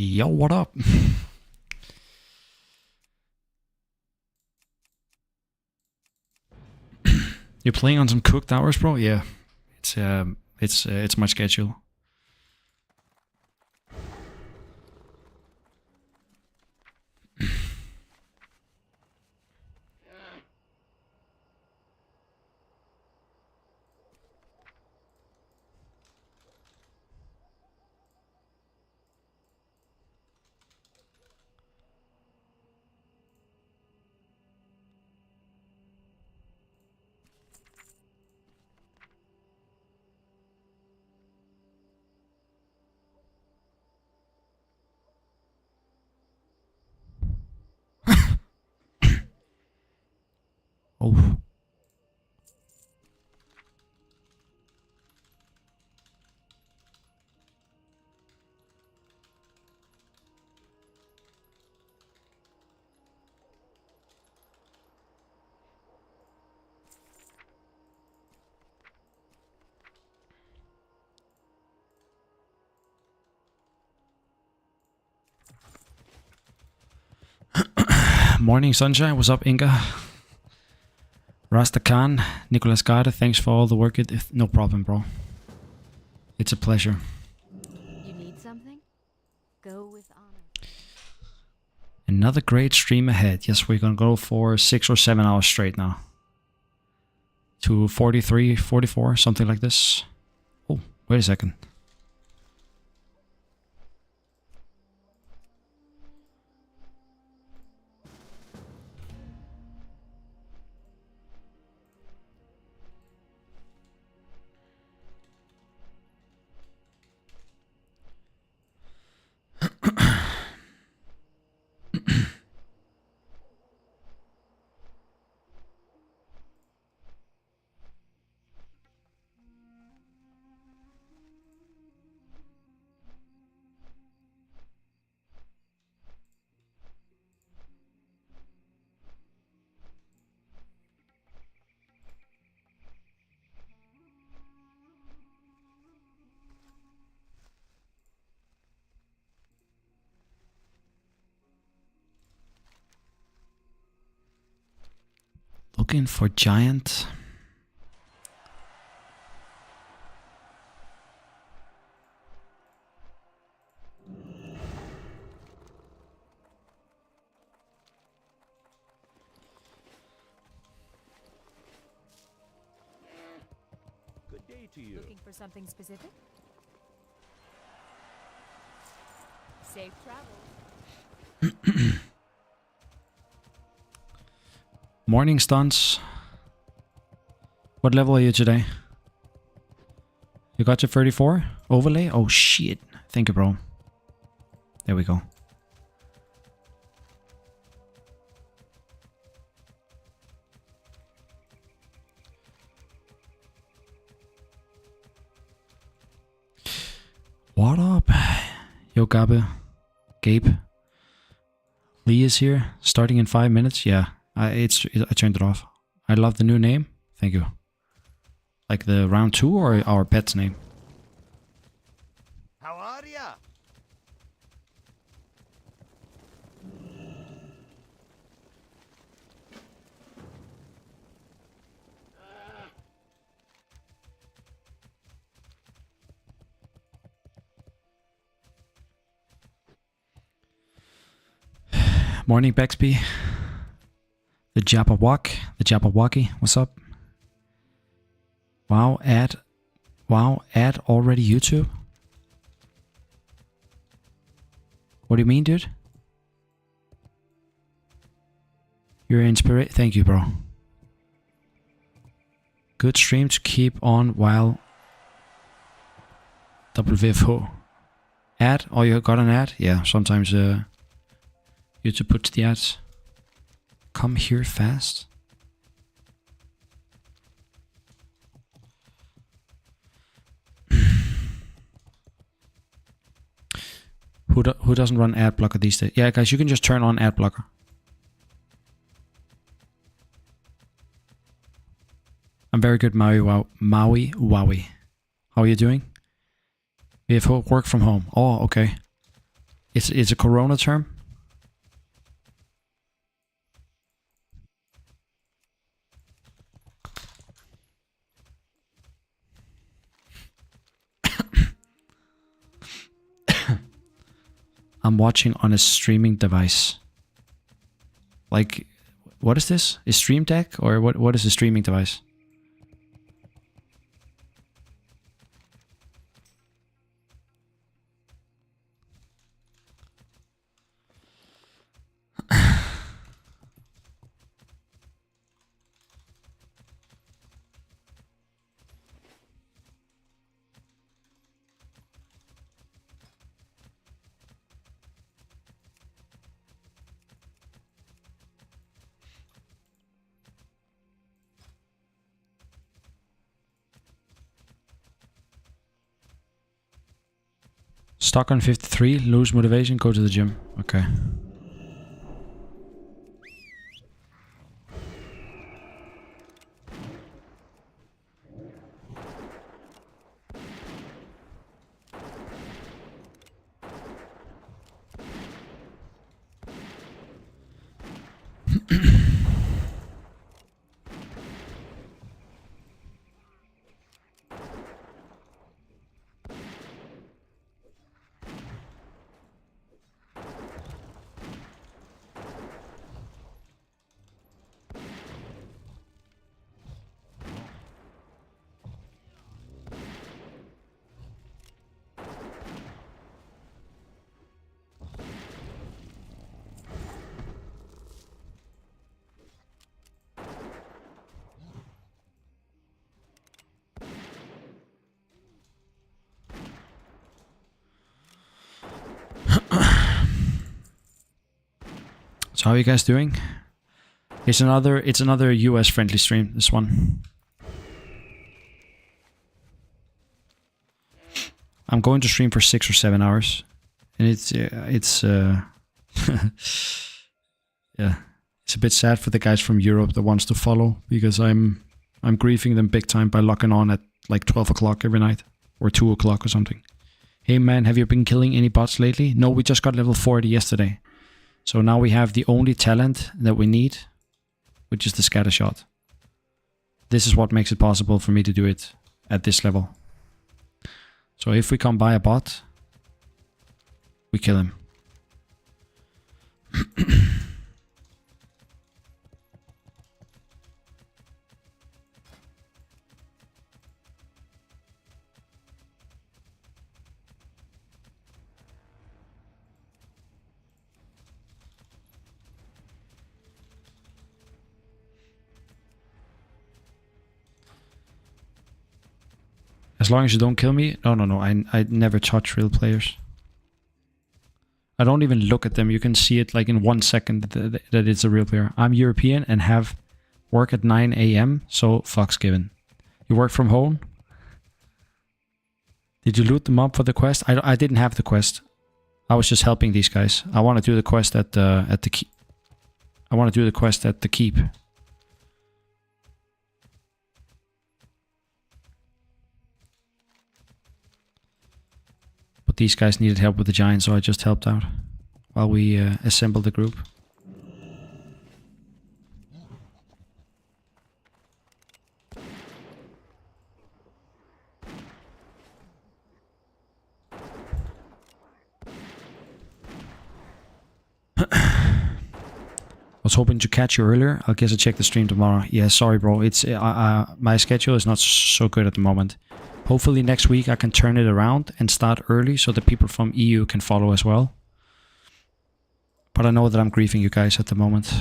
Yo, what up? You're playing on some cooked hours, bro? Yeah, it's my schedule. Oh. Morning sunshine, what's up, Inga? Rasta Khan, Nicolas Garde, thanks for all the work. No problem, bro. It's a pleasure. You need something? Go with honor. Another great stream ahead. Yes, we're gonna go for 6 or 7 hours straight now. To 43, 44, something like this. Oh, wait a second. Looking for giant. Good day to you. Looking for something specific? Safe travel. Morning stunts. What level are you today? You got to 34? Overlay? Oh shit. Thank you, bro. There we go. What up? Yo, Gabe. Lee is here. Starting in 5 minutes. Yeah. I turned it off. I love the new name. Thank you. Like the round 2 or our pet's name? How are ya? Morning, Bexby. The Jabberwocky. What's up? Wow, ad already YouTube? What do you mean, dude? You're inspired. Thank you, bro. Good stream to keep on while WFO. Ad? Oh, you got an ad? Yeah, sometimes YouTube puts the ads. Come here fast. Who doesn't run ad blocker these days? Yeah, guys, you can just turn on ad blocker. I'm very good, Maui Wowie. How are you doing? We have work from home. Oh, okay. It's a Corona term. I'm watching on a streaming device. Like, what is this? Is Stream Deck or what is a streaming device? Stock on 53, lose motivation, go to the gym. Okay. So how are you guys doing? It's another US friendly stream, this one. I'm going to stream for 6 or 7 hours. And it's yeah, it's a bit sad for the guys from Europe that wants to follow, because I'm griefing them big time by locking on at like 12 o'clock every night or 2 o'clock or something. Hey man, have you been killing any bots lately? No, we just got level 40 yesterday. So now we have the only talent that we need, which is the scatter shot. This is what makes it possible for me to do it at this level. So if we come by a bot, we kill him. As long as you don't kill me. No. I never touch real players. I don't even look at them. You can see it like in 1 second that it's a real player. I'm European and have work at 9 a.m. So fuck's given. You work from home? Did you loot them up for the quest? I didn't have the quest. I was just helping these guys. I want to do the quest at the keep. I want to do the quest at the keep. But these guys needed help with the giant, so I just helped out while we assembled the group. I was hoping to catch you earlier. I guess I'll check the stream tomorrow. Yeah, sorry bro. It's my schedule is not so good at the moment. Hopefully next week I can turn it around and start early so the people from EU can follow as well. But I know that I'm griefing you guys at the moment.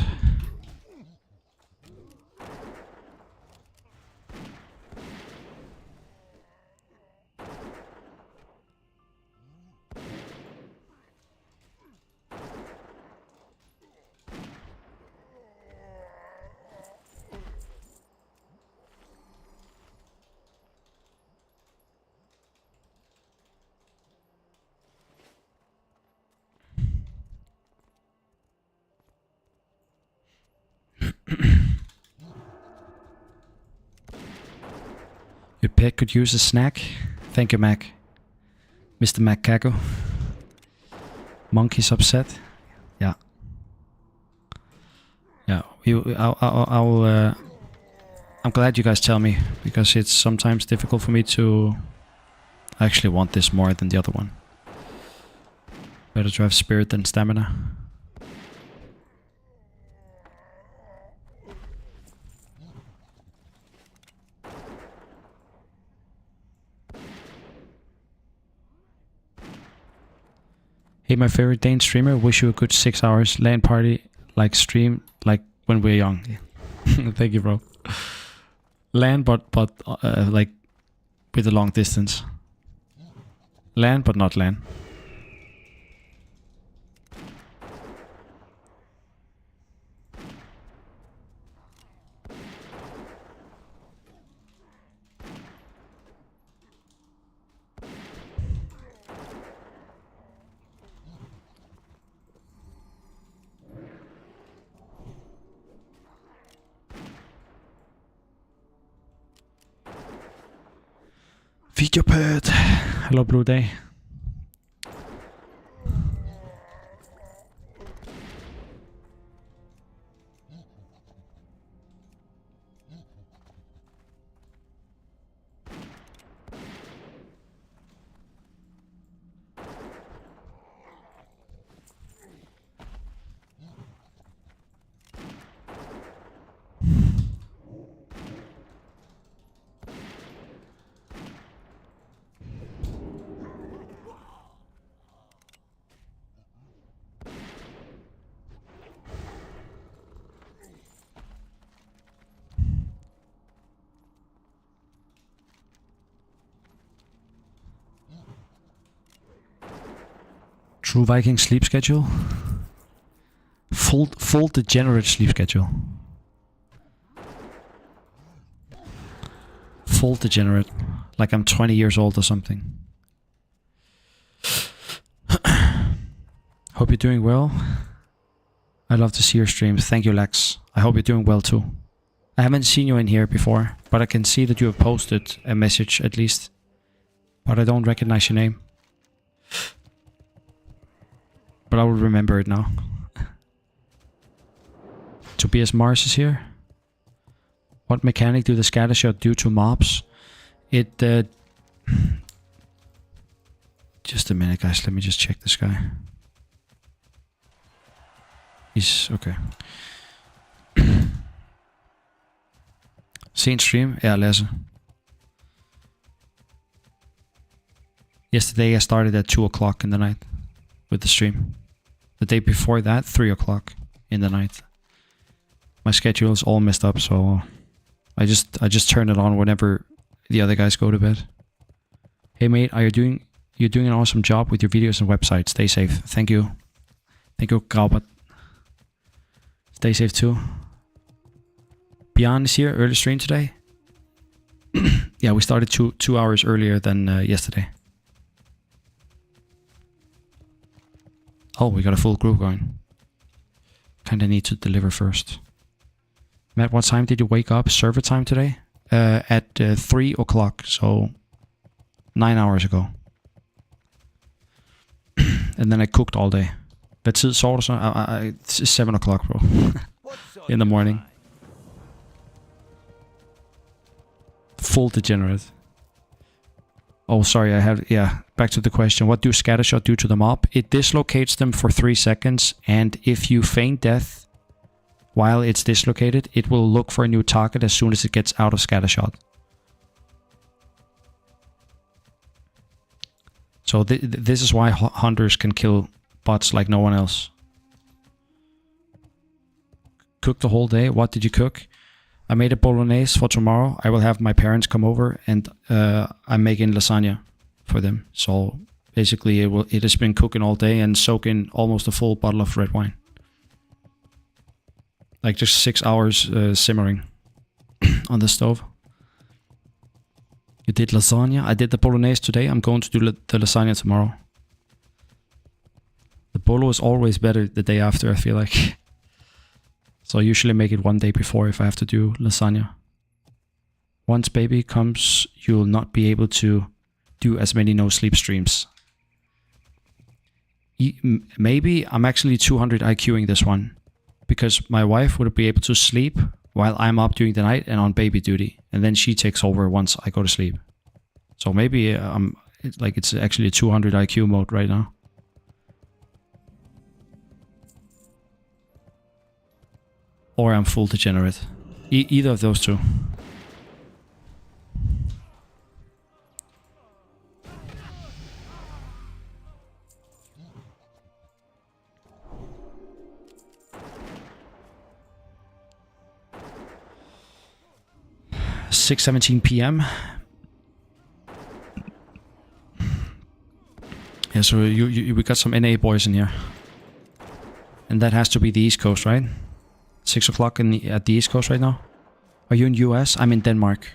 Your pet could use a snack. Thank you, Mac. Mr. Macaco. Monkey's upset. Yeah. Yeah. I'm glad you guys tell me, because it's sometimes difficult for me to actually want this more than the other one. Better to have spirit than stamina. Hey, my favorite Dane streamer, wish you a good 6 hours LAN party, like stream, like when we're young. Thank you, bro. LAN, but like with a long distance. LAN, but not LAN. Videopad. Hello, Blue Day. True Viking sleep schedule. Full degenerate sleep schedule. Full degenerate. Like I'm 20 years old or something. Hope you're doing well. I love to see your streams. Thank you, Lex. I hope you're doing well too. I haven't seen you in here before, but I can see that you have posted a message at least. But I don't recognize your name. But I will remember it now. Tobias Mars is here. What mechanic do the scatter shot do to mobs? It just a minute, guys. Let me just check this guy. He's okay. Sent stream? Ja, Lasse. Yesterday I started at 2 o'clock in the night with the stream. The day before that, 3 o'clock in the night. My schedule is all messed up, so I just turn it on whenever the other guys go to bed. Hey mate, you're doing an awesome job with your videos and website. Stay safe. Thank you. Thank you, Graubert. Stay safe too. Bjorn is here, early stream today. Yeah, we started 2 hours earlier than yesterday. Oh, we got a full group going. Kinda need to deliver first. Matt, what time did you wake up? Server time today? At 3 o'clock, so 9 hours ago. And then I cooked all day. Hvad tid sov du så? It's 7 o'clock, bro. In the morning. Full degenerate. Oh, sorry, back to the question. What do scattershot do to the mob? It dislocates them for 3 seconds, and if you feign death while it's dislocated, it will look for a new target as soon as it gets out of scattershot. So this is why hunters can kill bots like no one else. Cook the whole day. What did you cook? I made a bolognese for tomorrow. I will have my parents come over, and I'm making lasagna for them. So basically it has been cooking all day and soaking almost a full bottle of red wine. Like just 6 hours simmering on the stove. You did lasagna? I did the bolognese today. I'm going to do the lasagna tomorrow. The bolo is always better the day after, I feel like. So I usually make it one day before if I have to do lasagna. Once baby comes, you'll not be able to do as many no sleep streams. maybe I'm actually 200 IQing this one, because my wife would be able to sleep while I'm up during the night and on baby duty, and then she takes over once I go to sleep. So maybe it's actually a 200 IQ mode right now. Or I'm full degenerate. Either of those two. (6:17 p.m.) Yeah, so we got some NA boys in here, and that has to be the East Coast, right? 6 o'clock at the East Coast right now. Are you in US? I'm in Denmark.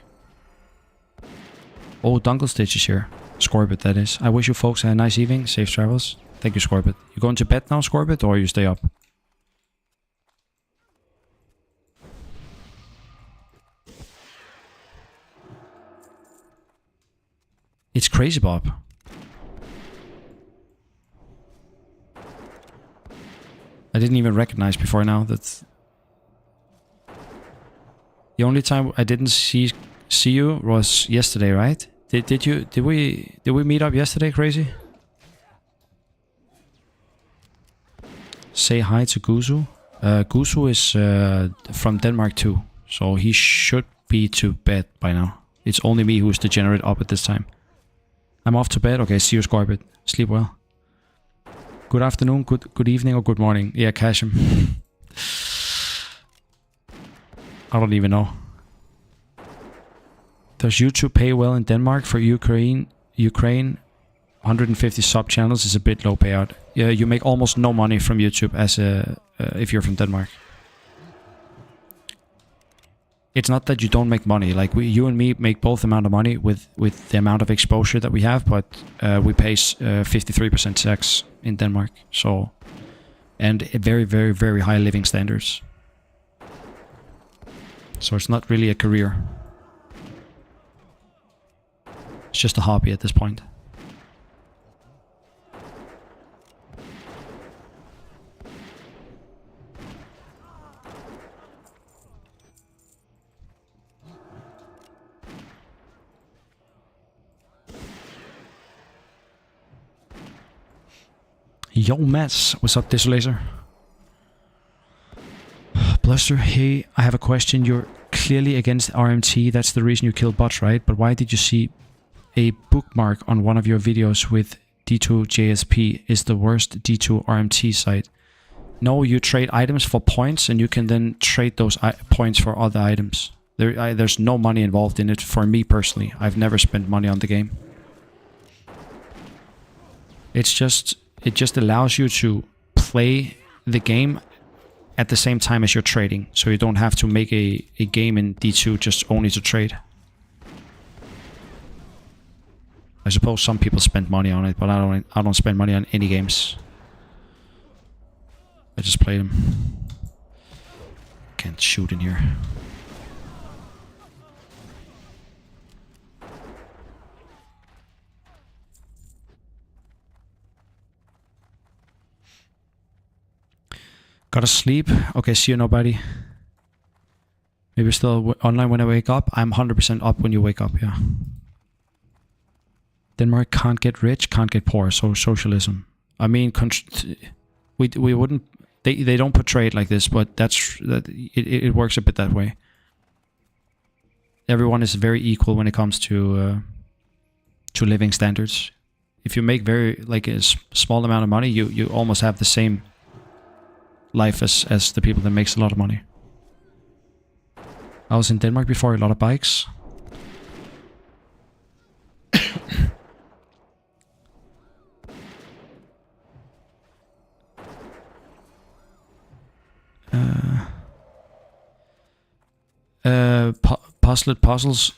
Oh, Dungle Stitch is here. Scorbit, that is. I wish you folks a nice evening. Safe travels. Thank you, Scorbit. You going to bed now, Scorbit, or you stay up? It's Crazy Bob. I didn't even recognize before now that... The only time I didn't see you was yesterday, right? Did we meet up yesterday, Crazy? Say hi to Guzu. Guzu is from Denmark too, so he should be to bed by now. It's only me who's degenerate up at this time. I'm off to bed. Okay, see you, Scorbit. Sleep well. Good afternoon, good evening, or good morning. Yeah, Kashim. I don't even know. Does YouTube pay well in Denmark for Ukraine? 150 sub channels is a bit low payout. Yeah, you make almost no money from YouTube as if you're from Denmark. It's not that you don't make money. Like you and me make both amount of money with the amount of exposure that we have, but we pay 53% tax in Denmark. So, and very, very, very high living standards. So it's not really a career. It's just a hobby at this point. Yo, Mats. What's up, Desolator? Bluster, hey, I have a question. You're clearly against RMT. That's the reason you killed bots, right? But why did you see a bookmark on one of your videos with D2 JSP is the worst D2 RMT site? No, you trade items for points, and you can then trade those points for other items. There's no money involved in it for me personally. I've never spent money on the game. It just allows you to play the game at the same time as you're trading, so you don't have to make a game in D2 just only to trade. I suppose some people spend money on it, but I don't spend money on any games. I just play them. Can't shoot in here. Gotta sleep. Okay, see you, nobody. Maybe still online when I wake up. I'm 100% up when you wake up, yeah. Denmark can't get rich, can't get poor, so socialism. I mean, we wouldn't... They don't portray it like this, but it works a bit that way. Everyone is very equal when it comes to living standards. If you make a small amount of money, you almost have the same life as the people that makes a lot of money. I was in Denmark before, a lot of bikes. Puzzles.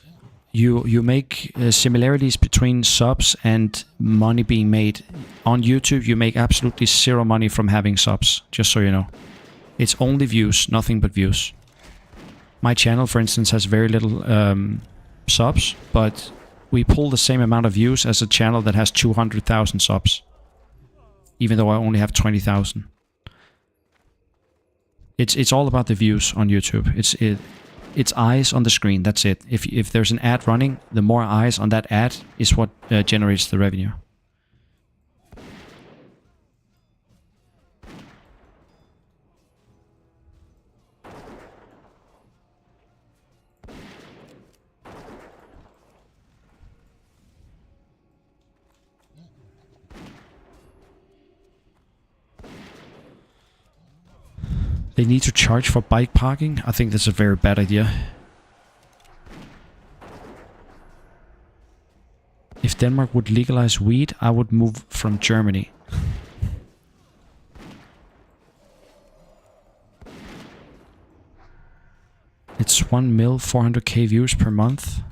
You make similarities between subs and money being made. On YouTube, you make absolutely zero money from having subs, just so you know. It's only views, nothing but views. My channel, for instance, has very little subs, but we pull the same amount of views as a channel that has 200,000 subs. even though I only have 20,000. It's all about the views on YouTube. It's eyes on the screen. That's it. If there's an ad running, the more eyes on that ad is what generates the revenue. They need to charge for bike parking. I think that's a very bad idea. If Denmark would legalize weed, I would move from Germany. It's 1 mil, 400k views per month.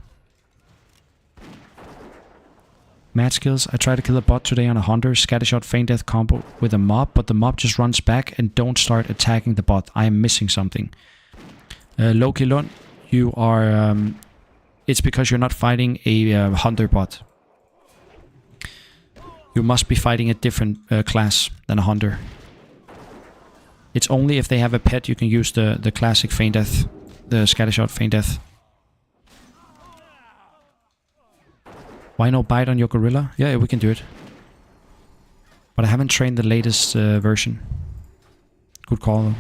Match skills. I tried to kill a bot today on a hunter, scattershot feint death combo with a mob, but the mob just runs back and don't start attacking the bot. I am missing something. Loki Lund, you are... it's because you're not fighting a hunter bot. You must be fighting a different class than a hunter. It's only if they have a pet you can use the classic feint death, the scattershot feint death. Why no bite on your gorilla? Yeah, we can do it. But I haven't trained the latest version. Good call though.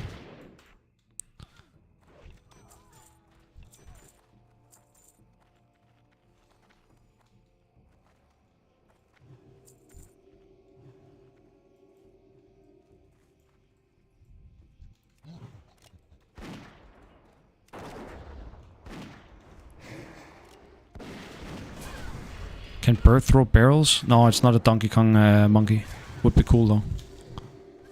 Can bird throw barrels? No, it's not a Donkey Kong monkey. Would be cool though.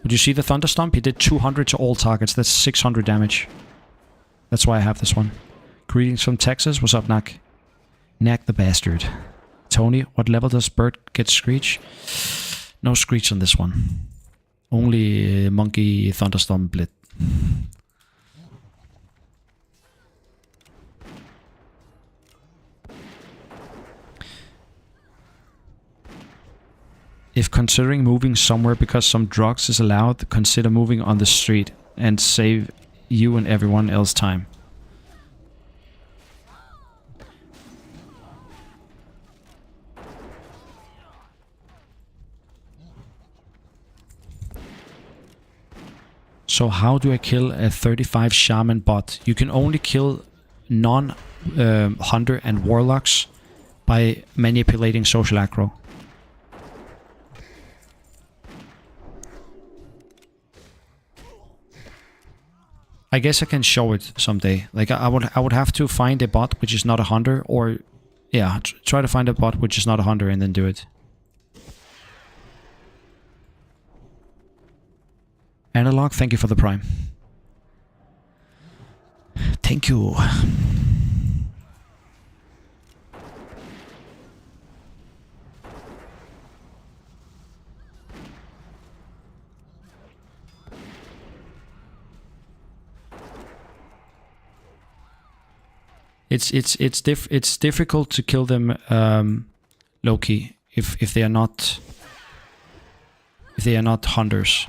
Would you see the Thunder Stomp? He did 200 to all targets. That's 600 damage. That's why I have this one. Greetings from Texas. What's up, Knack? Knack the bastard. Tony, what level does bird get Screech? No Screech on this one. Only monkey Thunderstorm Blit. If considering moving somewhere because some drugs is allowed, consider moving on the street and save you and everyone else time. So how do I kill a 35 shaman bot? You can only kill non-hunter and warlocks by manipulating social aggro. I guess I can show it someday. Like I would have to find a bot which is not a hunter, or yeah, try to find a bot which is not a hunter and then do it. Analog, thank you for the prime. Thank you. It's difficult to kill them low key if they are not hunters.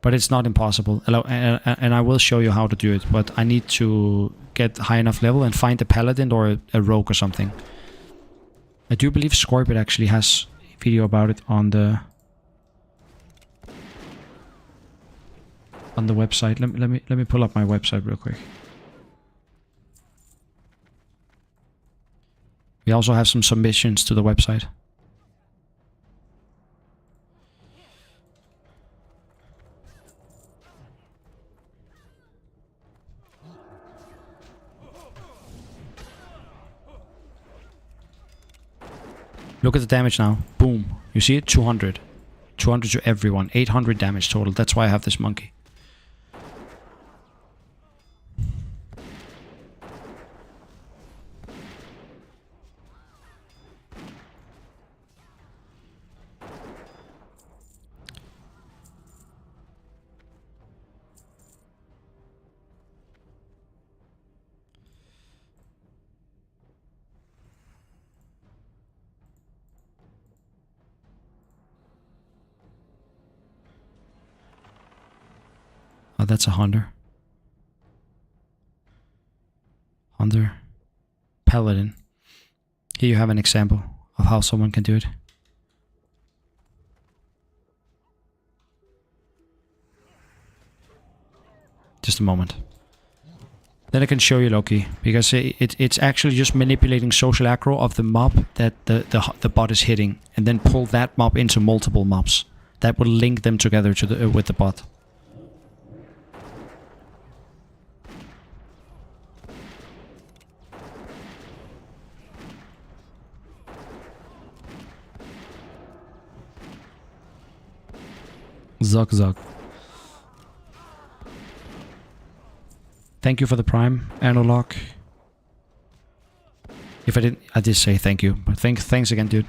But it's not impossible, and I will show you how to do it. But I need to get high enough level and find a paladin or a rogue or something. I do believe Scorpion actually has a video about it on the website. Let me pull up my website real quick. We also have some submissions to the website. Look at the damage now. Boom. You see it? 200. 200 to everyone. 800 damage total. That's why I have this monkey. that's a hunter. Hunter. Paladin. Here you have an example of how someone can do it. Just a moment. Then I can show you Loki, because it's actually just manipulating social aggro of the mob that the bot is hitting, and then pull that mob into multiple mobs. That will link them together to with the bot. Zuck zuck. Thank you for the Prime, Analog. If I didn't, I did say thank you, but thanks again, dude.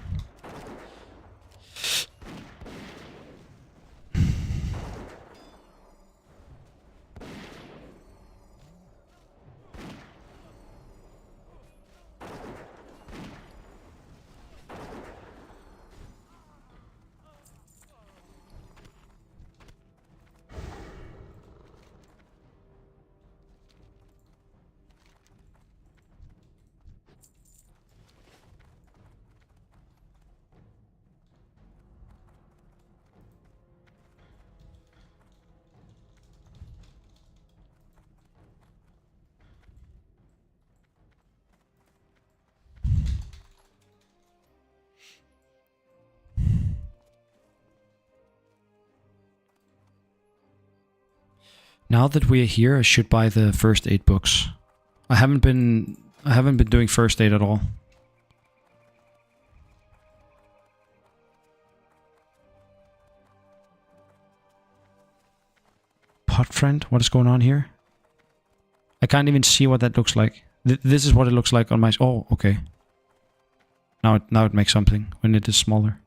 Now that we are here, I should buy the first aid books. I haven't been doing first aid at all. Pot friend, what is going on here? I can't even see what that looks like. This is what it looks like on my... Oh, okay. Now it makes something when it is smaller.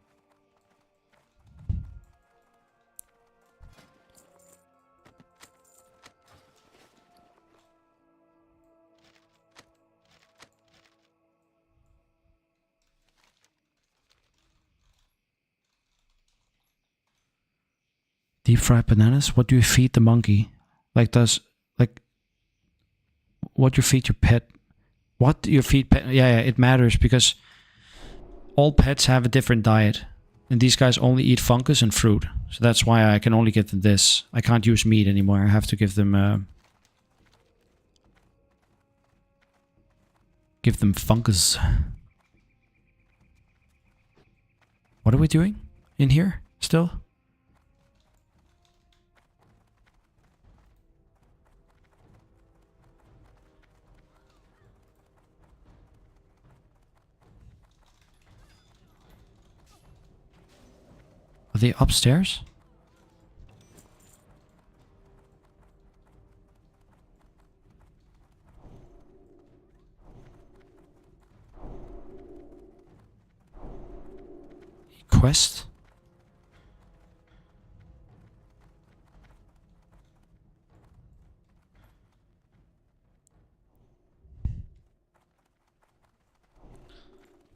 Deep fried bananas? What do you feed the monkey? What you feed your pet? What you feed pet? Yeah, it matters because all pets have a different diet. And these guys only eat fungus and fruit. So that's why I can only give them this. I can't use meat anymore. I have to give them fungus. What are we doing in here still? Are they upstairs? Quest?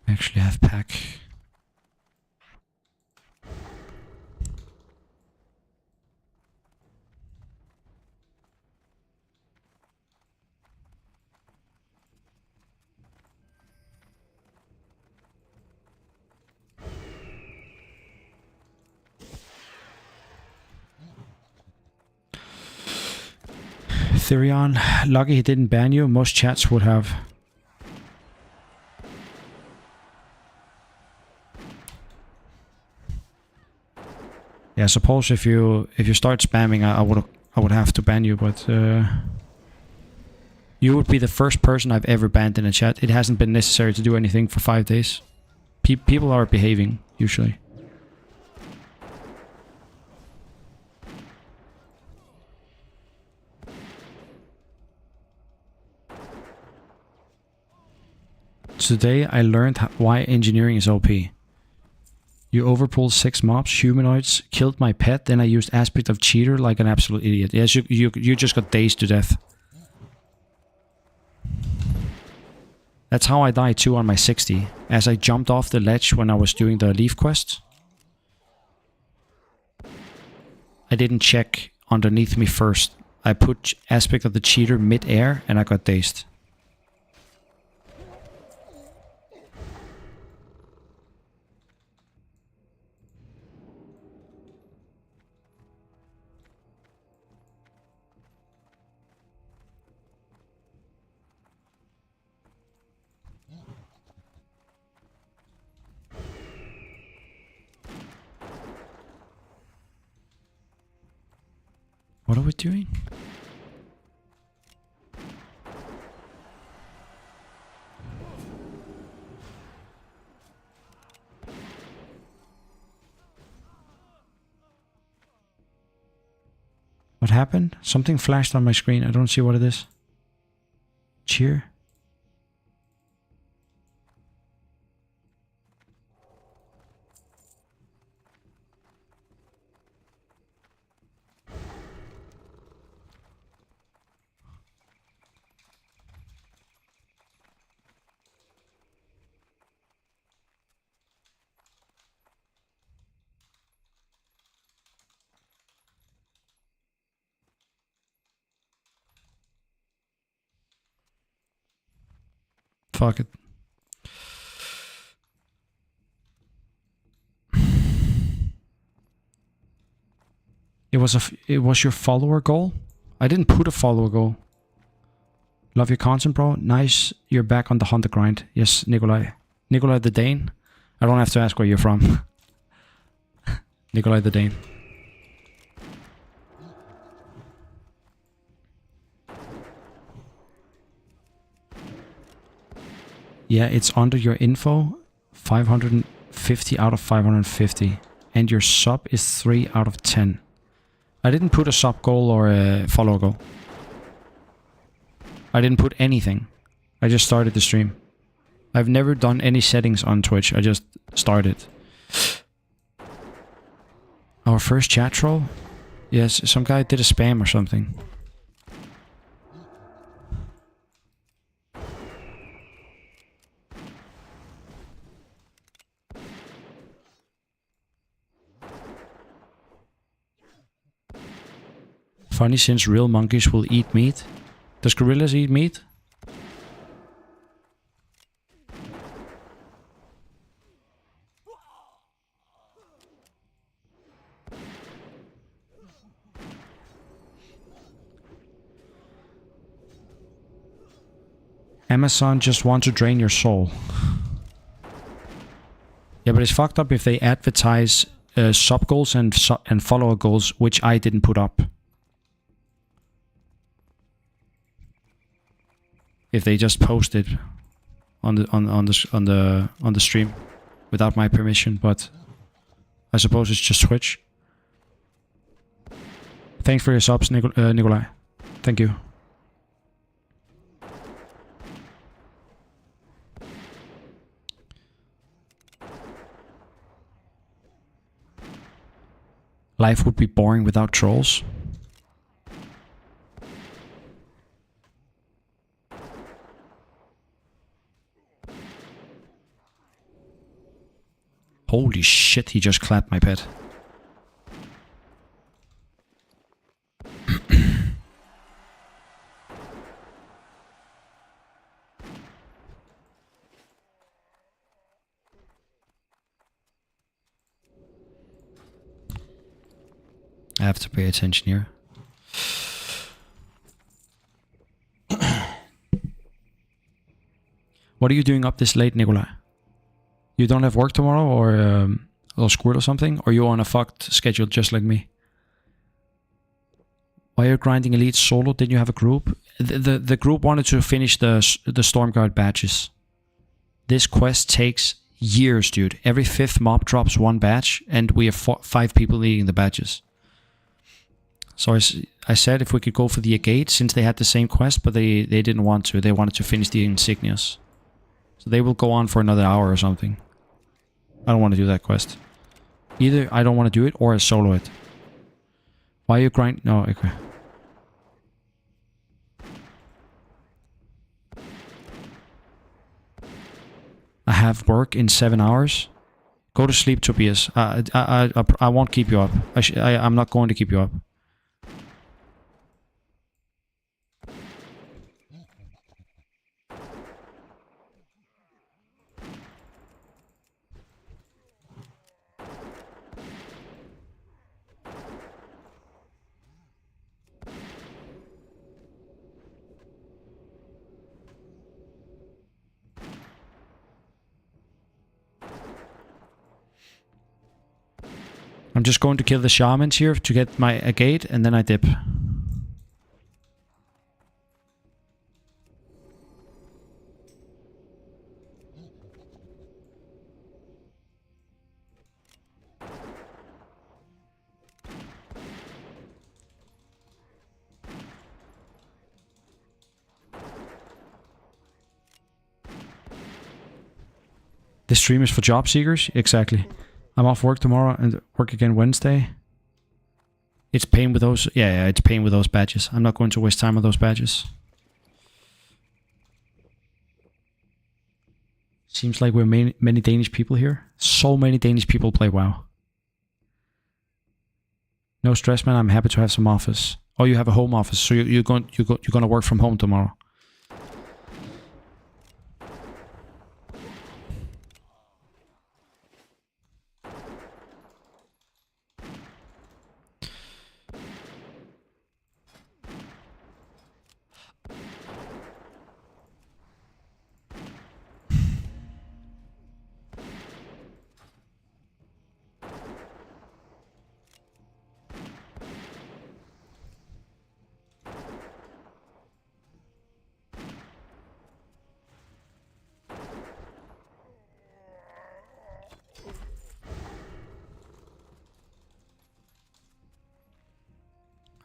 I actually have pack. Therion, lucky he didn't ban you. Most chats would have. Yeah, I suppose if you start spamming, I would have to ban you, but you would be the first person I've ever banned in a chat. It hasn't been necessary to do anything for 5 days. People are behaving usually. Today I learned why engineering is OP. You overpulled 6 mobs, humanoids, killed my pet, then I used aspect of cheater like an absolute idiot. Yes, you just got dazed to death. That's how I died too on my 60, as I jumped off the ledge when I was doing the leaf quest. I didn't check underneath me first I put aspect of the cheater mid-air and I got dazed. What are we doing? What happened? Something flashed on my screen. I don't see what it is. Cheer. Fuck it. It was your follower goal? I didn't put a follower goal. Love your content, bro. Nice, you're back on the hunter grind. Yes, Nikolai. Nikolai the Dane. I don't have to ask where you're from. Nikolai the Dane. Yeah, it's under your info. 550 out of 550. And your sub is 3 out of 10. I didn't put a sub goal or a follower goal. I didn't put anything. I just started the stream. I've never done any settings on Twitch. I just started. Our first chat troll? Yes, some guy did a spam or something. Funny since real monkeys will eat meat. Does gorillas eat meat? Amazon just want to drain your soul. Yeah, but it's fucked up if they advertise sub goals and follower goals, which I didn't put up. If they just post it on the stream without my permission, but I suppose it's just Twitch. Thanks for your subs, Nikolai. Thank you. Life would be boring without trolls. Holy shit, he just clapped my pet. I have to pay attention here. What are you doing up this late, Nikolai? You don't have work tomorrow or school or something? Or you're on a fucked schedule just like me? Why are you grinding Elite solo? Didn't you have a group? The group wanted to finish the Stormguard badges. This quest takes years, dude. Every 5th mob drops 1 badge, and we have 5 people leading the badges. So I said if we could go for the Agate, since they had the same quest, but they didn't want to. They wanted to finish the Insignias. So they will go on for another hour or something. I don't want to do that quest. Either I don't want to do it, or I solo it. Why you grind? No, okay. I have work in 7 hours. Go to sleep, Tobias. I won't keep you up. I'm not going to keep you up. I'm just going to kill the shamans here to get a gate, and then I dip. This stream is for job seekers? Exactly. I'm off work tomorrow and work again Wednesday. It's pain with those. Yeah, it's pain with those badges. I'm not going to waste time on those badges. Seems like we're many Danish people here. So many Danish people play WoW. No stress, man. I'm happy to have some office. Oh, you have a home office, so you're gonna work from home tomorrow.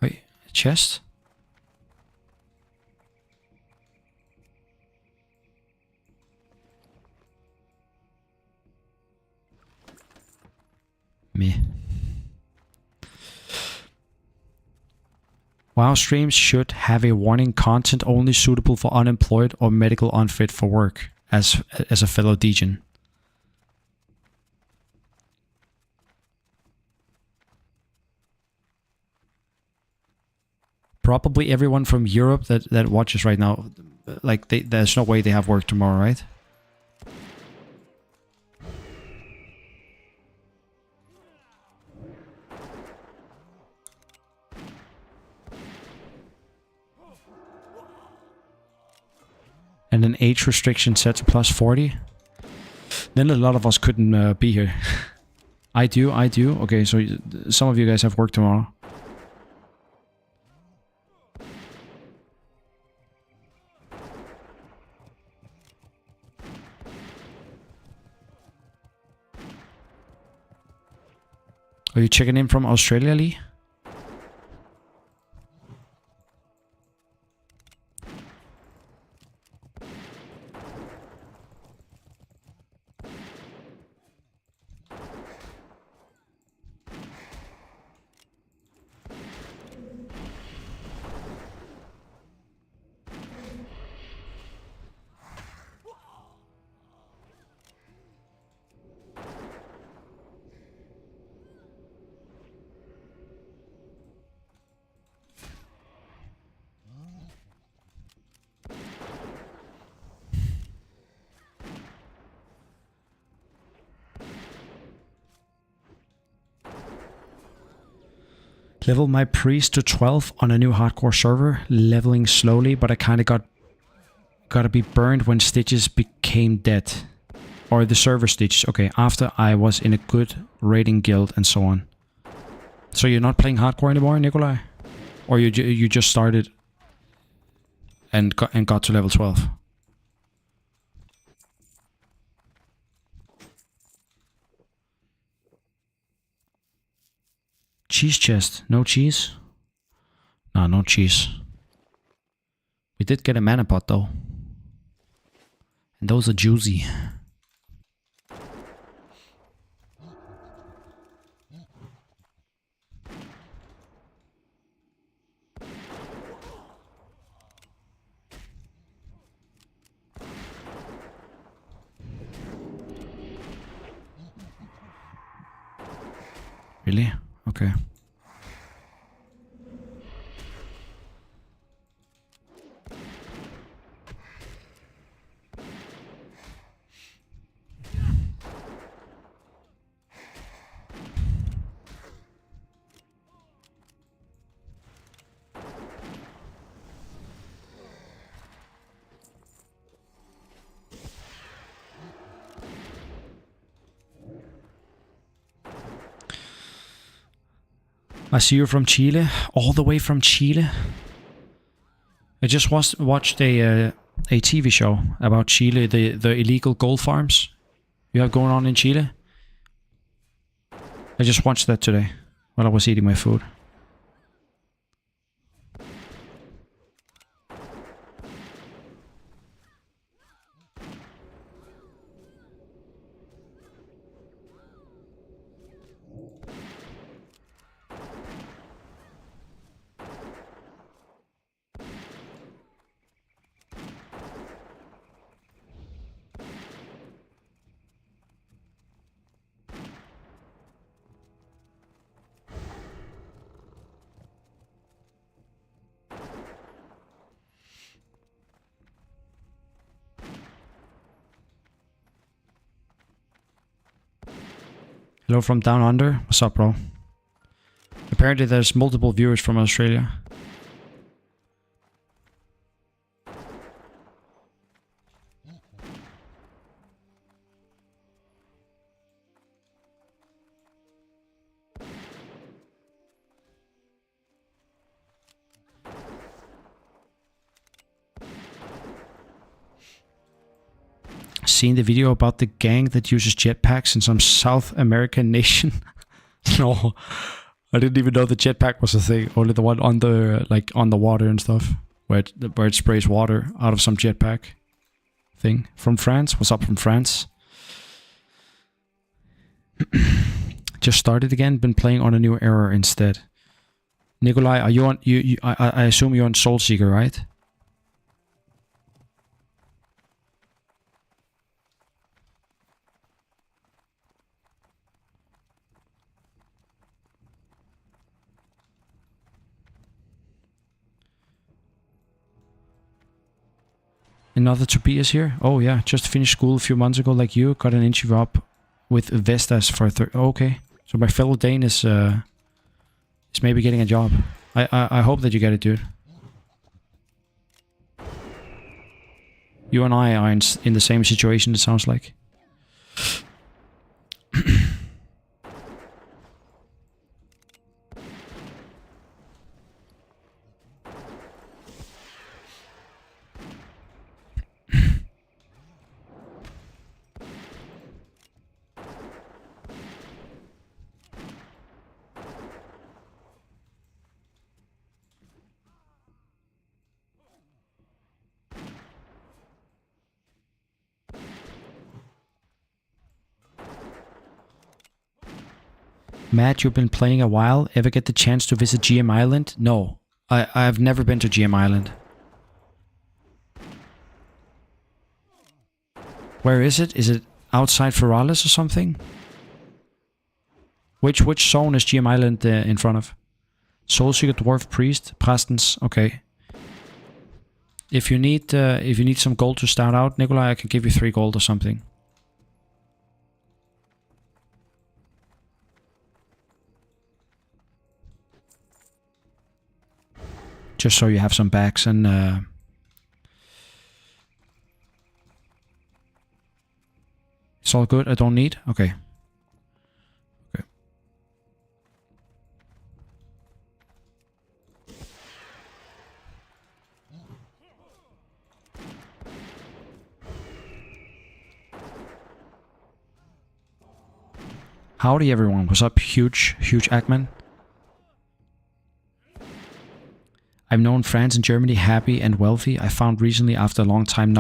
Wait, chest? Me. WoW streams should have a warning: content only suitable for unemployed or medical unfit for work, as a fellow degen. Probably everyone from Europe that watches right now, like there's no way they have work tomorrow, right? And an age restriction set to +40. Then a lot of us couldn't be here. I do. Okay, so some of you guys have work tomorrow. Are you checking in from Australia, Lee? Level my priest to 12 on a new hardcore server, leveling slowly, but I kind of gotta be burned when Stitches became dead. Or the server Stitches, okay, after I was in a good raiding guild and so on. So you're not playing hardcore anymore, Nikolai? Or you just started and got to level 12? Cheese chest. No cheese? No cheese. We did get a mana pot though. And those are juicy. Really? Okay. I see you're from Chile. All the way from Chile. I just watched a TV show about Chile, the illegal gold farms you have going on in Chile. I just watched that today while I was eating my food. Hello from down under. What's up, bro? Apparently there's multiple viewers from Australia. Seen the video about the gang that uses jetpacks in some South American nation? No, I didn't even know the jetpack was a thing. Only the one on the on the water and stuff, where it sprays water out of some jetpack thing. From France? What's up from France? Just started again. Been playing on a new era instead. Nikolai, are you on? I assume you're on Soul Seeker, right? Another Tobias here? Oh yeah, just finished school a few months ago like you. Got an interview up with Vestas for okay. So my fellow Dane is maybe getting a job. I hope that you get it, dude. You and I are in the same situation, it sounds like. Matt, you've been playing a while. Ever get the chance to visit GM Island? No, I've never been to GM Island. Where is it? Is it outside Feralis or something? Which zone is GM Island in front of? Soulseeker, Dwarf, Priest, Prastens. Okay. If you need some gold to start out, Nikolai, I can give you 3 gold or something. Just so you have some bags and it's all good. I don't need. Okay. Okay. Howdy everyone. What's up, huge Ackman? I've known France and Germany happy and wealthy. I found recently, after a long time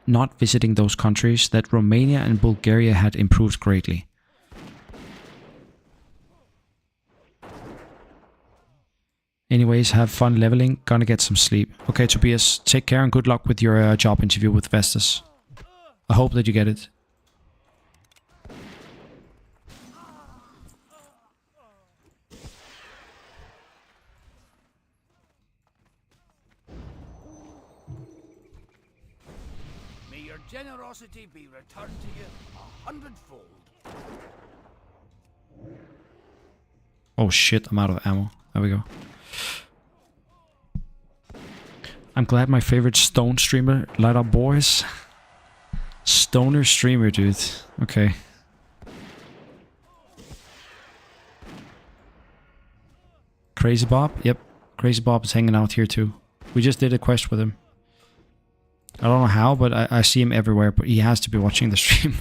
not visiting those countries, that Romania and Bulgaria had improved greatly. Anyways, have fun leveling. Gonna get some sleep. Okay, Tobias, take care and good luck with your job interview with Vestas. I hope that you get it. Generosity be returned to you 100-fold. Oh shit, I'm out of ammo. There we go. I'm glad my favorite stone streamer light up boys. Stoner streamer, dude. Okay. Crazy Bob? Yep. Crazy Bob is hanging out here too. We just did a quest with him. I don't know how, but I see him everywhere, but he has to be watching the stream.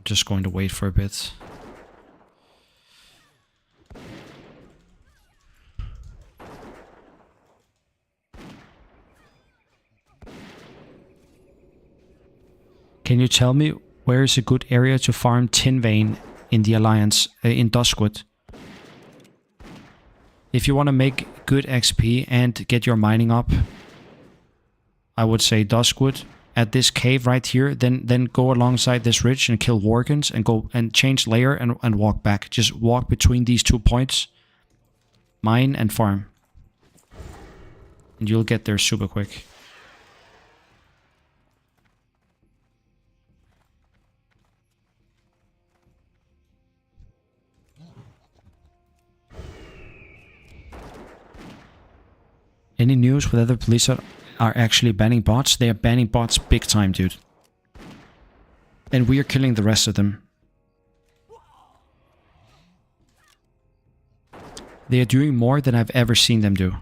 Just going to wait for a bit. Can you tell me where is a good area to farm tin vein in the Alliance, in Duskwood? If you want to make good XP and get your mining up, I would say Duskwood. At this cave right here, then go alongside this ridge and kill Worgans and go and change layer and walk back. Just walk between these 2 points. Mine and farm. And you'll get there super quick. Any news whether Blizzard are actually banning bots? They are banning bots big time, dude. And we are killing the rest of them. They are doing more than I've ever seen them do.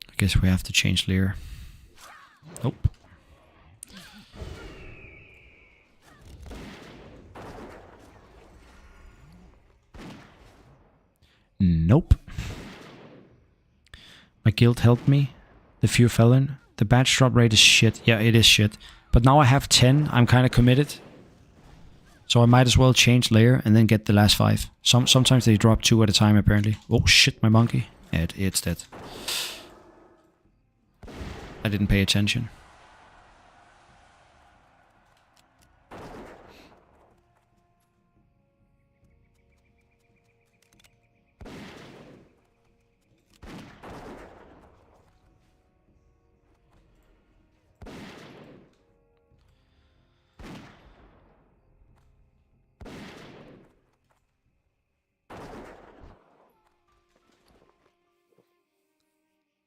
I guess we have to change layer. Nope. Nope. My guild helped me. The few fell in. The badge drop rate is shit. Yeah, it is shit. But now I have 10. I'm kind of committed. So I might as well change layer and then get the last 5. Sometimes they drop 2 at a time apparently. Oh shit, my monkey. Yeah, it's dead. I didn't pay attention.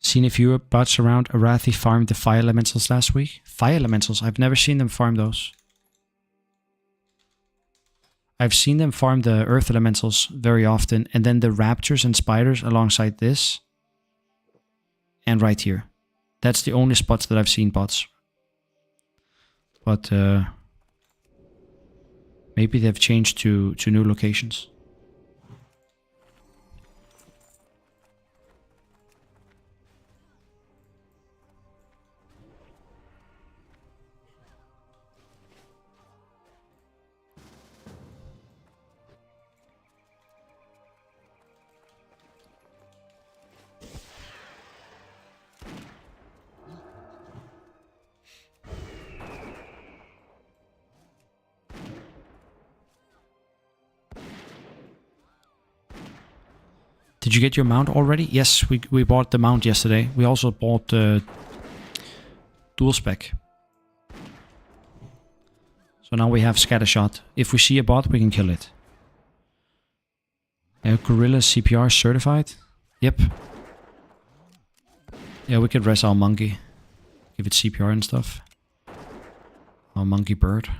Seen a few bots around. Arathi farmed the fire elementals last week. Fire elementals? I've never seen them farm those. I've seen them farm the earth elementals very often. And then the raptors and spiders alongside this. And right here. That's the only spots that I've seen bots. But maybe they've changed to new locations. Did you get your mount already? Yes, we bought the mount yesterday. We also bought dual spec. So now we have scattershot. If we see a bot, we can kill it. Gorilla CPR certified? Yep. Yeah, we could rest our monkey. Give it CPR and stuff. Our monkey bird.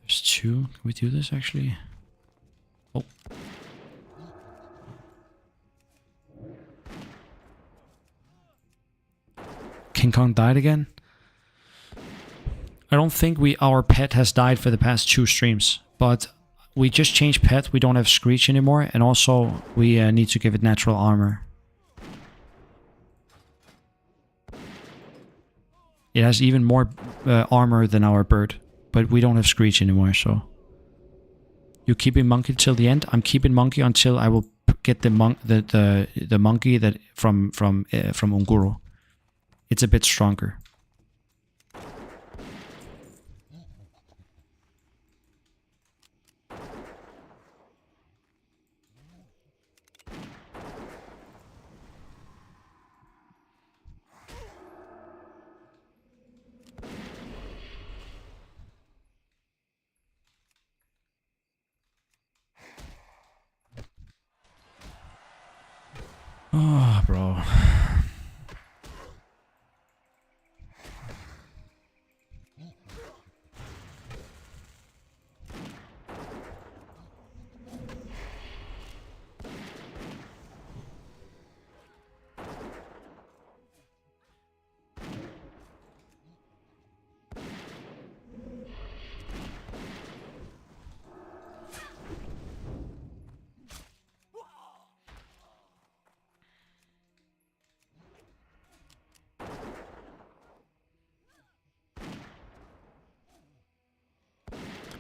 There's 2. Can we do this actually? Oh. King Kong died again? I don't think our pet has died for the past 2 streams, but we just changed pet. We don't have Screech anymore, and also we need to give it natural armor. It has even more armor than our bird, but we don't have Screech anymore, so... You keeping monkey till the end? I'm keeping monkey until I will get the monkey that from Unguru. It's a bit stronger. Oh, bro.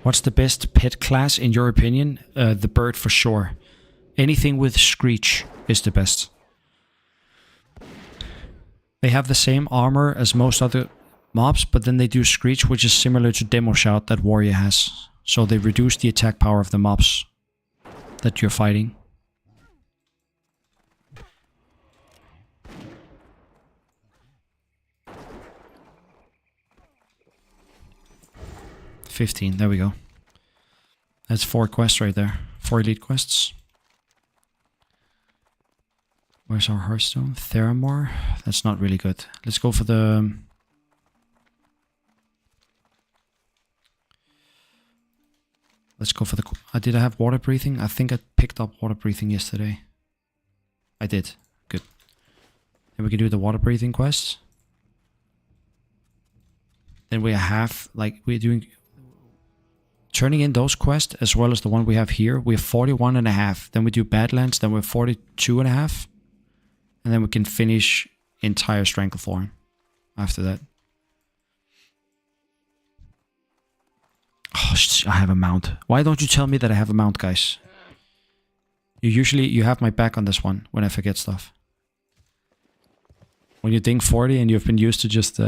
What's the best pet class in your opinion? The bird for sure. Anything with screech is the best. They have the same armor as most other mobs, but then they do screech, which is similar to demo shout that warrior has. So they reduce the attack power of the mobs that you're fighting. $15, there we go. That's 4 quests right there. 4 elite quests. Where's our Hearthstone? Theramore? That's not really good. Let's go for the... Let's go for the... Did I have water breathing? I think I picked up water breathing yesterday. I did. Good. Then we can do the water breathing quest. Then we have, like, we're doing... Turning in those quests, as well as the one we have here, we have 41.5. Then we do Badlands, then we're 42.5. And then we can finish entire Stranglethorn after that. Oh, I have a mount. Why don't you tell me that I have a mount, guys? You have my back on this one when I forget stuff. When you ding 40 and you've been used to just...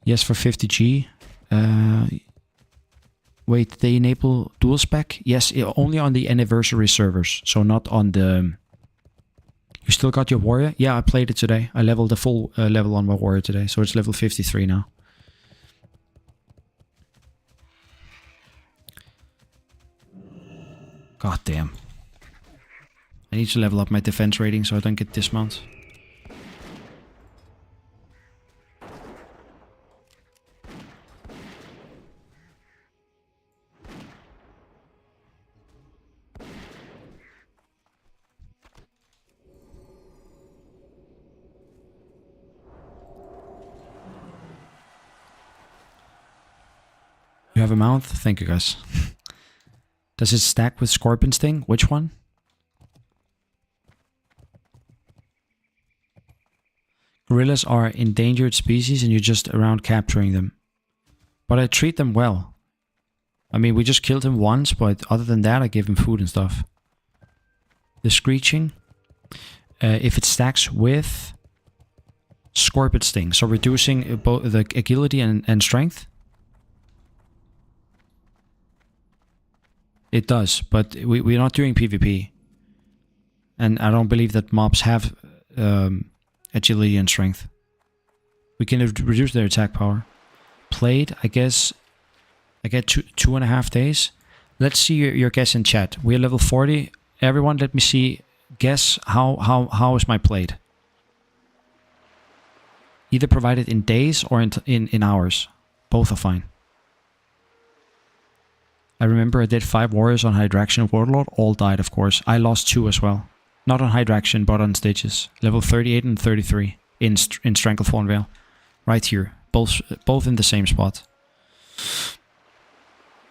Yes, for 50G. Wait, they enable dual spec? Yes, only on the anniversary servers. So not on the... You still got your warrior? Yeah, I played it today. I leveled the full level on my warrior today. So it's level 53 now. God damn. I need to level up my defense rating so I don't get dismount. You have a mount? Thank you, guys. Does it stack with Scorpion Sting? Which one? Gorillas are endangered species and you're just around capturing them. But I treat them well. I mean, we just killed him once, but other than that, I give him food and stuff. The Screeching. If it stacks with Scorpion Sting, so reducing both the agility and strength. It does, but we're not doing PvP. And I don't believe that mobs have agility and strength. We can reduce their attack power. Played, I guess, I get 2.5 days. Let's see your guess in chat. We're level 40. Everyone, let me see. Guess how is my played? Either provided in days or in hours. Both are fine. I remember I did 5 warriors on Hydraction Warlord. All died, of course. I lost 2 as well. Not on Hydraction, but on stages. Level 38 and 33 in Stranglethorn Vale. Right here. Both in the same spot.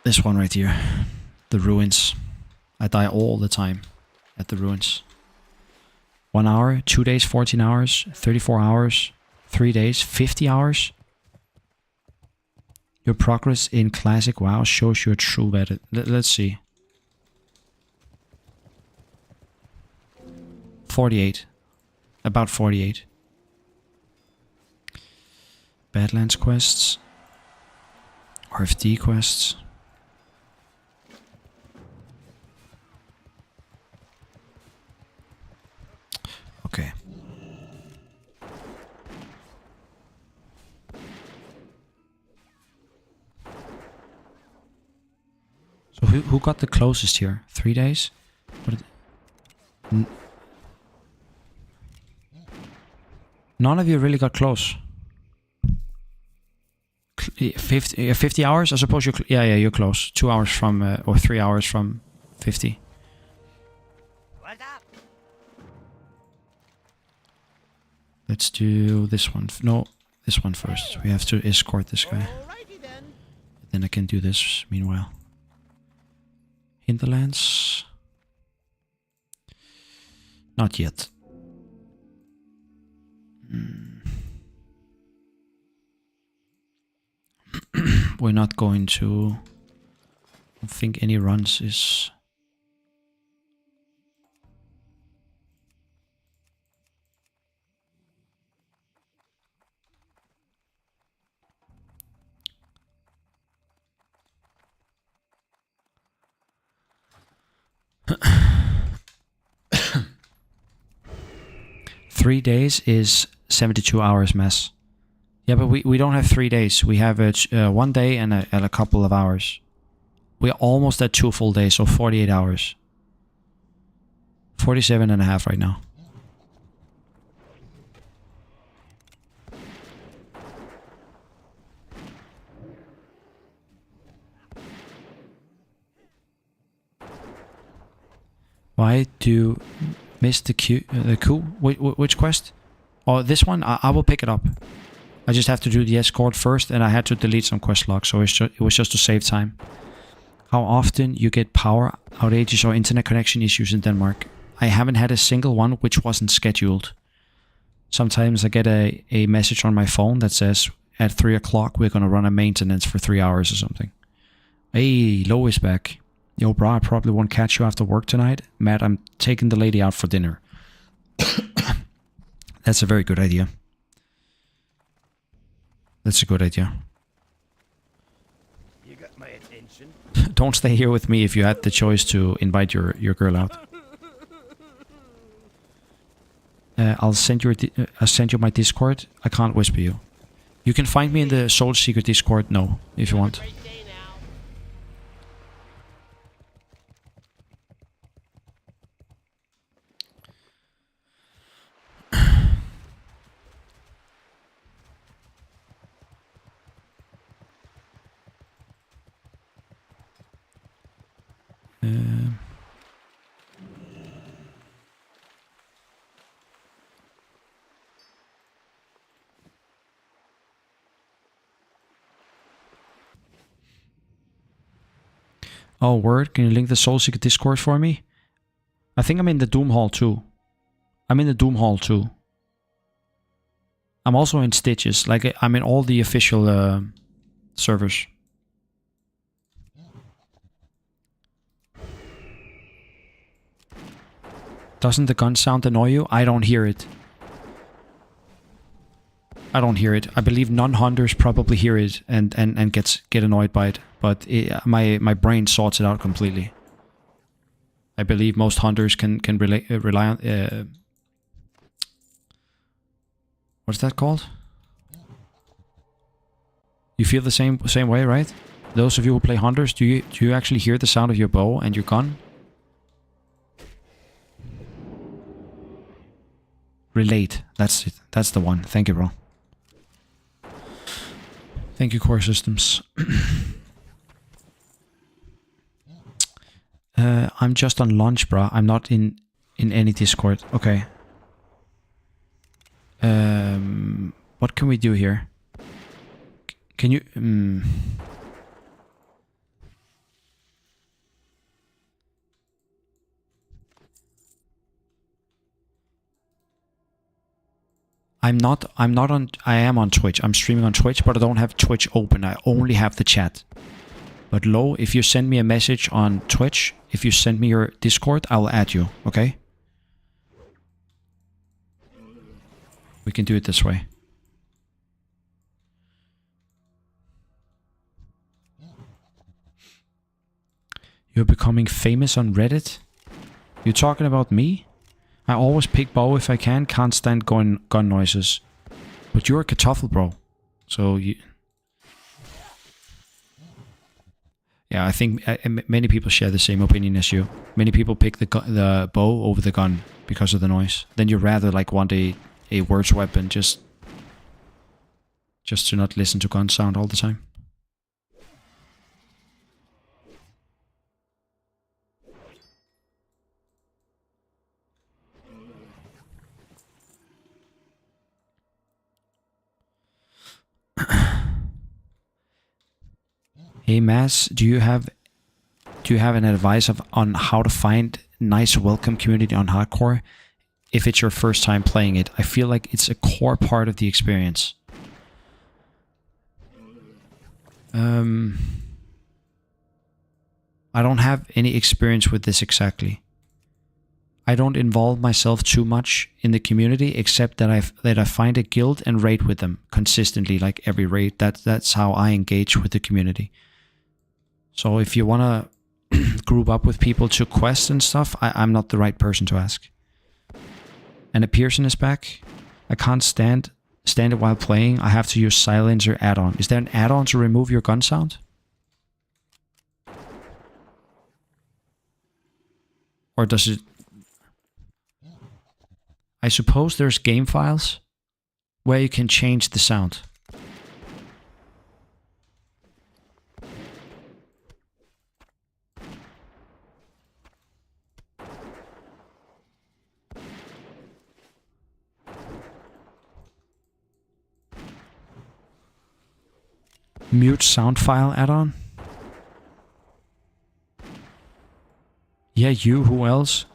This one right here. The ruins. I die all the time at the ruins. 1 hour, 2 days, 14 hours, 34 hours, 3 days, 50 hours. Your progress in Classic WoW shows you're true at it. Let's see. 48. About 48. Badlands quests. RFD quests. Okay. So who got the closest here? 3 days? None of you really got close. 50 hours? I suppose you're... yeah, you're close. 2 hours from... or 3 hours from 50. What's up? Let's do this one. No, this one first. We have to escort this guy. Alrighty then. Then I can do this meanwhile. Hinterlands. Not yet. We're not going to... I don't think any runs is... Three days is 72 hours, mess. Yeah, but we don't have 3 days. We have 1 day and a couple of hours. We're almost at 2 full days, so 48 hours. 47 and a half right now. Why do you miss the coup? Which quest? Oh, this one? I will pick it up. I just have to do the escort first, and I had to delete some quest logs, so it was just to save time. How often you get power outages or internet connection issues in Denmark? I haven't had a single one which wasn't scheduled. Sometimes I get a message on my phone that says, at 3 o'clock we're gonna run a maintenance for 3 hours or something. Hey, Lo is back. Yo, bro, I probably won't catch you after work tonight. Matt, I'm taking the lady out for dinner. That's a very good idea. That's a good idea. You got my attention. Don't stay here with me if you had the choice to invite your girl out. I'll send you my Discord. I can't whisper you. You can find me in the Soul Seeker Discord, no, if you want. Great day now. Oh, word, can you link the Soul Seeker Discord for me? I think I'm in the Doom Hall too. I'm in the Doom Hall too. I'm also in Stitches, like I'm in all the official servers. Doesn't the gun sound annoy you? I don't hear it. I don't hear it. I believe non-hunters probably hear it and get annoyed by it, but my brain sorts it out completely. I believe most hunters can rely on what's that called? You feel the same way, right? Those of you who play hunters, do you actually hear the sound of your bow and your gun? Relate. That's it. That's the one. Thank you, bro. Thank you, Core Systems. I'm just on lunch, bro. I'm not in any Discord. Okay. What can we do here? Can you... I'm not on, I am on Twitch. I'm streaming on Twitch, but I don't have Twitch open. I only have the chat. But Lo, if you send me a message on Twitch, if you send me your Discord, I'll add you, okay? We can do it this way. You're becoming famous on Reddit? You talking about me? I always pick bow if I can, can't stand gun noises. But you're a Kartoffel, bro. So you... Yeah, I think many people share the same opinion as you. Many people pick the bow over the gun because of the noise. Then you rather like want a words weapon just to not listen to gun sound all the time. Hey Mass, do you have an advice on how to find nice welcome community on hardcore if it's your first time playing it? I feel like it's a core part of the experience. I don't have any experience with this exactly. I don't involve myself too much in the community, except that I find a guild and raid with them consistently, like every raid. That's how I engage with the community. So if you want to group up with people to quest and stuff, I'm not the right person to ask. And a Pearson is back. I can't stand it while playing. I have to use silencer add-on. Is there an add-on to remove your gun sound? Or does it... I suppose there's game files where you can change the sound. Mute sound file add-on? Yeah, you. Who else?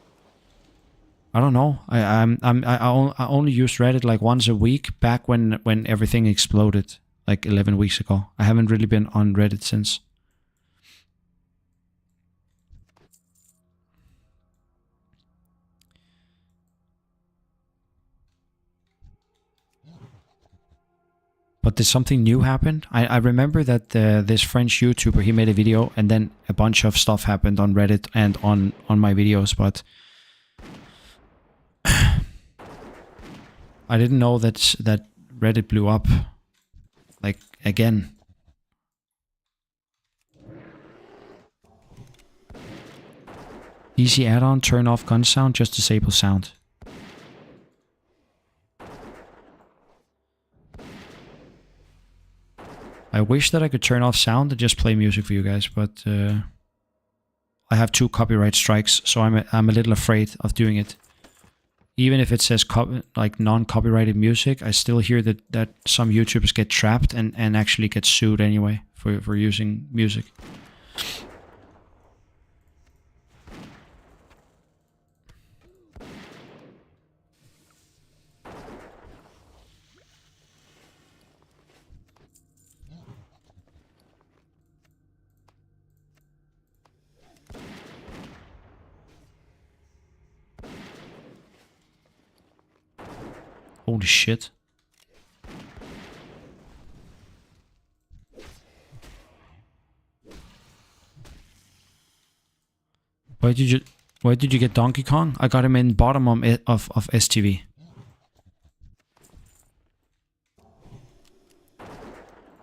I don't know. I only used Reddit like once a week back when everything exploded, like 11 weeks ago. I haven't really been on Reddit since. But did something new happen? I remember that this French YouTuber, he made a video and then a bunch of stuff happened on Reddit and on my videos, but I didn't know that Reddit blew up, like, again. Easy add-on, turn off gun sound, just disable sound. I wish that I could turn off sound and just play music for you guys, but I have 2 copyright strikes, so I'm a little afraid of doing it. Even if it says like non-copyrighted music, I still hear that some YouTubers get trapped and actually get sued anyway for using music. Holy shit. Why did you get Donkey Kong? I got him in bottom of STV.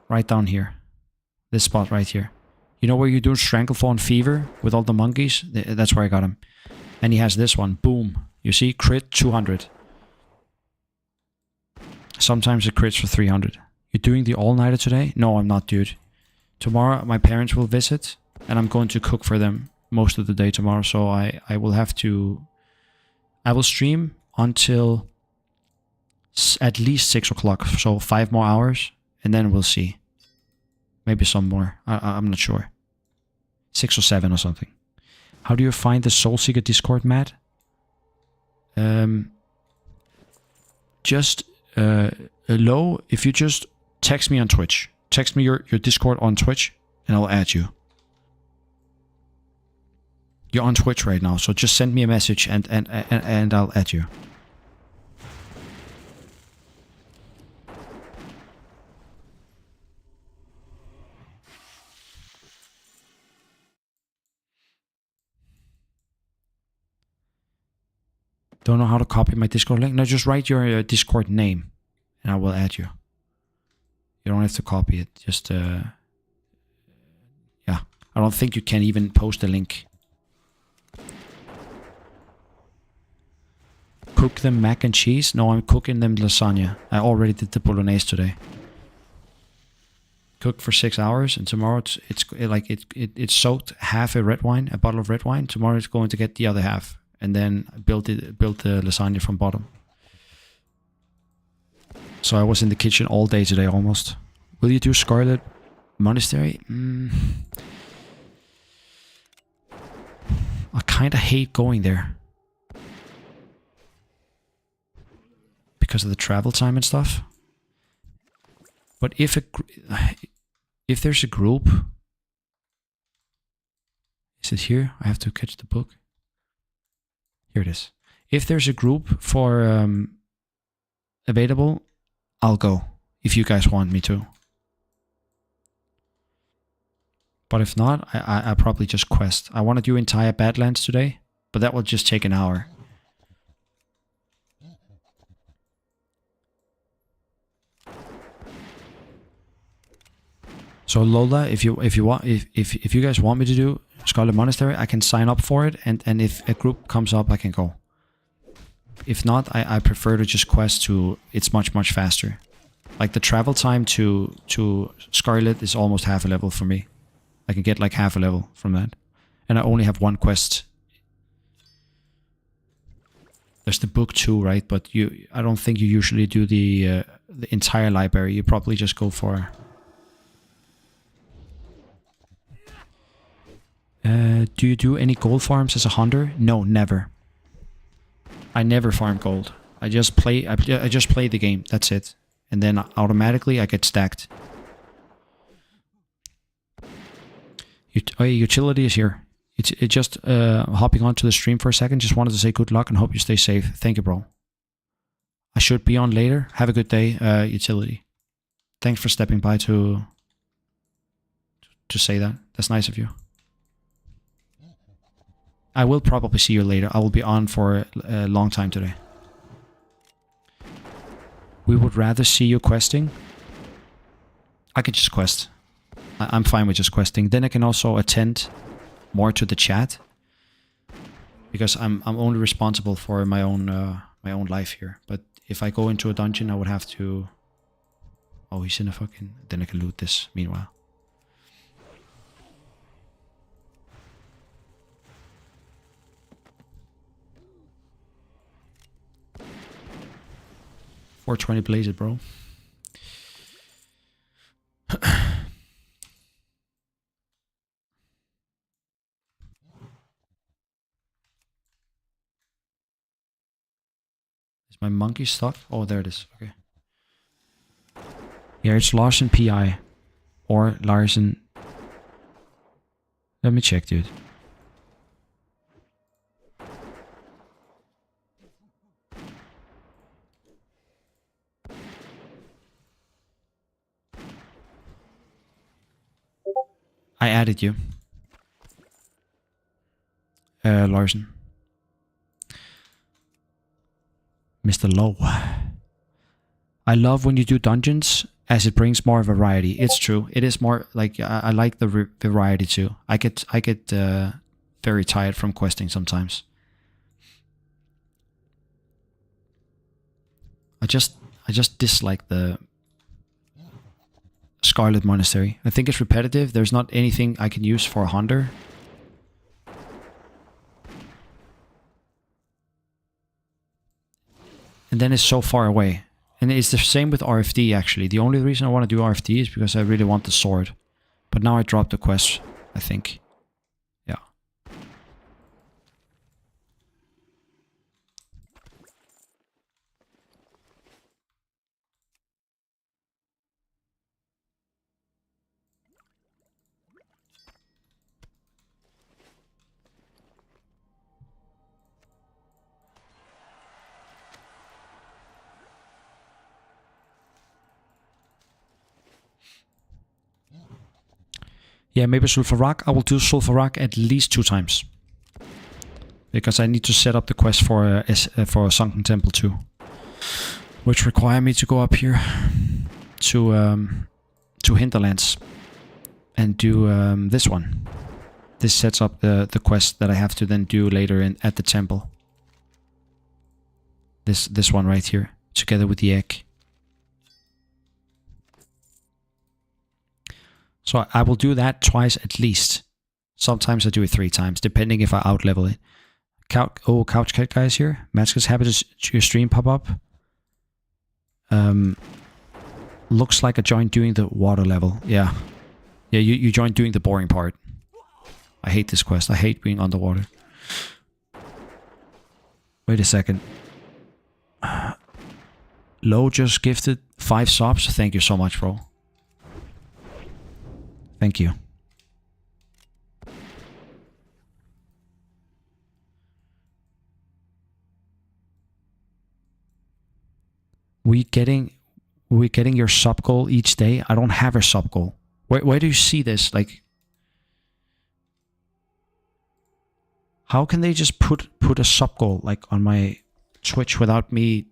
Right down here. This spot right here. You know where you do Stranglethorn Fever with all the monkeys? That's where I got him. And he has this one. Boom. You see? Crit 200. Sometimes it crits for 300. You're doing the all-nighter today? No, I'm not, dude. Tomorrow my parents will visit and I'm going to cook for them most of the day tomorrow, so I will have to... I will stream until at least 6 o'clock, so 5 more hours, and then we'll see. Maybe some more. I'm not sure. 6 or 7 or something. How do you find the Soulseeker Discord, Matt? Just Low, if you just text me on Twitch. Text me your Discord on Twitch, and I'll add you. You're on Twitch right now, so just send me a message and I'll add you. Don't know how to copy my Discord link? No, just write your Discord name and I will add you. You don't have to copy it. Just, yeah. I don't think you can even post a link. Cook them mac and cheese? No, I'm cooking them lasagna. I already did the bolognese today. Cooked for 6 hours, and tomorrow it's soaked half a bottle of red wine. Tomorrow it's going to get the other half, and then build the lasagna from bottom. So I was in the kitchen all day today almost. Will you do Scarlet Monastery? I kind of hate going there because of the travel time and stuff. But if there's a group, is it here? I have to catch the book. Here it is. If there's a group for available, I'll go if you guys want me to. But if not, I probably just quest. I want to do entire Badlands today, but that will just take an hour. So Lola, if you guys want me to do Scarlet Monastery, I can sign up for it, and if a group comes up, I can go. If not, I prefer to just quest to. It's much faster. Like the travel time to Scarlet is almost half a level for me. I can get like half a level from that, and I only have one quest. There's the book too, right? But I don't think you usually do the entire library. You probably just go for. Do you do any gold farms as a hunter? No, never. I never farm gold. I just play the game. That's it. And then automatically I get stacked. Utility is here. It's just hopping onto the stream for a second. Just wanted to say good luck and hope you stay safe. Thank you, bro. I should be on later. Have a good day, Utility. Thanks for stepping by to say that. That's nice of you. I will probably see you later. I will be on for a long time today. We would rather see you questing. I could just quest. I'm fine with just questing. Then I can also attend more to the chat, because I'm only responsible for my own life here. But if I go into a dungeon, I would have to. Oh, he's in a fucking. Then I can loot this. Meanwhile. $420 blaze it, bro. Is my monkey stuck? Oh, there it is. Okay. Yeah, it's Larsen PI. Or Larsen. Let me check, dude. I added you. Larsen. Mr. Low. I love when you do dungeons, as it brings more variety. It's true. It is more like I like the variety too. I get very tired from questing sometimes. I just dislike the Scarlet Monastery. I think it's repetitive. There's not anything I can use for a hunter. And then it's so far away. And it's the same with RFD actually. The only reason I want to do RFD is because I really want the sword. But now I dropped the quest, I think. Yeah, maybe sulfur rock. I will do sulfur rock at least 2 times. Because I need to set up the quest for a sunken temple too. Which require me to go up here to Hinterlands and do this one. This sets up the quest that I have to then do later at the temple. This one right here, together with the egg. So I will do that twice at least. Sometimes I do it 3 times, depending if I outlevel it. Couch Cat guys here. Matska's happy to your stream pop up. Looks like I joined doing the water level. Yeah. Yeah, you joined doing the boring part. I hate this quest. I hate being underwater. Wait a second. Low just gifted 5 subs. Thank you so much, bro. Thank you. We getting your sub goal each day? I don't have a sub goal. Where do you see this? Like, how can they just put a sub goal like on my Twitch without me?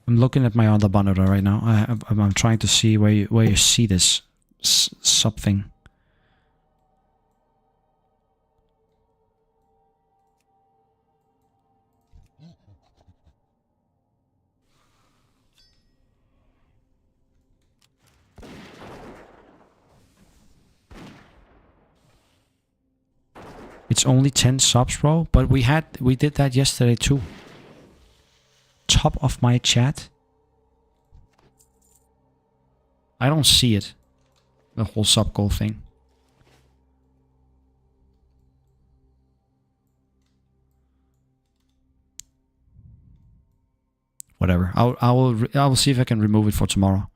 I'm looking at my other monitor right now. I'm trying to see where you see this sub thing. It's only 10 subs, bro. But we did that yesterday too. Top of my chat. I don't see it. The whole sub goal thing. Whatever. I will see if I can remove it for tomorrow.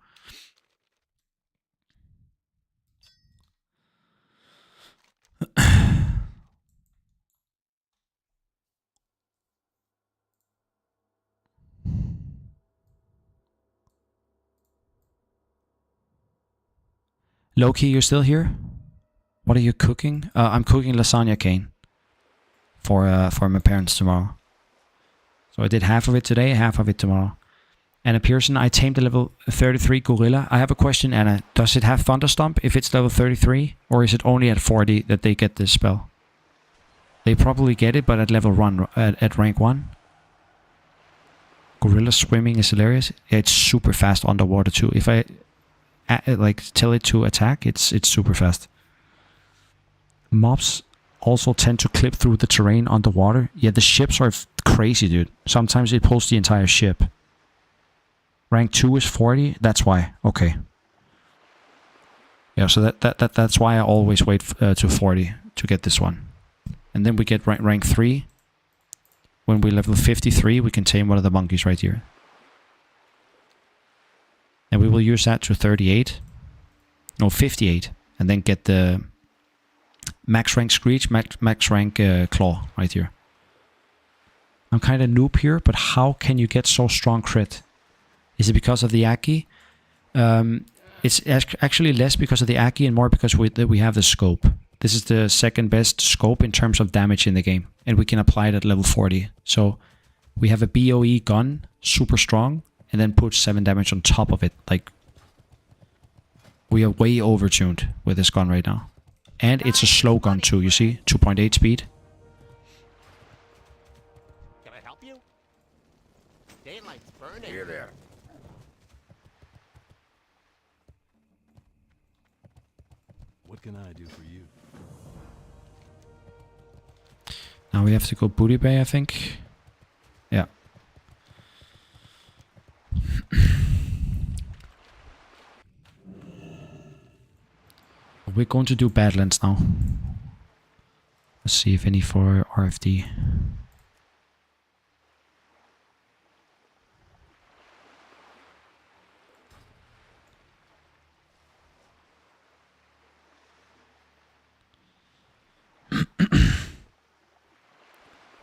Loki, you're still here? What are you cooking? I'm cooking lasagna, Kane. For my parents tomorrow. So I did half of it today, half of it tomorrow. Anna Pearson, I tamed a level 33 gorilla. I have a question, Anna. Does it have Thunderstomp if it's level 33? Or is it only at 40 that they get this spell? They probably get it, but at level 1, at rank 1. Gorilla swimming is hilarious. It's super fast underwater too. If I like tell it to attack, it's super fast. Mobs also tend to clip through the terrain underwater. Yeah, the ships are crazy, dude. Sometimes it pulls the entire ship. Rank 2 is 40. That's why. Okay. Yeah, so that's why I always wait to 40 to get this one. And then we get rank 3. When we level 53, we can tame one of the monkeys right here. And we will use that to 38. No, 58. And then get the max rank Screech, max rank Claw right here. I'm kind of noob here, but how can you get so strong crit? Is it because of the Aki? It's actually less because of the Aki and more because we have the scope. This is the second best scope in terms of damage in the game. And we can apply it at level 40. So we have a BOE gun, super strong, and then put 7 damage on top of it. Like, we are way overtuned with this gun right now. And it's a slow gun too, you see? 2.8 speed. Can I help you? Daylight's burning. Here there. What can I do for you? Now we have to go Booty Bay, I think. Yeah. We're going to do Badlands now. Let's see if any for RFD.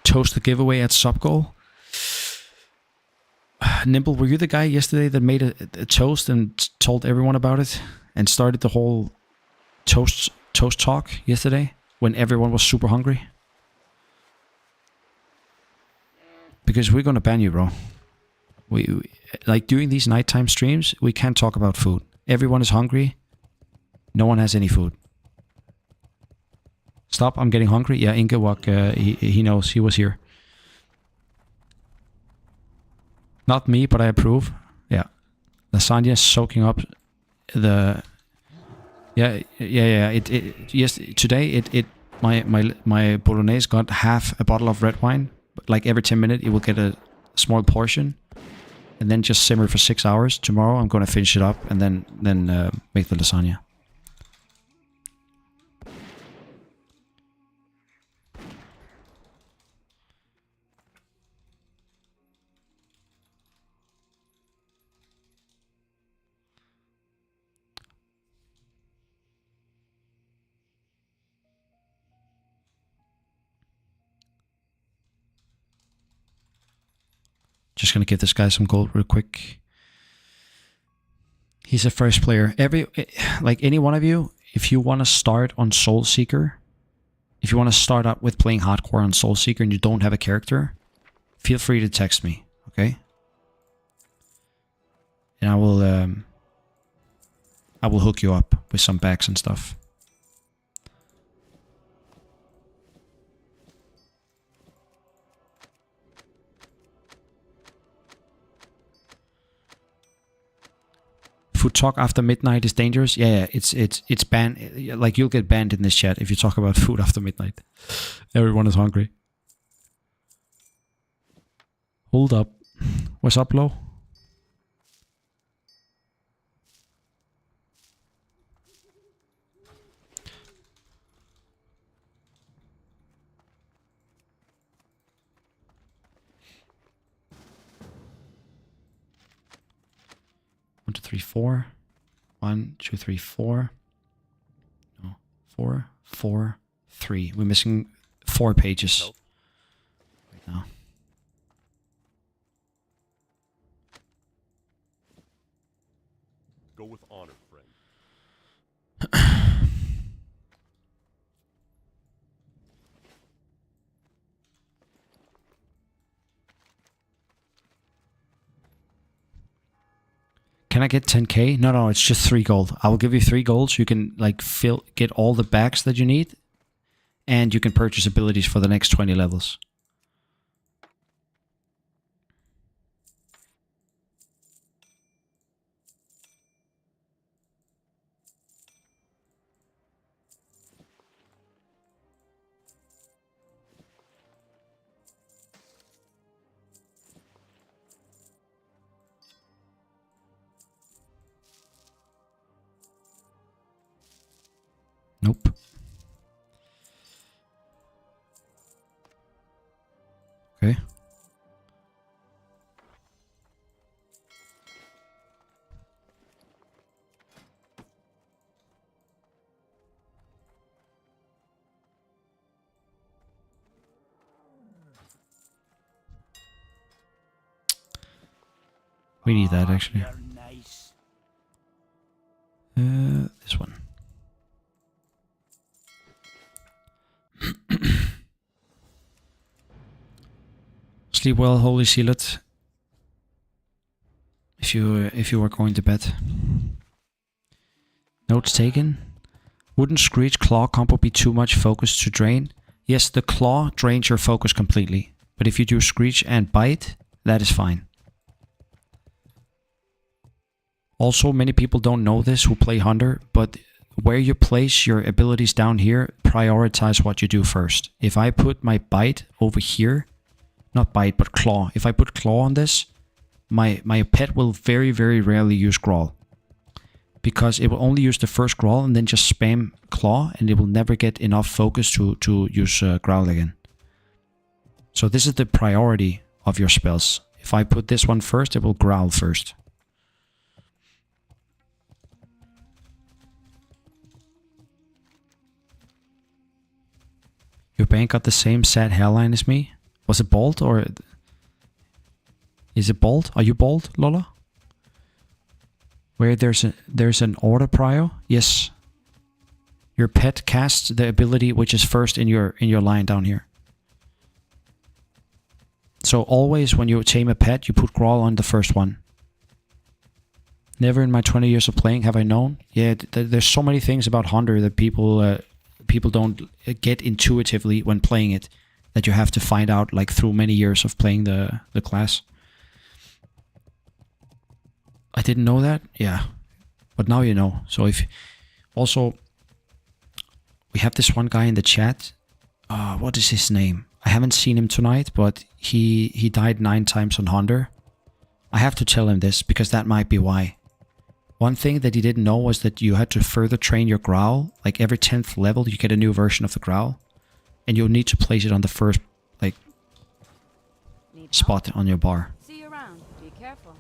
toast giveaway at Subgoal. Nimble, were you the guy yesterday that made a toast and told everyone about it and started the whole toast talk yesterday when everyone was super hungry? Because we're gonna ban you, bro. We like during these nighttime streams, we can't talk about food. Everyone is hungry. No one has any food. Stop! I'm getting hungry. Yeah, Ingewak, he knows. He was here. Not me, but I approve. Yeah, lasagna soaking up the. Yeah. Yes, today my bolognese got half a bottle of red wine. Like every 10 minutes, it will get a small portion, and then just simmer for 6 hours. Tomorrow, I'm gonna finish it up and then make the lasagna. Just gonna give this guy some gold real quick. He's a first player. Like any one of you, if you want to start on Soul Seeker, if you want to start up with playing hardcore on Soul Seeker and you don't have a character, feel free to text me, okay? And I will hook you up with some bags and stuff. Food talk after midnight is dangerous. Yeah, it's banned. Like you'll get banned in this chat if you talk about food after midnight. Everyone is hungry. Hold up. What's up, Lo? One, two, three, four. 1, 2, 3, 4. No, 4, 4, 3. We're missing 4 pages right now. Go with honor, friend. Can I get 10k? No, it's just 3 gold. I will give you 3 gold so you can like get all the bags that you need, and you can purchase abilities for the next 20 levels. Nope. Okay. We need that actually. Nice. This one. Sleep well, Holy Sealet. If you are going to bed. Notes taken. Wouldn't Screech Claw combo be too much focus to drain? Yes, the Claw drains your focus completely. But if you do Screech and Bite, that is fine. Also, many people don't know this who play Hunter, but where you place your abilities down here, prioritize what you do first. If I put my Bite over here, not Bite, but Claw. If I put Claw on this, my pet will very, very rarely use Growl. Because it will only use the first Growl and then just spam Claw, and it will never get enough focus to use Growl again. So this is the priority of your spells. If I put this one first, it will Growl first. Your bank got the same sad hairline as me? Was it bald or... Is it bald? Are you bald, Lola? Where there's an order prio? Yes. Your pet casts the ability which is first in your line down here. So always when you tame a pet, you put Grawl on the first one. Never in my 20 years of playing have I known. Yeah, there's so many things about Hunter that people don't get intuitively when playing it, that you have to find out like through many years of playing the class. I didn't know that? Yeah. But now you know. So if... Also, we have this one guy in the chat. What is his name? I haven't seen him tonight, but he died 9 times on Hunter. I have to tell him this, because that might be why. One thing that he didn't know was that you had to further train your Growl. Like every 10th level, you get a new version of the Growl. And you'll need to place it on the first, like, spot on your bar. See you around. Be careful.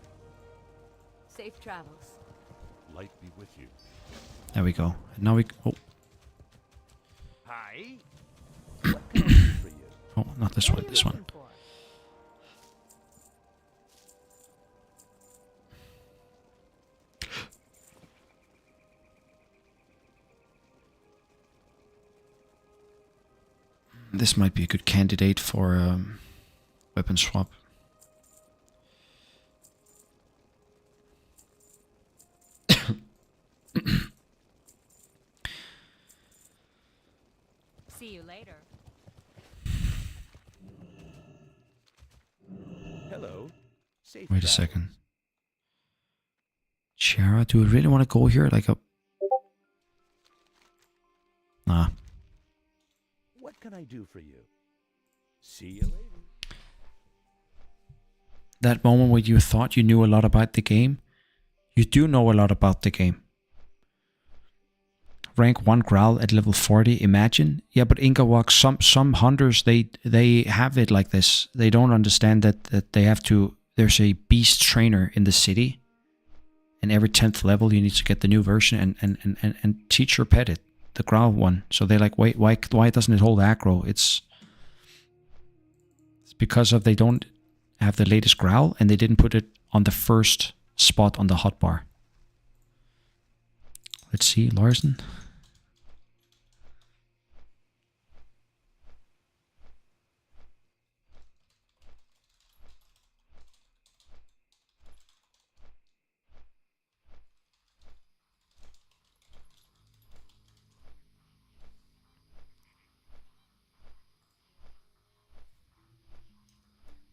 Safe travels. Light be with you. There we go. And now we... Oh. Hi. What can I do for you? Oh, not this one, this one. This might be a good candidate for weapon swap. See you later. Hello. Safe Wait a travels. second. Chara, do we really want to go here? Like a... Nah. What can I do for you? See you later. That moment where you thought you knew a lot about the game, you do know a lot about the game. Rank 1 Growl at level 40, imagine. Yeah, but Ingawak, some hunters, they have it like this. They don't understand that they have to... There's a beast trainer in the city. And every 10th level you need to get the new version and teach your pet it. The Growl one. So they're like, wait, why doesn't it hold aggro? It's because of they don't have the latest Growl and they didn't put it on the first spot on the hotbar. Let's see, Larsen.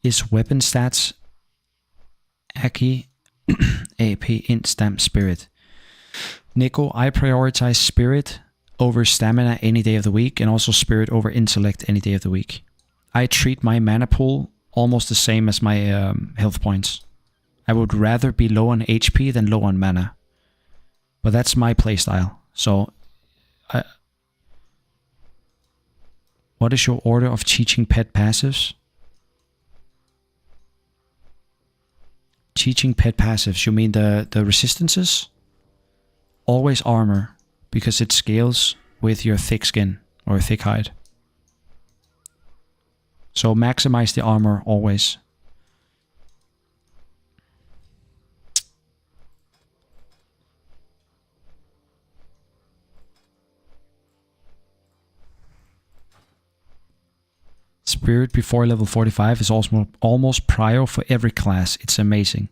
Is weapon stats Aki AP int stamp spirit? Nico, I prioritize spirit over stamina any day of the week and also spirit over intellect any day of the week. I treat my mana pool almost the same as my health points. I would rather be low on HP than low on mana. But that's my playstyle. So, what is your order of teaching pet passives? Teaching pet passives, you mean the resistances? Always armor, because it scales with your thick skin or thick hide. So maximize the armor always. Spirit before level 45 is also almost prio for every class. It's amazing.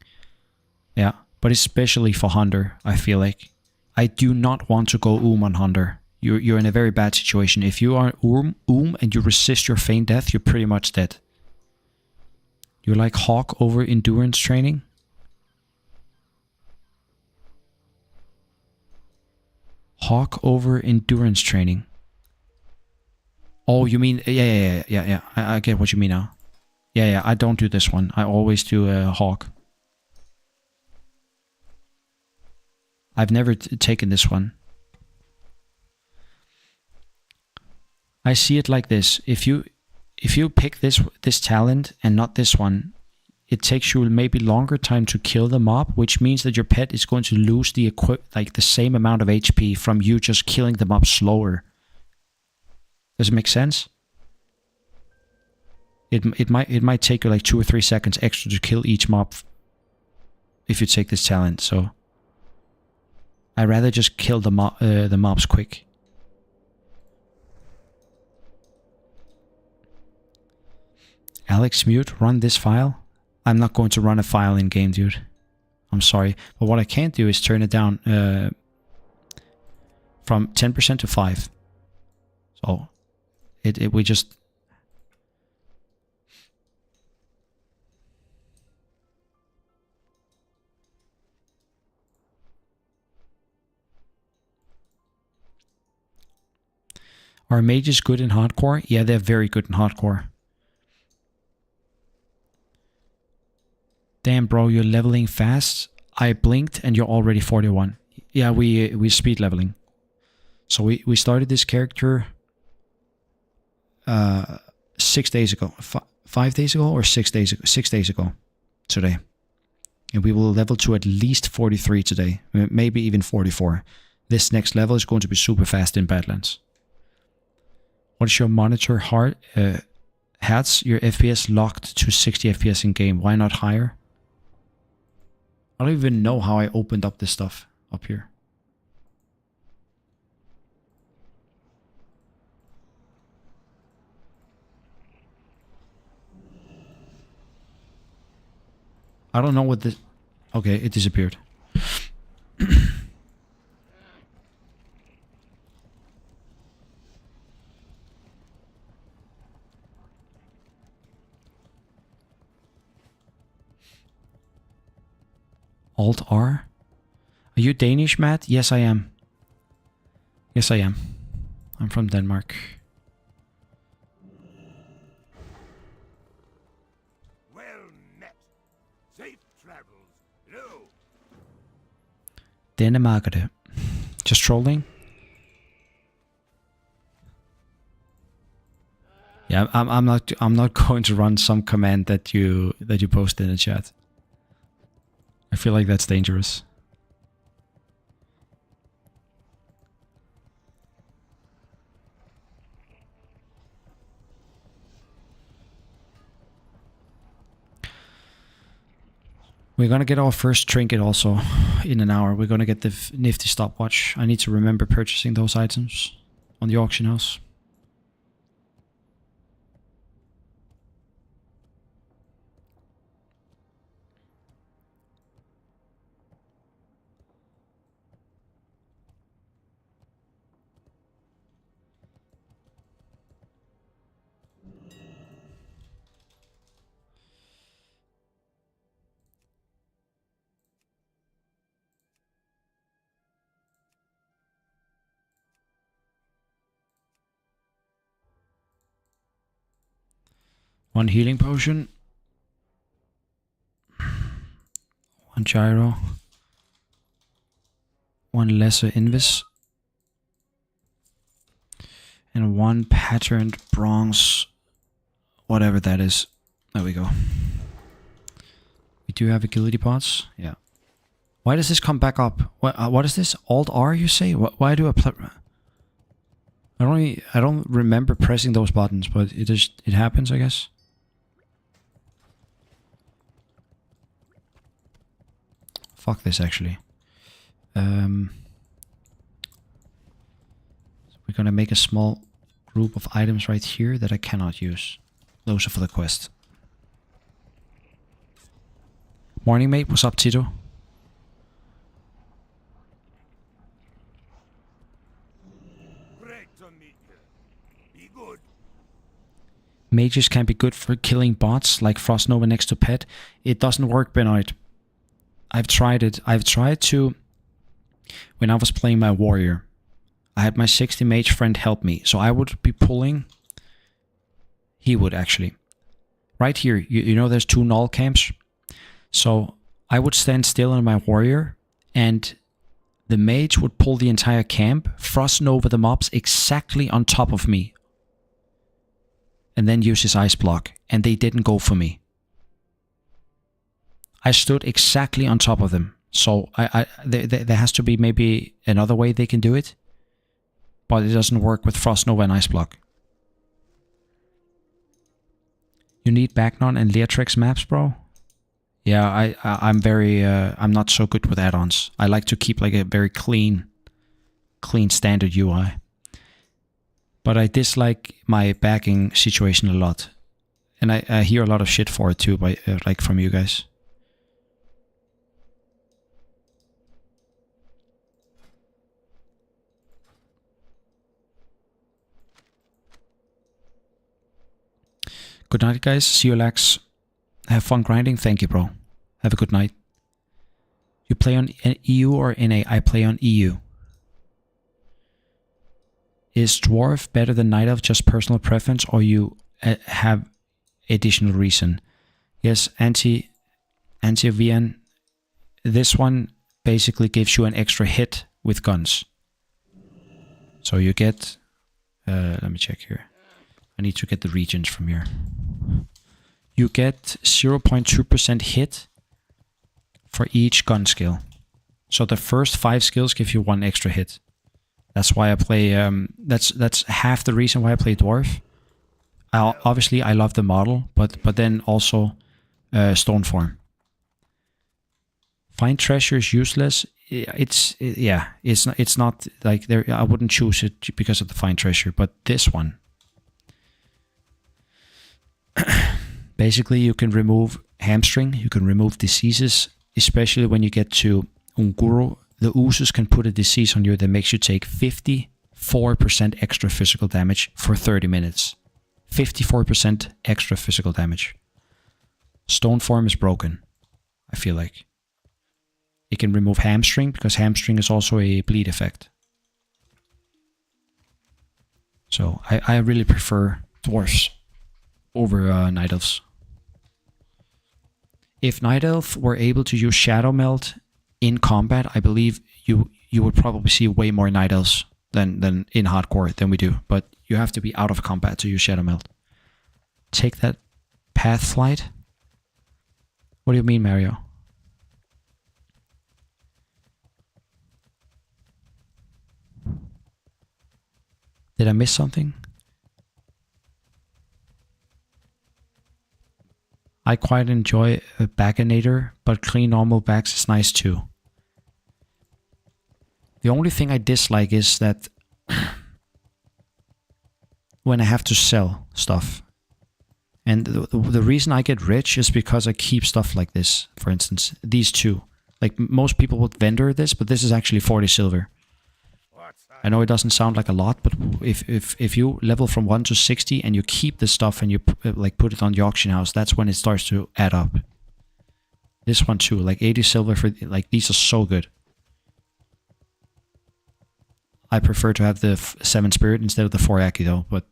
Yeah, but especially for Hunter, I feel like. I do not want to go on Hunter. You're in a very bad situation. If you are and you resist your feign death, you're pretty much dead. You like Hawk over endurance training? Hawk over endurance training. Oh, you mean... Yeah. I get what you mean now. Yeah, I don't do this one. I always do Hawk. I've never taken this one. I see it like this. If you pick this talent and not this one, it takes you maybe longer time to kill the mob, which means that your pet is going to lose the same amount of HP from you just killing the mob slower. Does it make sense? It might take you like 2 or 3 seconds extra to kill each mob if you take this talent. So I'd rather just kill the mobs quick. Alex mute, run this file. I'm not going to run a file in game, dude. I'm sorry, but what I can't do is turn it down from 10% to 5. So we just. Are mages good in hardcore? Yeah, they're very good in hardcore. Damn, bro, you're leveling fast. I blinked and you're already 41. Yeah, we speed leveling. So we started this character 6 days ago. 5 days ago or 6 days ago? 6 days ago today. And we will level to at least 43 today. Maybe even 44. This next level is going to be super fast in Badlands. What's your monitor hats? Your FPS locked to 60 FPS in game. Why not higher? I don't even know how I opened up this stuff up here. I don't know what this... Okay, it disappeared. Alt-R? Are you Danish, Matt? Yes, I am. Yes, I am. I'm from Denmark. Well met. Safe travels. Hello. Denmark er det. Just trolling? Yeah, I'm not going to run some command that you post in the chat. I feel like that's dangerous. We're gonna get our first trinket also in an hour. We're gonna get the nifty stopwatch. I need to remember purchasing those items on the auction house. One healing potion. One gyro. One lesser invis. And one patterned bronze. Whatever that is. There we go. We do have agility pots. Yeah. Why does this come back up? What is this? Alt-R you say? Why do I don't remember pressing those buttons, but it happens, I guess. Fuck this, actually. We're gonna make a small group of items right here that I cannot use. Those are for the quest. Morning, mate. What's up, Tito? Great to meet you. Be good. Mages can be good for killing bots like Frostnova next to Pet. It doesn't work, Benoit. I've tried it. I've tried to... When I was playing my warrior, I had my 60 mage friend help me. So I would be pulling... He would, actually. Right here, you know there's 2 null camps? So I would stand still on my warrior, and the mage would pull the entire camp, Frostnova the mobs exactly on top of me, and then use his ice block, and they didn't go for me. I stood exactly on top of them. So there has to be maybe another way they can do it. But it doesn't work with Frostnova and Ice Block. You need Bagnon and Leatrix maps, bro? Yeah, I'm very I'm not so good with add-ons. I like to keep like a very clean standard UI. But I dislike my backing situation a lot, and I hear a lot of shit for it too, by like from you guys. Good night, guys. See you, Lax. Have fun grinding. Thank you, bro. Have a good night. You play on EU or NA? I play on EU. Is Dwarf better than Night Elf, just personal preference, or you have additional reason? Yes, Anti-RMT. This one basically gives you an extra hit with guns. So you get... let me check here. I need to get the regions from here. You get 0.2% hit for each gun skill. So the first 5 skills give you 1 extra hit. That's why I play, that's half the reason why I play Dwarf. Obviously I love the model, but then also Stone Form. Find treasure is useless. It's not like there. I wouldn't choose it because of the find treasure, but this one. Basically, you can remove hamstring, you can remove diseases, especially when you get to Unguru. The oozes can put a disease on you that makes you take 54% extra physical damage for 30 minutes. 54% extra physical damage. Stone Form is broken, I feel like. It can remove hamstring, because hamstring is also a bleed effect. So I really prefer dwarfs over Night Elves. If Night Elf were able to use Shadow Melt in combat, I believe you would probably see way more Night Elves than in hardcore than we do. But you have to be out of combat to use Shadow Melt. Take that path flight? What do you mean, Mario? Did I miss something? I quite enjoy a Baconator, but clean normal backs is nice too. The only thing I dislike is that when I have to sell stuff. And the reason I get rich is because I keep stuff like this. For instance, these two. Like most people would vendor this, but this is actually 40 silver. I know it doesn't sound like a lot, but if you level from 1 to 60 and you keep this stuff and you like put it on the auction house, that's when it starts to add up. This one too, like 80 silver for, like, these are so good. I prefer to have the 7 spirit instead of the 4 Aki though, but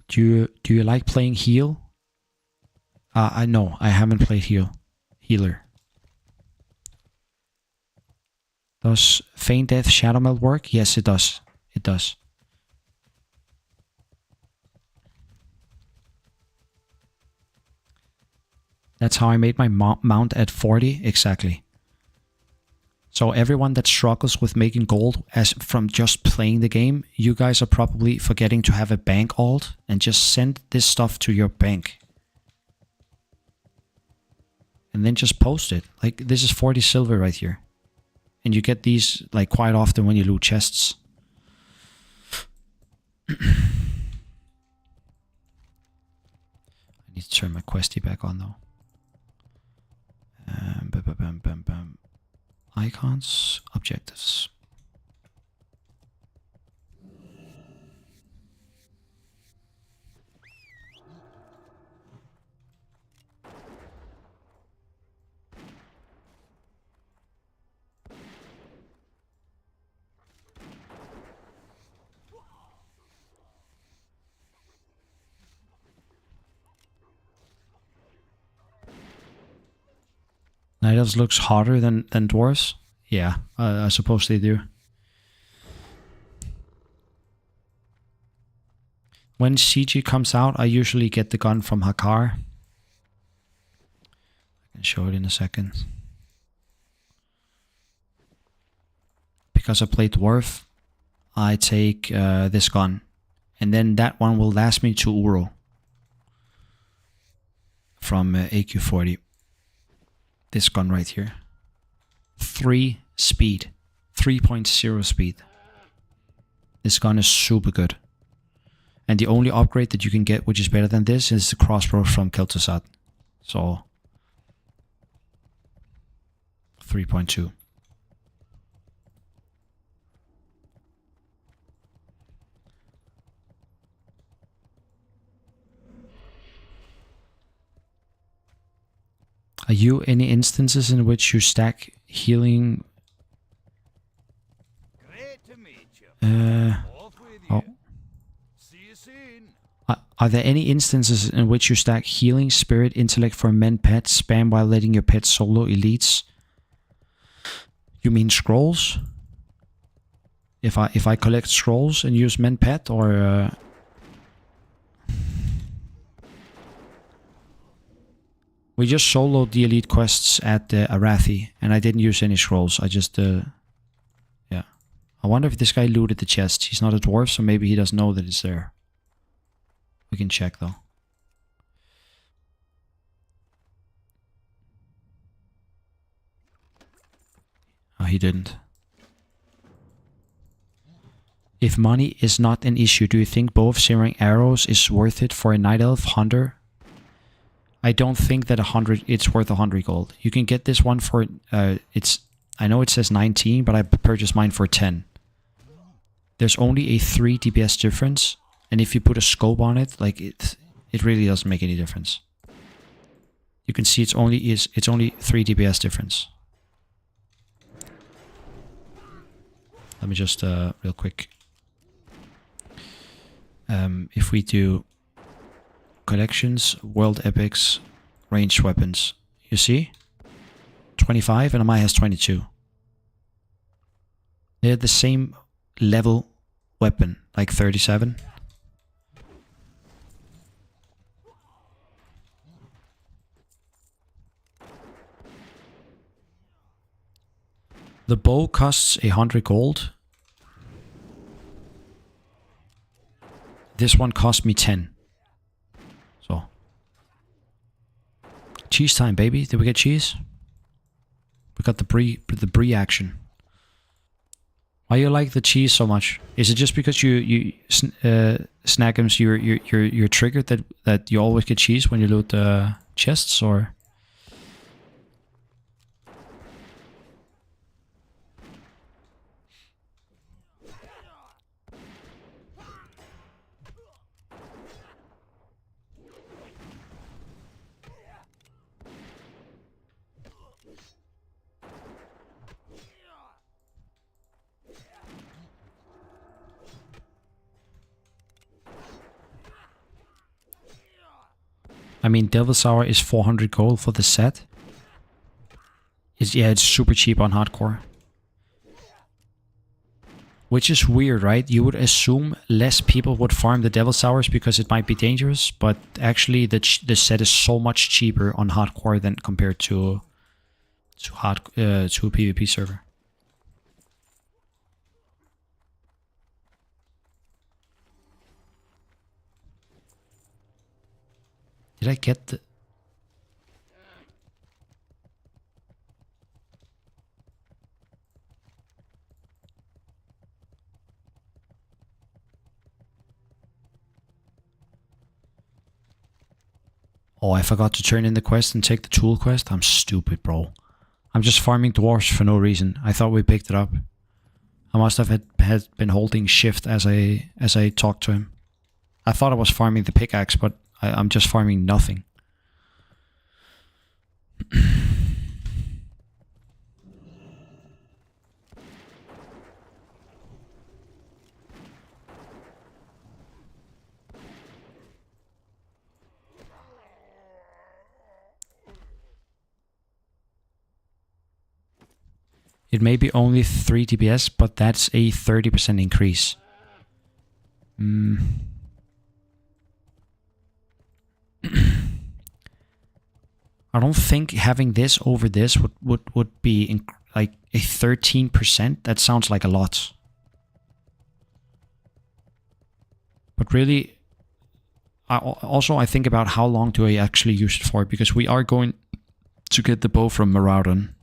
do you like playing heal? I know, I haven't played healer. Does Feign Death Shadow Melt work? Yes, it does. It does. That's how I made my mount at 40, exactly. So everyone that struggles with making gold as from just playing the game, you guys are probably forgetting to have a bank alt and just send this stuff to your bank. And then just post it. Like, this is 40 silver right here. And you get these like quite often when you loot chests. I need to turn my questy back on though. Icons, objectives. Night Elves looks hotter than dwarves? Yeah, I suppose they do. When CG comes out, I usually get the gun from Hakar. I can show it in a second. Because I play dwarf, I take this gun. And then that one will last me to Uro. from AQ40. This gun right here. 3 speed. 3.0 speed. This gun is super good. And the only upgrade that you can get which is better than this is the crossbow from Kel'Thuzad. So 3.2. Are you any instances in which you stack healing? Great to meet you. Off with you. Oh. See you soon. Are there any instances in which you stack healing, spirit, intellect for men pets, spam while letting your pets solo elites? You mean scrolls? If I collect scrolls and use men pet, or we just soloed the elite quests at Arathi, and I didn't use any scrolls. I just yeah. I wonder if this guy looted the chest. He's not a dwarf, so maybe he doesn't know that it's there. We can check though. Oh, he didn't. If money is not an issue, do you think both Searing Arrows is worth it for a Night Elf hunter? I don't think that it's worth 100 gold. You can get this one for I know it says 19, but I purchased mine for 10. There's only a 3 DPS difference, and if you put a scope on it, like it really doesn't make any difference. You can see it's only 3 DPS difference. Let me just real quick. If we do collections, world epics, ranged weapons, you see 25 and mine has 22. They're the same level weapon, like 37. The bow costs 100 gold. This one cost me 10. So. Cheese time, baby. Did we get cheese? We got the brie action. Why you like the cheese so much? Is it just because Snackums, you're triggered that you always get cheese when you loot chests, or? I mean, Devil's Hour is 400 gold for the set. It's super cheap on hardcore. Which is weird, right? You would assume less people would farm the Devil's Hours because it might be dangerous, but actually the set is so much cheaper on hardcore than compared to a PvP server. Did I get the... Oh, I forgot to turn in the quest and take the tool quest. I'm stupid, bro. I'm just farming dwarves for no reason. I thought we picked it up. I must have had been holding shift as I talked to him. I thought I was farming the pickaxe, but I'm just farming nothing. It may be only 3 DPS, but that's a 30% increase. I don't think having this over this would be like a 13%. That sounds like a lot. But really, I think about how long do I actually use it for, because we are going to get the bow from Maraudon.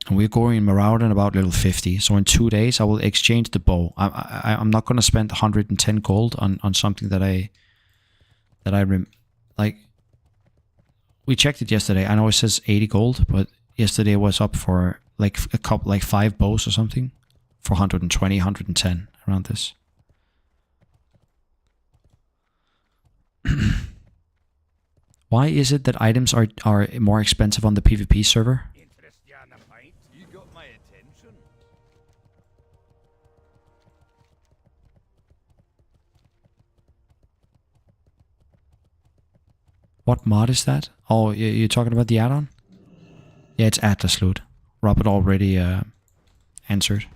And we're going in Maraudon about level 50. So in 2 days I will exchange the bow. I'm not going to spend 110 gold on something that like, we checked it yesterday. I know it says 80 gold, but yesterday it was up for like a couple, like 5 bows or something for 120, 110 around this. Why is it that items are more expensive on the PvP server? Interest you in a pint? You got my attention. What mod is that? Oh, you're talking about the add-on? Yeah, it's Atlas Loot. Robert already answered.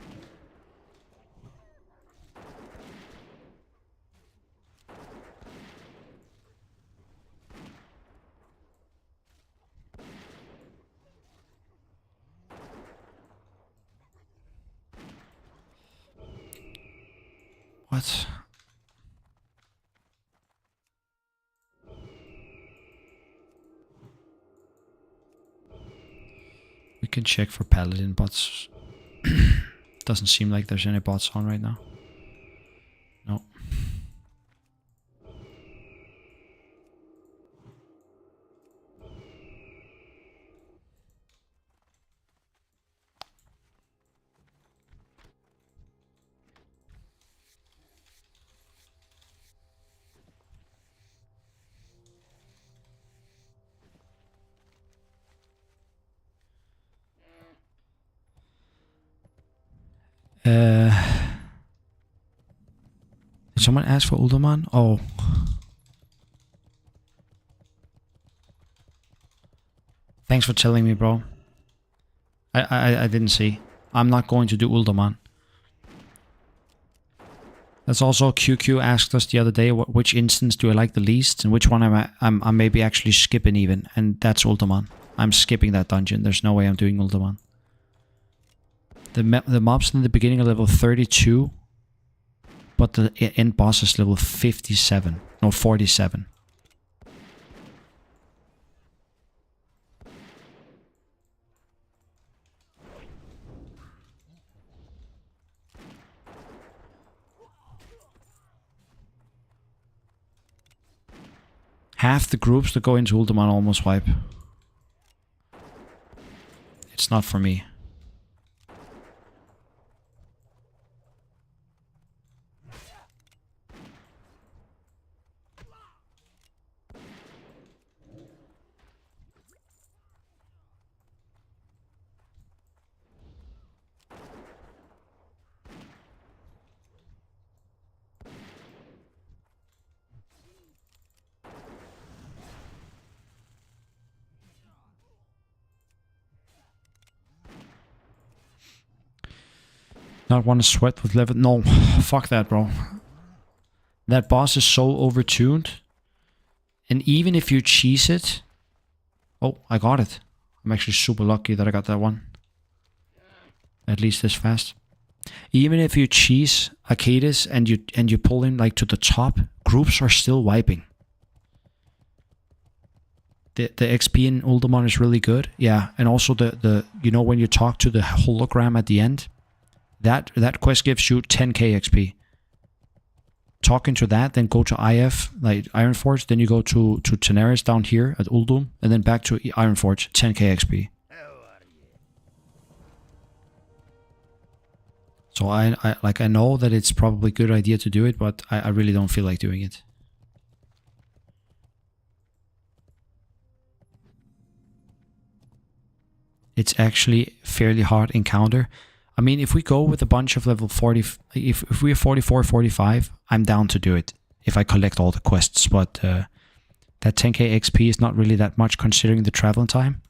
What? We can check for paladin bots. Doesn't seem like there's any bots on right now. No. Did someone ask for Uldaman? Oh. Thanks for telling me, bro. I didn't see. I'm not going to do Uldaman. That's also QQ asked us the other day, which instance do I like the least, and which one I'm maybe actually skipping even, and that's Uldaman. I'm skipping that dungeon. There's no way I'm doing Uldaman. The mobs in the beginning are level 32, but the end boss is level 57. No, 47. Half the groups that go into Uldaman almost wipe. It's not for me. Not want to sweat with level. No, fuck that, bro. That boss is so overtuned. And even if you cheese it... Oh, I got it. I'm actually super lucky that I got that one. At least this fast. Even if you cheese Arcadis and you pull him like to the top, groups are still wiping. The XP in Uldaman is really good. Yeah, and also the you know when you talk to the hologram at the end, that quest gives you 10k XP. Talking to that, then go to IF, like Ironforge, then you go to Tenaris down here at Uldum, and then back to Ironforge, 10k XP. So I know that it's probably a good idea to do it, but I really don't feel like doing it. It's actually fairly hard encounter. I mean, if we go with a bunch of level 40, if we're 44, 45, I'm down to do it if I collect all the quests, but that 10k XP is not really that much considering the travel time.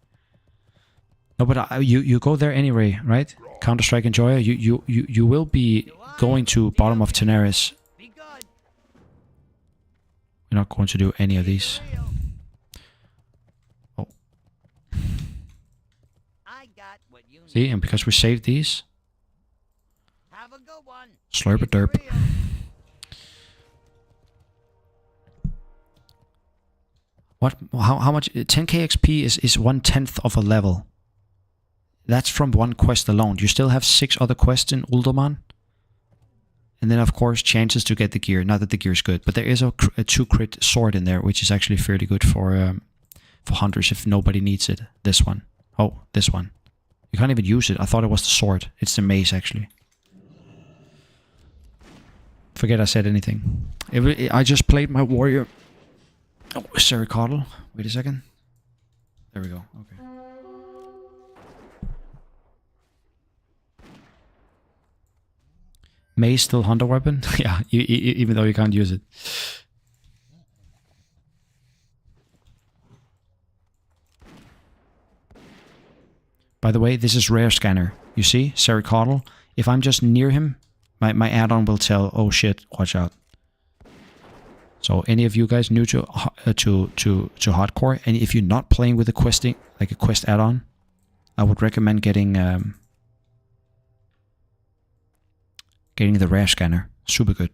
No, but you go there anyway, right? Counter-Strike Enjoyer, you will be going to bottom of Tenaris. We're not going to do any of these. Oh. See, and because we saved these, slurp a derp. What? How much? 10k XP is 1/10 of a level. That's from one quest alone. You still have 6 other quests in Uldaman. And then, of course, chances to get the gear. Not that the gear is good, but there is a 2 crit sword in there, which is actually fairly good for hunters if nobody needs it. This one. Oh, this one. You can't even use it. I thought it was the sword. It's the mace, actually. Forget I said anything. I just played my warrior. Oh, Sericottle. Wait a second. There we go. Okay. Mace still hunter weapon? Yeah, even though you can't use it. By the way, this is rare scanner. You see, Sericottle. If I'm just near him, my add-on will tell, oh shit, watch out. So any of you guys new to hardcore, and if you're not playing with a questing, like a quest add-on, I would recommend getting the rare scanner. Super good.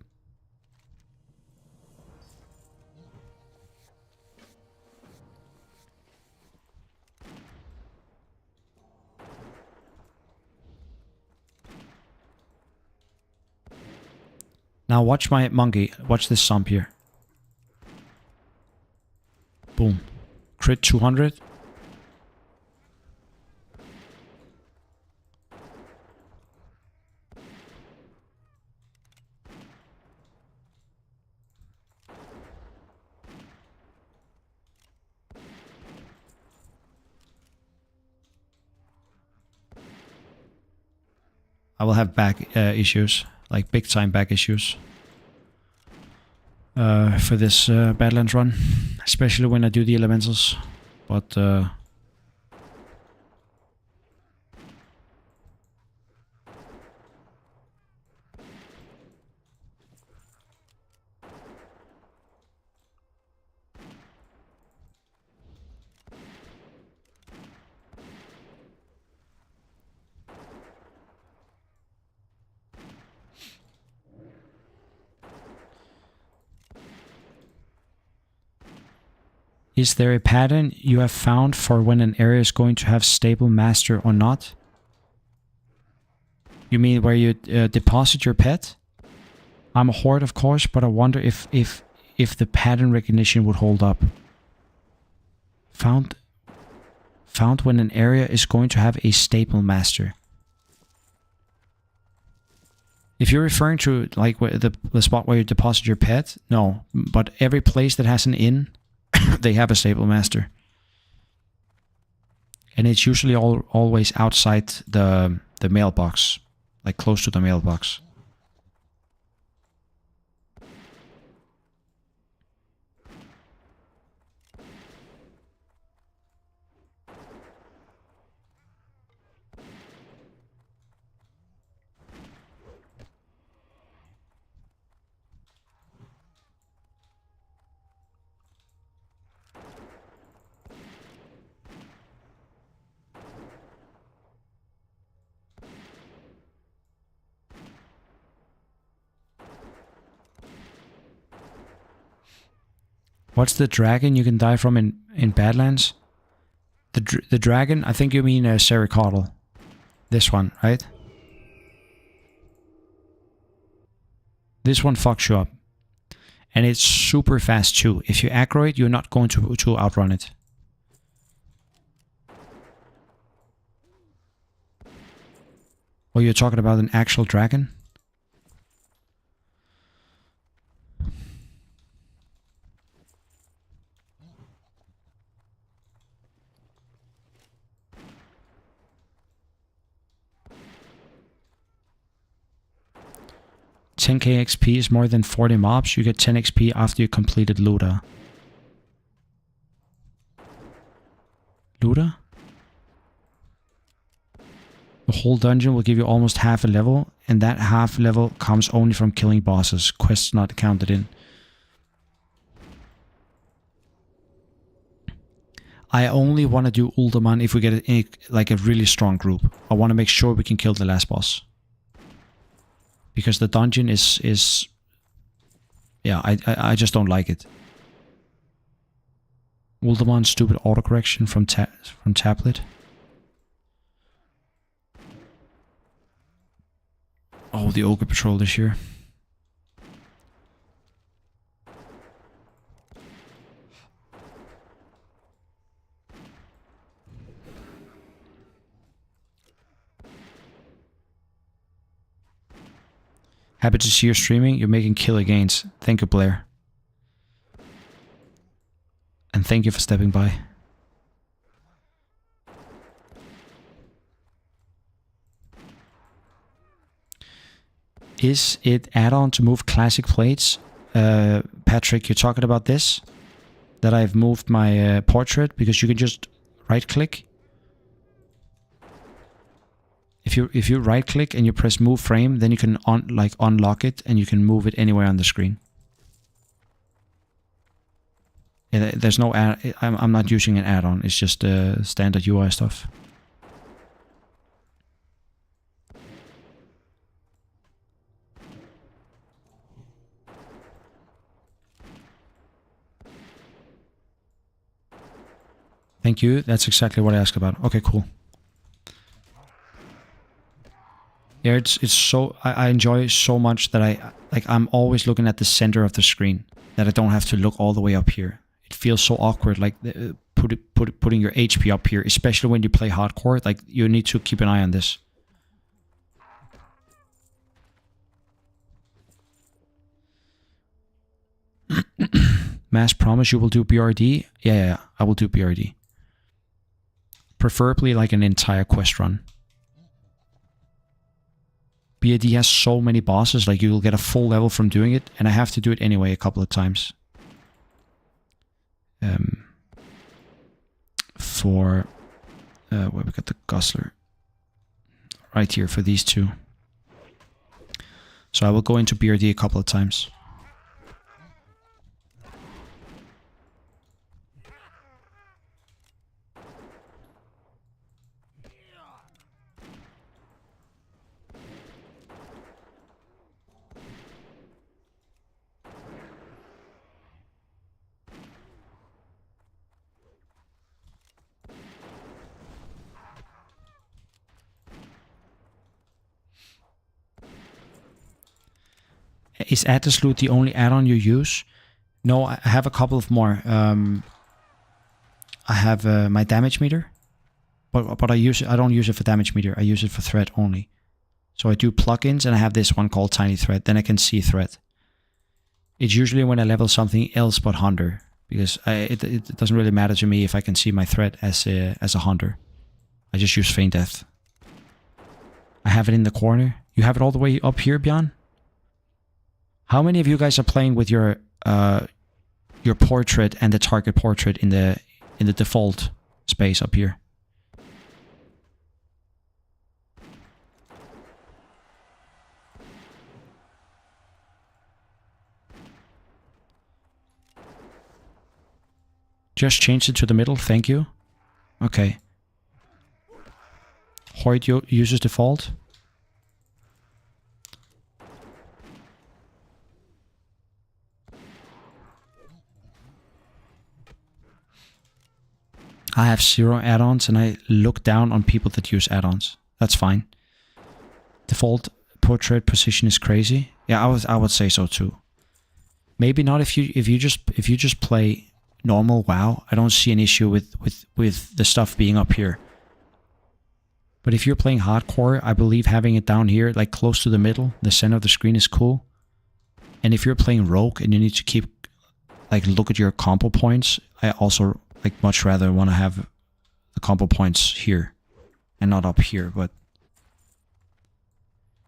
Now watch my monkey. Watch this sump here. Boom. Crit 200. I will have back issues, like big time back issues for this Badlands run, especially when I do the elementals. But is there a pattern you have found for when an area is going to have stable master or not? You mean where you deposit your pet? I'm a horde, of course, but I wonder if the pattern recognition would hold up. Found when an area is going to have a stable master. If you're referring to like the spot where you deposit your pet, no. But every place that has an inn, they have a stable master. And it's usually always outside the mailbox, like close to the mailbox. What's the dragon you can die from in Badlands? The dragon, I think you mean Sericottle. This one, right? This one fucks you up. And it's super fast too. If you aggro it, you're not going to outrun it. Or you're talking about an actual dragon? $10k XP is more than 40 mobs. You get 10 XP after you completed Luda. Luda? The whole dungeon will give you almost half a level, and that half level comes only from killing bosses. Quests not counted in. I only want to do Uldaman if we get like a really strong group. I want to make sure we can kill the last boss. Because the dungeon is yeah, I just don't like it. Uldamon's stupid autocorrection from tablet. Oh, the Ogre Patrol this year. Happy to see you streaming. You're making killer gains. Thank you, Blair. And thank you for stepping by. Is it add-on to move classic plates? Patrick, you're talking about this? That I've moved my portrait because you can just right-click. If you right-click and you press move frame, then you can unlock it and you can move it anywhere on the screen. Yeah, there's no I'm not using an add-on. It's just standard UI stuff. Thank you. That's exactly what I asked about. Okay, cool. Yeah, it's so I enjoy it so much that I'm always looking at the center of the screen, that I don't have to look all the way up here. It feels so awkward, like putting your HP up here, especially when you play hardcore. Like, you need to keep an eye on this. Mass promise you will do BRD? Yeah, I will do BRD. Preferably like an entire quest run. BRD has so many bosses, like you will get a full level from doing it, and I have to do it anyway a couple of times. Where we got the Gosler. Right here for these two. So I will go into BRD a couple of times. Is Atlas Loot the only add-on you use? No, I have a couple of more. I have my damage meter, but I don't use it for damage meter. I use it for threat only. So I do plugins, and I have this one called Tiny Threat. Then I can see threat. It's usually when I level something else but hunter, because it doesn't really matter to me if I can see my threat as a hunter. I just use feign death. I have it in the corner. You have it all the way up here, Bjorn? How many of you guys are playing with your portrait and the target portrait in the default space up here? Just change it to the middle, thank you. Okay. Hoyt uses default. I have 0 add-ons and I look down on people that use add-ons. That's fine. Default portrait position is crazy. Yeah, I would say so too. Maybe not if you just play normal WoW. I don't see an issue with the stuff being up here. But if you're playing hardcore, I believe having it down here, like close to the middle, the center of the screen, is cool. And if you're playing rogue and you need to keep look at your combo points, I also much rather want to have the combo points here and not up here, but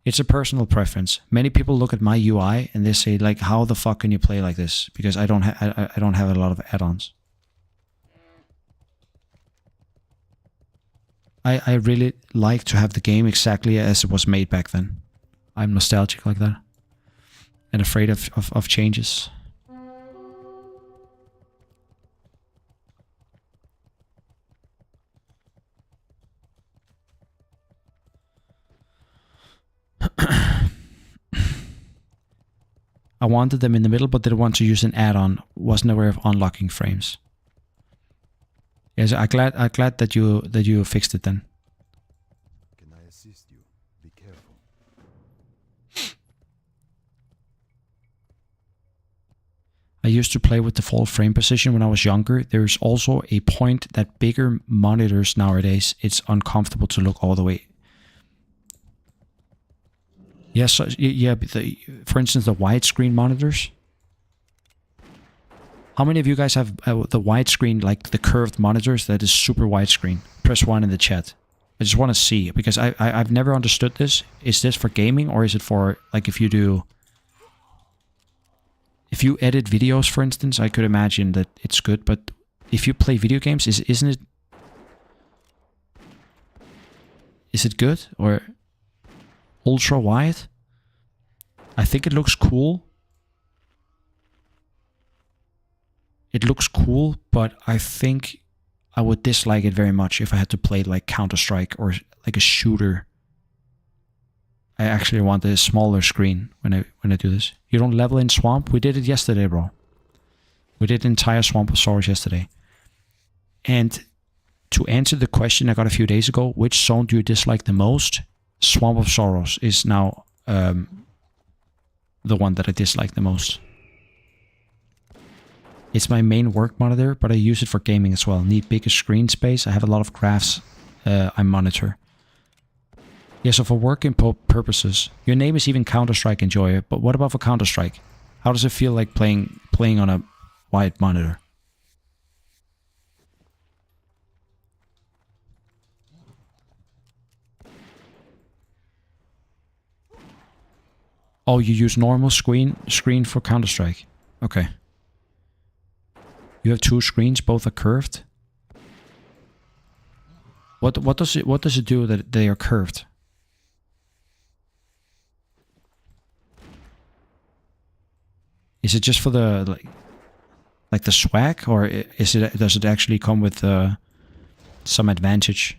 it's a personal preference. Many people look at my UI and they say, like, how the fuck can you play like this? Because I don't have a lot of add-ons. I really like to have the game exactly as it was made back then. I'm nostalgic like that and afraid of changes. I wanted them in the middle, but didn't want to use an add-on. Wasn't aware of unlocking frames. Yes, I'm glad that you fixed it then. Can I assist you? Be careful. I used to play with default frame position when I was younger. There's also a point that bigger monitors nowadays, it's uncomfortable to look all the way. Yes, yeah, for instance, the widescreen monitors. How many of you guys have the widescreen, like the curved monitors that is super widescreen? Press 1 in the chat. I just want to see, because I've never understood this. Is this for gaming, or is it for, like, if you edit videos, for instance? I could imagine that it's good, but if you play video games, isn't it... Is it good, or ultra wide? I think it looks cool. It looks cool, but I think I would dislike it very much if I had to play like Counter-Strike or like a shooter. I actually want a smaller screen when I do this. You don't level in Swamp? We did it yesterday, bro. We did the entire Swamp of Sorrows yesterday. And to answer the question I got a few days ago, which zone do you dislike the most? Swamp of Sorrows is now the one that I dislike the most. It's my main work monitor, but I use it for gaming as well. Need bigger screen space. I have a lot of graphs I monitor. Yeah, so for working purposes, your name is even Counter-Strike Enjoyer, but what about for Counter-Strike? How does it feel like playing on a wide monitor? Oh, you use normal screen for Counter-Strike. Okay. You have two screens, both are curved. What does it do that they are curved? Is it just for the like the swag, or does it actually come with some advantage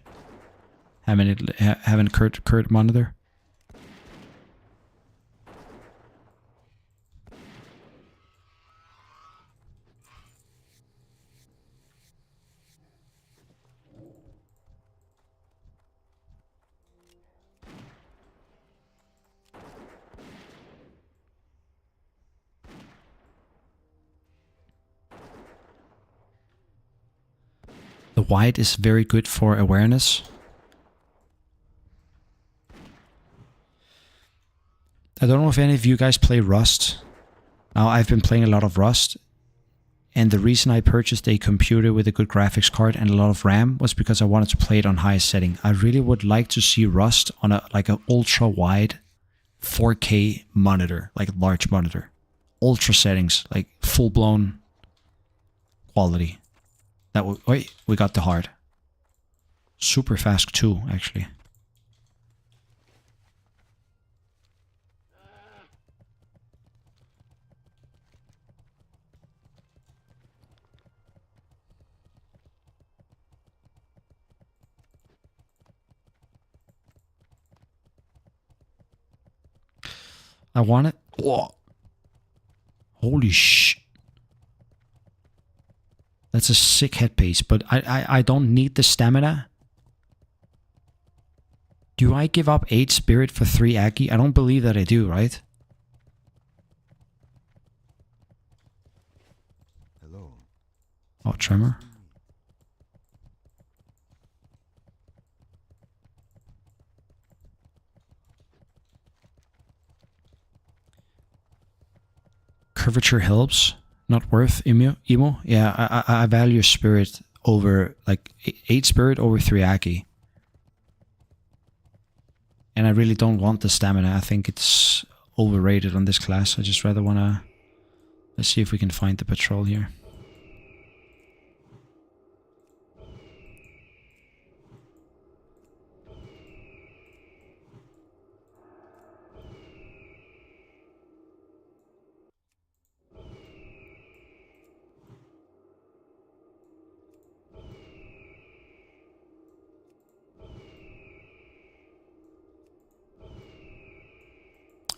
having a curved monitor? The white is very good for awareness. I don't know if any of you guys play Rust. Now, I've been playing a lot of Rust, and the reason I purchased a computer with a good graphics card and a lot of RAM was because I wanted to play it on highest setting. I really would like to see Rust on an ultra wide 4K monitor, like a large monitor. Ultra settings, like full blown quality. That would, wait, we got the hard. Super fast too, actually. I want it. Whoa. Holy sh! That's a sick headpiece, but I don't need the stamina. Do I give up 8 spirit for 3 Aki? I don't believe that I do, right? Hello. Oh, tremor. Curvature helps. Not worth emo. Yeah, I value spirit over, like, 8 spirit over 3 Aki. And I really don't want the stamina. I think it's overrated on this class. I just rather wanna... Let's see if we can find the patrol here.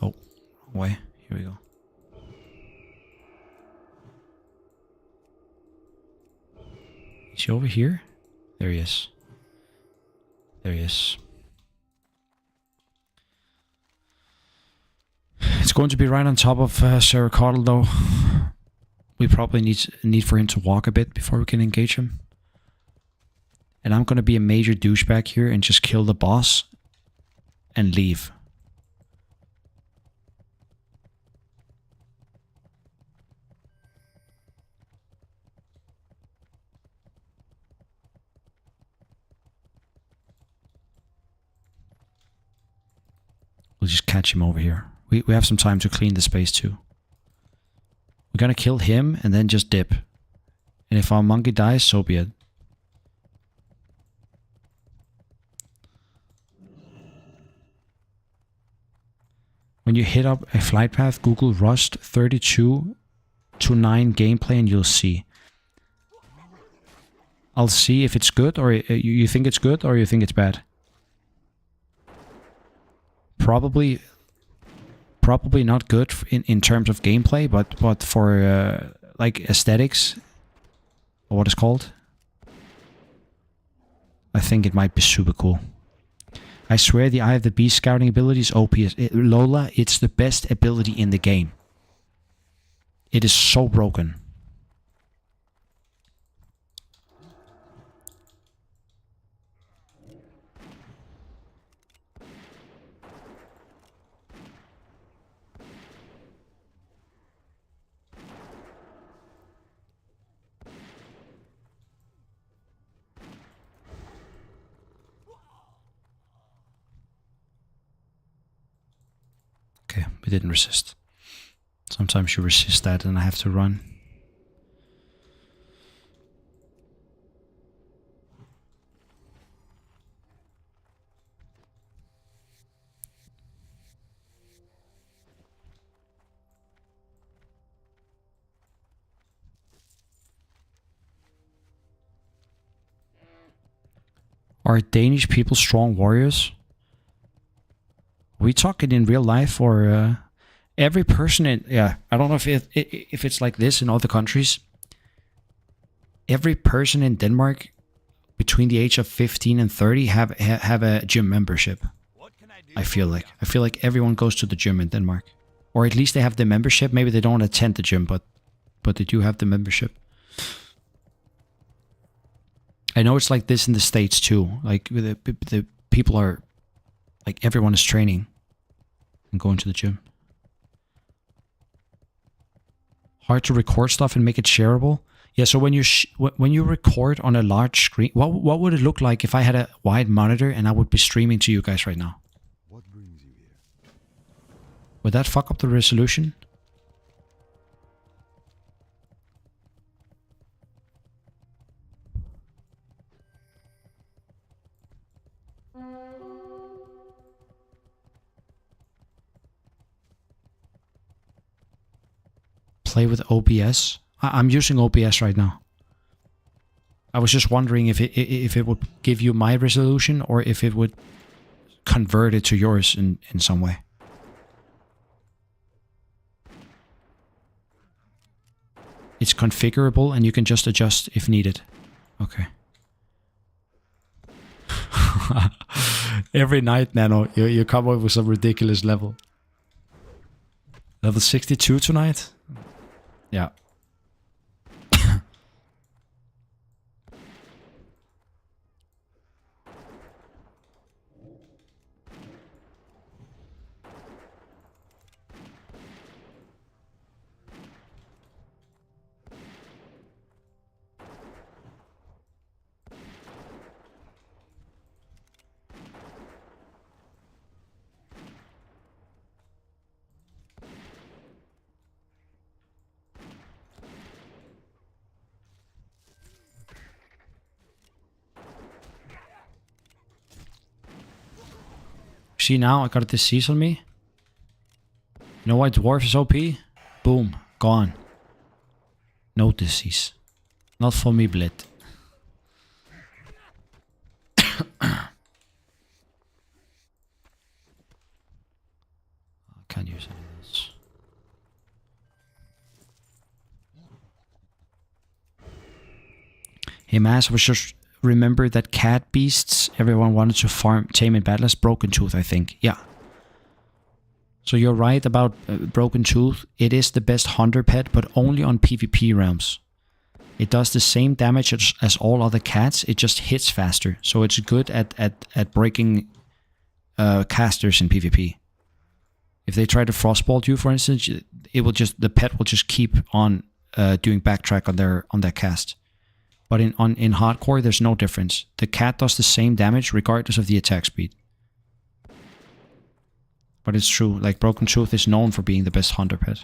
Oh, way. Here we go. Is she over here? There he is. There he is. It's going to be right on top of Sarah Cottle, though. We probably need for him to walk a bit before we can engage him. And I'm going to be a major douchebag here and just kill the boss and leave. We'll just catch him over here. We have some time to clean the space too. We're gonna kill him and then just dip. And if our monkey dies, so be it. When you hit up a flight path, Google Rust 32 to 9 gameplay and you'll see. I'll see if it's good, or you think it's good, or you think it's bad. Probably not good in terms of gameplay, but for like aesthetics, or what it's called, I think it might be super cool. I swear the Eye of the Beast scouting ability is OP. Lola, it's the best ability in the game. It is so broken. Okay, we didn't resist. Sometimes you resist that and I have to run. Are Danish people strong warriors? Are we talking in real life, or every person in... Yeah, I don't know if it's like this in other countries. Every person in Denmark between the age of 15 and 30 have a gym membership. I feel like everyone goes to the gym in Denmark. Or at least they have the membership. Maybe they don't attend the gym, but they do have the membership. I know it's like this in the States too. Like the people are... Like everyone is training and going to the gym. Hard to record stuff and make it shareable. Yeah, so when you record on a large screen, what would it look like if I had a wide monitor and I would be streaming to you guys right now? What brings you here? Would that fuck up the resolution? Play with OBS. I'm using OBS right now. I was just wondering if it would give you my resolution or if it would convert it to yours in some way. It's configurable and you can just adjust if needed. Okay. Every night, Nano, you come up with some ridiculous level. Level 62 tonight? Yeah. See now, I got a disease on me. You know why dwarf is OP? Boom, gone. No disease. Not for me, blood. I can't use any of this. Hey, Mass, remember that cat beasts everyone wanted to farm tame in Battlers? Broken Tooth, I think. Yeah. So you're right about Broken Tooth. It is the best hunter pet, but only on PvP realms. It does the same damage as all other cats. It just hits faster. So it's good at breaking casters in PvP. If they try to frostbolt you, for instance, the pet will just keep on doing backtrack on their cast. But in hardcore, there's no difference. The cat does the same damage regardless of the attack speed. But it's true, like Broken Tooth is known for being the best hunter pet.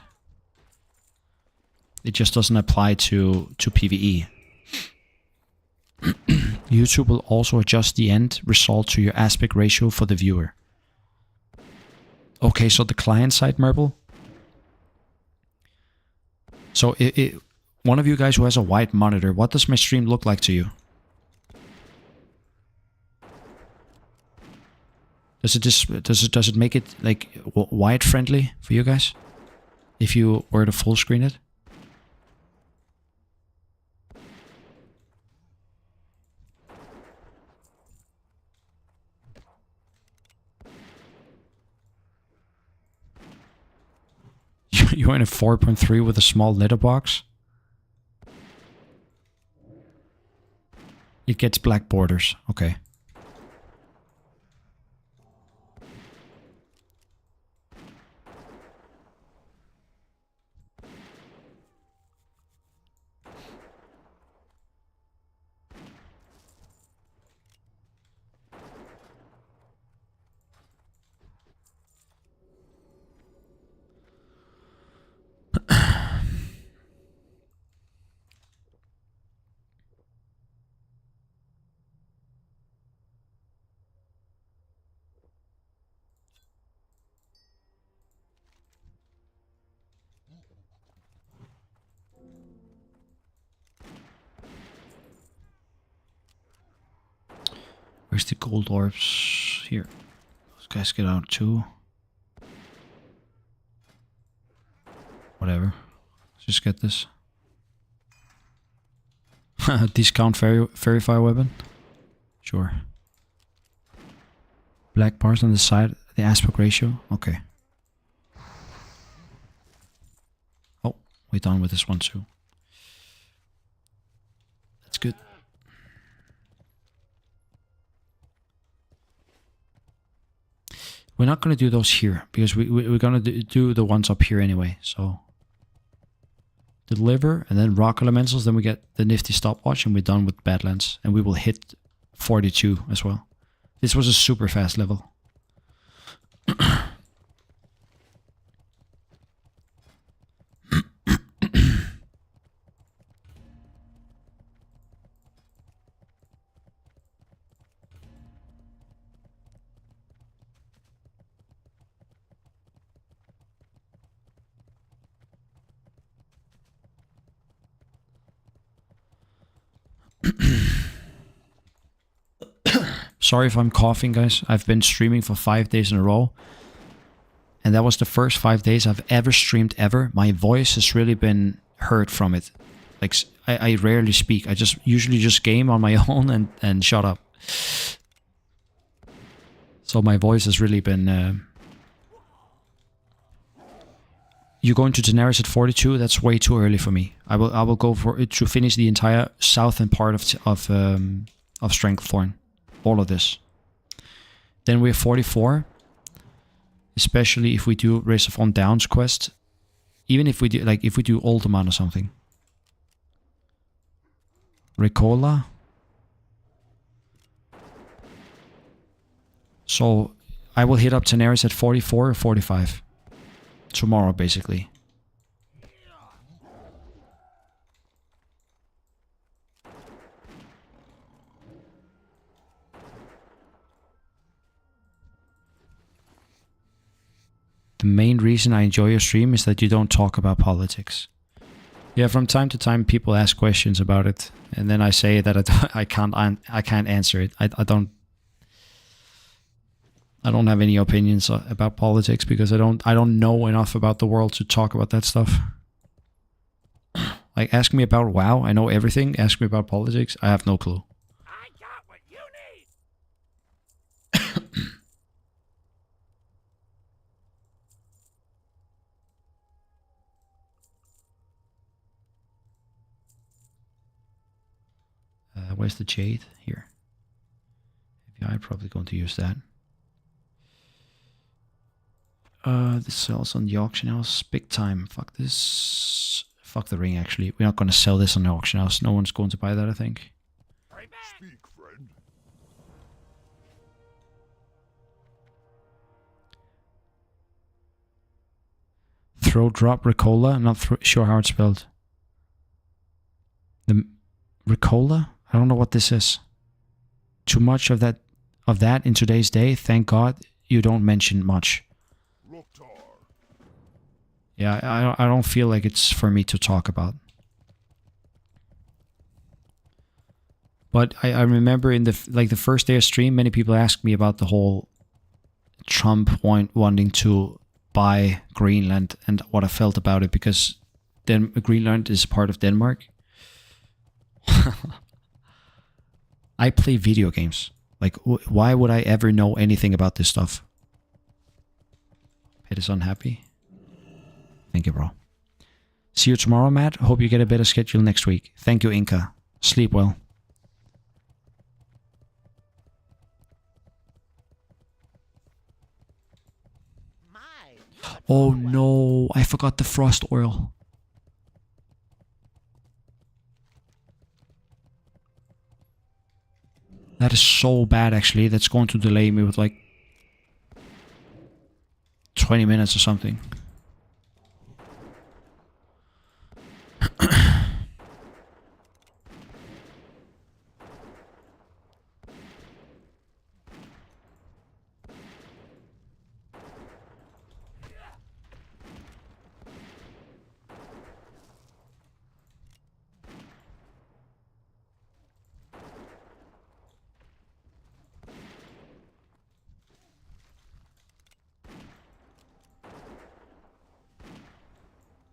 It just doesn't apply to PvE. YouTube will also adjust the end result to your aspect ratio for the viewer. Okay, so the client side, Merble. So one of you guys who has a white monitor, what does my stream look like to you? Does it make it like wide friendly for you guys? If you were to full screen it? You're in a 4.3 with a small letterbox. It gets black borders. Okay. Where's the gold orbs? Here. Those guys get out too. Whatever. Let's just get this. Discount fairy fire weapon? Sure. Black bars on the side, the aspect ratio? Okay. Oh, we're done with this one too. That's good. We're not going to do those here, because we're going to do the ones up here anyway, so... Deliver, and then rock elementals, then we get the nifty stopwatch, and we're done with Badlands. And we will hit 42 as well. This was a super fast level. Sorry if I'm coughing, guys. I've been streaming for 5 days in a row. And that was the first 5 days I've ever streamed ever. My voice has really been heard from it. Like, I rarely speak. I usually just game on my own and shut up. So my voice has really been... You're going to Daenerys at 42? That's way too early for me. I will go for it to finish the entire southern part of Strengththorn. All of this. Then we're 44. Especially if we do Race of On Downs quest. Even if we do, like, if we do Ultiman or something. Ricola. So I will hit up Daenerys at 44 or 45. Tomorrow, basically. The main reason I enjoy your stream is that you don't talk about politics. Yeah, from time to time people ask questions about it, and then I say that I can't answer it. I don't have any opinions about politics because I don't know enough about the world to talk about that stuff. Like, ask me about WoW, I know everything. Ask me about politics, I have no clue. I where's the jade? Here. Yeah, I'm probably going to use that. This sells on the auction house big time. Fuck this. Fuck the ring, actually. We're not going to sell this on the auction house. No one's going to buy that, I think. Speak, friend. Throw drop Ricola. Not sure how it's spelled. The Ricola? I don't know what this is. Too much of that in today's day. Thank God you don't mention much. Yeah, I don't feel like it's for me to talk about. But I remember in the first day of stream, many people asked me about the whole Trump wanting to buy Greenland and what I felt about it, because Greenland is part of Denmark. I play video games. Like, why would I ever know anything about this stuff? Pet is unhappy. Thank you, bro. See you tomorrow, Matt. Hope you get a better schedule next week. Thank you, Inca. Sleep well. Oh no, I forgot the frost oil. That is so bad, actually. That's going to delay me with like 20 minutes or something.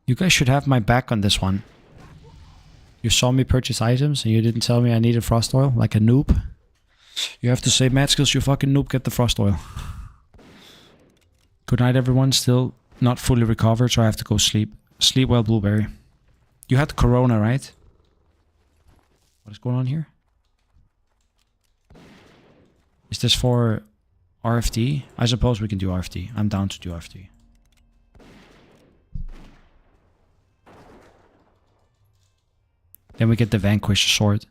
You guys should have my back on this one. You saw me purchase items and you didn't tell me I needed frost oil, like a noob. You have to say, Matt Skills, you fucking noob, get the frost oil. Good night, everyone. Still not fully recovered, so I have to go sleep. Sleep well, Blueberry. You had corona, right? What is going on here? Is this for RFD? I suppose we can do RFD. I'm down to do RFD. Then we get the Vanquish sword.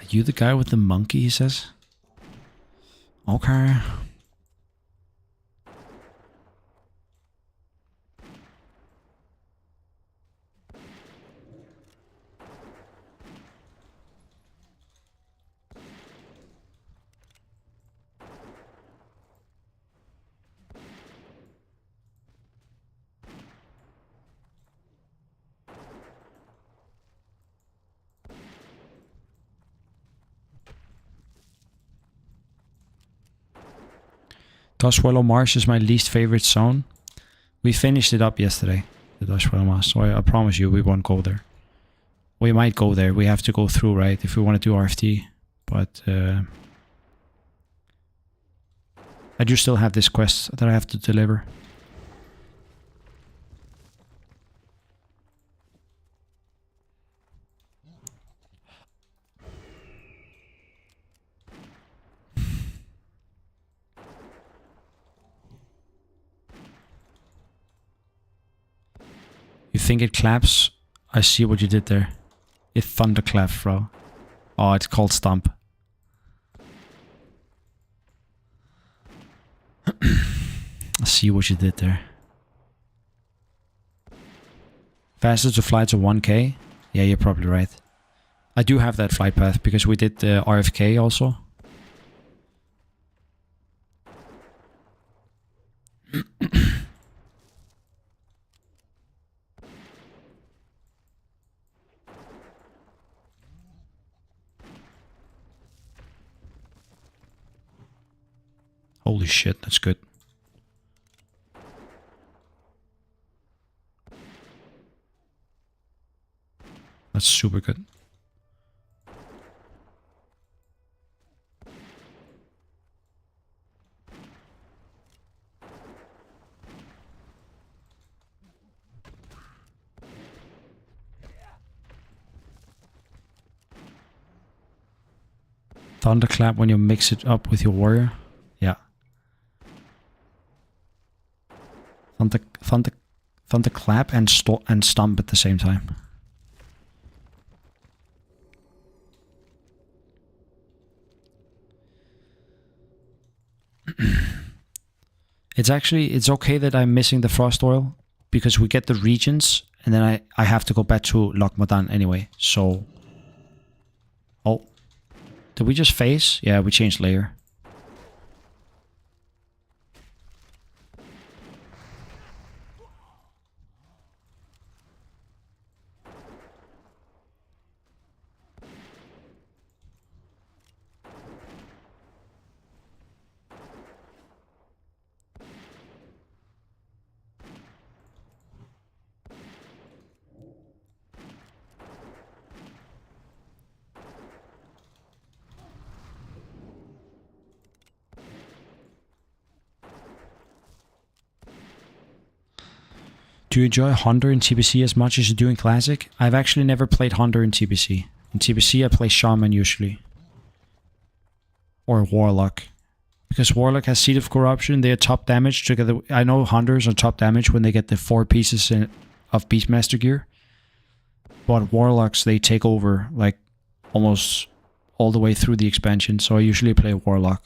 You the guy with the monkey, he says. Okay. Duswallow Marsh is my least favorite zone. We finished it up yesterday, the Duswallow Marsh, so I promise you we won't go there. We might go there. We have to go through, right, if we want to do RFT. But I do still have this quest that I have to deliver. You think it claps? I see what you did there. It thunderclaps, bro. Oh, it's called Stomp. I see what you did there. Faster to fly to 1k? Yeah, you're probably right. I do have that flight path because we did the RFK also. Holy shit, that's good. That's super good. Thunderclap when you mix it up with your warrior. Yeah. Thunderclap and stomp at the same time. It's okay that I'm missing the frost oil because we get the regions and then I have to go back to Lokmadan anyway. So, oh, did we just phase? Yeah, we changed layer. Do you enjoy Hunter in TBC as much as you do in Classic? I've actually never played Hunter in TBC. In TBC I play Shaman usually. Or Warlock. Because Warlock has Seed of Corruption, they are top damage together. I know Hunters are top damage when they get the 4 pieces of Beastmaster gear. But Warlocks, they take over like almost all the way through the expansion. So I usually play Warlock.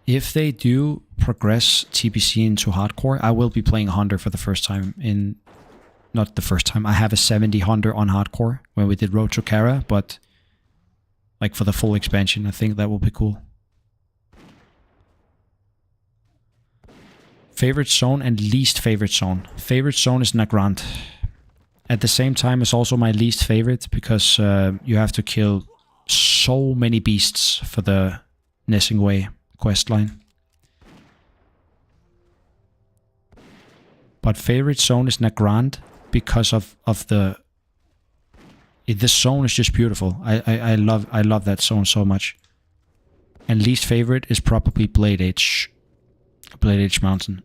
If they do progress TBC into hardcore, I will be playing Hunter for the first time in... Not the first time. I have a 70 Hunter on hardcore when we did Road to Kara, but like for the full expansion, I think that will be cool. Favorite zone and least favorite zone. Favorite zone is Nagrand. At the same time, it's also my least favorite because you have to kill so many beasts for the Nessingway questline. But favorite zone is Nagrand because of the this zone is just beautiful. I love that zone so much. And least favorite is probably Blade Edge Mountain.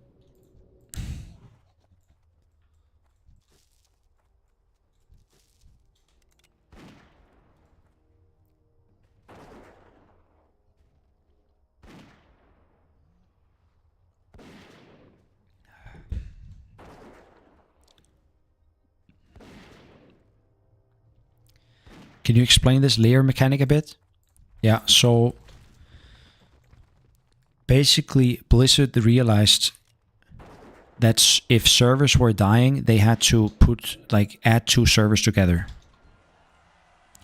Can you explain this layer mechanic a bit? Yeah, so basically Blizzard realized that if servers were dying, they had to add 2 servers together,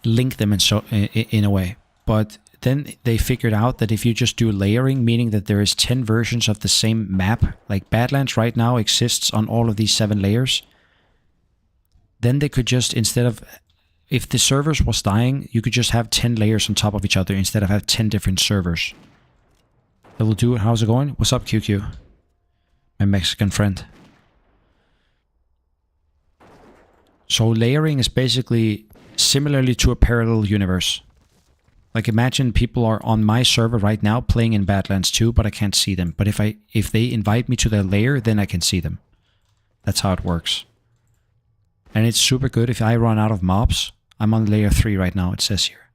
link them in a way. But then they figured out that if you just do layering, meaning that there is 10 versions of the same map, like Badlands right now exists on all of these 7 layers, then they could just, instead of, if the servers was dying, you could just have 10 layers on top of each other instead of have 10 different servers. That will do it. How's it going? What's up, QQ? My Mexican friend. So layering is basically similarly to a parallel universe. Like imagine people are on my server right now playing in Badlands 2, but I can't see them. But if they invite me to their layer, then I can see them. That's how it works. And it's super good if I run out of mobs. I'm on layer 3 right now, it says here.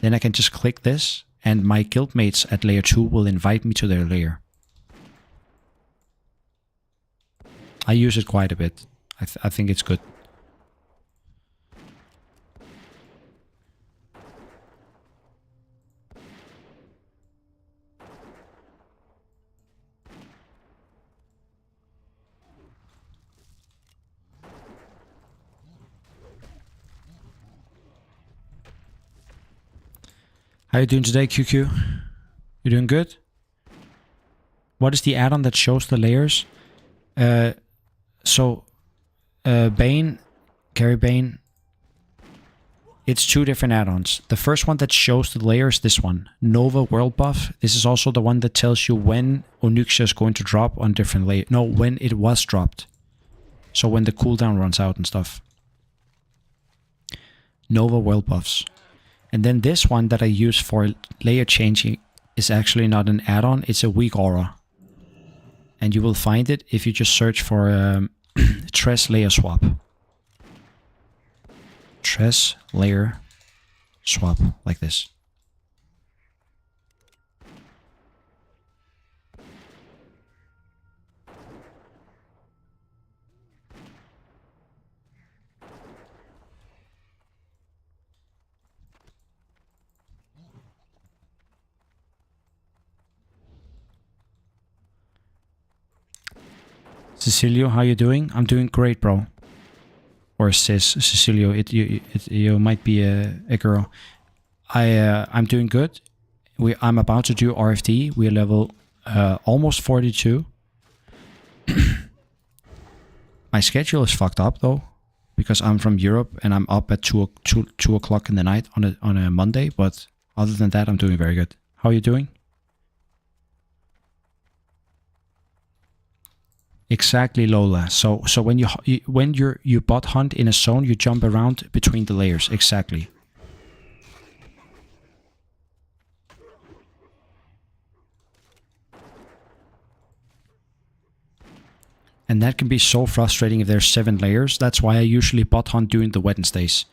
Then I can just click this, and my guildmates at layer 2 will invite me to their layer. I use it quite a bit. I think it's good. How you doing today, QQ? You doing good? What is the add-on that shows the layers? Bane, Carry Bane. It's 2 different add-ons. The first one that shows the layers, this one, Nova World Buff. This is also the one that tells you when Onyxia is going to drop on different layers. No, when it was dropped. So when the cooldown runs out and stuff. Nova World Buffs. And then this one that I use for layer changing is actually not an add-on, it's a weak aura. And you will find it if you just search for Tress Layer Swap. Tress Layer Swap, like this. Cecilio, how you doing? I'm doing great, bro. Or sis, Cecilio, you might be a girl. I'm doing good. I'm about to do RFD. We're level almost 42. My schedule is fucked up though, because I'm from Europe and I'm up at 2 o'clock in the night on a Monday. But other than that, I'm doing very good. How are you doing? Exactly, Lola. So when you bot hunt in a zone, you jump around between the layers. Exactly. And that can be so frustrating if there's 7 layers. That's why I usually bot hunt during the Wednesdays.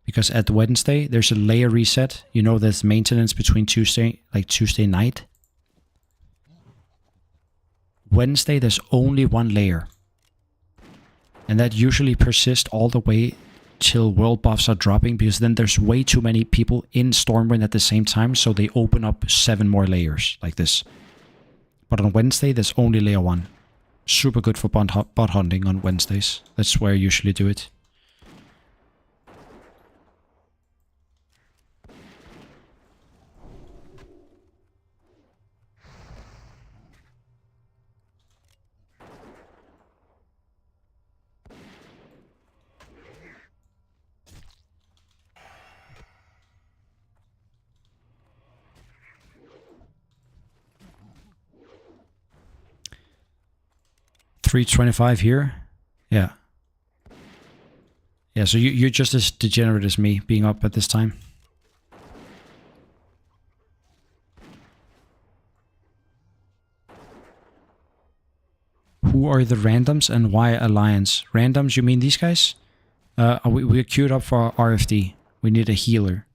Because at the Wednesday, there's a layer reset. You know, there's maintenance between Tuesday night. Wednesday, there's only 1 layer. And that usually persists all the way till world buffs are dropping, because then there's way too many people in Stormwind at the same time, so they open up 7 more layers, like this. But on Wednesday, there's only layer 1. Super good for bot hunting on Wednesdays. That's where I usually do it. $325 here. Yeah. Yeah, so you're just as degenerate as me, being up at this time. Who are the randoms and why Alliance? Randoms, you mean these guys? We're queued up for our RFD. We need a healer.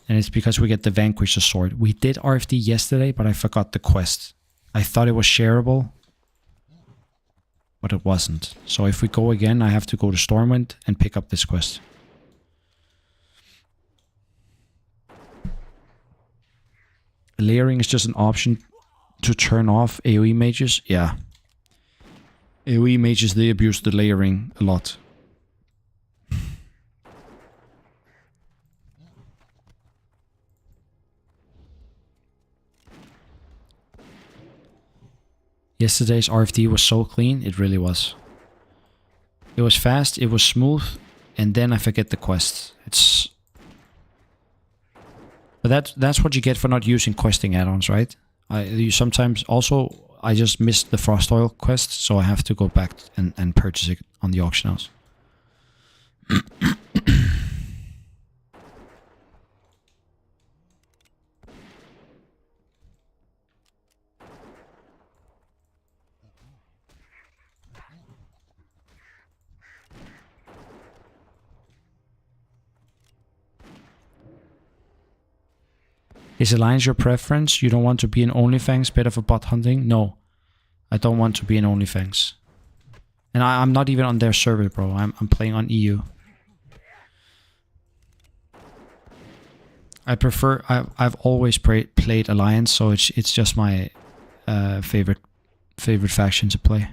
And it's because we get the Vanquisher sword. We did RFD yesterday, but I forgot the quest. I thought it was shareable, but it wasn't. So if we go again, I have to go to Stormwind and pick up this quest. Layering is just an option to turn off AoE mages. Yeah. AoE mages, they abuse the layering a lot. Yesterday's RFD was so clean, it really was. It was fast, it was smooth, and then I forget the quest. But that's what you get for not using questing add-ons, right? You sometimes also, I just missed the Frost Oil quest, so I have to go back and purchase it on the auction house. Is Alliance your preference? You don't want to be in OnlyFans, better for bot hunting? No, I don't want to be in OnlyFans. And I'm not even on their server, bro. I'm playing on EU. I prefer. I've always played Alliance, so it's just my favorite faction to play.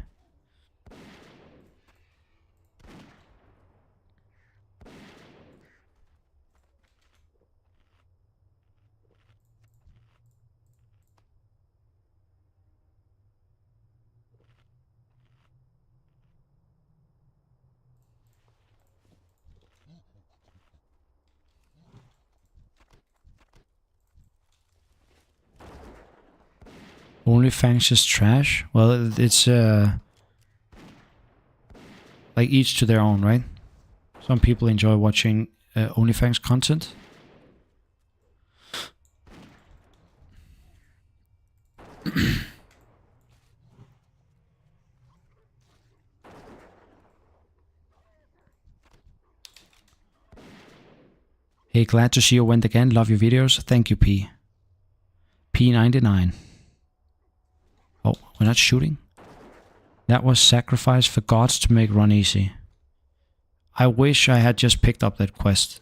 OnlyFans is trash. Well, it's like each to their own, right? Some people enjoy watching OnlyFans content. Hey, glad to see you went again. Love your videos. Thank you, P. P99. Oh, we're not shooting? That was sacrifice for gods to make run easy. I wish I had just picked up that quest.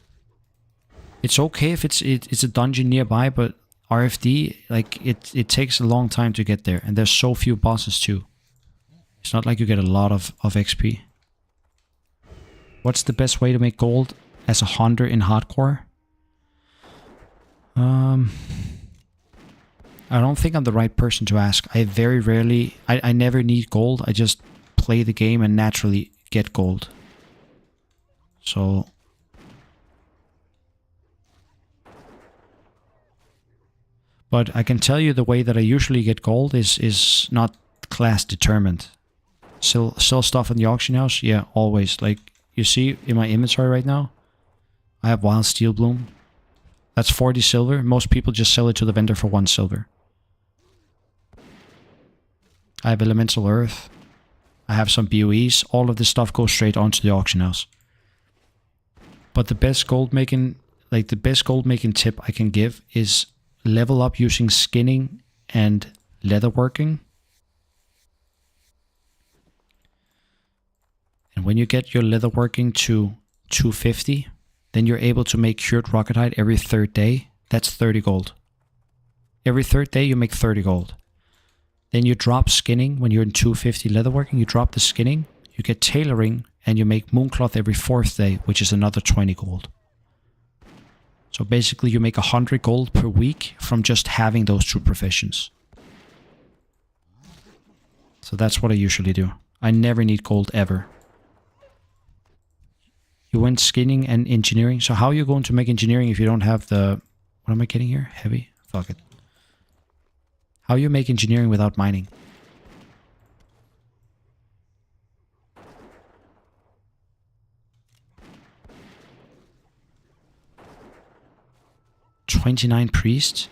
It's okay if it's a dungeon nearby, but RFD, like, it takes a long time to get there. And there's so few bosses too. It's not like you get a lot of XP. What's the best way to make gold as a hunter in hardcore? I don't think I'm the right person to ask. I very rarely... I never need gold. I just play the game and naturally get gold. So... But I can tell you the way that I usually get gold is not class determined. Sell stuff in the auction house? Yeah, always. Like, you see in my inventory right now, I have Wild Steel Bloom. That's 40 silver. Most people just sell it to the vendor for 1 silver. I have Elemental Earth. I have some BOEs. All of this stuff goes straight onto the auction house. But the best gold making, tip I can give is level up using skinning and leatherworking. And when you get your leatherworking to 250, then you're able to make cured rocketite every 3rd day. That's 30 gold. Every 3rd day you make 30 gold. Then you drop skinning when you're in 250 leatherworking. You drop the skinning, you get tailoring, and you make mooncloth every 4th day, which is another 20 gold. So basically you make 100 gold per week from just having those 2 professions. So that's what I usually do. I never need gold ever. You went skinning and engineering. So how are you going to make engineering if you don't have the... What am I getting here? Heavy? Fuck it. How you make engineering without mining? $29 priests?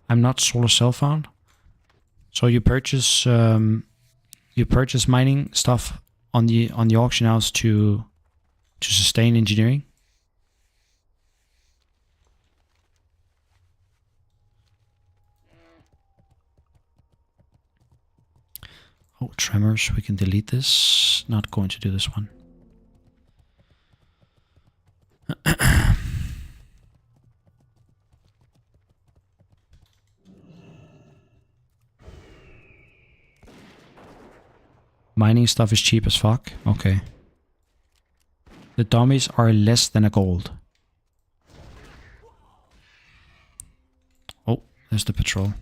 I'm not solar cell found. So you purchase mining stuff on the auction house to sustain engineering. Oh, tremors. We can delete this. Not going to do this one. Mining stuff is cheap as fuck. Okay. The dummies are less than a gold. Oh, there's the patrol.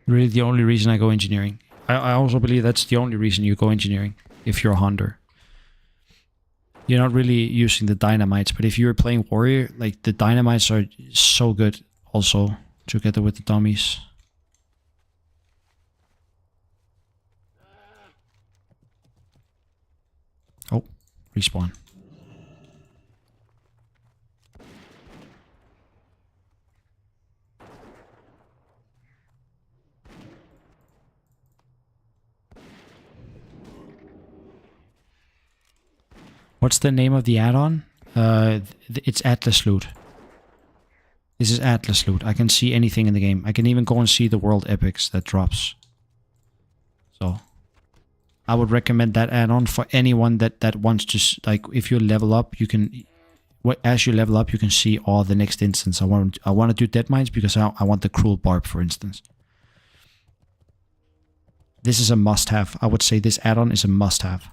Really the only reason I go engineering. I also believe that's the only reason you go engineering if you're a hunter. You're not really using the dynamites, but if you're playing warrior, like the dynamites are so good also together with the dummies. Oh, respawn. What's the name of the add-on? It's Atlas Loot. This is Atlas Loot. I can see anything in the game. I can even go and see the world epics that drops. So, I would recommend that add-on for anyone that wants to, like, if you level up, you can as you level up, you can see all the next instance. I want to do dead mines because I want the cruel barb, for instance. This is a must-have. I would say this add-on is a must-have.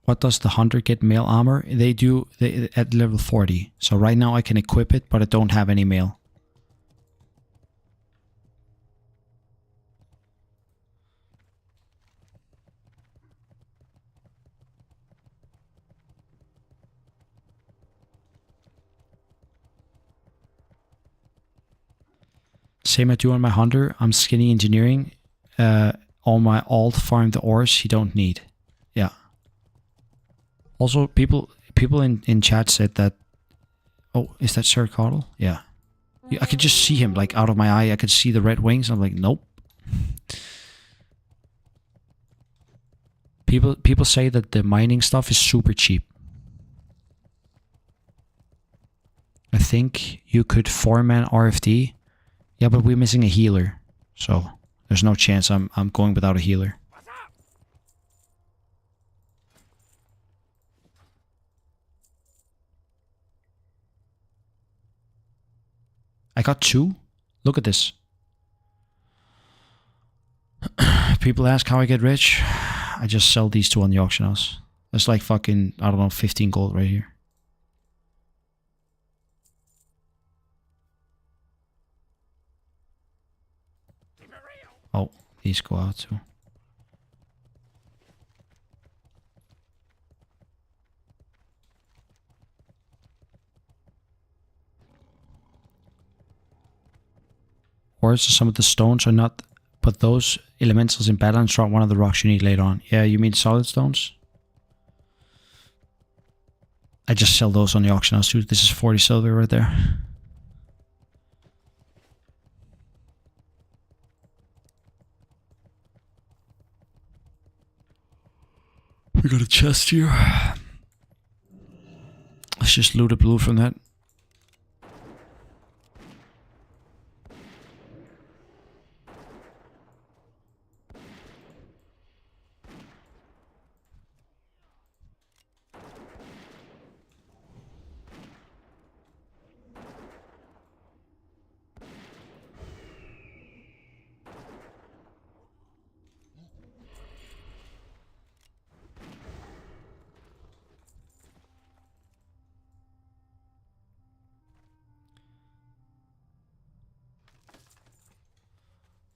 What does the hunter get mail armor? They do at level 40. So right now I can equip it, but I don't have any mail. Same I do on my hunter. I'm skinny engineering. On my alt farm the ores he don't need. Yeah. Also, people in chat said that. Oh, is that Sir Cardle? Yeah. I could just see him like out of my eye. I could see the red wings. I'm like, nope. People say that the mining stuff is super cheap. I think you could 4-man RFD. Yeah, but we're missing a healer, so there's no chance I'm going without a healer. I got 2. Look at this. People ask how I get rich. I just sell these 2 on the auction house. That's like fucking, I don't know, 15 gold right here. Oh, these go out too. Or some of the stones are not, but those elementals in balance drop one of the rocks you need later on. Yeah, you mean solid stones? I just sell those on the auction house too. This is 40 silver right there. We got a chest here. Let's just loot a blue from that.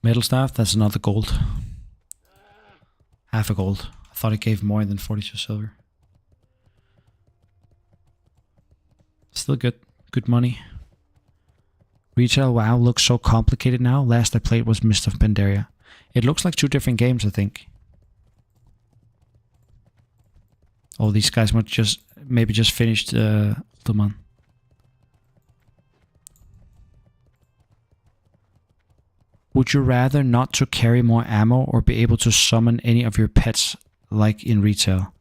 Metal staff, that's another gold. Half a gold. I thought it gave more than 42 silver. Still good. Good money. Retail WoW looks so complicated now. Last I played was Mist of Pandaria. It looks like 2 different games, I think. Oh, these guys might just maybe just finished Ultiman. Would you rather not to carry more ammo or be able to summon any of your pets like in retail?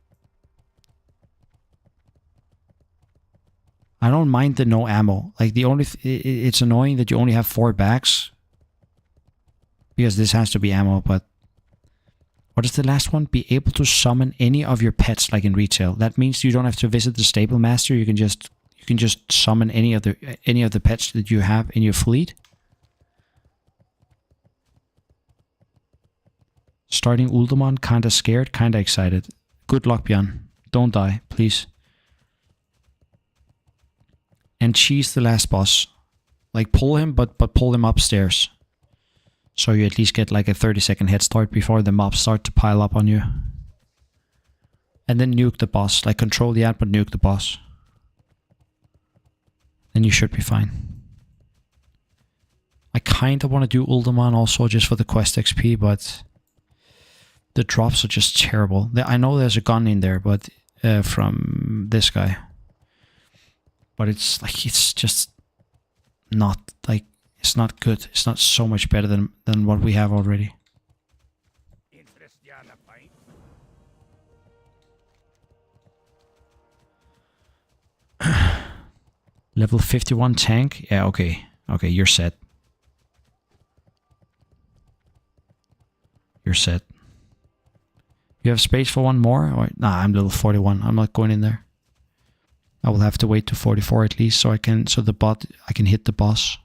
I don't mind the no ammo. Like the only it's annoying that you only have 4 bags. Because this has to be ammo, but what is the last one? Be able to summon any of your pets like in retail. That means you don't have to visit the stable master. You can just summon any of the pets that you have in your fleet. Starting Uldaman, kinda scared, kinda excited. Good luck, Björn. Don't die, please. And cheese the last boss. Like pull him, but pull him upstairs. So you at least get like a 30-second head start before the mobs start to pile up on you. And then nuke the boss. Like control the ad, but nuke the boss. Then you should be fine. I kinda want to do Uldaman also just for the quest XP, but the drops are just terrible. I know there's a gun in there, but from this guy. But it's like, it's just not, like, it's not good. It's not so much better than what we have already. Level 51 tank? Yeah, okay. Okay, you're set. You're set. You have space for one more? Or nah, I'm level 41. I'm not going in there. I will have to wait to 44 at least so I can hit the boss.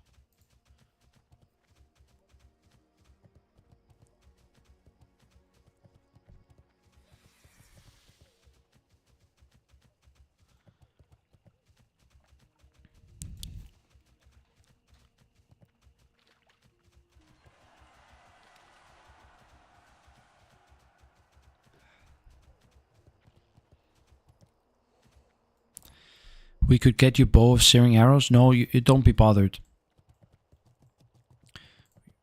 We could get you bow of searing arrows. No, you don't be bothered.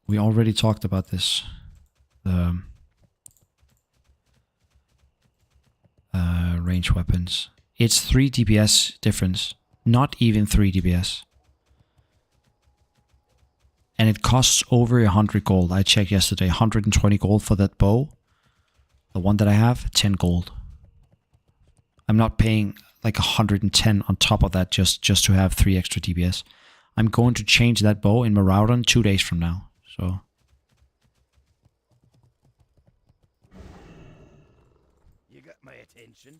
We already talked about this. The range weapons. It's 3 DPS difference. Not even 3 DPS. And it costs over 100 gold. I checked yesterday. 120 gold for that bow. The one that I have, 10 gold. I'm not paying like 110 on top of that just to have 3 extra DPS. I'm going to change that bow in Maraudon 2 days from now. So You got my attention.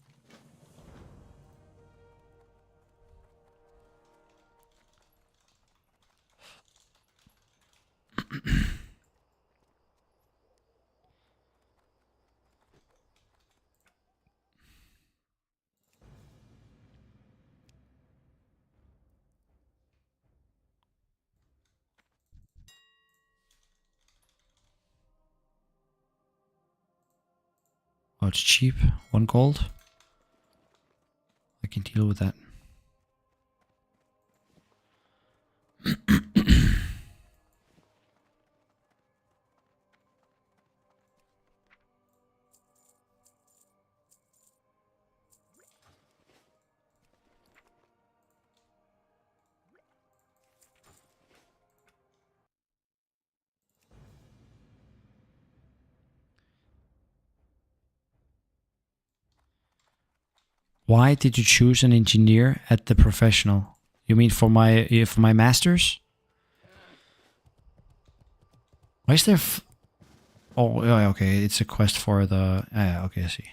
oh, it's cheap. 1 gold. I can deal with that. Why did you choose an engineer at the professional? You mean for my masters? Why is there? Oh, yeah, okay. It's a quest for the. Yeah, okay, I see.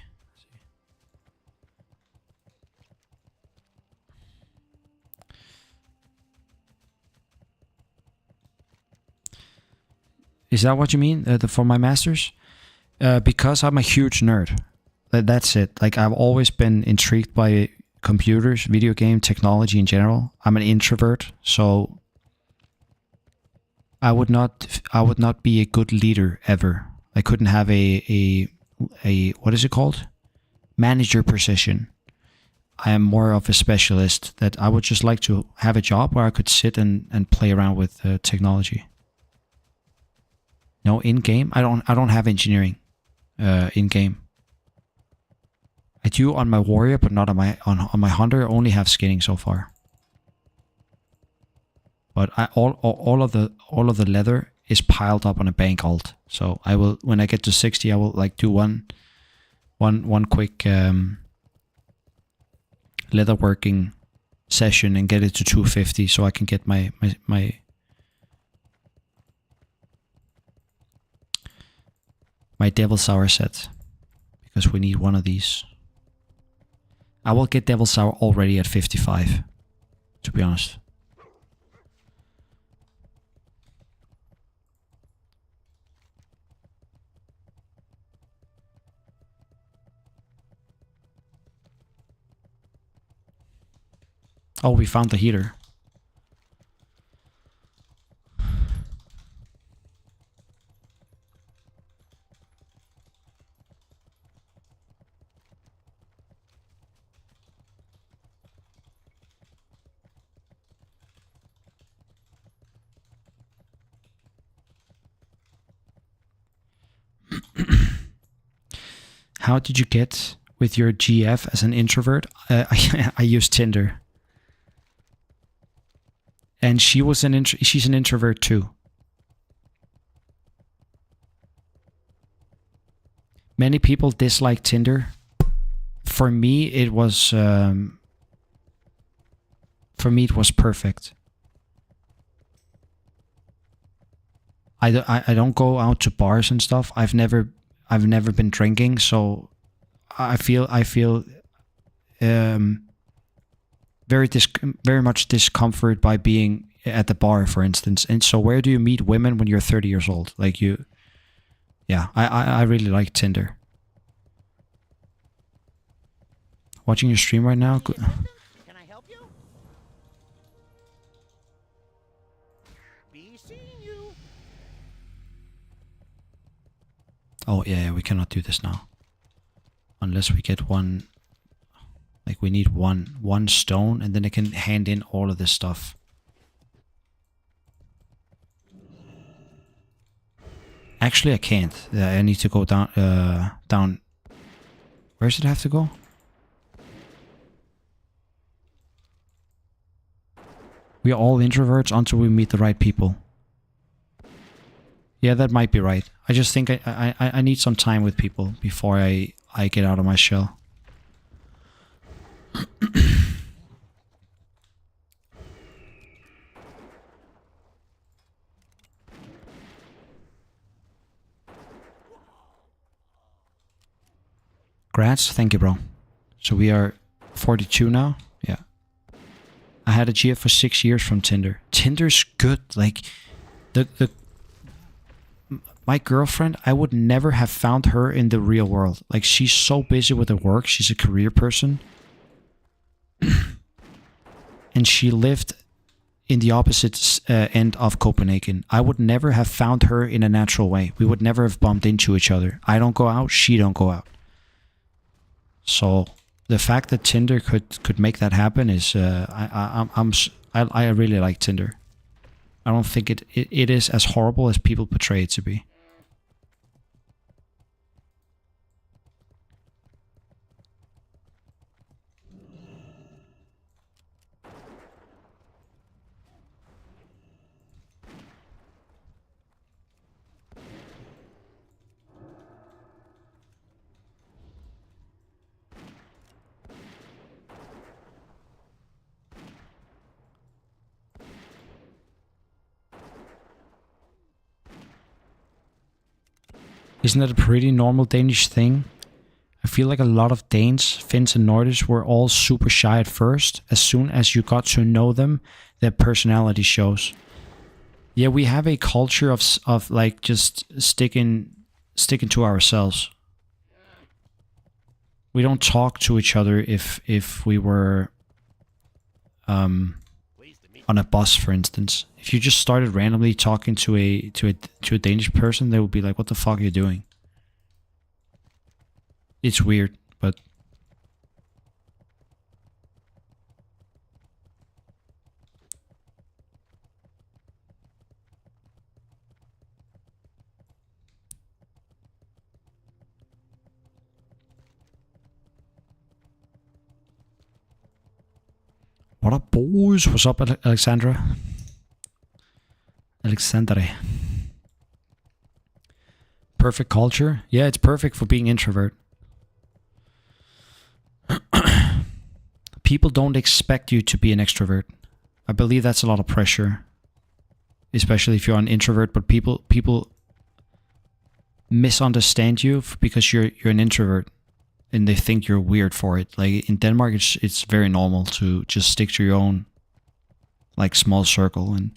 Is that what you mean? For my masters? Because I'm a huge nerd. That's it. Like, I've always been intrigued by computers, video game technology in general. I'm an introvert, so I would not be a good leader ever. I couldn't have a what is it called? Manager position. I am more of a specialist that I would just like to have a job where I could sit and play around with technology. No, in game, I don't have engineering in game. I do on my warrior, but not on my hunter. I only have skinning so far. But all of the leather is piled up on a bank alt. So I will, when I get to 60, I will like do one quick leather working session and get it to 250, so I can get my Devil Sour set, because we need one of these. I will get Devil Sour already at 55, to be honest. Oh, we found the heater. How did you get with your GF as an introvert? I used Tinder. And she was she's an introvert too. Many people dislike Tinder. For me, it was perfect. I don't go out to bars and stuff. I've never been drinking, so I feel very much discomfort by being at the bar, for instance. And so where do you meet women when you're 30 years old? Like I really like Tinder. Watching your stream right now. Can I help you? Be seeing you. Oh yeah, we cannot do this now. Unless we get one. Like we need one stone, and then I can hand in all of this stuff. Actually, I can't. I need to go down. Down. Where does it have to go? We are all introverts until we meet the right people. Yeah, that might be right. I just think I need some time with people before I get out of my shell. Grats, thank you, bro. So we are 42 now. Yeah. I had a GF for 6 years from Tinder. Tinder's good. Like my girlfriend, I would never have found her in the real world. Like she's so busy with her work. She's a career person. And she lived in the opposite end of Copenhagen. I would never have found her in a natural way. We would never have bumped into each other. I don't go out, she don't go out. So the fact that Tinder could make that happen is I really like Tinder. I don't think it is as horrible as people portray it to be. Isn't that a pretty normal Danish thing? I feel like a lot of Danes, Finns and Nordics were all super shy at first. As soon as you got to know them, their personality shows. Yeah, we have a culture of like just sticking to ourselves. We don't talk to each other if we were on a bus, for instance. If you just started randomly talking to a Danish person, they would be like, "What the fuck are you doing?" It's weird, but what up, boys? What's up, Alexandra? Alexandre. Perfect culture? Yeah, it's perfect for being introvert. People don't expect you to be an extrovert. I believe that's a lot of pressure, especially if you're an introvert. But people misunderstand you because you're an introvert, and they think you're weird for it. Like in Denmark, it's very normal to just stick to your own like small circle. And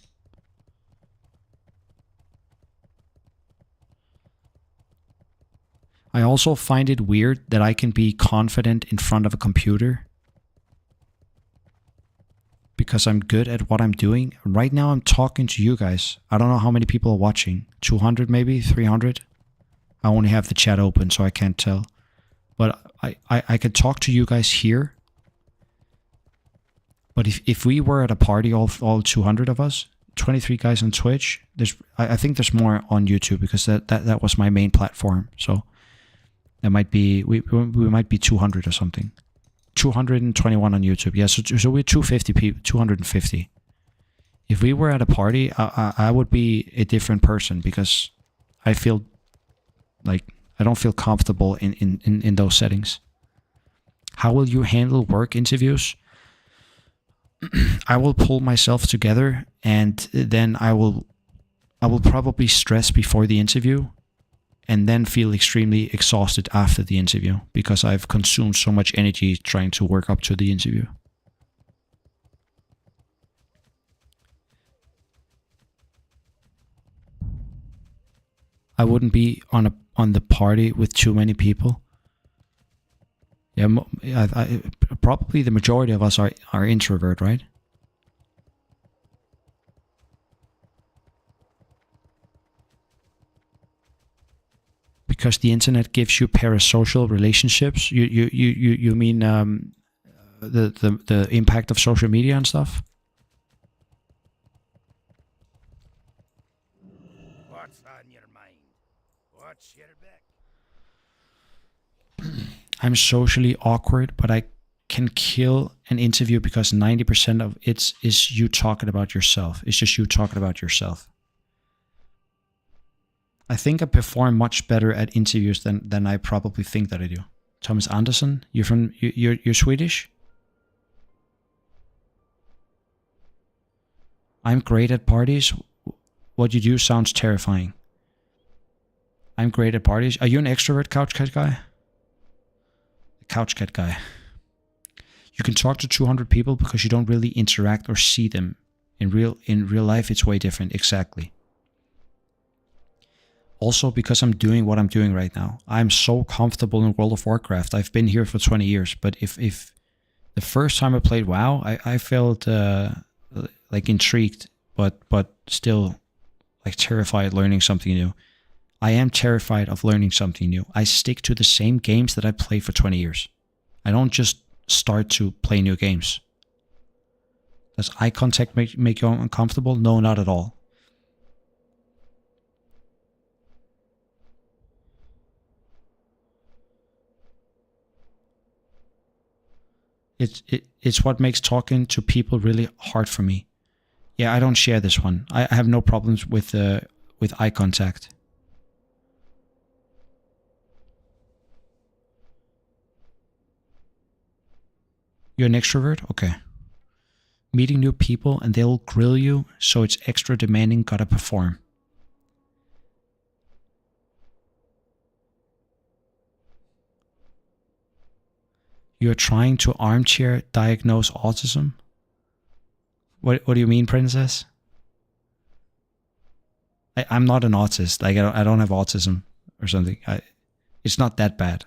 I also find it weird that I can be confident in front of a computer because I'm good at what I'm doing. Right now I'm talking to you guys. I don't know how many people are watching. 200 maybe? 300? I only have the chat open, so I can't tell. But I could talk to you guys here. But if we were at a party, all 200 of us, 23 guys on Twitch, I think there's more on YouTube because that was my main platform. So there might be, we might be 200 or something. 221 on YouTube. Yeah, so we're 250 people, 250. If we were at a party, I would be a different person because I feel like I don't feel comfortable in those settings. How will you handle work interviews? I will pull myself together, and then I will probably stress before the interview, and then feel extremely exhausted after the interview because I've consumed so much energy trying to work up to the interview. I wouldn't be on the party with too many people. Yeah, probably the majority of us are introvert, right? Because the internet gives you parasocial relationships. You mean the impact of social media and stuff? What's on your mind? What's your back? I'm socially awkward, but I can kill an interview because 90% of it is you talking about yourself. It's just you talking about yourself. I think I perform much better at interviews than I probably think that I do. Thomas Anderson, you're Swedish? I'm great at parties. What you do sounds terrifying. I'm great at parties. Are you an extrovert, couch cat guy? Couch cat guy. You can talk to 200 people because you don't really interact or see them. In real life, it's way different. Exactly. Also, because I'm doing what I'm doing right now, I'm so comfortable in World of Warcraft. I've been here for 20 years, but if the first time I played WoW, I felt like intrigued, but still like terrified learning something new. I am terrified of learning something new. I stick to the same games that I played for 20 years. I don't just start to play new games. Does eye contact make you uncomfortable? No, not at all. It's what makes talking to people really hard for me. Yeah, I don't share this one. I have no problems with eye contact. You're an extrovert? Okay. Meeting new people and they'll grill you, so it's extra demanding, gotta perform. You're trying to armchair diagnose autism? What do you mean, princess? I'm not an autist. Like I don't have autism or something. It's not that bad.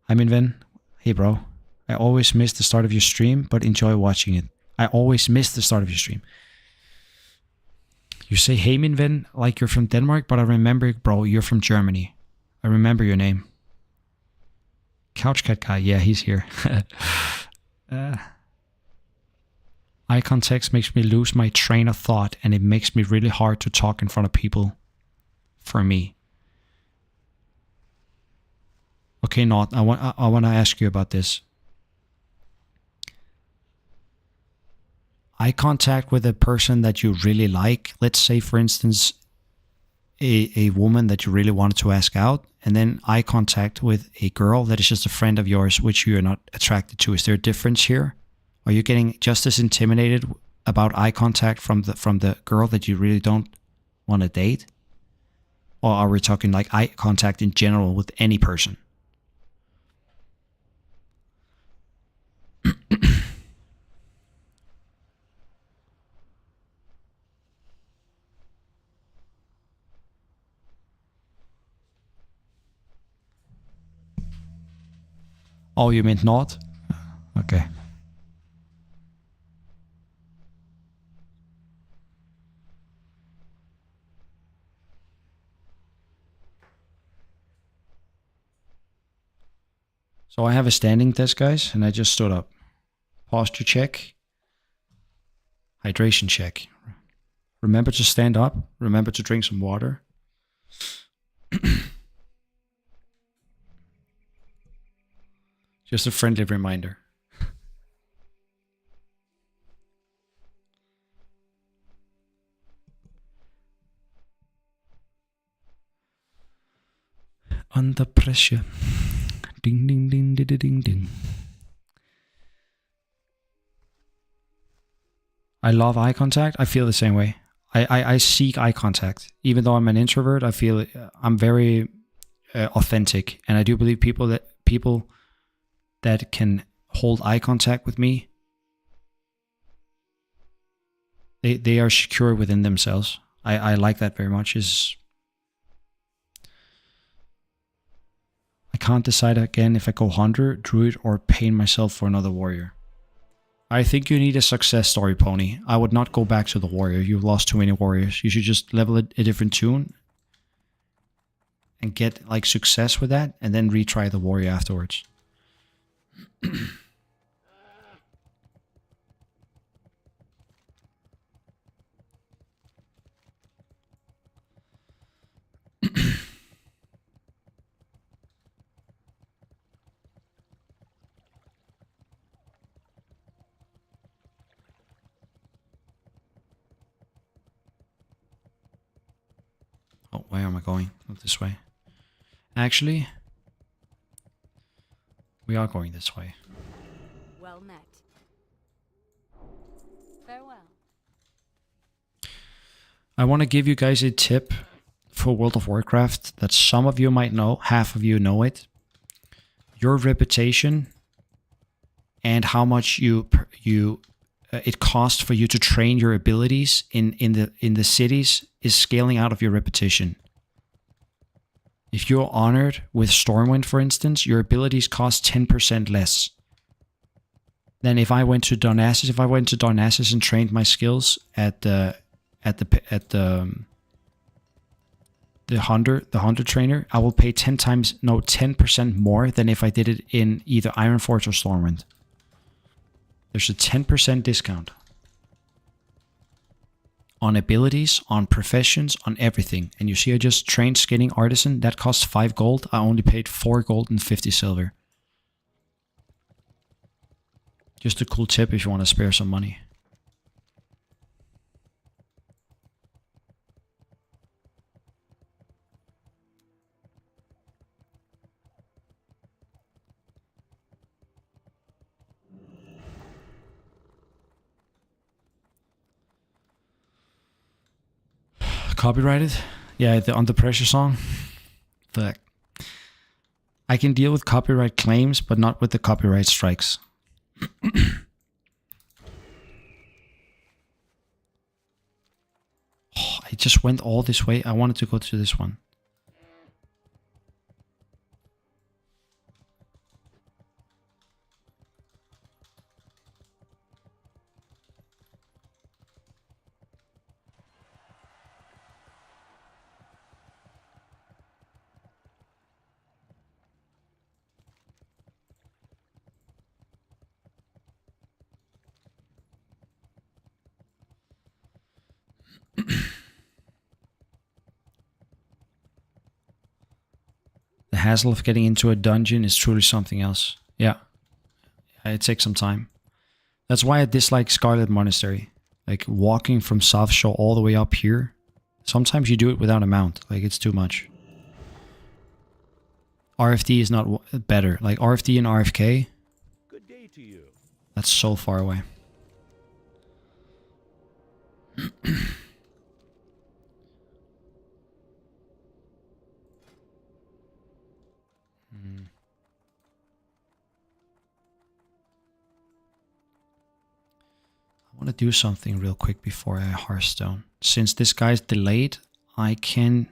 I'm in Ven. Hey bro. I always miss the start of your stream, but enjoy watching it. I always miss the start of your stream. You say hey Minven like you're from Denmark, but I remember, bro, you're from Germany. I remember your name. Couch cat guy, yeah, he's here. Eye contact makes me lose my train of thought, and it makes me really hard to talk in front of people. For me. Okay, Not. I want to ask you about this. Eye contact with a person that you really like. Let's say, for instance, a woman that you really wanted to ask out, and then eye contact with a girl that is just a friend of yours, which you are not attracted to. Is there a difference here? Are you getting just as intimidated about eye contact from the girl that you really don't want to date? Or are we talking like eye contact in general with any person? Oh, you meant not? Okay. So I have a standing desk, guys, and I just stood up. Posture check. Hydration check. Remember to stand up. Remember to drink some water. Just a friendly reminder. Under pressure. Ding, ding, ding, ding, ding, ding. I love eye contact. I feel the same way. I seek eye contact. Even though I'm an introvert, I feel I'm very authentic, and I do believe people that can hold eye contact with me, they are secure within themselves. I like that very much. I can't decide again if I go hunter, druid, or paint myself for another warrior. I think you need a success story, Pony. I would not go back to the warrior. You've lost too many warriors. You should just level a different tune and get like success with that, and then retry the warrior afterwards. Oh, where am I going? Not this way. Actually, we are going this way. Well met. Farewell. I want to give you guys a tip for World of Warcraft that some of you might know, half of you know it. Your reputation and how much it costs for you to train your abilities in the cities is scaling out of your reputation. If you're honored with Stormwind, for instance, your abilities cost 10% less than if I went to Darnassus. If I went to Darnassus and trained my skills at the hunter trainer, I will pay 10% more than if I did it in either Ironforge or Stormwind. There's a 10% discount on abilities, on professions, on everything. And you see, I just trained skinning artisan. That costs 5 gold. I only paid 4 gold and 50 silver. Just a cool tip if you want to spare some money. Copyrighted? Yeah, the Under Pressure song. Fuck. I can deal with copyright claims, but not with the copyright strikes. Oh, I just went all this way. I wanted to go to this one. The hassle of getting into a dungeon is truly something else. Yeah, it takes some time. That's why I dislike Scarlet Monastery. Like walking from South Shore all the way up here. Sometimes you do it without a mount. Like it's too much. RFD is not better. Like RFD and RFK. Good day to you. That's so far away. I want to do something real quick before I Hearthstone. Since this guy's delayed, I can...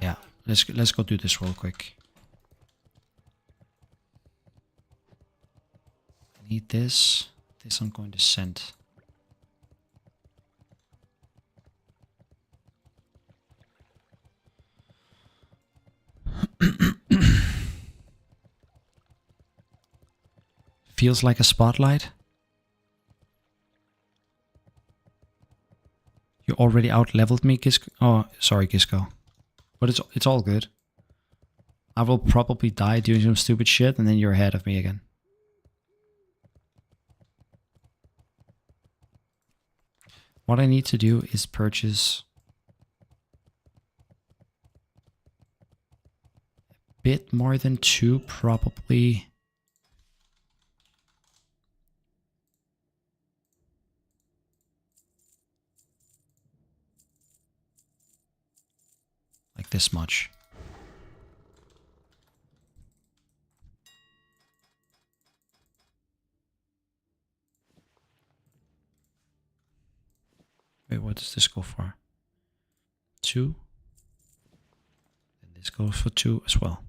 Yeah, let's go do this real quick. I need this. This I'm going to send. Feels like a spotlight. You already out-leveled me, Gisco. Oh, sorry, Gisco. But it's all good. I will probably die doing some stupid shit, and then you're ahead of me again. What I need to do is purchase a bit more than 2, probably. this much. Wait, what does this go for? 2. And this goes for 2 as well.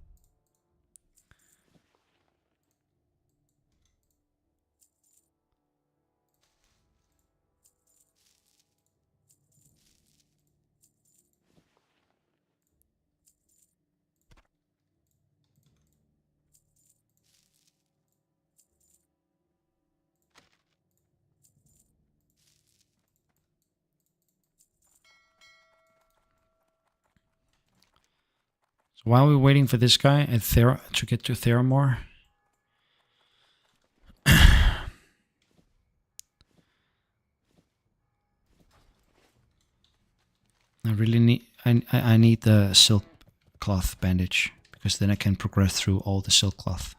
So while we're waiting for this guy at to get to Theramore, I really need I need the silk cloth bandage, because then I can progress through all the silk cloth.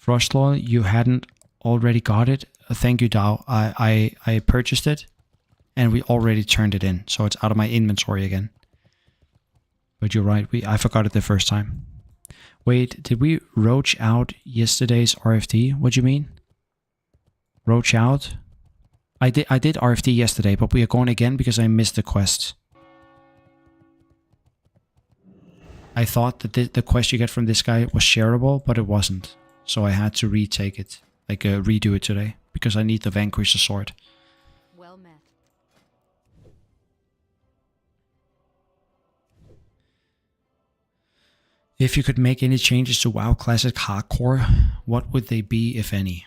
Frostlord, you hadn't already got it? Thank you, Dao. I purchased it, and we already turned it in, so it's out of my inventory again. But you're right, I forgot it the first time. Wait, did we roach out yesterday's RFD? What do you mean? Roach out? I did RFD yesterday, but we are going again because I missed the quest. I thought that the quest you get from this guy was shareable, but it wasn't. So I had to retake it, like redo it today, because I need the Vanquisher sword. Well met. If you could make any changes to WoW Classic Hardcore, what would they be, if any?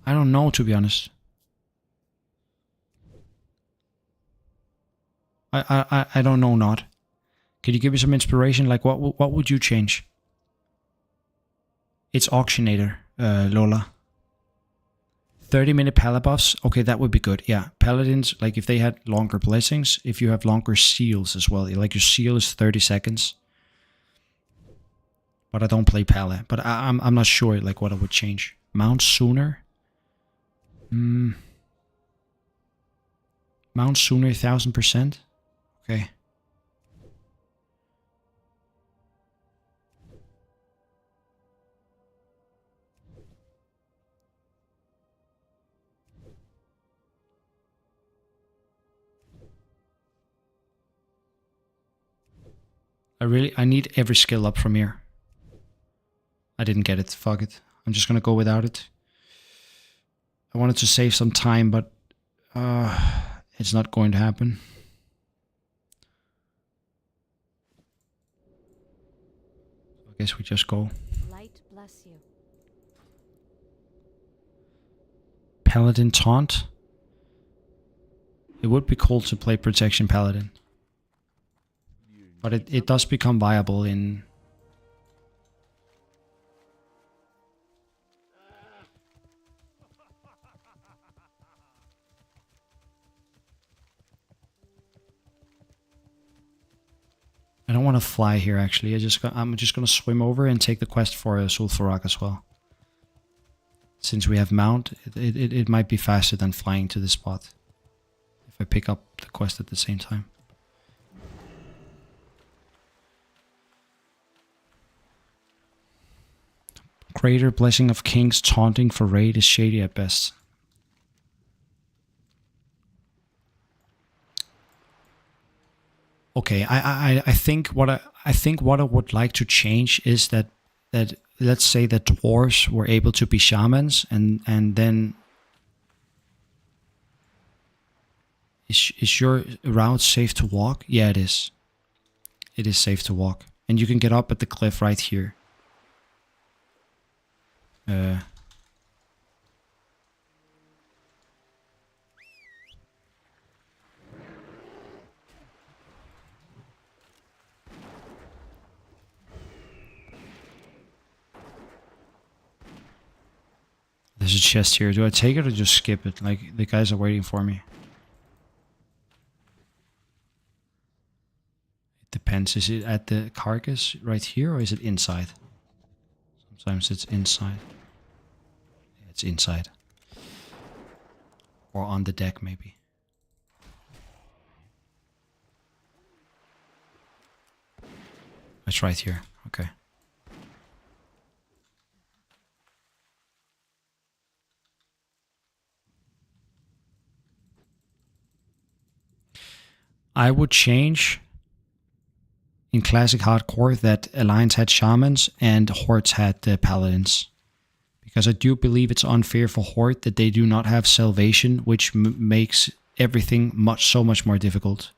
I don't know, to be honest. I don't know, not. Could you give me some inspiration? Like, what would you change? It's Auctionator, Lola. 30-minute pala buffs? Okay, that would be good. Yeah, Paladins, like if they had longer blessings, if you have longer seals as well. Like your seal is 30 seconds. But I don't play pala. But I'm not sure like what I would change. Mount sooner? Mount sooner 1000%? Okay. I need every skill up from here. I didn't get it. Fuck it. I'm just gonna go without it. I wanted to save some time, but it's not going to happen. I guess we just go. Light bless you. Paladin Taunt. It would be cool to play Protection Paladin. But it does become viable in... I don't want to fly here actually. I'm just gonna swim over and take the quest for Sulfurak as well. Since we have mount, it might be faster than flying to this spot. If I pick up the quest at the same time. Greater Blessing of Kings taunting for raid is shady at best. Okay, I think what I would like to change is that let's say that dwarves were able to be shamans, and then is your route safe to walk? Yeah, it is. It is safe to walk, and you can get up at the cliff right here. There's a chest here. Do I take it or just skip it? Like, the guys are waiting for me. It depends. Is it at the carcass right here, or is it inside? Sometimes it's inside. It's inside. Or on the deck, maybe. It's right here. Okay. I would change in classic hardcore that Alliance had shamans and Hordes had paladins. Because I do believe it's unfair for Horde that they do not have salvation, which makes everything so much more difficult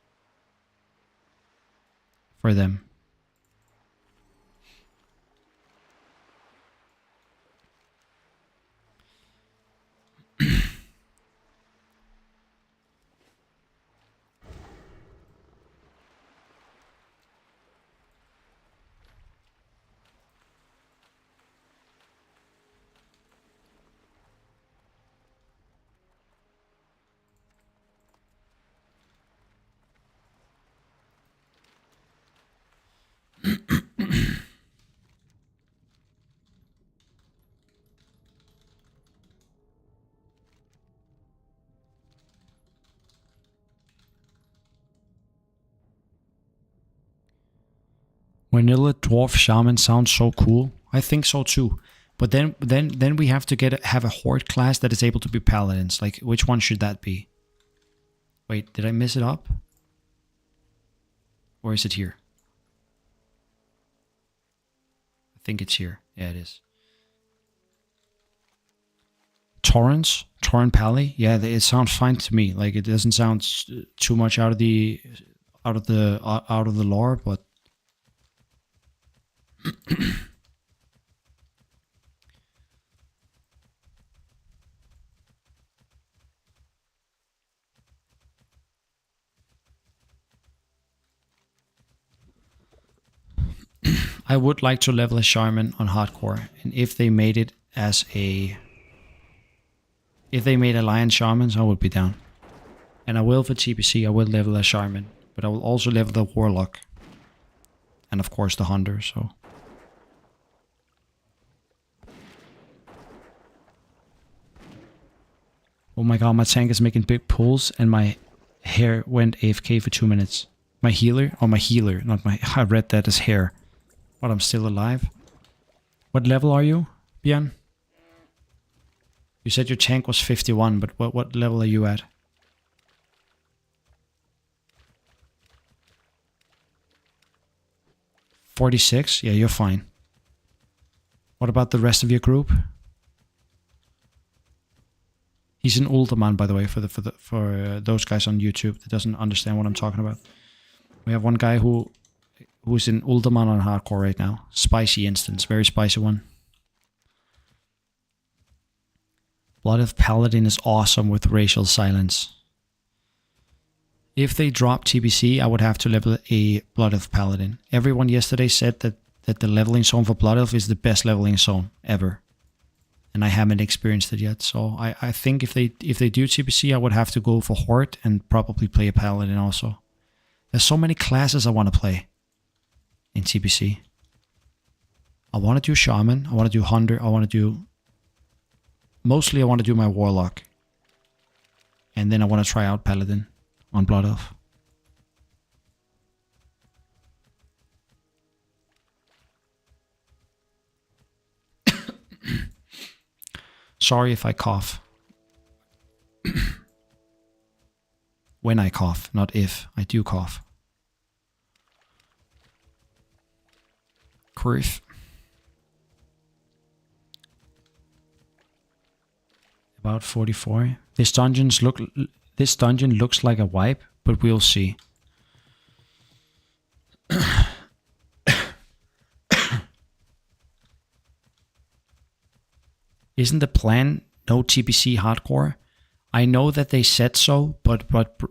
for them. Vanilla Dwarf Shaman sounds so cool. I think so too. But then we have to have a Horde class that is able to be paladins. Like, which one should that be? Wait, did I miss it up? Or is it here? I think it's here. Yeah, it is. Torrents? Torrent Pally? Yeah, it sounds fine to me. Like, it doesn't sound too much out of the lore, but I would like to level a Shaman on hardcore, and if they made it as if they made Alliance Shamans, I would be down. And I will for TPC, I will level a Shaman, but I will also level the Warlock. And of course the Hunter, so. Oh my god, my tank is making big pulls and my hair went AFK for 2 minutes. My healer? Oh, my healer, not my... I read that as hair. But I'm still alive. What level are you, Björn? You said your tank was 51, but what level are you at? 46? Yeah, you're fine. What about the rest of your group? He's an older man, by the way, for those guys on YouTube that doesn't understand what I'm talking about. We have one guy who's an older man on hardcore right now. Spicy instance, very spicy one. Blood of Paladin is awesome with racial silence. If they drop TBC, I would have to level a Blood of Paladin. Everyone yesterday said that the leveling zone for Blood Elf is the best leveling zone ever. And I haven't experienced it yet, so I think if they do TBC, I would have to go for Horde and probably play a Paladin also. There's so many classes I want to play in TBC. I want to do Shaman, I want to do Hunter, mostly I want to do my Warlock. And then I want to try out Paladin on Blood Elf. Sorry if I cough. When I cough, not if. I do cough. Grief. About 44. This dungeon looks like a wipe, but we'll see. Isn't the plan no TBC hardcore? I know that they said so, but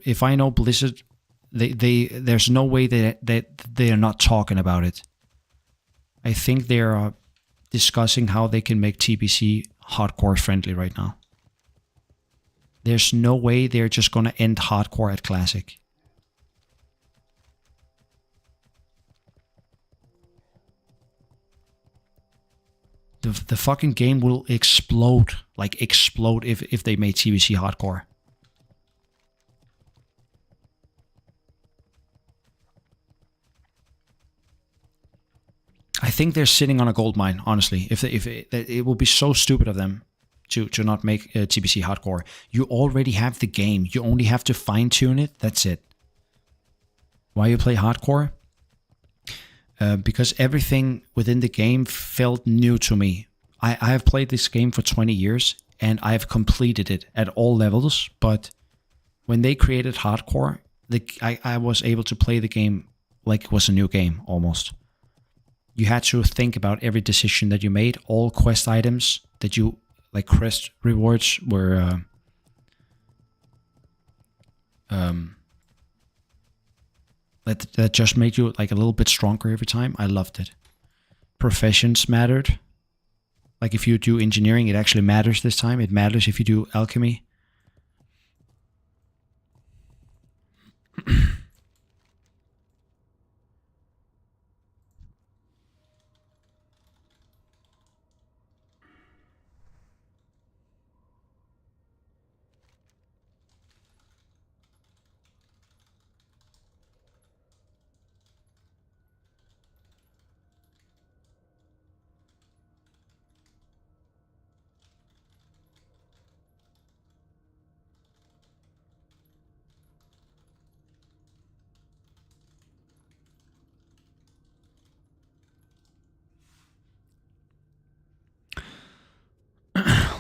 if I know Blizzard, there's no way that they are not talking about it. I think they are discussing how they can make TBC hardcore friendly right now. There's no way they're just gonna end hardcore at Classic. The fucking game will explode, like explode if they made TBC hardcore. I think they're sitting on a gold mine, honestly. If it would be so stupid of them to not make TBC hardcore. You already have the game. You only have to fine tune it. That's it. Why you play hardcore? Because everything within the game felt new to me. I have played this game for 20 years and I've completed it at all levels. But when they created hardcore, I was able to play the game like it was a new game almost. You had to think about every decision that you made. All quest items that you, like quest rewards, were that just made you like a little bit stronger every time. I loved it. Professions mattered. Like if you do engineering, it actually matters this time. It matters if you do alchemy.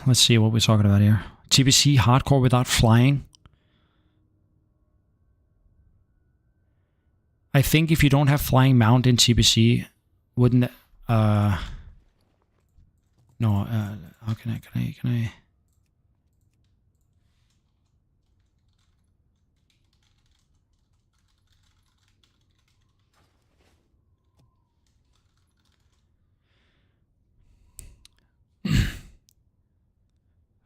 Let's see what we're talking about here. TBC hardcore without flying. I think if you don't have flying mount in TBC, wouldn't how can I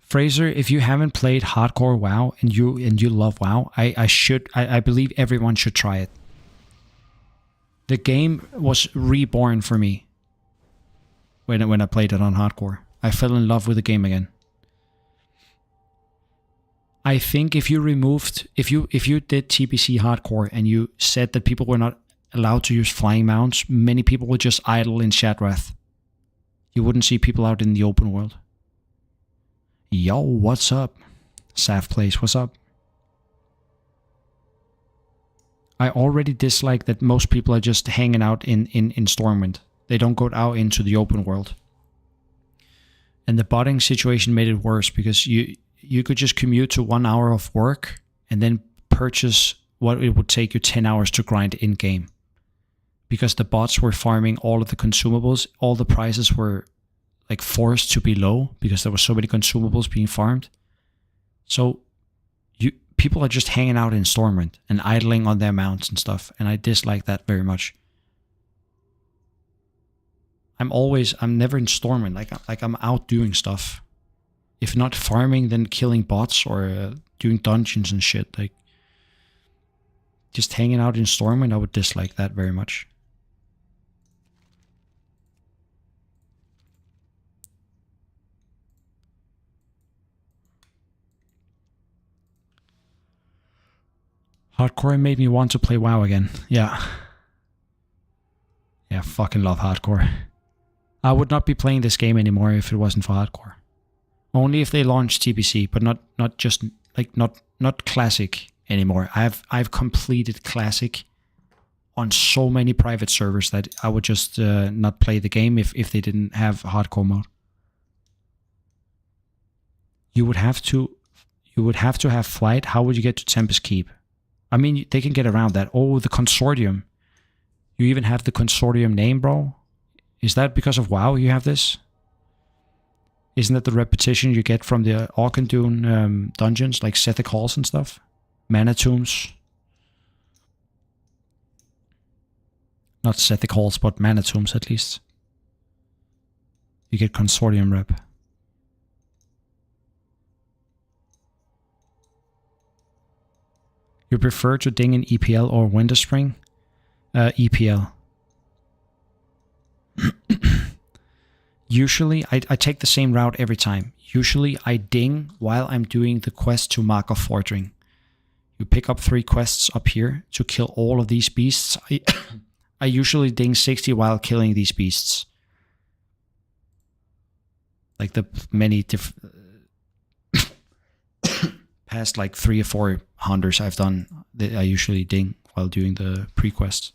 Fraser, if you haven't played hardcore WoW and you love WoW, I believe everyone should try it. The game was reborn for me when I played it on hardcore. I fell in love with the game again. I think if you did TBC hardcore and you said that people were not allowed to use flying mounts, many people would just idle in Shadrath. You wouldn't see people out in the open world. Yo, what's up? Saf Place, what's up? I already dislike that most people are just hanging out in Stormwind. They don't go out into the open world. And the botting situation made it worse because you could just commute to 1 hour of work and then purchase what it would take you 10 hours to grind in-game. Because the bots were farming all of the consumables, all the prices were like forced to be low because there were so many consumables being farmed. So people are just hanging out in Stormwind and idling on their mounts and stuff, and I dislike that very much. I'm never in Stormwind. Like I'm out doing stuff. If not farming, then killing bots or doing dungeons and shit. Like just hanging out in Stormwind, I would dislike that very much. Hardcore made me want to play WoW again. Yeah. Yeah, fucking love hardcore. I would not be playing this game anymore if it wasn't for hardcore. Only if they launched TBC, but not just like not classic anymore. I've completed classic on so many private servers that I would just not play the game if they didn't have hardcore mode. You would have to have flight. How would you get to Tempest Keep? I mean, they can get around that. Oh, the consortium. You even have the consortium name, bro? Is that because of WoW you have this? Isn't that the repetition you get from the Orkandune dungeons, like Sethic Halls and stuff? Mana Tombs. Not Sethic Halls, but Mana Tombs at least. You get consortium rep. You prefer to ding in EPL or Winter Spring? EPL. Usually, I take the same route every time. Usually, I ding while I'm doing the quest to Mark of Fordring. You pick up 3 quests up here to kill all of these beasts. I usually ding 60 while killing these beasts. Like the many past like 3 or 4 hunters I've done, I usually ding while doing the pre-quests.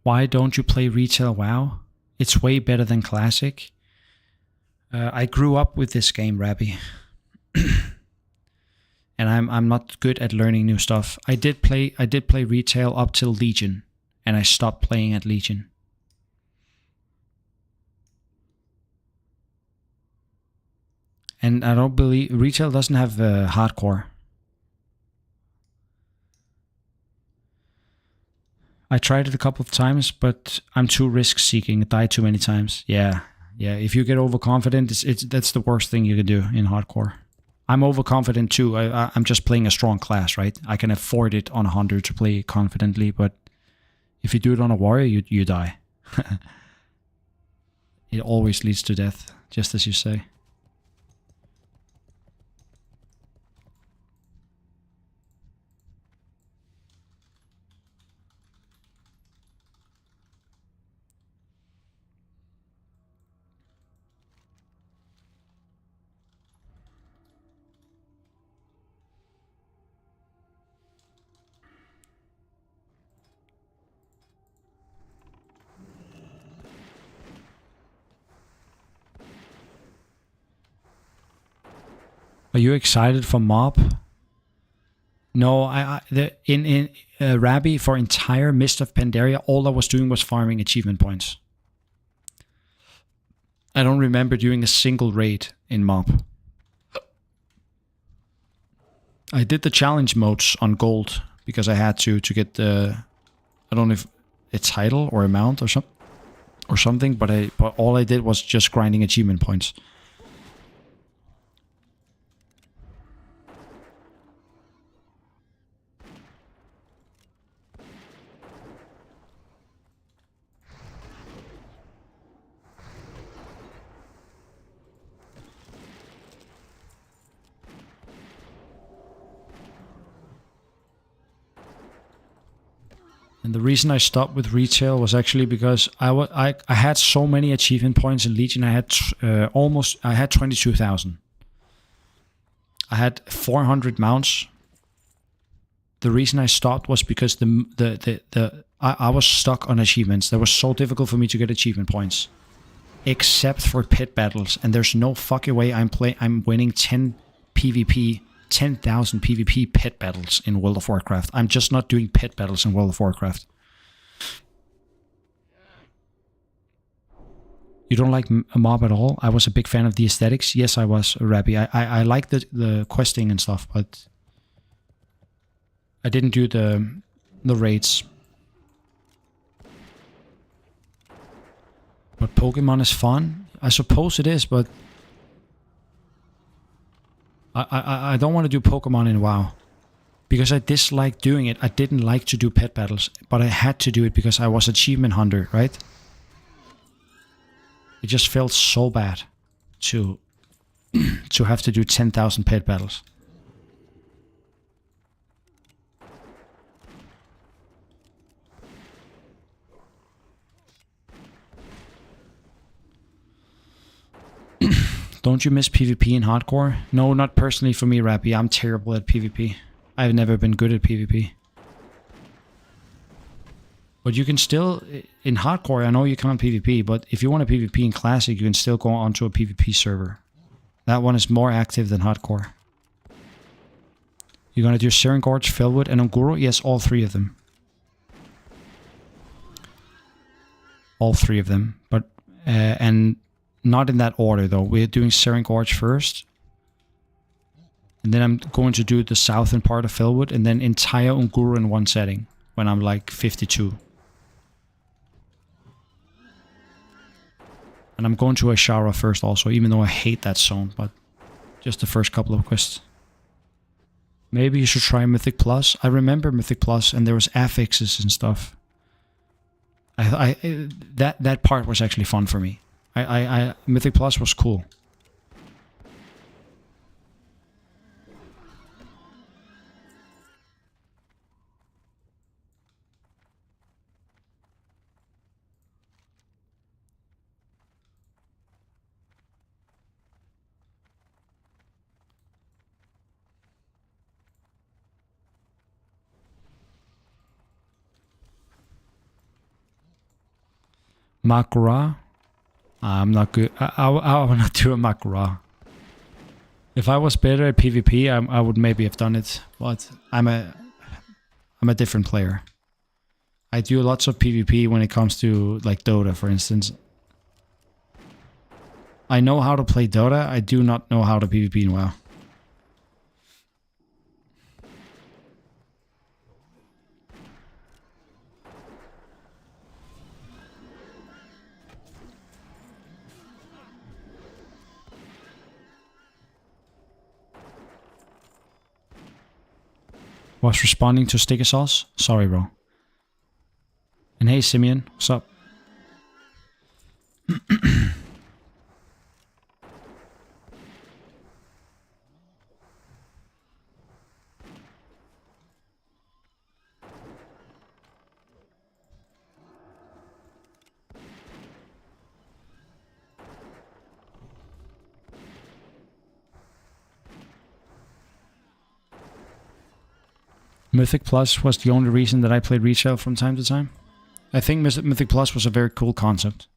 Why don't you play retail WoW? It's way better than classic. I grew up with this game, Rabbi. And I'm not good at learning new stuff. I did play retail up till Legion, and I stopped playing at Legion. And I don't believe retail doesn't have hardcore. I tried it a couple of times, but I'm too risk-seeking. I died too many times. Yeah. If you get overconfident, that's the worst thing you can do in hardcore. I'm overconfident too. I'm just playing a strong class, right? I can afford it on a hunter to play confidently, but if you do it on a warrior, you die. It always leads to death, just as you say. Are you excited for mob? No, in Rabbi, for entire Mist of Pandaria, all I was doing was farming achievement points. I don't remember doing a single raid in mob. I did the challenge modes on gold because I had to get the, I don't know if a title or a mount or something, but all I did was just grinding achievement points. And the reason I stopped with retail was actually because I had so many achievement points in Legion. I had I had 22,000. I had 400 mounts. The reason I stopped was because I was stuck on achievements. That was so difficult for me to get achievement points, except for pit battles. And there's no fucking way I'm winning 10,000 PvP pit battles in World of Warcraft. I'm just not doing pit battles in World of Warcraft. You don't like a mob at all? I was a big fan of the aesthetics. Yes, I was, Rabbi. I like the questing and stuff, but I didn't do the raids. But Pokemon is fun? I suppose it is, but I don't want to do Pokemon in WoW because I dislike doing it. I didn't like to do pet battles, but I had to do it because I was achievement hunter, right? It just felt so bad to have to do 10,000 pet battles. Don't you miss PvP in hardcore? No, not personally for me, Rappy. I'm terrible at PvP. I've never been good at PvP. But you can still, in hardcore, I know you can't PvP, but if you want to PvP in Classic, you can still go onto a PvP server. That one is more active than hardcore. You're gonna do Searing Gorge, Fellwood, and Unguru? Yes, all 3 of them. All 3 of them. But, and not in that order though. We're doing Searing Gorge first. And then I'm going to do the southern part of Fellwood, and then entire Unguru in one setting when I'm like 52. And I'm going to Ashara first also, even though I hate that zone, but just the first couple of quests. Maybe you should try Mythic Plus. I remember Mythic Plus, and there was affixes and stuff. That part was actually fun for me. Mythic Plus was cool. Makura? I'm not good. I will not do a Makura. If I was better at PvP, I would maybe have done it. But I'm a different player. I do lots of PvP when it comes to like Dota, for instance. I know how to play Dota. I do not know how to PvP in WoW. Was responding to sticker sauce? Sorry, bro. And hey, Simeon, what's up? Mythic Plus was the only reason that I played retail from time to time. I think Mythic Plus was a very cool concept.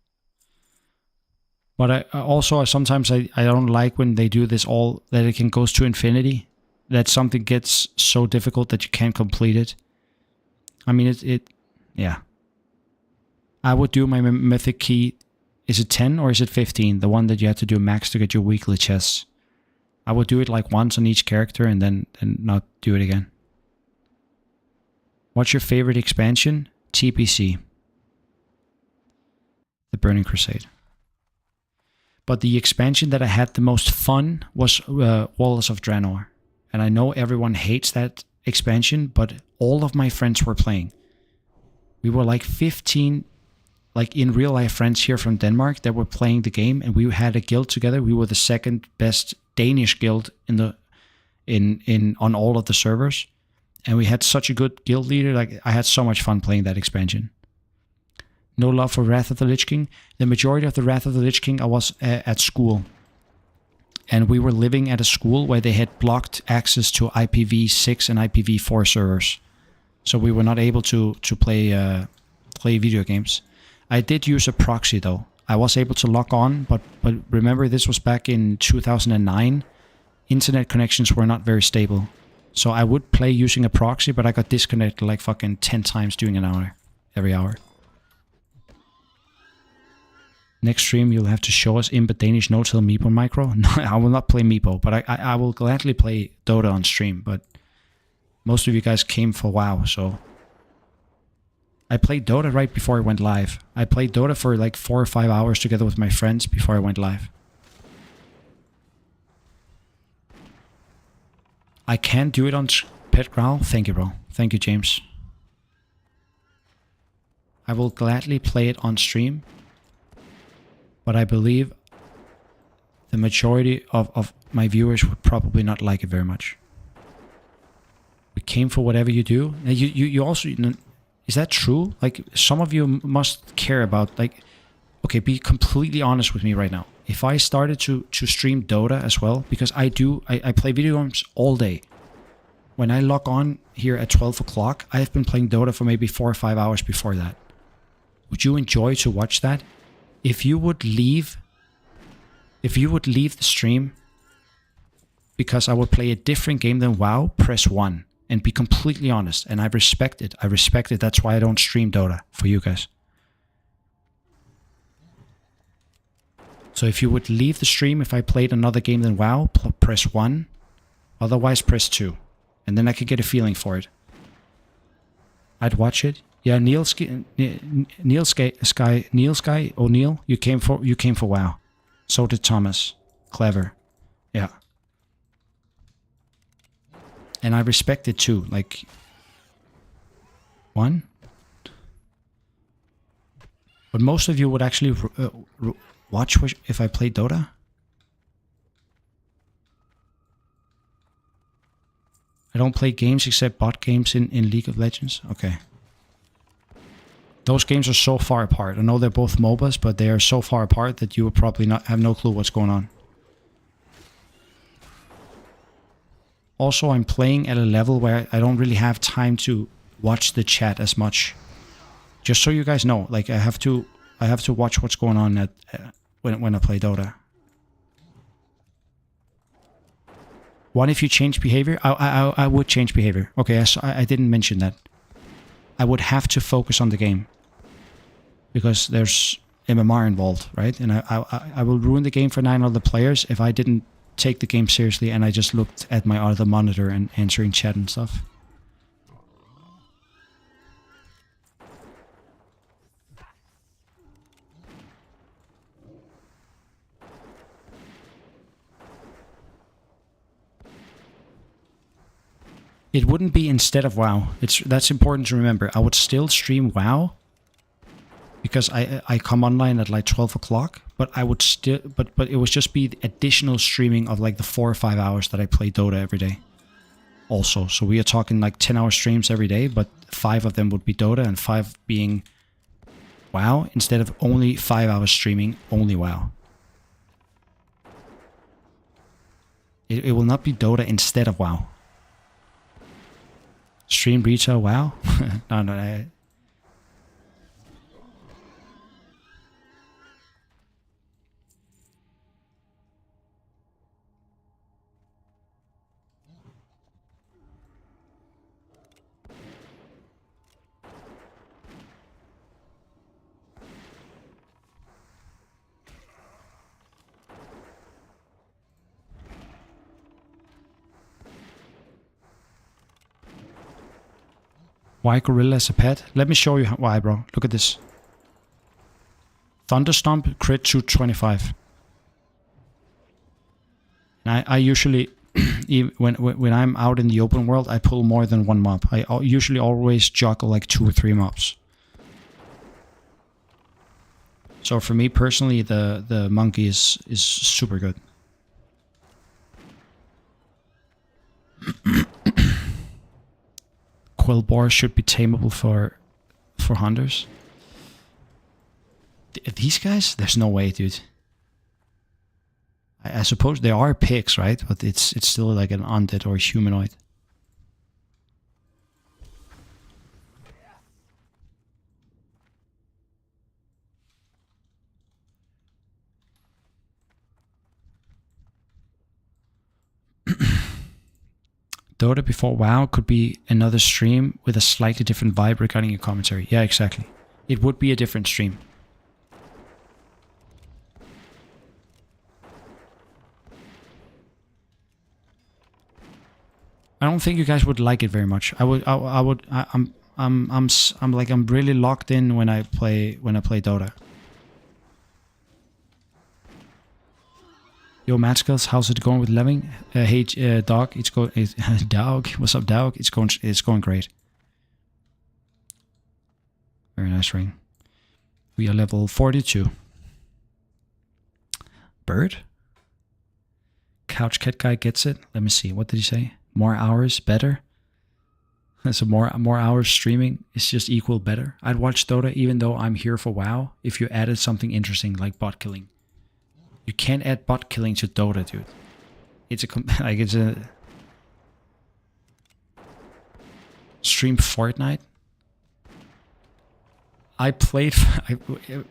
But I sometimes don't like when they do this all, that it can goes to infinity. That something gets so difficult that you can't complete it. I mean, yeah. I would do my Mythic key, is it 10 or is it 15? The one that you have to do max to get your weekly chests. I would do it like once on each character and then not do it again. What's your favorite expansion? TPC. The Burning Crusade. But the expansion that I had the most fun was Walls of Draenor. And I know everyone hates that expansion, but all of my friends were playing. We were like 15, like in real life friends here from Denmark that were playing the game, and we had a guild together. We were the second best Danish guild on all of the servers. And we had such a good guild leader. Like, I had so much fun playing that expansion. No love for Wrath of the Lich King. The majority of the Wrath of the Lich King, I was at school. And we were living at a school where they had blocked access to IPv6 and IPv4 servers. So we were not able to play video games. I did use a proxy though. I was able to log on, but remember this was back in 2009. Internet connections were not very stable. So I would play using a proxy, but I got disconnected like fucking 10 times during an hour. Every hour. Next stream, you'll have to show us Imp Danish no-till Meepo micro. No, I will not play Meepo, but I will gladly play Dota on stream. But most of you guys came for WoW, so... I played Dota right before I went live. I played Dota for like 4 or 5 hours together with my friends before I went live. I can do it on Pet Growl. Thank you, bro. Thank you, James. I will gladly play it on stream. But I believe the majority of my viewers would probably not like it very much. We came for whatever you do. And you also... Is that true? Like, some of you must care about... Like, okay, be completely honest with me right now. If I started to stream Dota as well, because I play video games all day. When I log on here at 12 o'clock, I have been playing Dota for maybe 4 or 5 hours before that. Would you enjoy to watch that? If you would leave the stream because I would play a different game than WoW, press 1. And be completely honest. And I respect it. I respect it. That's why I don't stream Dota for you guys. So if you would leave the stream if I played another game than WoW, press 1. Otherwise, press 2. And then I could get a feeling for it. I'd watch it. Yeah, Neil O'Neill, you came for WoW. So did Thomas. Clever. Yeah. And I respect it too. Like 1. But most of you would actually watch if I play Dota. I don't play games except bot games in League of Legends. Okay. Those games are so far apart. I know they're both MOBAs, but they are so far apart that you would probably not have no clue what's going on. Also, I'm playing at a level where I don't really have time to watch the chat as much. Just so you guys know, like I have to watch what's going on at when I play Dota. 1, if you change behavior, I would change behavior. Okay, I didn't mention that. I would have to focus on the game because there's MMR involved, right? And I will ruin the game for 9 other players if I didn't take the game seriously and I just looked at my other monitor and answering chat and stuff. It wouldn't be instead of WoW. That's important to remember. I would still stream WoW because I come online at like 12 o'clock, but I would still but it would just be additional streaming of like the 4 or 5 hours that I play Dota every day. Also, so we are talking like 10-hour streams every day, but 5 of them would be Dota and 5 being WoW instead of only 5 hours streaming only WoW. It will not be Dota instead of WoW. Stream retail WoW? No. Why gorilla as a pet? Let me show you why, bro. Look at this. Thunderstomp, crit 225. And I usually, when I'm out in the open world, I pull more than 1 mob. I usually always juggle like 2 or 3 mobs. So for me personally, the monkey is super good. Quillboar should be tameable for hunters. These guys? There's no way, dude. I suppose they are pigs, right? But it's still like an undead or humanoid. Dota before WoW could be another stream with a slightly different vibe regarding your commentary. Yeah, exactly. It would be a different stream. I don't think you guys would like it very much. I'm really locked in when I play Dota. Yo, Matskills, how's it going with Leving? Hey, Dog, Dog, what's up, Dog? It's going great. Very nice ring. We are level 42. Bird? Couch Cat Guy gets it. Let me see. What did he say? More hours, better. So more hours streaming is just equal better. I'd watch Dota even though I'm here for WoW if you added something interesting like bot killing. You can't add bot killing to Dota, dude. It's a stream Fortnite. I played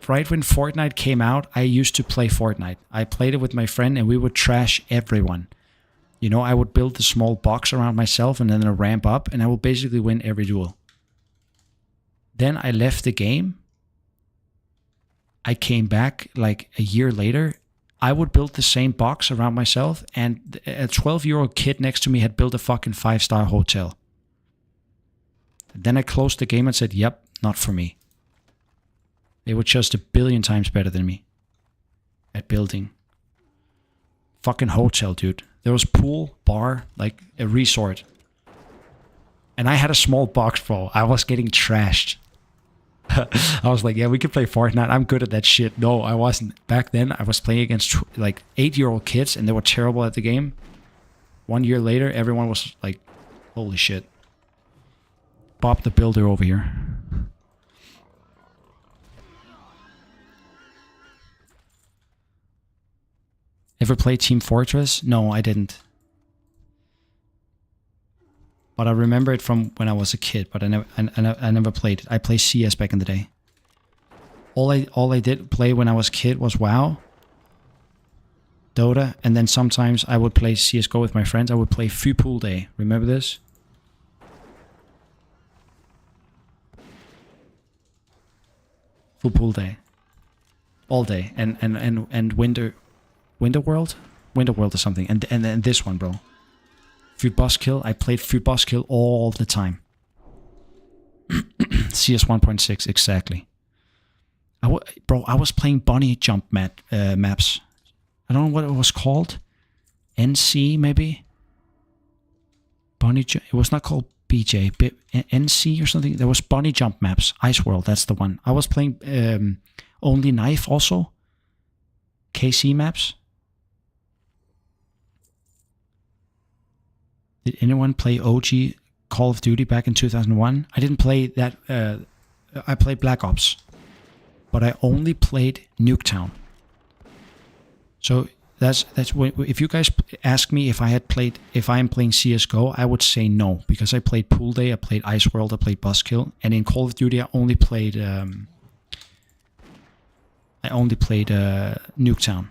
right when Fortnite came out. I used to play Fortnite. I played it with my friend, and we would trash everyone. You know, I would build the small box around myself and then a ramp up, and I would basically win every duel. Then I left the game. I came back like a year later. I would build the same box around myself, and a 12-year-old kid next to me had built a fucking 5-star hotel. Then I closed the game and said, yep, not for me. They were just a billion times better than me at building. Fucking hotel, dude. There was pool, bar, like a resort. And I had a small box, bro. I was getting trashed. I was like, yeah, we could play Fortnite. I'm good at that shit. No, I wasn't. Back then, I was playing against like 8-year-old kids, and they were terrible at the game. 1 year later, everyone was like, holy shit. Bob the Builder over here. Ever played Team Fortress? No, I didn't. But I remember it from when I was a kid, but I never played it. I played CS back in the day. All I did play when I was a kid was WoW, Dota, and then sometimes I would play CSGO with my friends. I would play Fy Pool Day. Remember this? Full Pool Day. All day. And Winter World? Winter World or something. And this one, bro. Free Boss Kill. I played Free Boss Kill all the time. CS 1.6, exactly. Bro, I was playing bunny jump maps. I don't know what it was called. NC, maybe? Bunny jump. It was not called BJ. NC or something. There was bunny jump maps. Ice World, that's the one. I was playing Only Knife also. KC maps. Did anyone play OG Call of Duty back in 2001? I didn't play that. I played Black Ops. But I only played Nuketown. So that's if you guys ask me if I am playing CSGO, I would say no. Because I played Pool Day, I played Ice World, I played Buzzkill. And in Call of Duty, I only played Nuketown.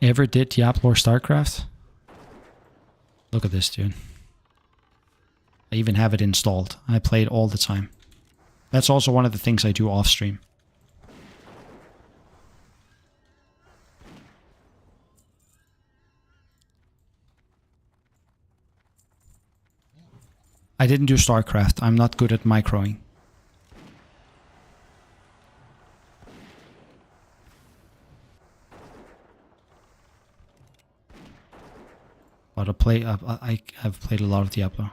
Ever did Diablo or StarCraft? Look at this, dude. I even have it installed. I play it all the time. That's also one of the things I do off stream. I didn't do StarCraft. I'm not good at microing. But I've played a lot of Diablo.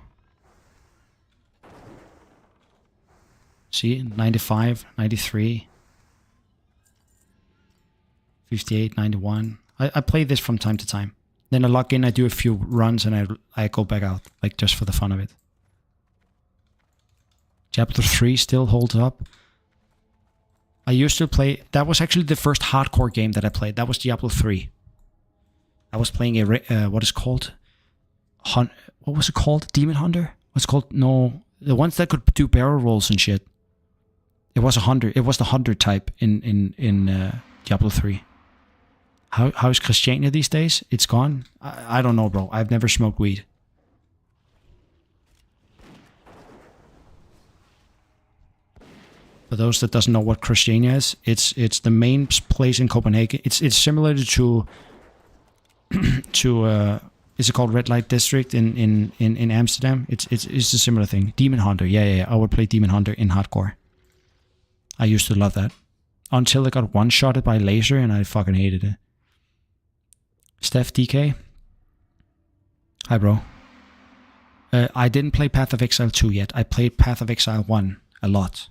See, 95, 93, 58, 91. I play this from time to time. Then I log in, I do a few runs, and I go back out, like just for the fun of it. Diablo 3 still holds up. I used to play... That was actually the first hardcore game that I played. That was Diablo 3. I was playing a... what is called? What was it called? Demon Hunter? What's called? No. The ones that could do barrel rolls and shit. It was a hunter. It was the hunter type in Diablo 3. How is Christiania these days? It's gone? I don't know, bro. I've never smoked weed. For those that doesn't know what Christiania is, it's the main place in Copenhagen. It's similar to is it called Red Light District in Amsterdam? It's a similar thing. Demon Hunter, yeah. I would play Demon Hunter in hardcore. I used to love that. Until I got one-shotted by laser and I fucking hated it. Steph DK. Hi, bro. I didn't play Path of Exile 2 yet. I played Path of Exile 1 a lot.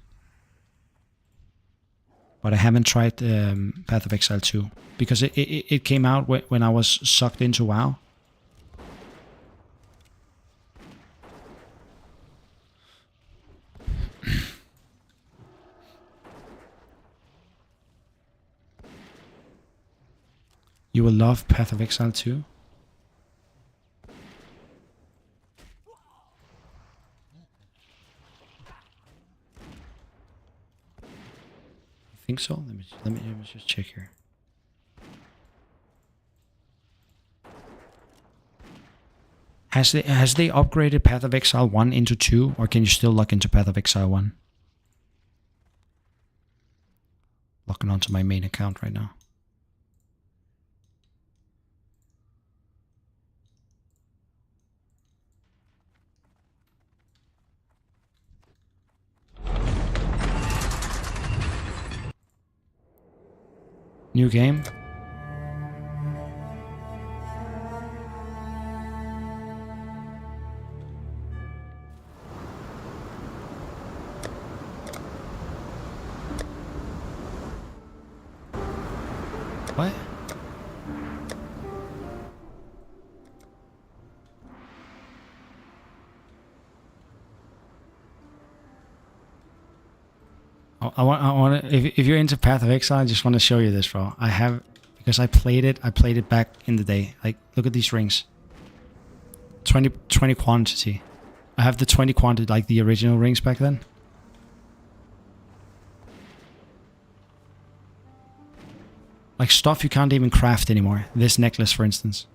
But I haven't tried Path of Exile 2. Because it came out when I was sucked into WoW. You will love Path of Exile 2. think so. Let me just check here. Has they upgraded Path of Exile 1 into 2, or can you still log into Path of Exile 1? Logging onto my main account right now. New game. What? I want to, if you're into Path of Exile, I just want to show you this, bro. I have, because I played it back in the day. Like, look at these rings. 20 quantity. I have the 20 quantity, like the original rings back then. Like stuff you can't even craft anymore. This necklace, for instance.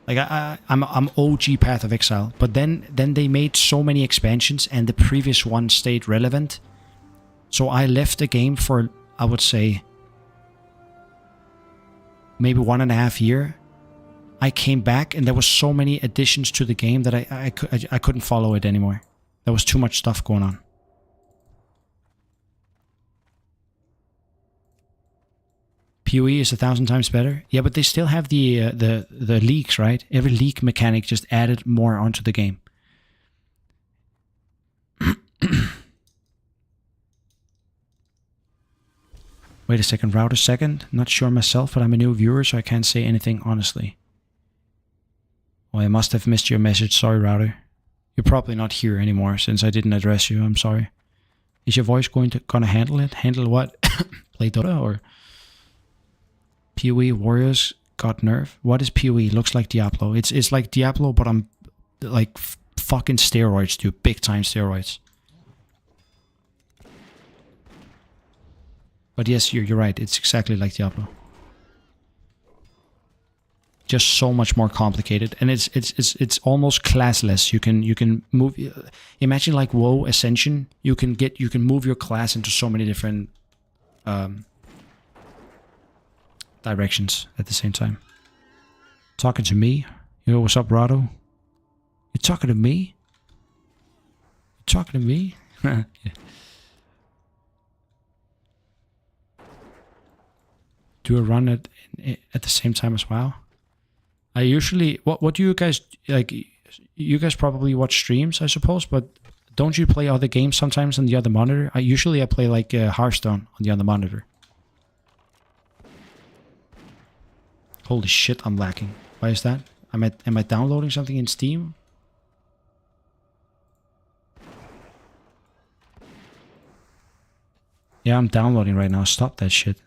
Like I'm OG Path of Exile, but then they made so many expansions, and the previous one stayed relevant. So I left the game for, I would say, maybe 1.5 years. I came back, and there was so many additions to the game that I couldn't follow it anymore. There was too much stuff going on. PoE is 1,000 times better. Yeah, but they still have the leaks, right? Every leak mechanic just added more onto the game. Wait a second, router second. Not sure myself, but I'm a new viewer, so I can't say anything honestly. Oh, I must have missed your message. Sorry, router. You're probably not here anymore since I didn't address you. I'm sorry. Is your voice gonna handle it? Handle what? Play Dota or PoE Warriors got nerfed? What is PoE? Looks like Diablo. It's like Diablo, but I'm like fucking steroids, dude. Big time steroids. But yes, you're right. It's exactly like Diablo. Just so much more complicated, and it's almost classless. You can move. Imagine like WoW Ascension. You can move your class into so many different directions at the same time. Talking to me? Yo, what's up, Rado? You talking to me? You talking to me? Yeah. Do a run at the same time as well? I usually, what do you guys like? You guys probably watch streams, I suppose, but don't you play other games sometimes on the other monitor? I play like Hearthstone on the other monitor. Holy shit, I'm lacking. Why is that? Am I downloading something in Steam? Yeah, I'm downloading right now. Stop that shit.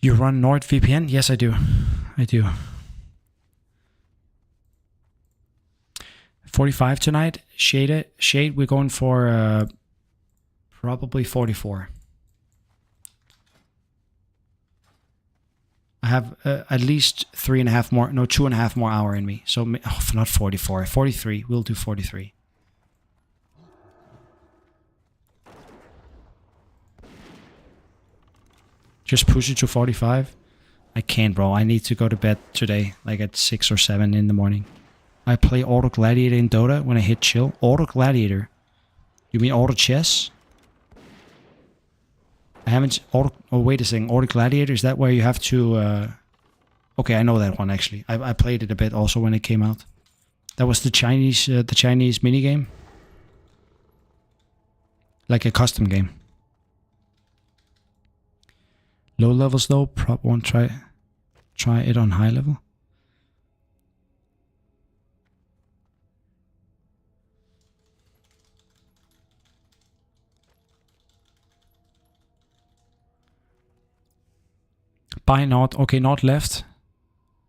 You run NordVPN? Yes, I do. I do. 45 tonight. Shade, we're going for probably 44. I have at least 2.5 more hour in me. So, not 44, 43. We'll do 43. Just push it to 45. I can't, bro. I need to go to bed today, like at 6 or 7 in the morning. I play Auto Gladiator in Dota when I hit chill. Auto Gladiator? You mean Auto Chess? I haven't... Oh, wait a second. Auto Gladiator, is that where you have to... Okay, I know that one, actually. I played it a bit also when it came out. That was the Chinese minigame. Like a custom game. Low levels though, prop won't try it on high level. Buy not. Okay, not left.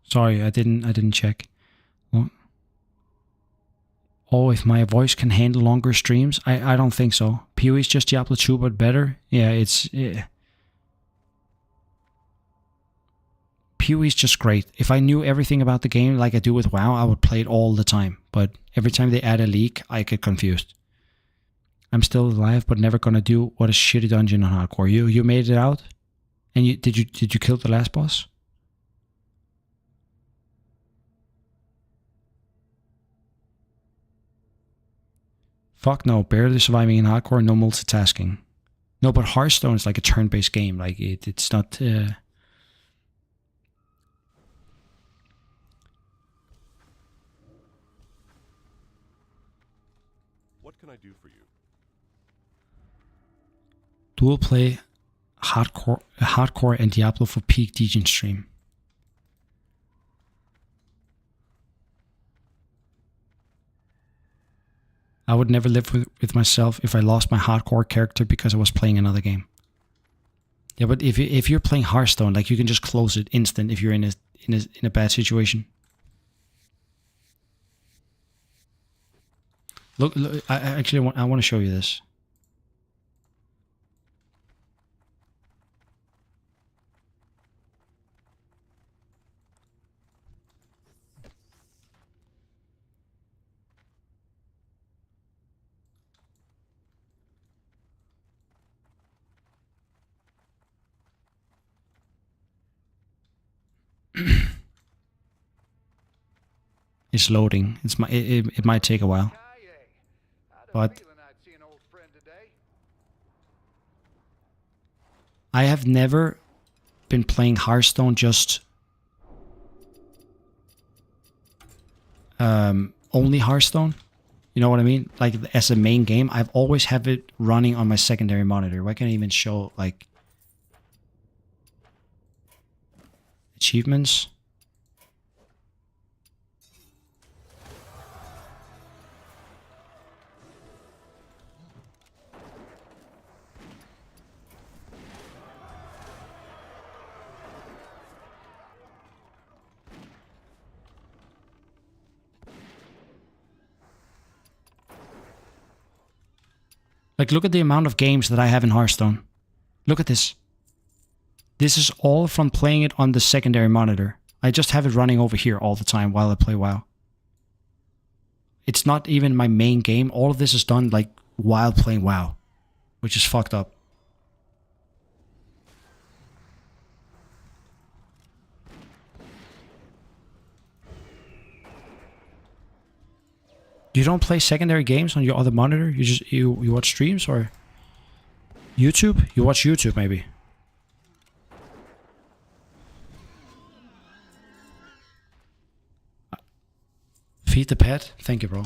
Sorry, I didn't check. What? Oh, if my voice can handle longer streams? I don't think so. PoE's just Diablo 2 but better. Yeah, it's... PoE's just great. If I knew everything about the game like I do with WoW, I would play it all the time. But every time they add a leak, I get confused. I'm still alive, but never gonna do what a shitty dungeon on hardcore. You made it out? And did you kill the last boss? Fuck no, barely surviving in hardcore, no multitasking. No, but Hearthstone is like a turn-based game. Like it's not. What can I do for you? Dual play hardcore and Diablo for peak Degen stream. I would never live with myself if I lost my hardcore character because I was playing another game. Yeah, but if you're playing Hearthstone, like you can just close it instant if you're in a bad situation. Look, I want to show you this. It's loading. It might take a while. But I have never been playing Hearthstone just only Hearthstone. You know what I mean? Like as a main game, I've always have it running on my secondary monitor. Why can't I even show like achievements? Like, look at the amount of games that I have in Hearthstone. Look at this. This is all from playing it on the secondary monitor. I just have it running over here all the time while I play WoW. It's not even my main game. All of this is done, like, while playing WoW. Which is fucked up. You don't play secondary games on your other monitor? You watch streams or YouTube? You watch YouTube maybe. Feed the pet. Thank you, bro.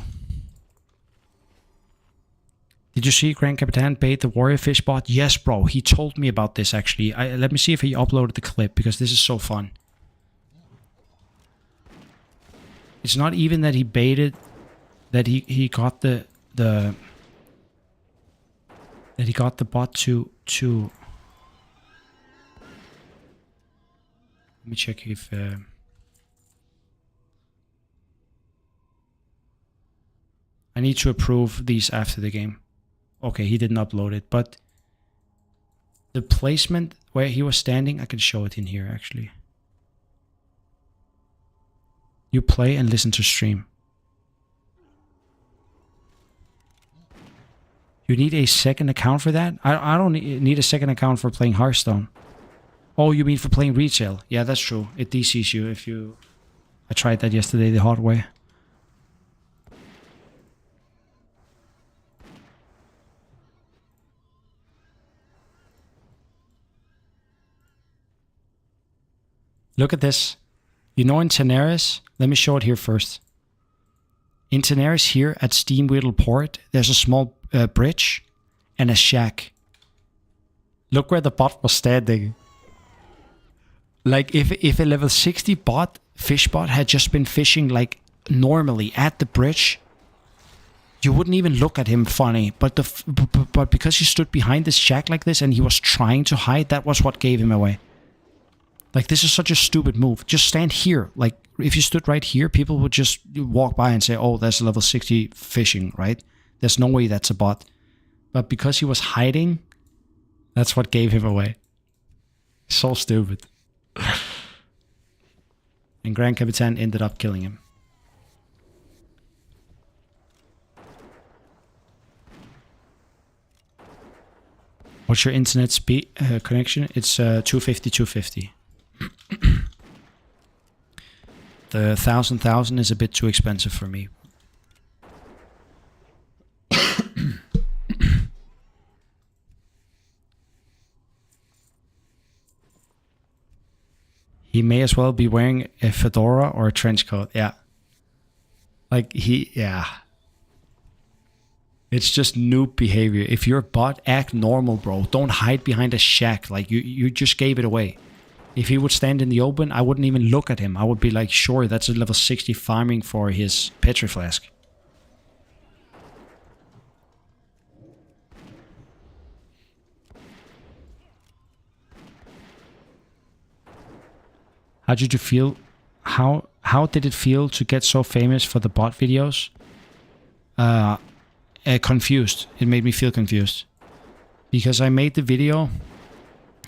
Did you see Grand Capitan bait the warrior fish bot? Yes, bro. He told me about this actually. Let me see if he uploaded the clip because this is so fun. It's not even that he baited. That he got the that he got the bot to let me check if I need to approve these after the game. Okay, he didn't upload it, but the placement where he was standing, I can show it in here actually. You play and listen to stream. You need a second account for that? I don't need a second account for playing Hearthstone. Oh, you mean for playing retail? Yeah, that's true. It DCs you if you... I tried that yesterday the hard way. Look at this. You know in Tenaris? Let me show it here first. In Tenaris here at Steamweedle Port, there's a small bridge and a shack. Look where the bot was standing. Like if a level 60 fish bot had just been fishing like normally at the bridge, you wouldn't even look at him funny. But but because he stood behind this shack like this and he was trying to hide, that was what gave him away. Like, this is such a stupid move. Just stand here. Like, if you stood right here, people would just walk by and say, oh, that's a level 60 fishing, right? There's no way that's a bot. But because he was hiding, that's what gave him away. So stupid. And Grand Capitan ended up killing him. What's your internet speed connection? It's 250. The 1,000 is a bit too expensive for me. He may as well be wearing a fedora or a trench coat. Yeah. Like, yeah. It's just noob behavior. If you're a bot, act normal, bro. Don't hide behind a shack. Like, you just gave it away. If he would stand in the open, I wouldn't even look at him. I would be like, sure, that's a level 60 farming for his Petri flask. How did you feel? How did it feel to get so famous for the bot videos? Confused. It made me feel confused. Because I made the video,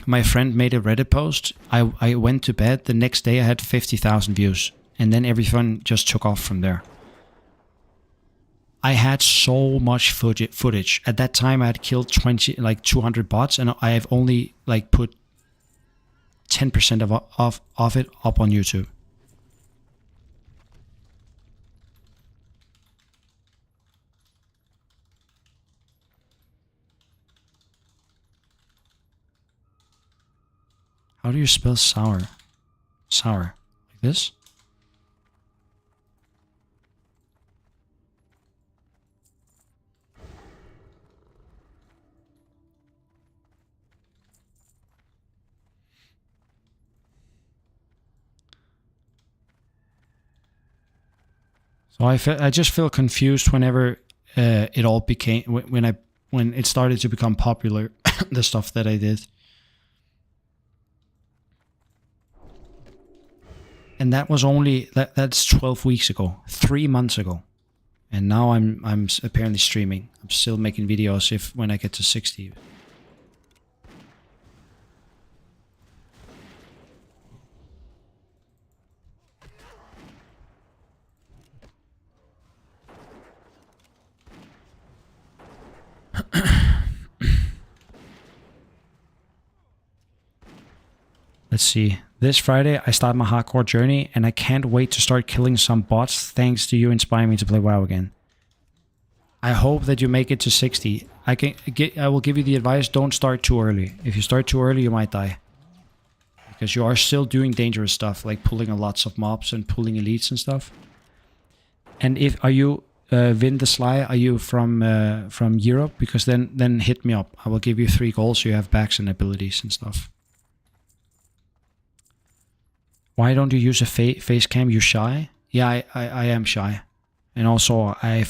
my friend made a Reddit post, I went to bed, the next day I had 50,000 views. And then everyone just took off from there. I had so much footage. At that time I had killed 200 bots, and I have only like put 10% of it up on YouTube. How do you spell sour? Sour. Like this? So I just feel confused whenever it all became when it started to become popular, the stuff that I did. And that was only that's 12 weeks ago, 3 months ago. And now I'm apparently streaming. I'm still making videos when I get to 60. Let's see. This Friday, I start my hardcore journey, and I can't wait to start killing some bots. Thanks to you inspiring me to play WoW again. I hope that you make it to 60. I will give you the advice, don't start too early. If you start too early, you might die. Because you are still doing dangerous stuff, like pulling lots of mobs and pulling elites and stuff. And are you Vin the Sly, are you from Europe? Because then hit me up. I will give you 3 goals so you have backs and abilities and stuff. Why don't you use a face cam? You shy? Yeah, I am shy. And also I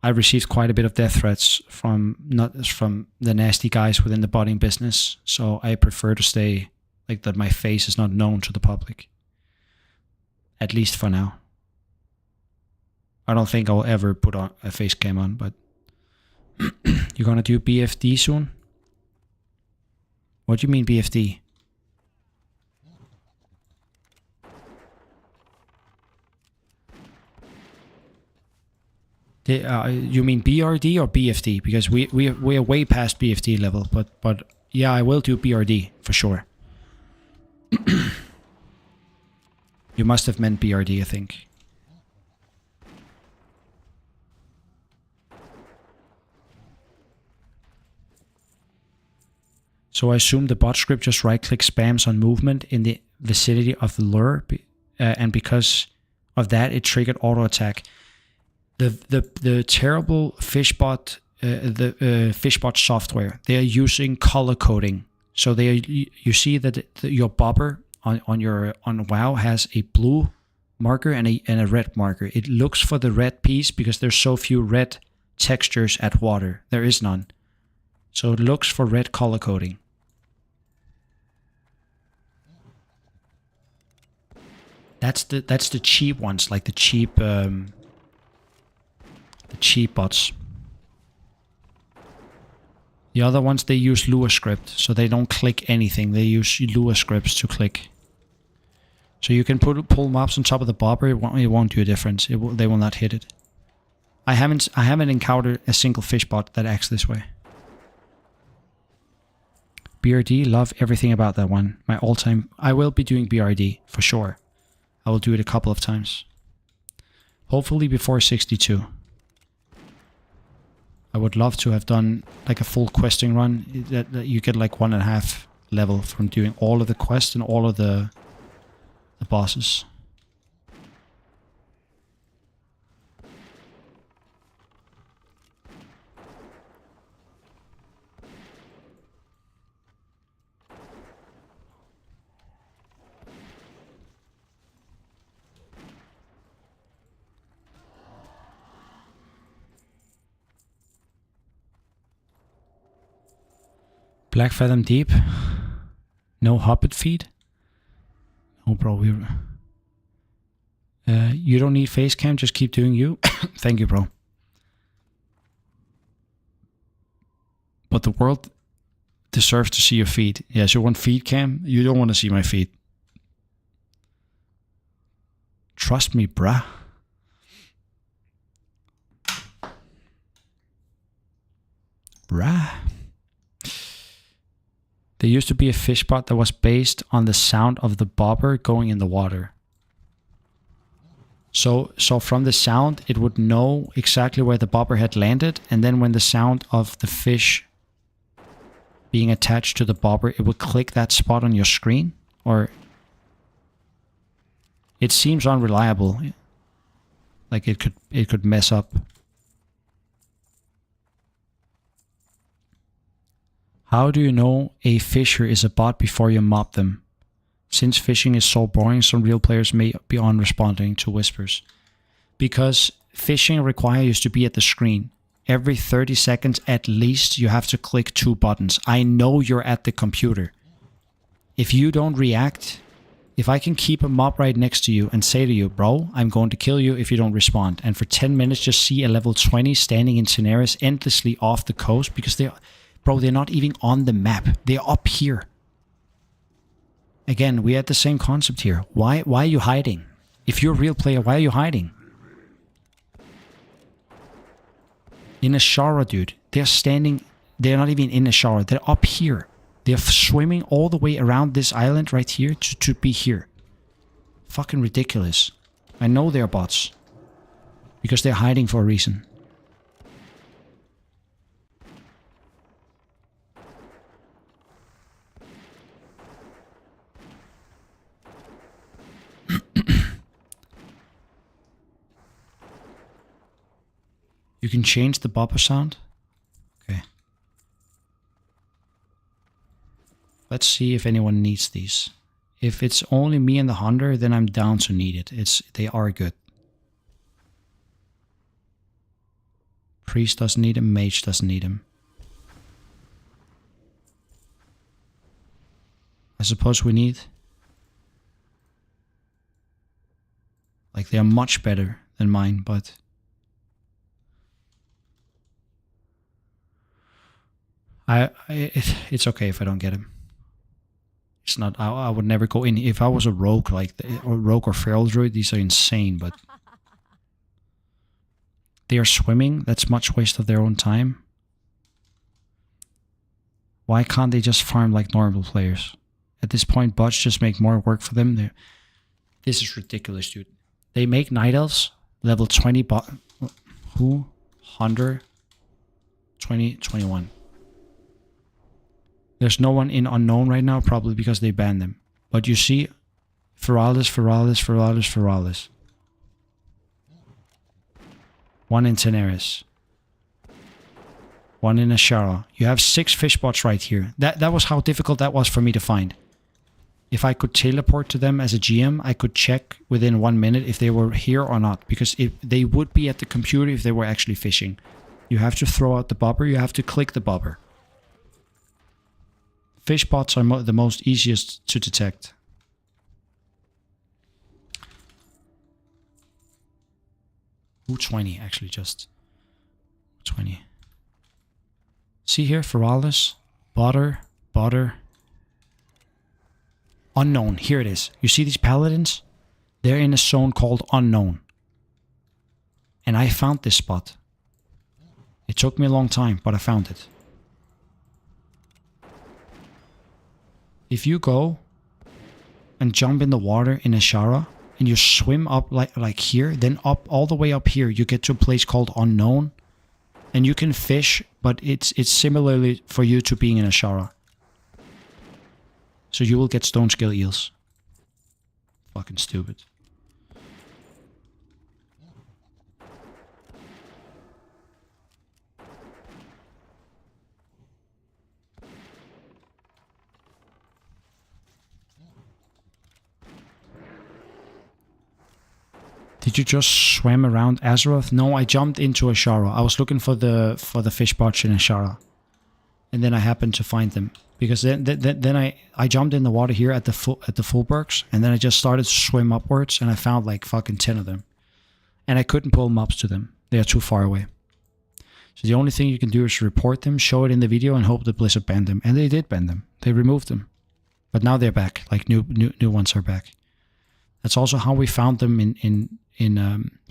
received quite a bit of death threats from the nasty guys within the botting business. So I prefer to stay like that. My face is not known to the public. At least for now. I don't think I'll ever put on a face cam on, but you're gonna do BFD soon? What do you mean BFD? You mean BRD or BFD? Because we are way past BFD level, but yeah, I will do BRD for sure. You must have meant BRD, I think. So I assume the bot script just right-click spams on movement in the vicinity of the lure, and because of that, it triggered auto attack. The terrible fishbot, fishbot software, they are using color coding. So you see that your bobber on WoW has a blue marker and a red marker. It looks for the red piece because there's so few red textures at water. There is none. So it looks for red color coding. That's the cheap ones, like the cheap bots. The other ones, they use Lua script, so they don't click anything. They use Lua scripts to click. So you can pull mobs on top of the bobber. It won't do a difference. They will not hit it. I haven't encountered a single fish bot that acts this way. BRD, love everything about that one. My all-time. I will be doing BRD for sure. I will do it a couple of times. Hopefully before 62. I would love to have done like a full questing run. That you get like 1.5 level from doing all of the quests and all of the bosses. Black Fathom Deep. No Hobbit feed. Oh, bro, you don't need face cam, just keep doing you. Thank you, bro. But the world deserves to see your feed. Yes, you want feed cam? You don't want to see my feed. Trust me, bruh. Bruh. There used to be a fish bot that was based on the sound of the bobber going in the water. So from the sound, it would know exactly where the bobber had landed, and then when the sound of the fish being attached to the bobber, it would click that spot on your screen. Or it seems unreliable. Like it could mess up. How do you know a fisher is a bot before you mob them? Since fishing is so boring, some real players may be unresponding to whispers. Because fishing requires you to be at the screen. Every 30 seconds at least you have to click 2 buttons. I know you're at the computer. If you don't react, if I can keep a mob right next to you and say to you, bro, I'm going to kill you if you don't respond. And for 10 minutes just see a level 20 standing in scenarios endlessly off the coast because they're not even on the map. They're up here. Again, we had the same concept here. Why are you hiding? If you're a real player, why are you hiding? In a shower, dude. They're standing. They're not even in a shower. They're up here. They're swimming all the way around this island right here to be here. Fucking ridiculous. I know they're bots. Because they're hiding for a reason. You can change the bopper sound? Okay. Let's see if anyone needs these. If it's only me and the hunter, then I'm down to need it. They are good. Priest doesn't need him, mage doesn't need him. I suppose we need... Like, they are much better than mine, but... It's okay if I don't get him. It's not. I would never go in. If I was a rogue, or feral druid, these are insane. But they are swimming. That's much waste of their own time. Why can't they just farm like normal players? At this point, bots just make more work for them. This is ridiculous, dude. They make night elves level 20 bot. Who? 100, 20, 21. There's no one in unknown right now, probably because they banned them. But you see, Feralis. One in Tenaris. One in Ashara. You have 6 fish bots right here. That was how difficult that was for me to find. If I could teleport to them as a GM, I could check within 1 minute if they were here or not. Because if they would be at the computer if they were actually fishing. You have to throw out the bobber, you have to click the bobber. Fish bots are the most easiest to detect. 220 actually, just 20. See here, Feralis, butter. Unknown, here it is. You see these paladins? They're in a zone called Unknown. And I found this spot. It took me a long time, but I found it. If you go and jump in the water in Ashara, and you swim up like here, then up all the way up here, you get to a place called Unknown. And you can fish, but it's similarly for you to being in Ashara. So you will get stone scale eels. Fucking stupid. Did you just swim around Azeroth? No, I jumped into Ashara. I was looking for the fish pots in Ashara. And then I happened to find them. Because then I jumped in the water here at the Fulbergs, and then I just started to swim upwards, and I found like fucking 10 of them. And I couldn't pull mobs to them. They are too far away. So the only thing you can do is report them, show it in the video, and hope that Blizzard banned them. And they did ban them. They removed them. But now they're back. Like new ones are back. That's also how we found them in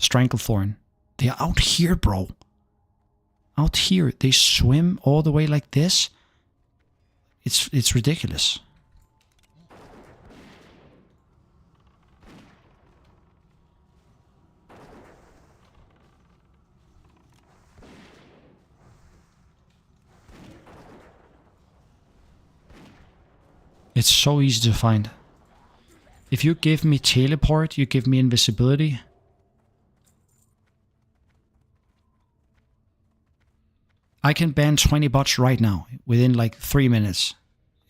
Stranglethorn. They're out here, bro. Out here. They swim all the way like this. It's ridiculous. It's so easy to find. If you give me teleport, you give me invisibility. I can ban 20 bots right now, within like 3 minutes.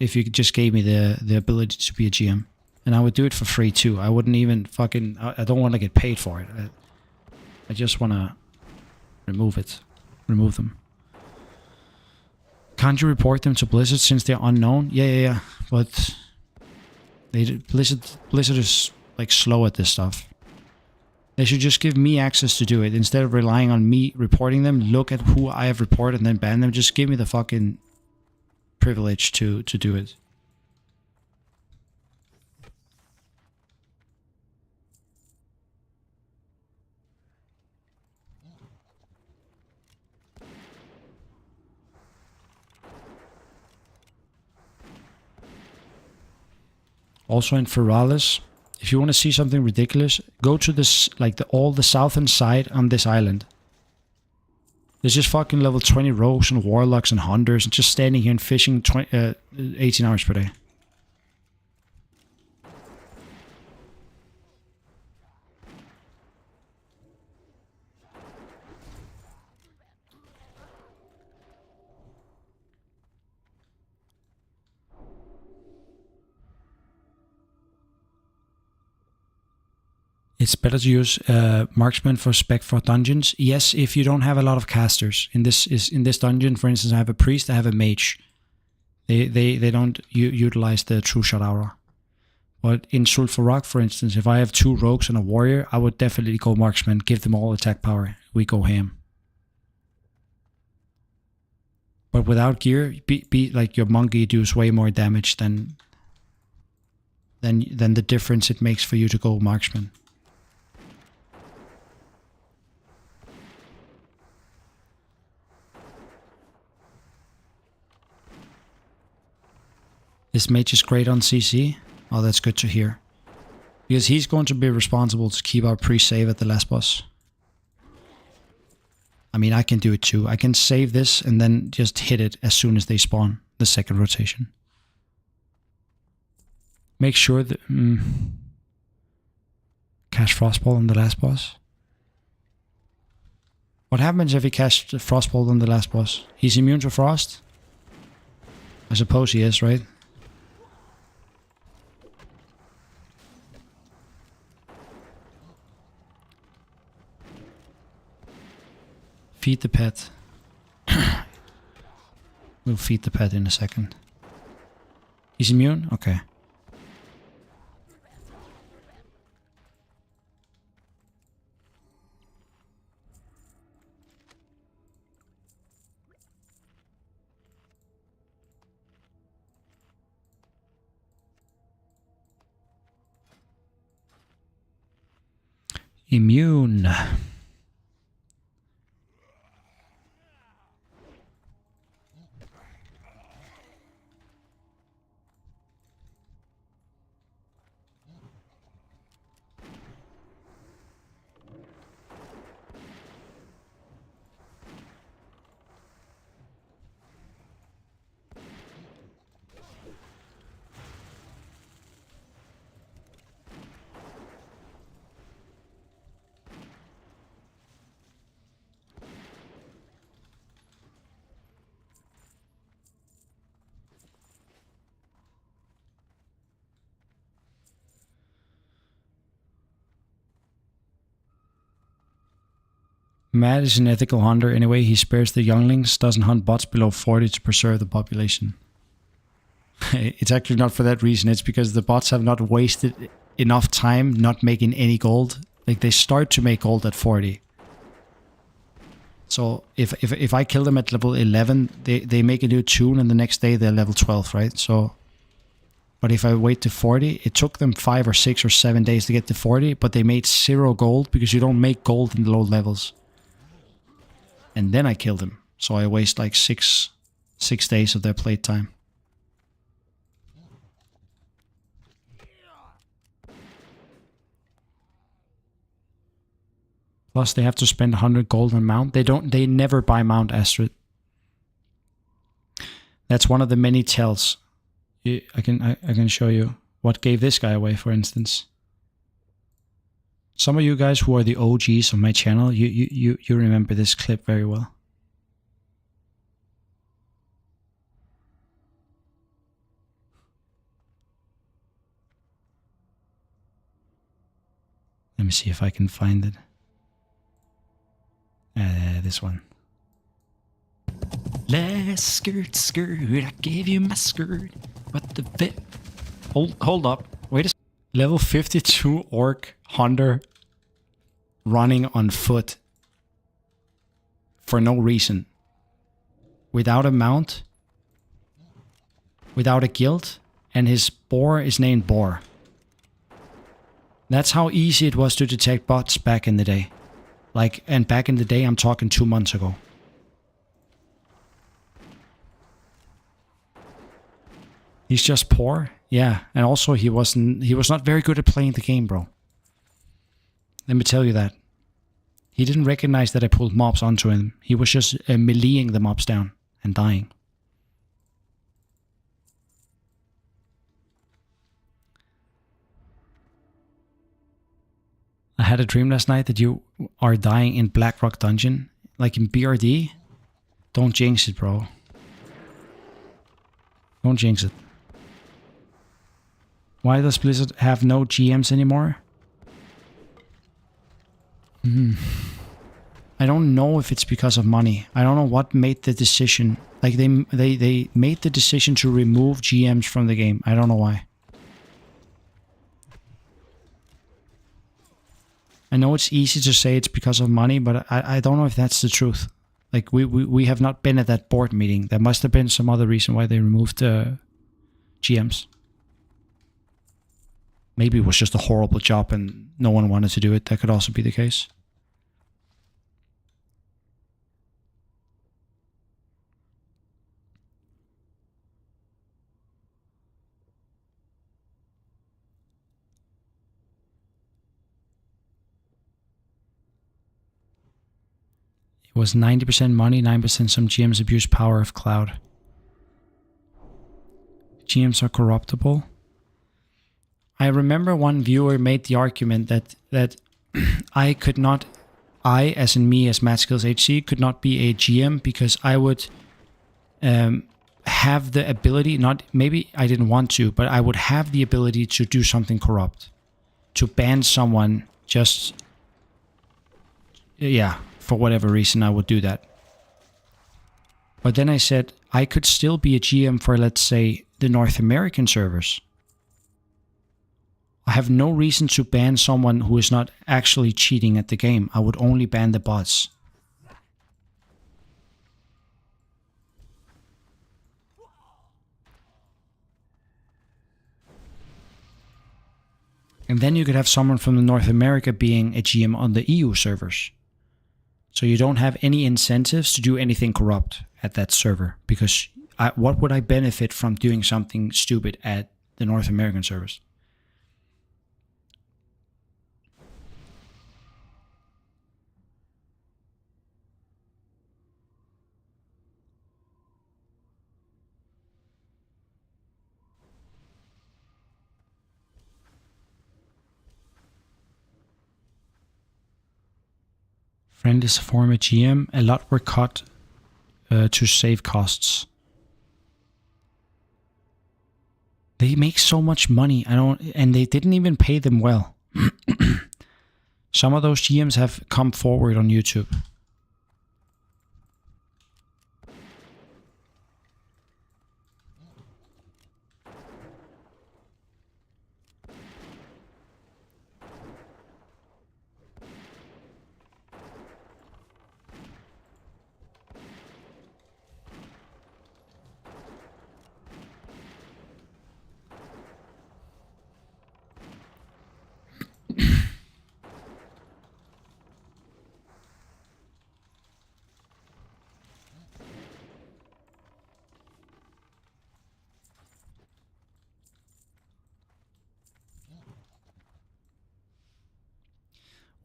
If you just gave me the ability to be a GM. And I would do it for free too. I wouldn't even fucking... I don't want to get paid for it. I just want to remove it. Remove them. Can't you report them to Blizzard since they're unknown? Yeah. But... Blizzard is like slow at this stuff. They should just give me access to do it. Instead of relying on me reporting them, look at who I have reported and then ban them. Just give me the fucking privilege to do it. Also in Feralis, if you want to see something ridiculous, go to this, like all the southern side on this island. There's just fucking level 20 rogues and warlocks and hunters and just standing here and fishing 18 hours per day. It's better to use marksman for spec for dungeons. Yes, if you don't have a lot of casters. In this dungeon, for instance, I have a priest, I have a mage. They don't utilize the true shot aura. But in Sulfur Rock, for instance, if I have 2 rogues and a warrior, I would definitely go marksman, give them all attack power. We go ham. But without gear, be like your monkey does way more damage than the difference it makes for you to go marksman. This mage is great on CC. Oh, that's good to hear. Because he's going to be responsible to keep our pre-save at the last boss. I mean, I can do it too. I can save this and then just hit it as soon as they spawn, the second rotation. Make sure that... Cast Frostbolt on the last boss. What happens if he casts Frostbolt on the last boss? He's immune to frost? I suppose he is, right? Feed the pet. We'll feed the pet in a second. He's immune? Okay. Immune. Matt is an ethical hunter. Anyway, he spares the younglings, doesn't hunt bots below 40 to preserve the population. It's actually not for that reason. It's because the bots have not wasted enough time not making any gold. Like, they start to make gold at 40. So if I kill them at level 11, they make a new tune and the next day they're level 12, right? So, but if I wait to 40, it took them 5 or 6 or 7 days to get to 40, but they made 0 gold because you don't make gold in the low levels. And then I kill them. So I waste like 6 days of their playtime. Plus they have to spend 100 gold on mount. They never buy Mount Astrid. That's one of the many tells. I can show you what gave this guy away, for instance. Some of you guys who are the OGs of my channel, you remember this clip very well. Let me see if I can find it. This one. Last skirt, I gave you my skirt, but the fit. Hold up. Wait a second. Level 52 orc hunter running on foot for no reason. Without a mount, without a guild, and his boar is named Boar. That's how easy it was to detect bots back in the day. Like, and back in the day, I'm talking 2 months ago. He's just poor. Yeah, and also he was not very good at playing the game, bro. Let me tell you that. He didn't recognize that I pulled mobs onto him. He was just meleeing the mobs down and dying. I had a dream last night that you are dying in Blackrock Dungeon, like in BRD. Don't jinx it, bro. Don't jinx it. Why does Blizzard have no GMs anymore? I don't know if it's because of money. I don't know what made the decision. Like, they made the decision to remove GMs from the game. I don't know why. I know it's easy to say it's because of money, but I don't know if that's the truth. Like, we have not been at that board meeting. There must have been some other reason why they removed GMs. Maybe it was just a horrible job and no one wanted to do it. That could also be the case. It was 90% money, 9% some GMs abuse power of cloud. GMs are corruptible. I remember one viewer made the argument that I could not, as in me as MattSkills HC, could not be a GM because I would have the ability, maybe I didn't want to, but I would have the ability to do something corrupt. To ban someone just, yeah, for whatever reason I would do that. But then I said I could still be a GM for, let's say, the North American servers. I have no reason to ban someone who is not actually cheating at the game. I would only ban the bots. And then you could have someone from the North America being a GM on the EU servers. So you don't have any incentives to do anything corrupt at that server. Because what would I benefit from doing something stupid at the North American servers? Friend is a former GM. A lot were cut to save costs. They make so much money. And they didn't even pay them well. Some of those GMs have come forward on YouTube.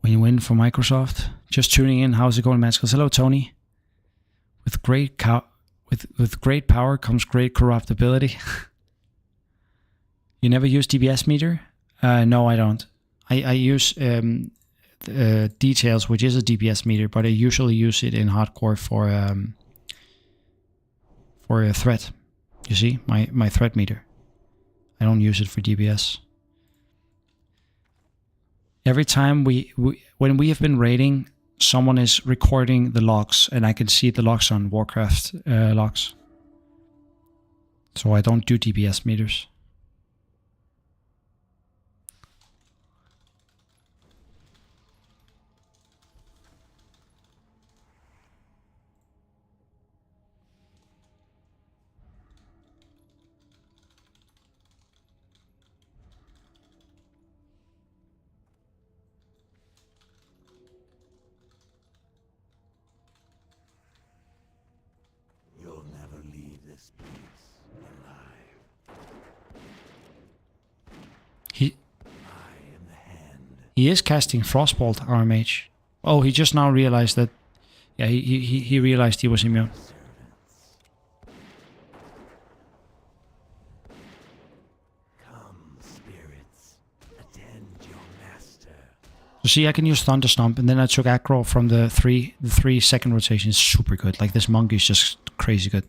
When you win for Microsoft, just tuning in. How's it going, Maskels? Hello, Tony. With great power comes great corruptibility. You never use DBS meter? No, I don't. I use details, which is a DPS meter, but I usually use it in hardcore for a threat. You see, my threat meter. I don't use it for DPS. Every time when we have been raiding, someone is recording the logs, and I can see the logs on Warcraft logs. So I don't do DPS meters. He is casting Frostbolt, RMH. Oh, he just now realized that. Yeah, he realized he was immune. Come, spirits, attend your master. So see, I can use Thunder Stomp, and then I took aggro from the 3 second rotation. It's super good. Like, this monkey is just crazy good.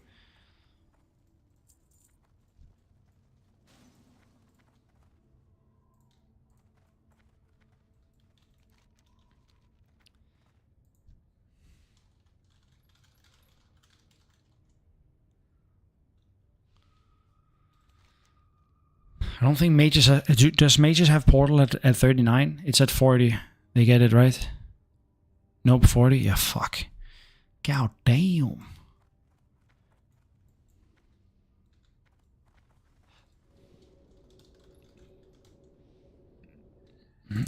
I don't think mages... does mages have portal at 39? It's at 40. They get it, right? Nope, 40? Yeah, fuck. God damn.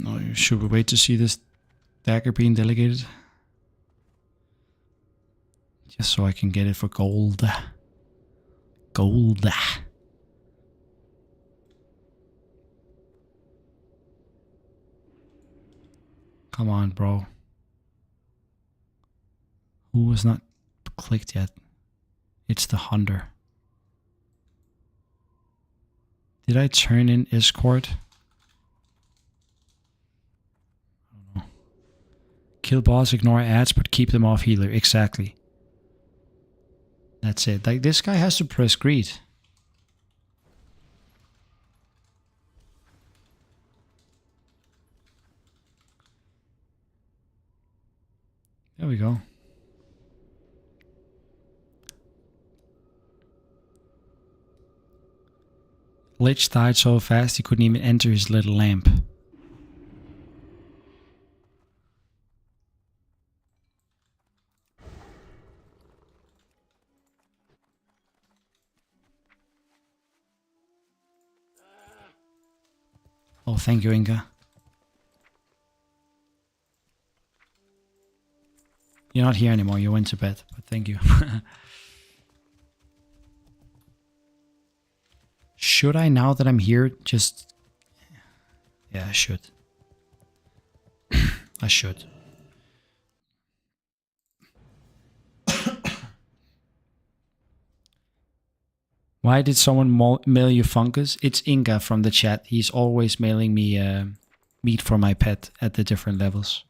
No, should we wait to see this dagger being delegated? Just so I can get it for gold. Gold. Come on, bro. Who was not clicked yet? It's the hunter. Did I turn in escort? I don't know. Kill boss, ignore ads, but keep them off healer. Exactly. That's it. Like, this guy has to press greed. There we go. Lich died so fast he couldn't even enter his little lamp. Oh, thank you, Inga. You're not here anymore. You went to bed, but thank you. Should I, now that I'm here, just... Yeah, I should. I should. Why did someone mail you fungus? It's Inga from the chat. He's always mailing me meat for my pet at the different levels.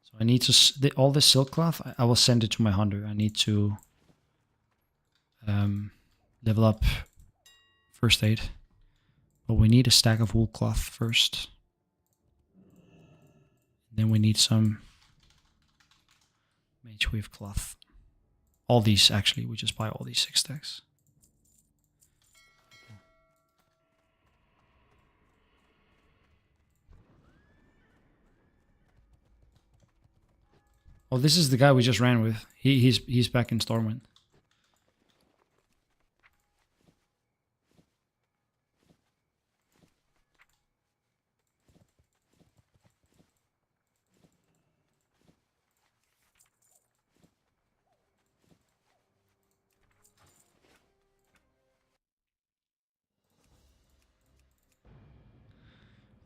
So I need to... all the silk cloth, I will send it to my hunter. I need to level up first aid. But we need a stack of wool cloth first. Then we need some mage weave cloth. All these, actually. We just buy all these 6 stacks. Oh, this is the guy we just ran with. He's back in Stormwind.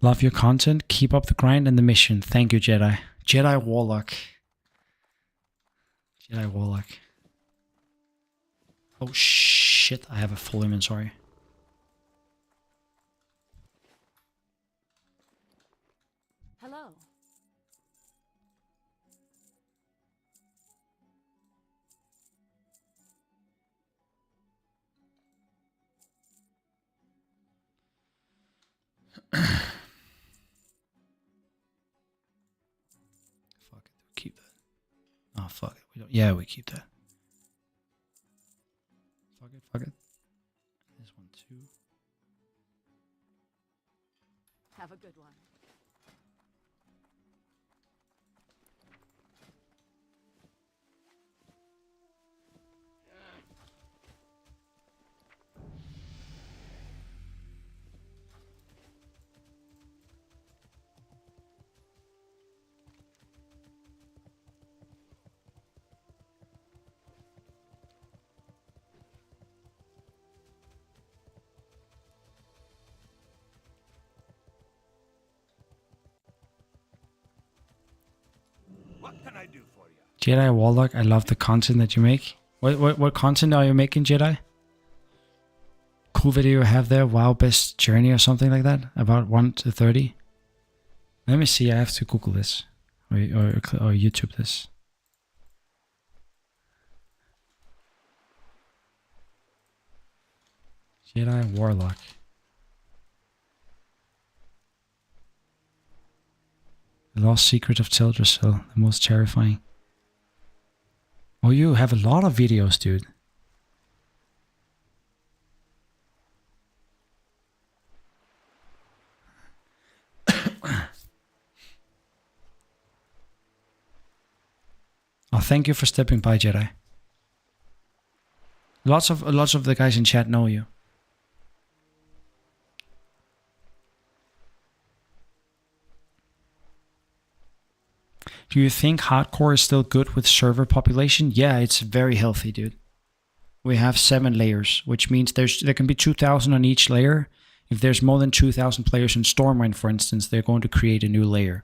Love your content. Keep up the grind and the mission. Thank you, Jedi. Jedi Warlock. Jedi Warlock. Oh shit, I have a full inventory. Hello. Fuck it, keep that. Oh fuck it, we don't. Yeah, we keep that. Fuck it, fuck it. This one too. Have a good one. What can I do for you? Jedi Warlock, I love the content that you make. What content are you making, Jedi? Cool video you have there. WoW best journey or something like that. About 1 to 30. Let me see. I have to Google this or YouTube this. Jedi Warlock. The Lost Secret of Teldrassil, the most terrifying. Oh, you have a lot of videos, dude. Oh, thank you for stepping by, Jedi. Lots of the guys in chat know you. Do you think hardcore is still good with server population? Yeah, it's very healthy, dude. We have 7 layers, which means there can be 2,000 on each layer. If there's more than 2,000 players in Stormwind, for instance, they're going to create a new layer.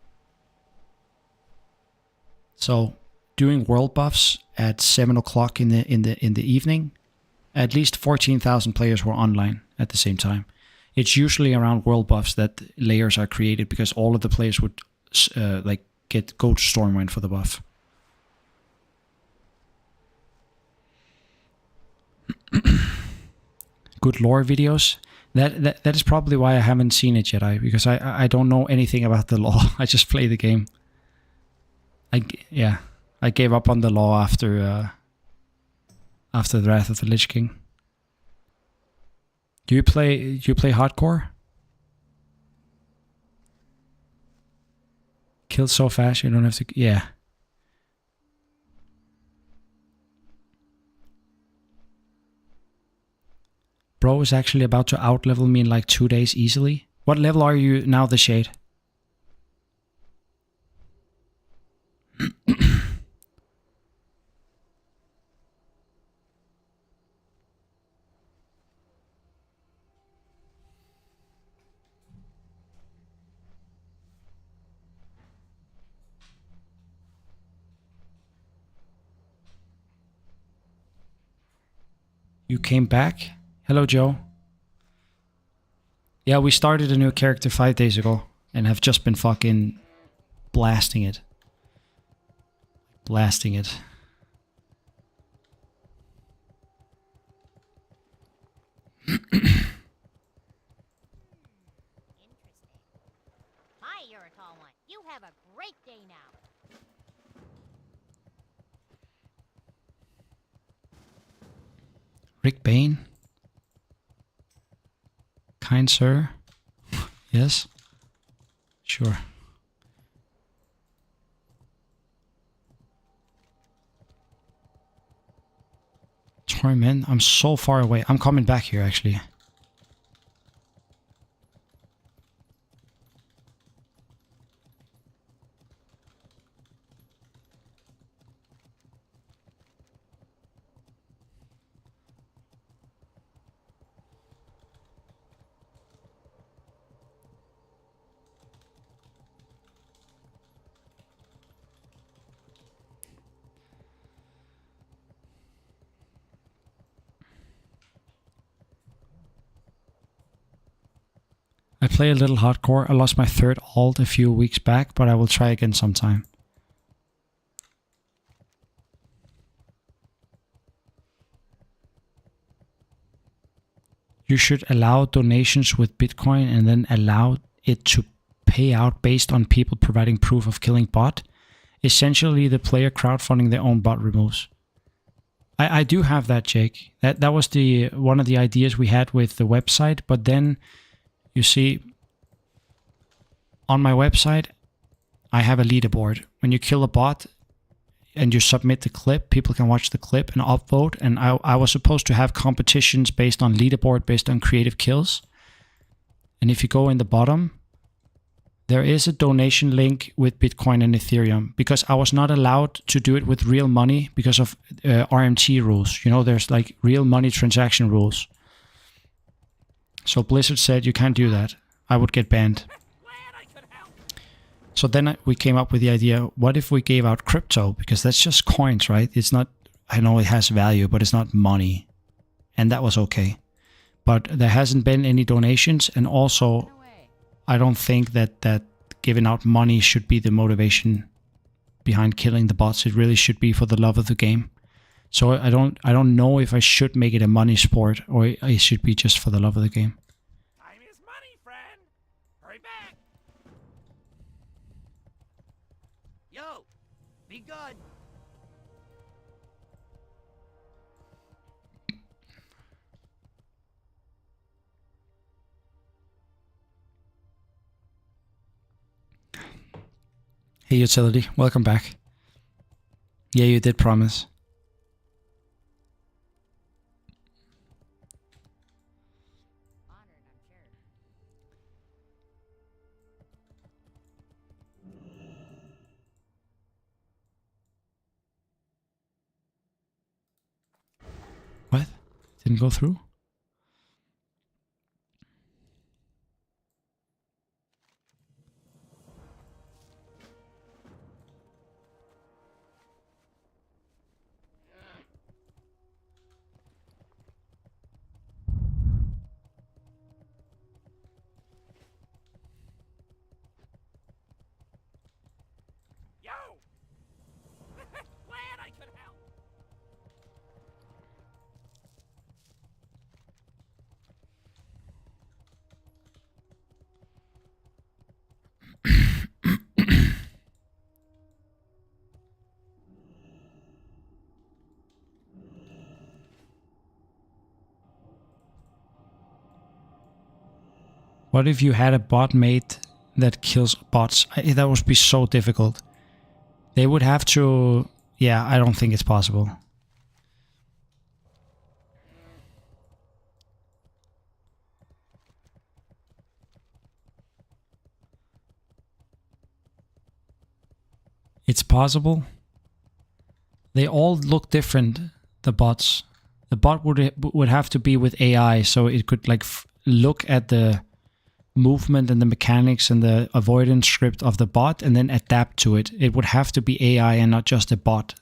So, doing world buffs at 7 o'clock in the evening, at least 14,000 players were online at the same time. It's usually around world buffs that layers are created because all of the players would go to Stormwind for the buff. Good lore videos. That is probably why I haven't seen it yet. Because I don't know anything about the lore. I just play the game. I gave up on the lore after the Wrath of the Lich King. Do you play hardcore? Kill so fast you don't have to... Yeah. bro is actually about to outlevel me in like 2 days easily. What level are you now, the Shade? You came back? Hello, Joe. Yeah, we started a new character 5 days ago and have just been fucking blasting it. Blasting it. Interesting. Hi, you're a tall one. You have a great day now. Rick Bain? Kind sir? Yes? Sure. Torment? I'm so far away. I'm coming back here, actually. I play a little hardcore. I lost my third alt a few weeks back, but I will try again sometime. You should allow donations with Bitcoin and then allow it to pay out based on people providing proof of killing bot. Essentially, the player crowdfunding their own bot removes. I do have that, Jake. That was the one of the ideas we had with the website, but then you see, on my website, I have a leaderboard. When you kill a bot and you submit the clip, people can watch the clip and upvote. And I was supposed to have competitions based on leaderboard, based on creative kills. And if you go in the bottom, there is a donation link with Bitcoin and Ethereum, because I was not allowed to do it with real money because of RMT rules. You know, there's like real money transaction rules. So Blizzard said you can't do that. I would get banned. So then we came up with the idea, what if we gave out crypto? Because that's just coins, right? It's not, I know it has value, but it's not money. And that was okay. But there hasn't been any donations. And also, I don't think that giving out money should be the motivation behind killing the bots. It really should be for the love of the game. So I don't know if I should make it a money sport or it should be just for the love of the game. Time is money, friend. Hurry back. Yo, be good. Hey Utility, welcome back. Yeah, you did promise. What? Didn't go through? Yo. Glad I could help. What if you had a bot mate that kills bots? That would be so difficult. They would have to... Yeah, I don't think it's possible. It's possible. They all look different, the bots. The bot would have to be with AI, so it could like look at the movement and the mechanics and the avoidance script of the bot and then adapt to it. It would have to be AI and not just a bot.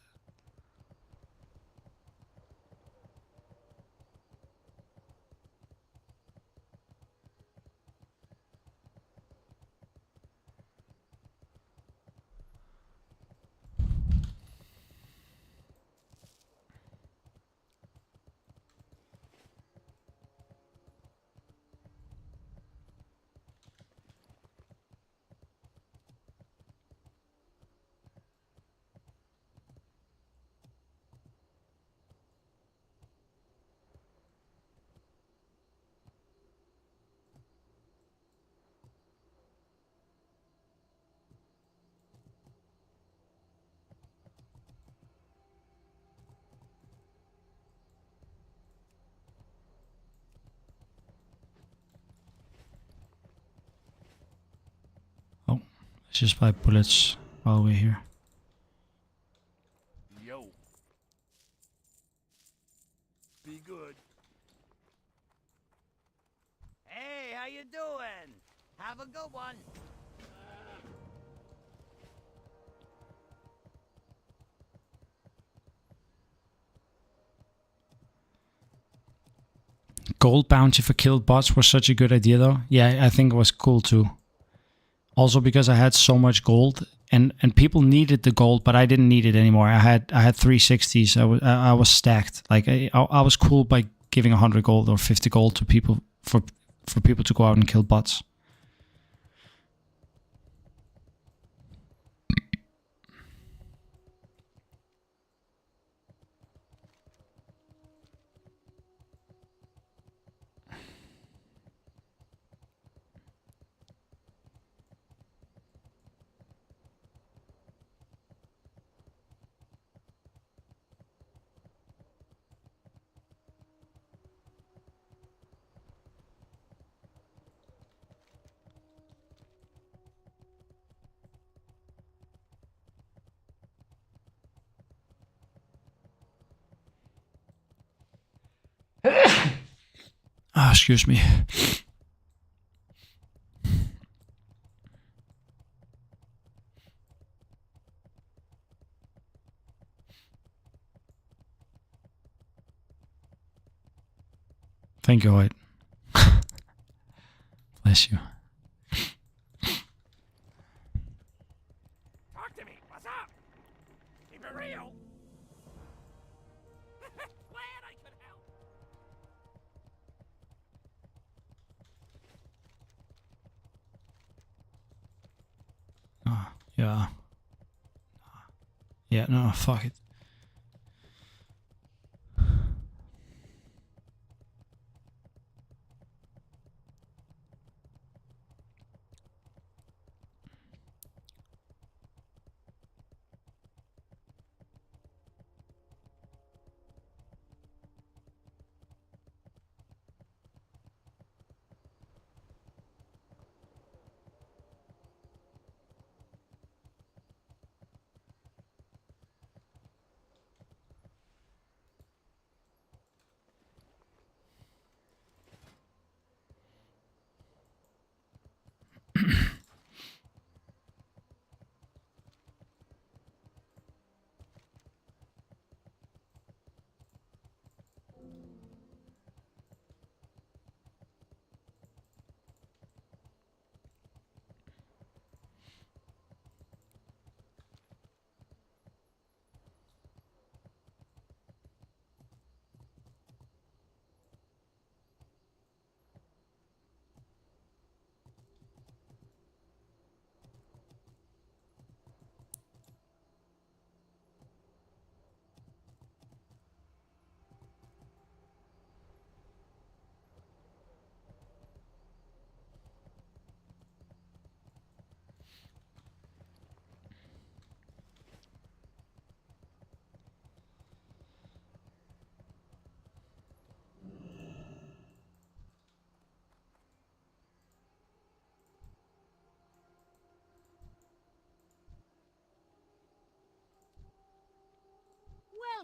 Oh, let's just buy bullets while we're here. Yo. Be good. Hey, how you doing? Have a good one. Gold bounty for killed bots was such a good idea though. Yeah, I think it was cool too. Also because I had so much gold and people needed the gold, but I didn't need it anymore. I had 360s. I was stacked. Like I was cool by giving 100 gold or 50 gold to people for people to go out and kill bots. Ah, excuse me. Thank you, Hoyt. Bless you. Talk to me. What's up? Keep it real. Glad I could help. Oh, yeah. Yeah, no, fuck it.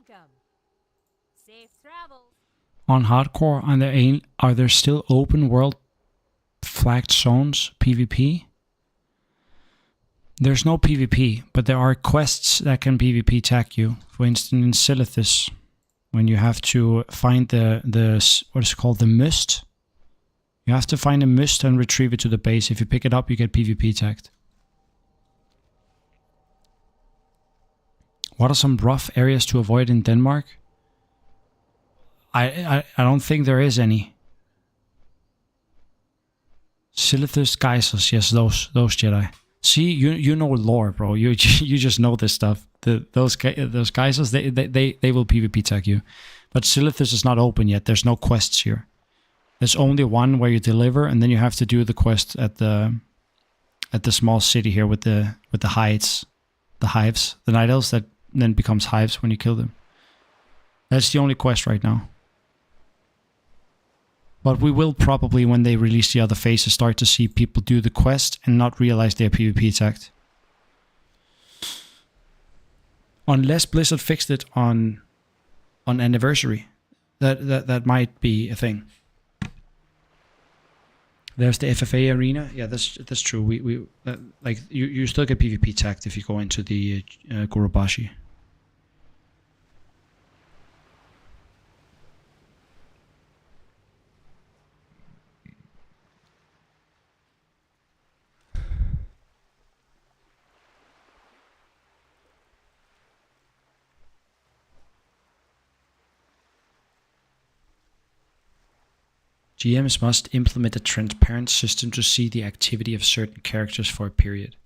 welcome. Safe travels. On hardcore, are there still open world flagged zones PvP? There's no PvP, but there are quests that can PvP tag you. For instance, in Silithus, when you have to find the what is it called, the mist. You have to find a mist and retrieve it to the base. If you pick it up, you get PvP tagged. What are some rough areas to avoid in Denmark? I don't think there is any. Silithus geysers, yes, those Jedi. See, you know lore, bro. You just know this stuff. Those geysers, they will PvP tag you. But Silithus is not open yet. There's no quests here. There's only one where you deliver, and then you have to do the quest at the small city here with the hides, the night elves that then becomes hives when you kill them. That's the only quest right now. But we will probably, when they release the other phases, start to see people do the quest and not realize they're PvP tagged. Unless Blizzard fixed it on Anniversary, that might be a thing. There's the FFA arena. Yeah, that's true. We like you still get PvP tagged if you go into the Gurubashi. GMs must implement a transparent system to see the activity of certain characters for a period.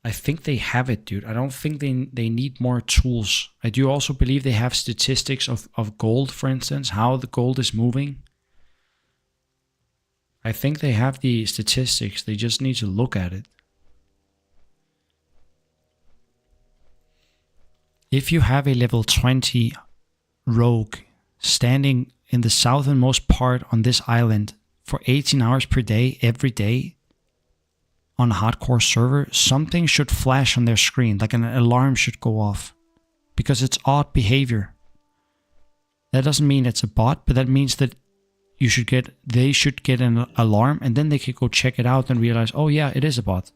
I think they have it, dude. I don't think they need more tools. I do also believe they have statistics of gold, for instance, how the gold is moving. I think they have the statistics. They just need to look at it. If you have a level 20 rogue standing in the southernmost part on this island for 18 hours per day, every day, on a hardcore server, something should flash on their screen, like an alarm should go off. Because it's odd behavior. That doesn't mean it's a bot, but that means that they should get an alarm, and then they could go check it out and realize, oh yeah, it is a bot.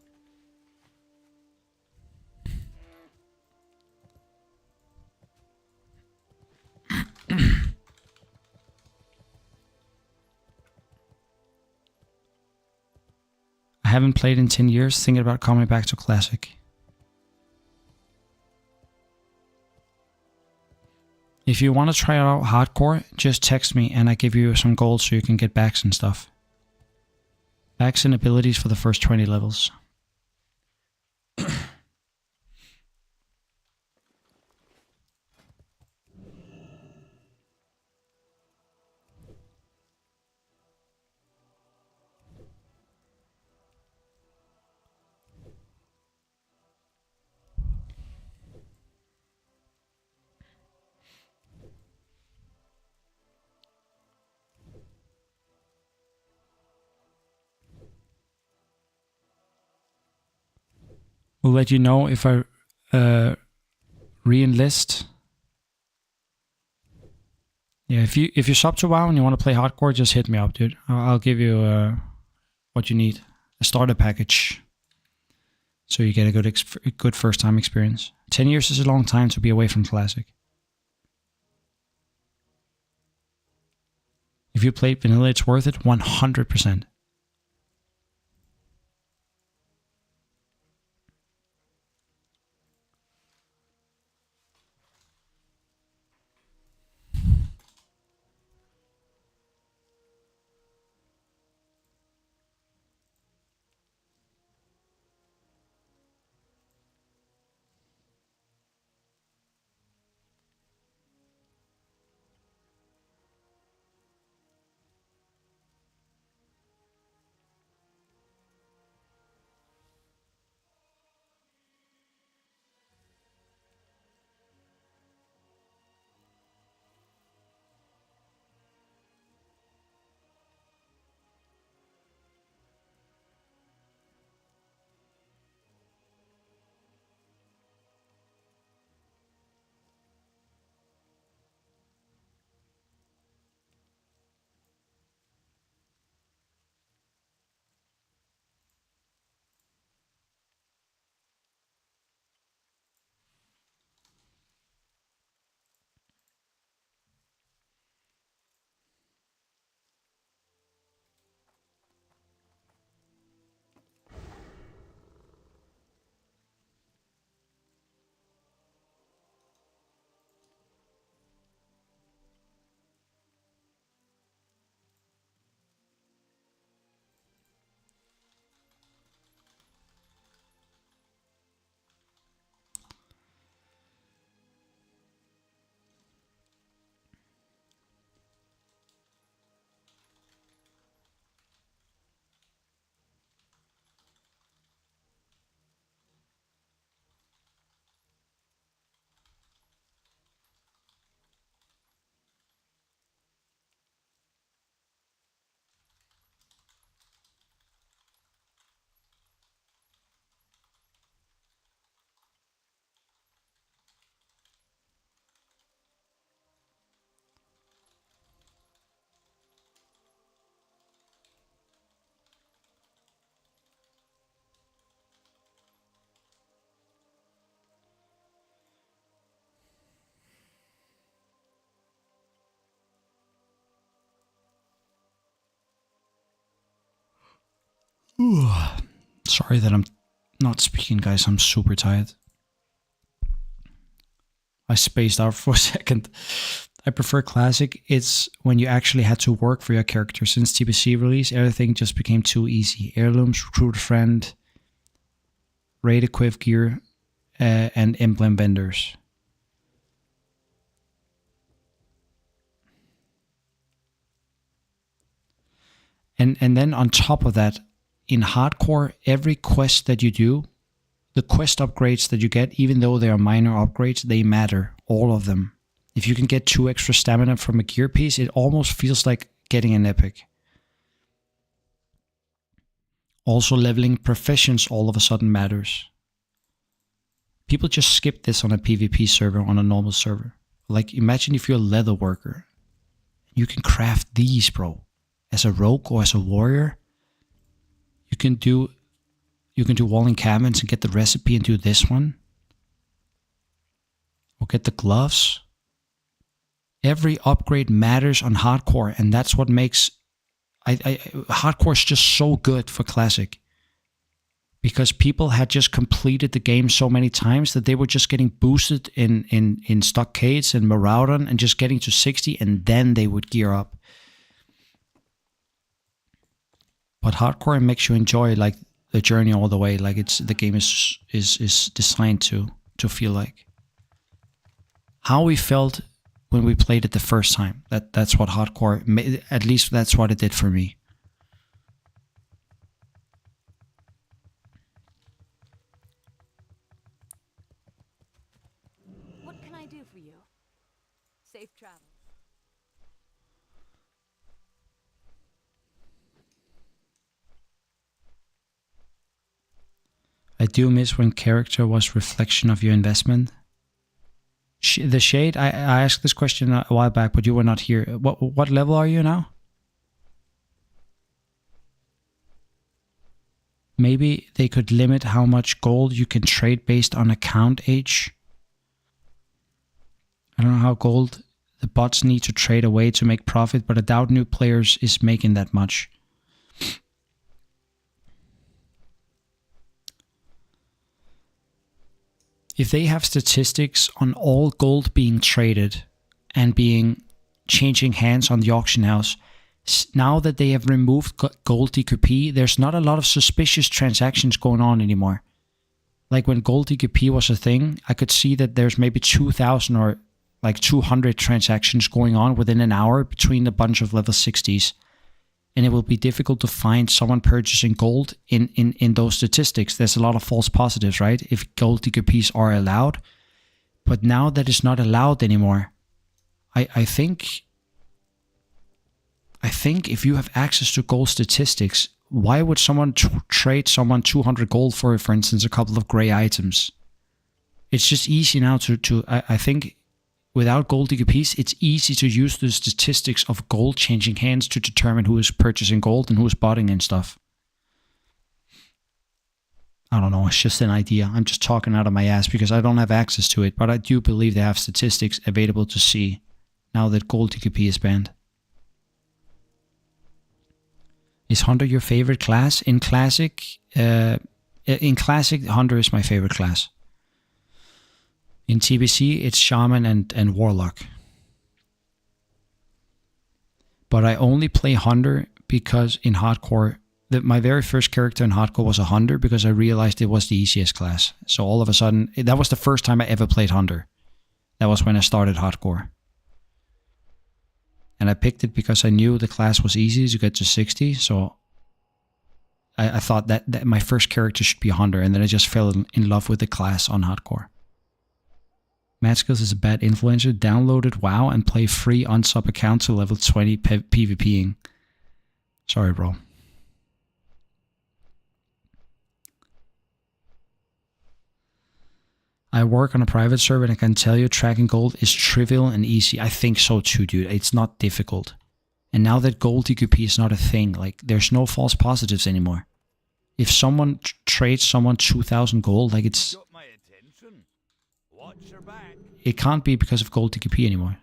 I haven't played in 10 years, thinking about coming back to Classic. If you want to try out hardcore, just text me and I give you some gold so you can get backs and stuff. Backs and abilities for the first 20 levels. We'll let you know if I re-enlist. Yeah, if you sub to WoW and you want to play hardcore, just hit me up, dude. I'll give you what you need. A starter package. So you get a good first time experience. 10 years is a long time to be away from Classic. If you played vanilla, it's worth it 100%. Ooh. Sorry that I'm not speaking, guys. I'm super tired. I spaced out for a second. I prefer classic. It's when you actually had to work for your character. Since TBC release, everything just became too easy. Heirlooms, recruit a friend, raid equip gear, and emblem vendors. And then on top of that, in hardcore, every quest that you do, the quest upgrades that you get, even though they are minor upgrades, they matter. All of them. If you can get 2 extra stamina from a gear piece, it almost feels like getting an epic. Also, leveling professions all of a sudden matters. People just skip this on a PvP server, on a normal server. Like, imagine if you're a leather worker. You can craft these, bro. As a rogue or as a warrior. You can do wall encampments and get the recipe and do this one. Or get the gloves. Every upgrade matters on hardcore, and that's what makes hardcore is just so good for classic. Because people had just completed the game so many times that they were just getting boosted in stockades and Maraudon and just getting to 60, and then they would gear up. But hardcore makes you enjoy like the journey all the way, like the game is designed to feel like. How we felt when we played it the first time. That's what hardcore, at least that's what it did for me. What can I do for you? Safe travels. I do miss when character was reflection of your investment. The Shade, I asked this question a while back, but you were not here. What level are you now? Maybe they could limit how much gold you can trade based on account age. I don't know how gold the bots need to trade away to make profit, but I doubt new players is making that much. If they have statistics on all gold being traded and being changing hands on the auction house, now that they have removed gold DQP, there's not a lot of suspicious transactions going on anymore. Like when gold DQP was a thing, I could see that there's maybe 2,000 or like 200 transactions going on within an hour between a bunch of level 60s. And it will be difficult to find someone purchasing gold in those statistics. There's a lot of false positives, right? If gold DQPs are allowed. But now that it's not allowed anymore, I think if you have access to gold statistics, why would someone trade someone 200 gold for instance, a couple of gray items? It's just easy now I think without gold DQPs, it's easy to use the statistics of gold changing hands to determine who is purchasing gold and who is botting and stuff. I don't know, it's just an idea. I'm just talking out of my ass because I don't have access to it, but I do believe they have statistics available to see now that gold DQP is banned. Is Hunter your favorite class? In Classic, Hunter is my favorite class. In TBC, it's Shaman and Warlock. But I only play Hunter because in Hardcore, my very first character in Hardcore was a Hunter because I realized it was the easiest class. So all of a sudden, that was the first time I ever played Hunter. That was when I started Hardcore. And I picked it because I knew the class was easy to get to 60, so I thought that my first character should be a Hunter, and then I just fell in love with the class on Hardcore. Matskills is a bad influencer. Download it WoW and play free unsub account to level 20 PvPing. Sorry, bro. I work on a private server and I can tell you tracking gold is trivial and easy. I think so too, dude. It's not difficult. And now that gold DQP is not a thing, like there's no false positives anymore. If someone trades someone 2,000 gold, like it's... It can't be because of gold DQP anymore.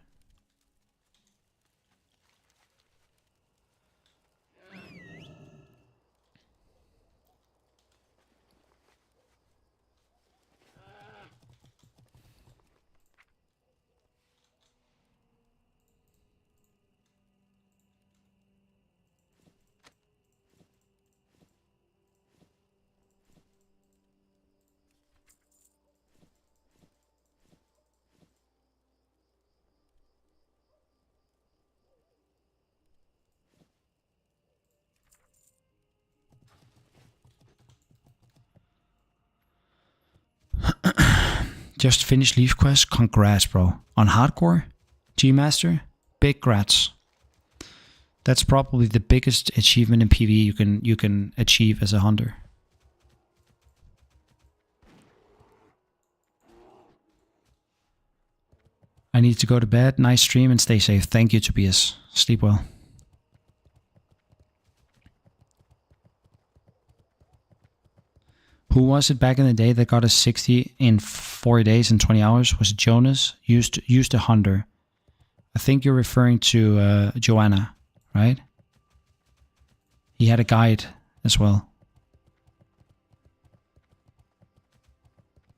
Just finished Leaf Quest. Congrats, bro. On hardcore, G-Master, big grats. That's probably the biggest achievement in PvE you can achieve as a hunter. I need to go to bed. Nice stream and stay safe. Thank you, Tobias. Sleep well. Who was it back in the day that got a 60 in 4 days and 20 hours? Was it Jonas? Used a hunter. I think you're referring to Joanna, right? He had a guide as well.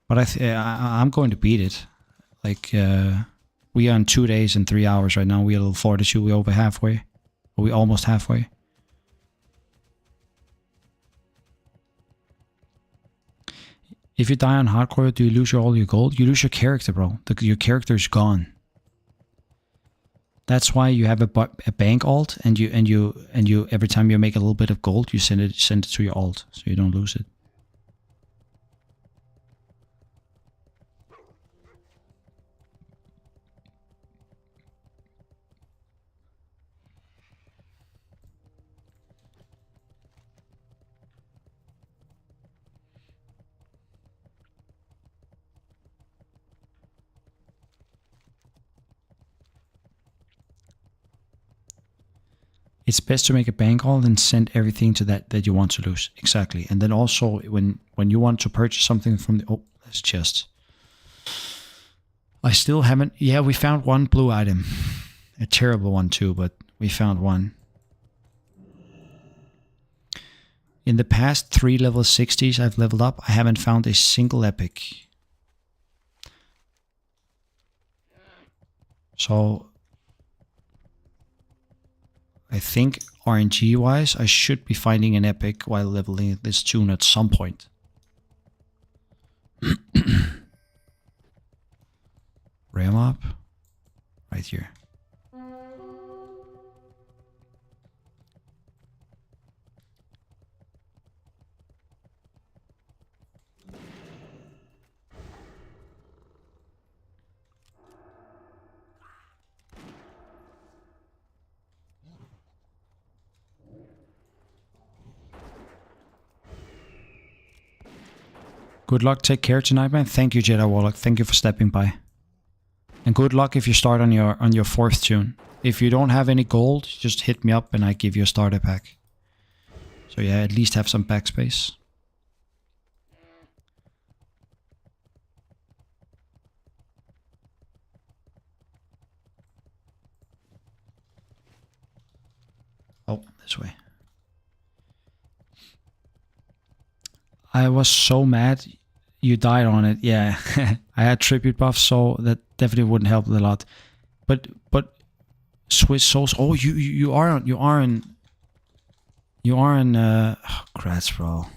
But I'm going to beat it. Like, we are in 2 days and 3 hours right now. We are a little fortitude. We're over halfway. Or we almost halfway. If you die on hardcore, do you lose all your gold? You lose your character, bro. Your character is gone. That's why you have a bank alt, and you every time you make a little bit of gold, you send it to your alt, so you don't lose it. It's best to make a bank alt and send everything to that you want to lose. Exactly. And then also when you want to purchase something from the... Oh, that's just... I still haven't... Yeah, we found one blue item. A terrible one too, but we found one. In the past 3 level 60s I've leveled up, I haven't found a single epic. So... I think RNG wise, I should be finding an epic while leveling this tune at some point. Ram up. Right here. Good luck, take care tonight, man. Thank you, Jedi Warlock. Thank you for stepping by. And good luck if you start on your 4th tune. If you don't have any gold, just hit me up and I give you a starter pack. So yeah, at least have some backspace. Oh, this way. I was so mad you died on it. Yeah, I had tribute buff, so that definitely wouldn't help a lot. But Swiss Souls. Oh, you are in. Oh, crats, bro.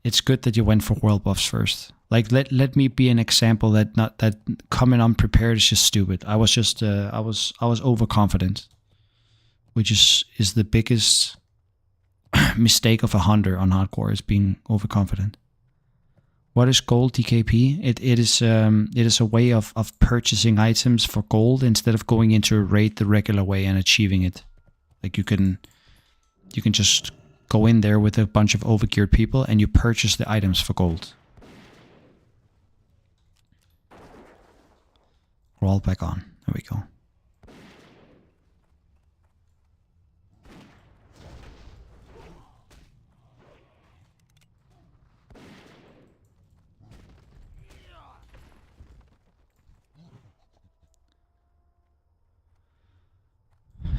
It's good that you went for world buffs first. Like let me be an example that coming unprepared is just stupid. I was just I was overconfident. Which is the biggest mistake of a hunter on hardcore, is being overconfident. What is gold DKP? It is a way of purchasing items for gold instead of going into a raid the regular way and achieving it. Like you can just go in there with a bunch of overgeared people and you purchase the items for gold. Roll back on. There we go.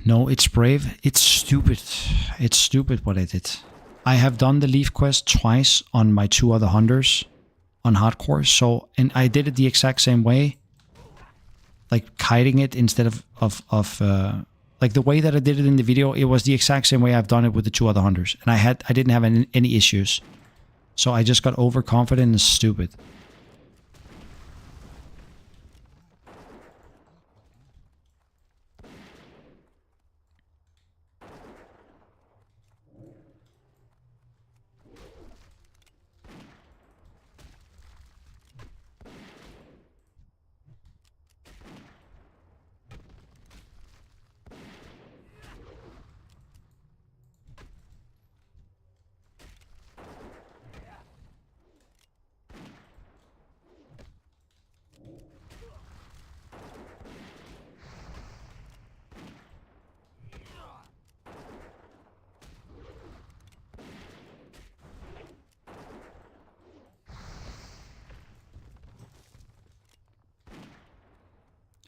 No, it's brave. It's stupid. It's stupid what I did. I have done the Leaf Quest twice on my 2 other hunters on hardcore. So, and I did it the exact same way. Like kiting it instead of like the way that I did it in the video. It was the exact same way I've done it with the 2 other hunters. And I didn't have any issues. So I just got overconfident and stupid.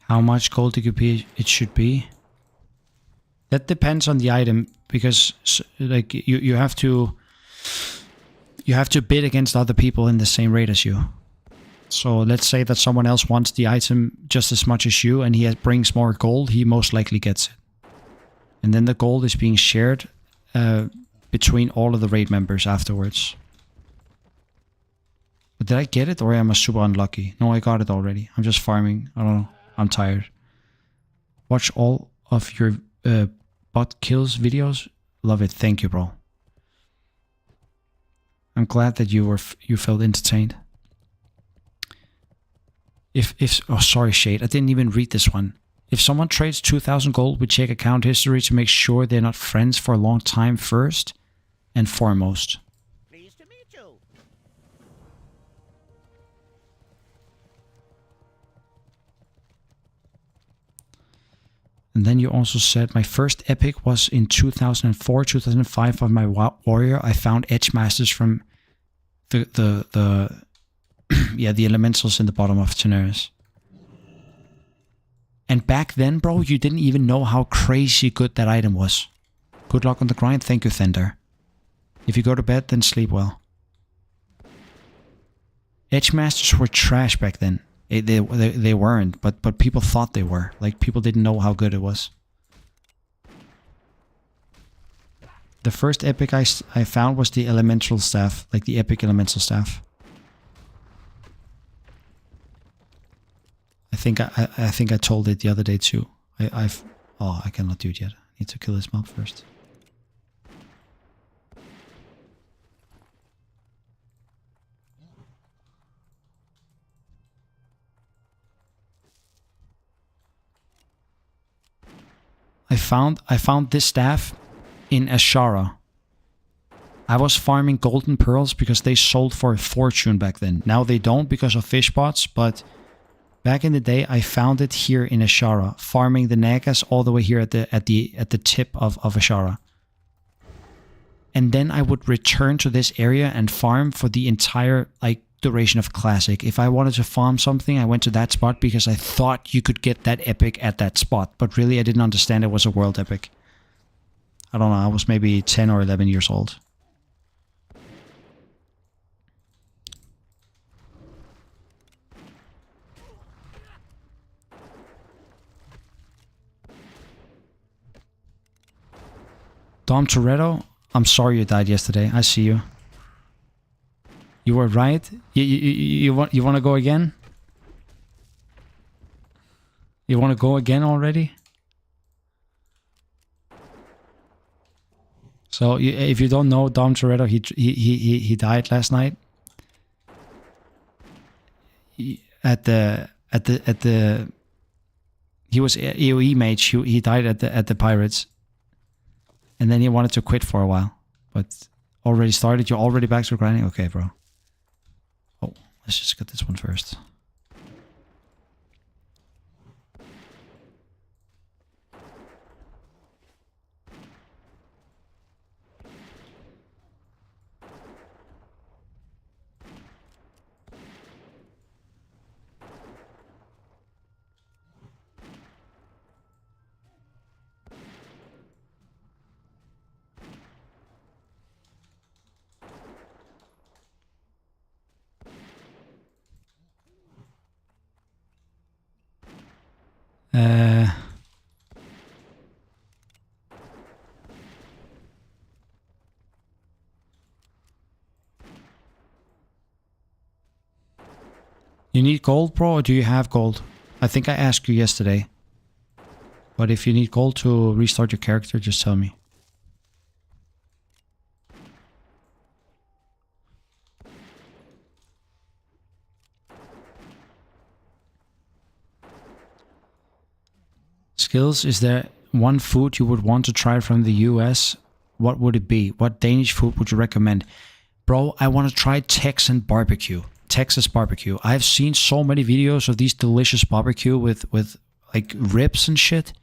How much gold DQP it should be? That depends on the item, because like you have to bid against other people in the same rate as you. So let's say that someone else wants the item just as much as you, and he brings more gold, he most likely gets it. And then the gold is being shared between all of the raid members afterwards. But did I get it, or am I super unlucky? No, I got it already. I'm just farming. I don't know. I'm tired. Watch all of your bot kills videos. Love it. Thank you, bro. I'm glad that you felt entertained. Oh, sorry, Shade. I didn't even read this one. If someone trades 2,000 gold, we check account history to make sure they're not friends for a long time first and foremost. Pleased to meet you. And then you also said my first epic was in 2004, 2005 of my warrior. I found edge masters from the yeah, the elementals in the bottom of Teneris. And back then, bro, you didn't even know how crazy good that item was. Good luck on the grind. Thank you, Thunder. If you go to bed, then sleep well. Edge masters were trash back then. They weren't, but people thought they were. Like, people didn't know how good it was. The first epic I found was the elemental staff, like the epic elemental staff. I think I told it the other day too. Oh, I cannot do it yet. I need to kill this mob first. I found this staff in Ashara. I was farming golden pearls because they sold for a fortune back then. Now they don't because of fish bots, but back in the day I found it here in Ashara, farming the Nagas all the way here at the tip of Ashara. And then I would return to this area and farm for the entire duration of Classic. If I wanted to farm something, I went to that spot because I thought you could get that epic at that spot. But really, I didn't understand it was a world epic. I don't know, I was maybe 10 or 11 years old. Dom Toretto, I'm sorry you died yesterday. I see you. You were right. You want to go again? You want to go again already? So if you don't know, Dom Toretto, he died last night. He was AOE mage. He died at the Pirates, and then he wanted to quit for a while, but already started. You're already back to grinding. Okay, bro. Oh, let's just get this one first. You need gold, bro, or do you have gold? I think I asked you yesterday. But if you need gold to restart your character, just tell me. Skills, is there one food you would want to try from the US? What would it be? What Danish food would you recommend? Bro, I want to try Texas barbecue. I've seen so many videos of these delicious barbecue with like ribs and shit.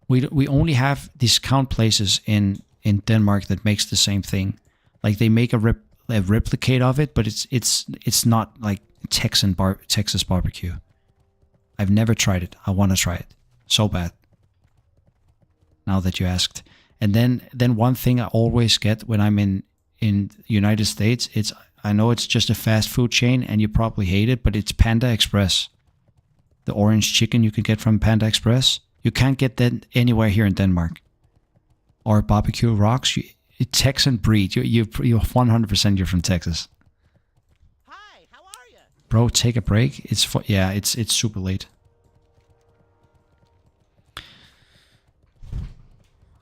We only have discount places in Denmark that makes the same thing. Like they make a replicate of it, but it's not like Texas barbecue. I've never tried it. I want to try it so bad. Now that you asked. And then one thing I always get when I'm in United States, I know it's just a fast food chain and you probably hate it, but it's Panda Express. The orange chicken you can get from Panda Express. You can't get that anywhere here in Denmark. Or Barbecue Rocks. Texan breed. You're 100% you're from Texas. Hi, how are you? Bro, take a break. It's super late.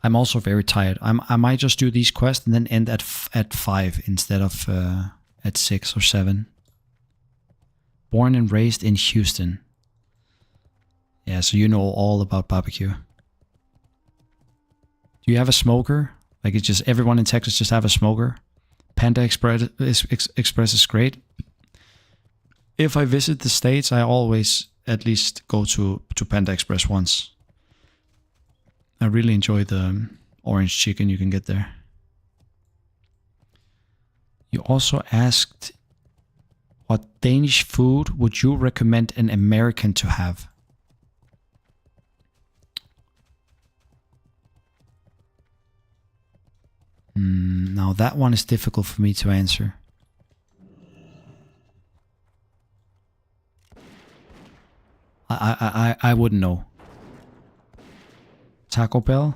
I'm also very tired. I might just do these quests and then end at 5 instead of at 6 or 7. Born and raised in Houston. Yeah, so you know all about barbecue. Do you have a smoker? Like it's just everyone in Texas just have a smoker. Panda Express is great. If I visit the States, I always at least go to Panda Express once. I really enjoy the orange chicken you can get there. You also asked, what Danish food would you recommend an American to have? Now that one is difficult for me to answer. I wouldn't know. Taco Bell?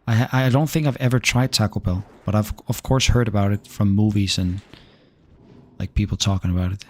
I don't think I've ever tried Taco Bell, but I've of course heard about it from movies and like people talking about it.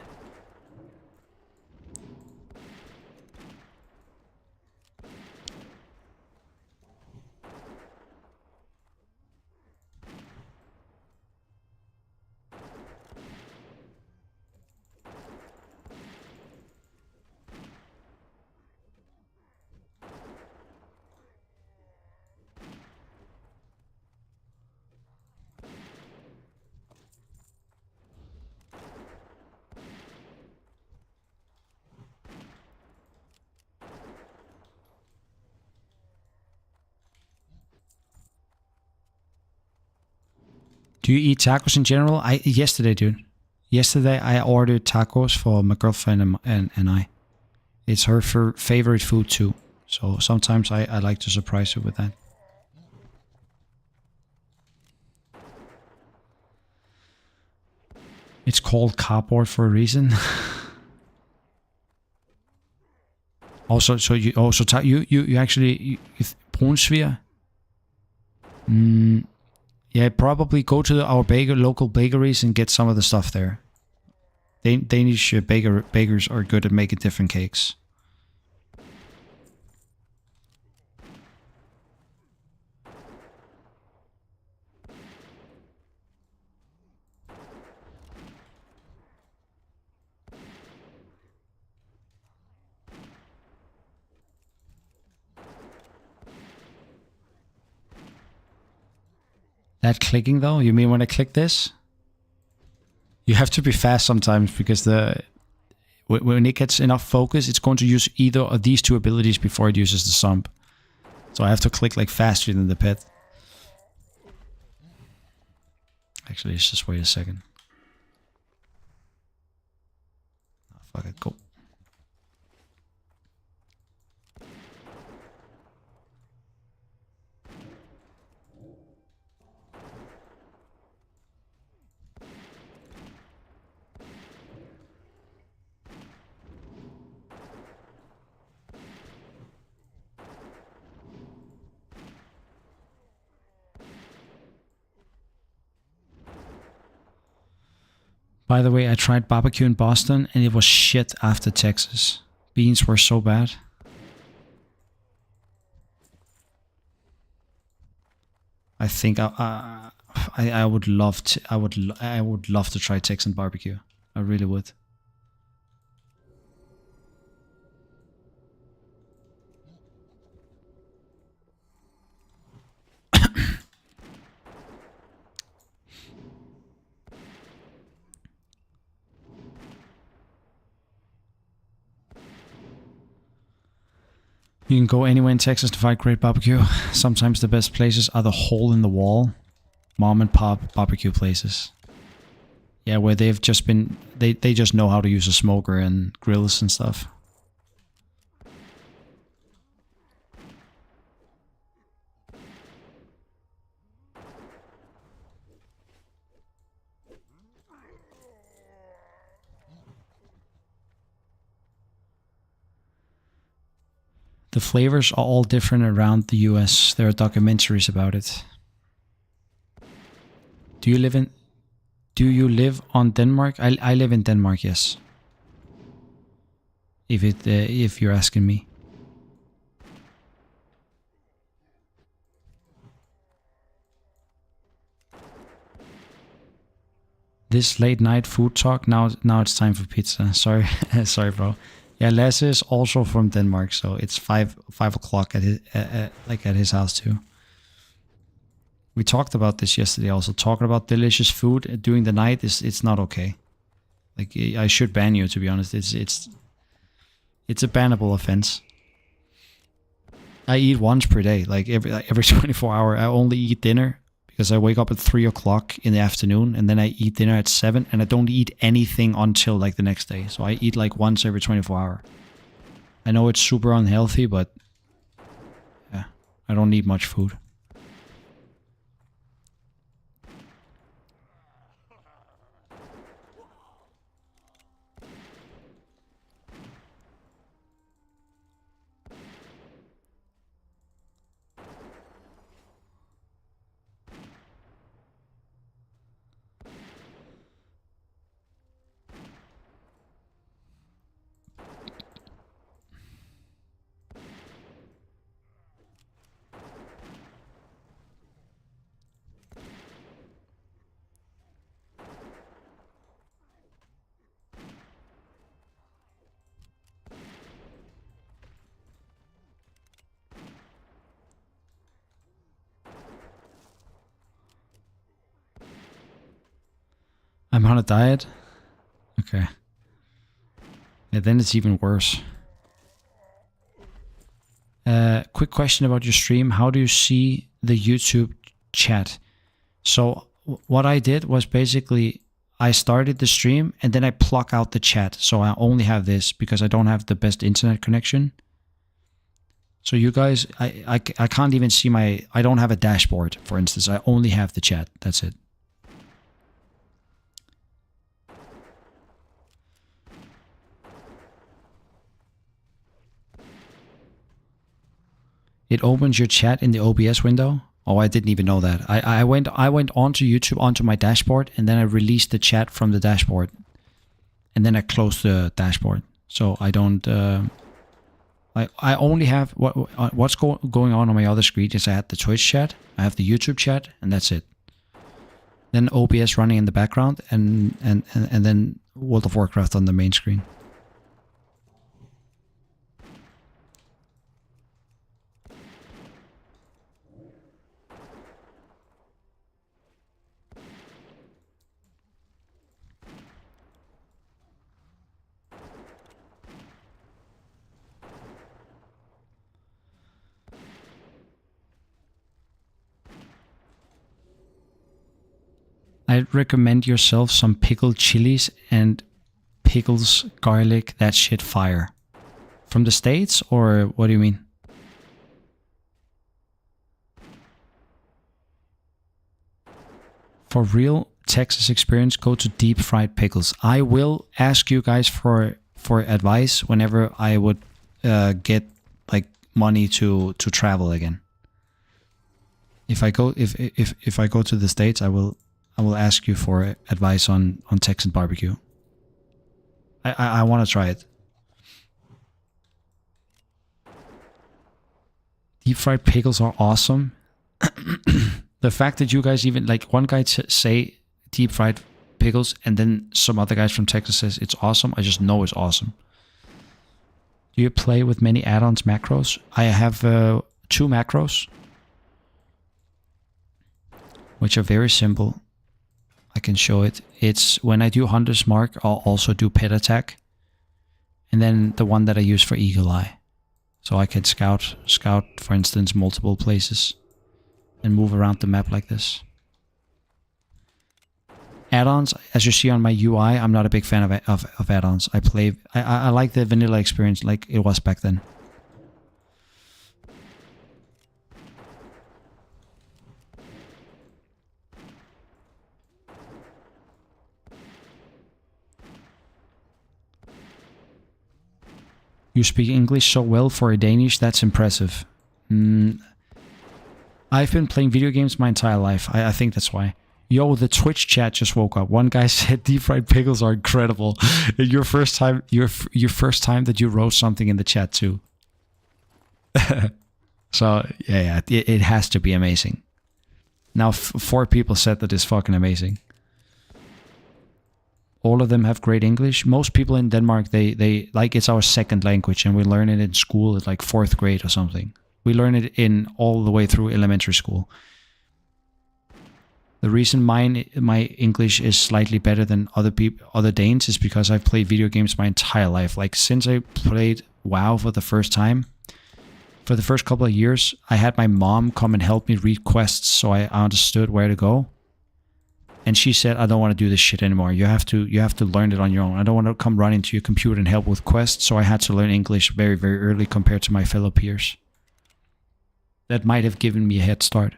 Do you eat tacos in general? Yesterday, dude. Yesterday I ordered tacos for my girlfriend and I. It's her favorite food too. So sometimes I like to surprise her with that. It's called cardboard for a reason. Also, so you actually brunsviger. Yeah, probably go to our local bakeries and get some of the stuff there. Danish bakers are good at making different cakes. That clicking though? You mean when I click this? You have to be fast sometimes because when it gets enough focus, it's going to use either of these two abilities before it uses the sump. So I have to click like faster than the pet. Actually, let's just wait a second. Oh, fuck it, go. By the way, I tried barbecue in Boston and it was shit after Texas. Beans were so bad. I think I would love to I would love to try Texan barbecue. I really would. You can go anywhere in Texas to find great barbecue. Sometimes the best places are the hole in the wall, mom and pop barbecue places. Yeah, where they've just been, they just know how to use a smoker and grills and stuff. The flavors are all different around the US. There are documentaries about it. Do you live on Denmark? I live in Denmark, yes. If you're asking me. This late night food talk. Now it's time for pizza. Sorry, sorry, bro. Yeah, Lasse is also from Denmark, so it's 5 o'clock at his house too. We talked about this yesterday. Also, talking about delicious food during the night it's not okay. Like, I should ban you, to be honest. It's a bannable offense. I eat once per day, like every 24 hours. I only eat dinner because I wake up at 3 o'clock in the afternoon, and then I eat dinner at 7, and I don't eat anything until like the next day. So I eat like once every 24 hours. I know it's super unhealthy, but yeah, I don't need much food. I'm on a diet? Okay. Yeah, then it's even worse. Quick question about your stream. How do you see the YouTube chat? So what I did was basically I started the stream and then I pluck out the chat. So I only have this because I don't have the best internet connection. So you guys, I can't even see I don't have a dashboard, for instance. I only have the chat. That's it. It opens your chat in the OBS window. Oh, I didn't even know that. I went onto YouTube, onto my dashboard, and then I released the chat from the dashboard. And then I closed the dashboard. So I don't... I only have... What's going on my other screen is I have the Twitch chat, I have the YouTube chat, and that's it. Then OBS running in the background, and then World of Warcraft on the main screen. I'd recommend yourself some pickled chilies and pickles, garlic, that shit fire. From the States, or what do you mean? For real Texas experience, go to deep fried pickles. I will ask you guys for advice whenever I would get like money to travel again. If I go to the States, I will ask you for advice on Texan barbecue. I want to try it. Deep fried pickles are awesome. The fact that you guys even, like, one guy say deep fried pickles and then some other guys from Texas says it's awesome, I just know it's awesome. Do you play with many add-ons, macros? I have 2 macros, which are very simple. I can show it. It's when I do Hunter's Mark, I'll also do Pet Attack. And then the one that I use for Eagle Eye. So I can scout, for instance, multiple places and move around the map like this. Add-ons, as you see on my UI, I'm not a big fan of add-ons. I like the vanilla experience like it was back then. You speak English so well for a Danish, that's impressive. I've been playing video games my entire life. I think that's why. Yo, the Twitch chat just woke up. One guy said deep fried pickles are incredible. Your first time that you wrote something in the chat too. So yeah, it has to be amazing. Now 4 people said that it's fucking amazing. All of them have great English. Most people in Denmark, they like, it's our second language, and we learn it in school at like 4th grade or something. We learn it in all the way through elementary school. The reason my English is slightly better than other Danes is because I've played video games my entire life. Like since I played WoW for the first time, for the first couple of years, I had my mom come and help me read quests so I understood where to go. And she said, I don't want to do this shit anymore. You have to learn it on your own. I don't want to come run into your computer and help with quests. So I had to learn English very, very early compared to my fellow peers. That might have given me a head start.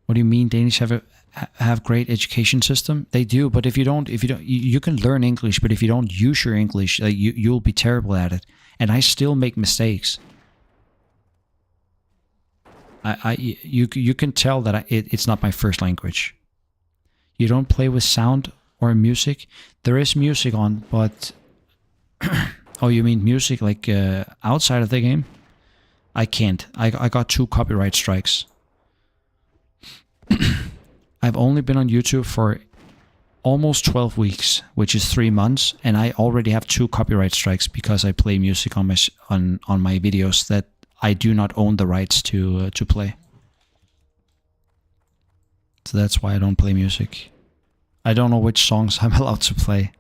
What do you mean Danish have great education system? They do, but if you don't, you can learn English, but if you don't use your English, you'll be terrible at it. And I still make mistakes. You can tell that it's not my first language. You don't play with sound or music. There is music on, but oh, you mean music like outside of the game? I can't. I got 2 copyright strikes. I've only been on YouTube for almost 12 weeks, which is 3 months, and I already have 2 copyright strikes because I play music on my videos that I do not own the rights to play. So that's why I don't play music. I don't know which songs I'm allowed to play.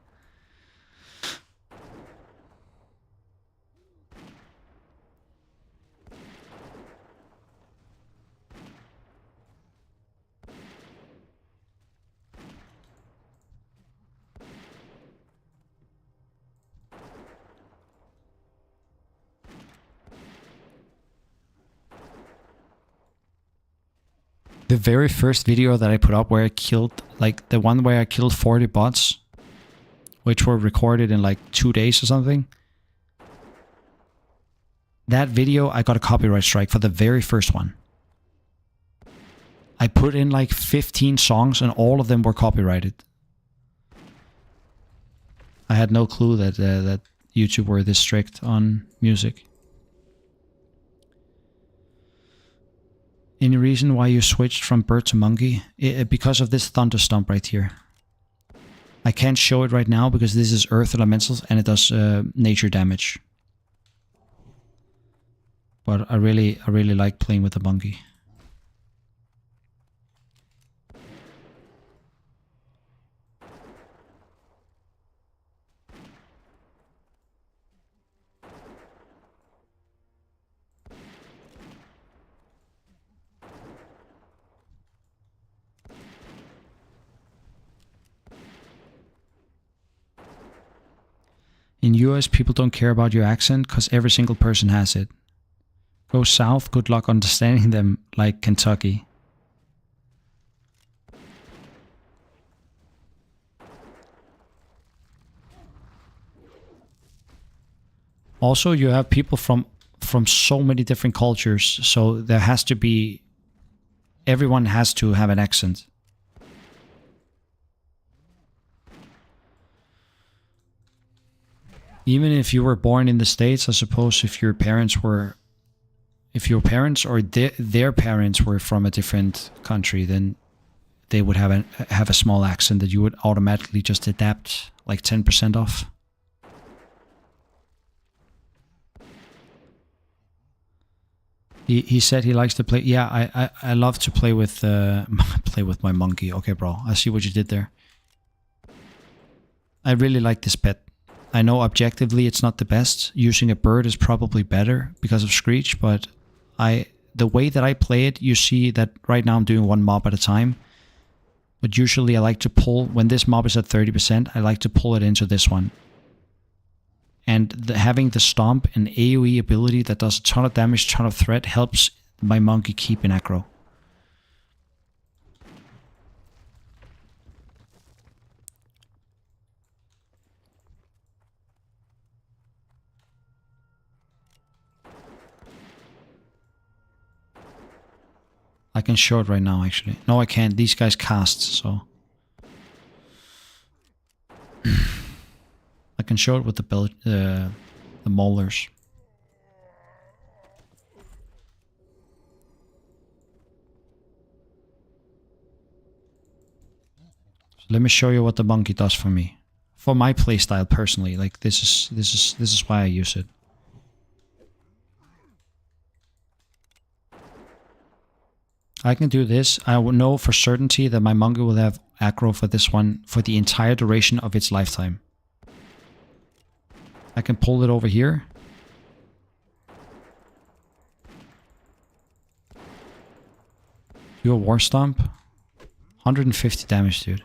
The very first video that I put up where I killed, like the one where I killed 40 bots, which were recorded in like 2 days or something. That video, I got a copyright strike for the very first one. I put in like 15 songs and all of them were copyrighted. I had no clue that YouTube were this strict on music. Any reason why you switched from bird to monkey? Because of this thunder stomp right here. I can't show it right now because this is earth elementals and it does nature damage. But I really like playing with the monkey. In US, people don't care about your accent because every single person has it. Go south, good luck understanding them like Kentucky. Also, you have people from so many different cultures, so there has to be... Everyone has to have an accent. Even if you were born in the States, I suppose if your parents or their parents were from a different country, then they would have a small accent that you would automatically just adapt like 10% off. He said he likes to play. Yeah, I love to play with my monkey. Okay, bro, I see what you did there. I really like this pet. I know objectively it's not the best. Using a bird is probably better because of Screech, but the way that I play it, you see that right now I'm doing one mob at a time. But usually I like to pull, when this mob is at 30%, I like to pull it into this one. And having the stomp and AoE ability that does a ton of damage, ton of threat, helps my monkey keep in aggro. I can show it right now, actually. No, I can't. These guys cast, so... I can show it with the molars. So let me show you what the monkey does for me. For my playstyle, personally. Like, this is why I use it. I can do this. I will know for certainty that my monkey will have aggro for this one for the entire duration of its lifetime. I can pull it over here. Do a war stomp. 150 damage, dude.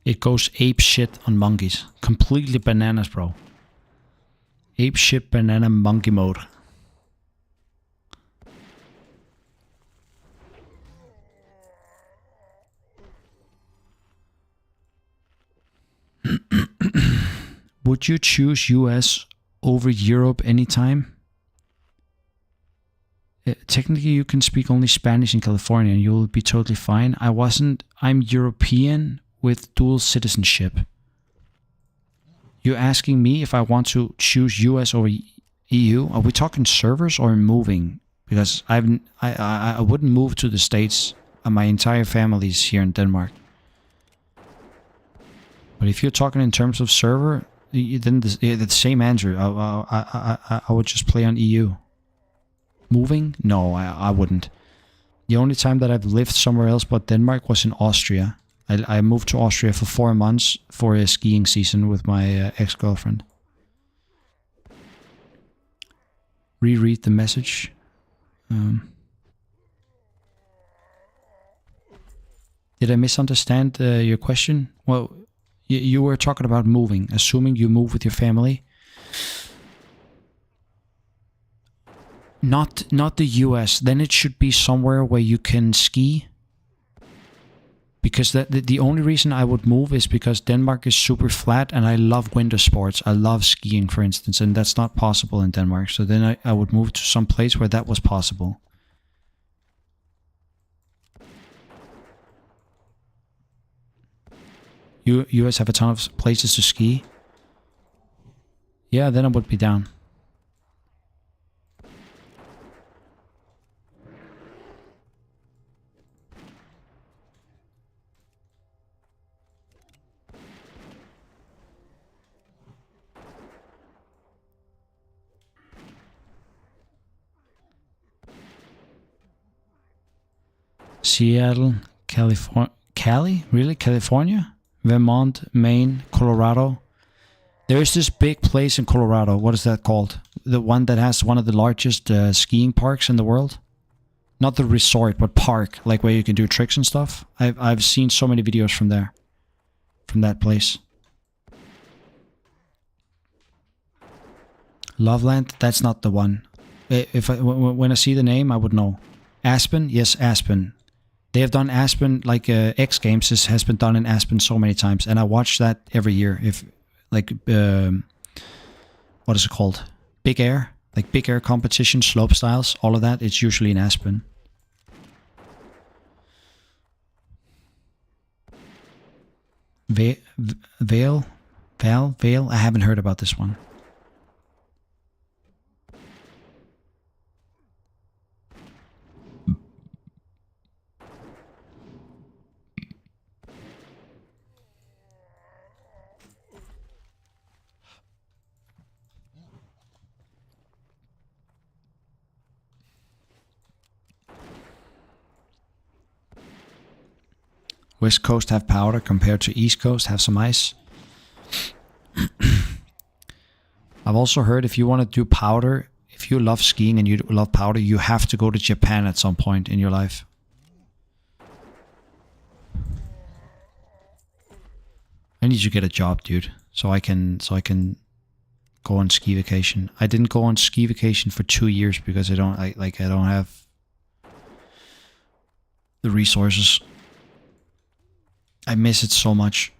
It goes ape shit on monkeys. Completely bananas, bro. Ape shit banana monkey mode. Would you choose US over Europe anytime? Technically, you can speak only Spanish in California and you'll be totally fine. I'm European with dual citizenship. You're asking me if I want to choose US over EU? Are we talking servers or moving? Because I wouldn't move to the States. My entire family is here in Denmark. But if you're talking in terms of server, then the same answer. I would just play on EU. Moving? No, I wouldn't. The only time that I've lived somewhere else but Denmark was in Austria. I moved to Austria for 4 months for a skiing season with my ex-girlfriend. Reread the message. Did I misunderstand your question? Well, you were talking about moving, assuming you move with your family. Not the US. Then it should be somewhere where you can ski. Because the only reason I would move is because Denmark is super flat and I love winter sports. I love skiing, for instance, and that's not possible in Denmark. So then I would move to some place where that was possible. You guys have a ton of places to ski? Yeah, then I would be down. Seattle, California. Cali? Really? California? Vermont, Maine, Colorado. There's this big place in Colorado. What is that called? The one that has one of the largest skiing parks in the world? Not the resort, but park. Like where you can do tricks and stuff. I've seen so many videos from there. From that place. Loveland? That's not the one. When I see the name, I would know. Aspen? Yes, Aspen. They have done Aspen, like X Games has been done in Aspen so many times, and I watch that every year. If like what is it called? Big air, like big air competition, slope styles, all of that. It's usually in Aspen. Vale. I haven't heard about this one. West Coast have powder compared to East Coast have some ice. I've also heard if you want to do powder, if you love skiing and you love powder, you have to go to Japan at some point in your life. I need to get a job, dude, so I can go on ski vacation. I didn't go on ski vacation for 2 years because I don't have the resources. I miss it so much.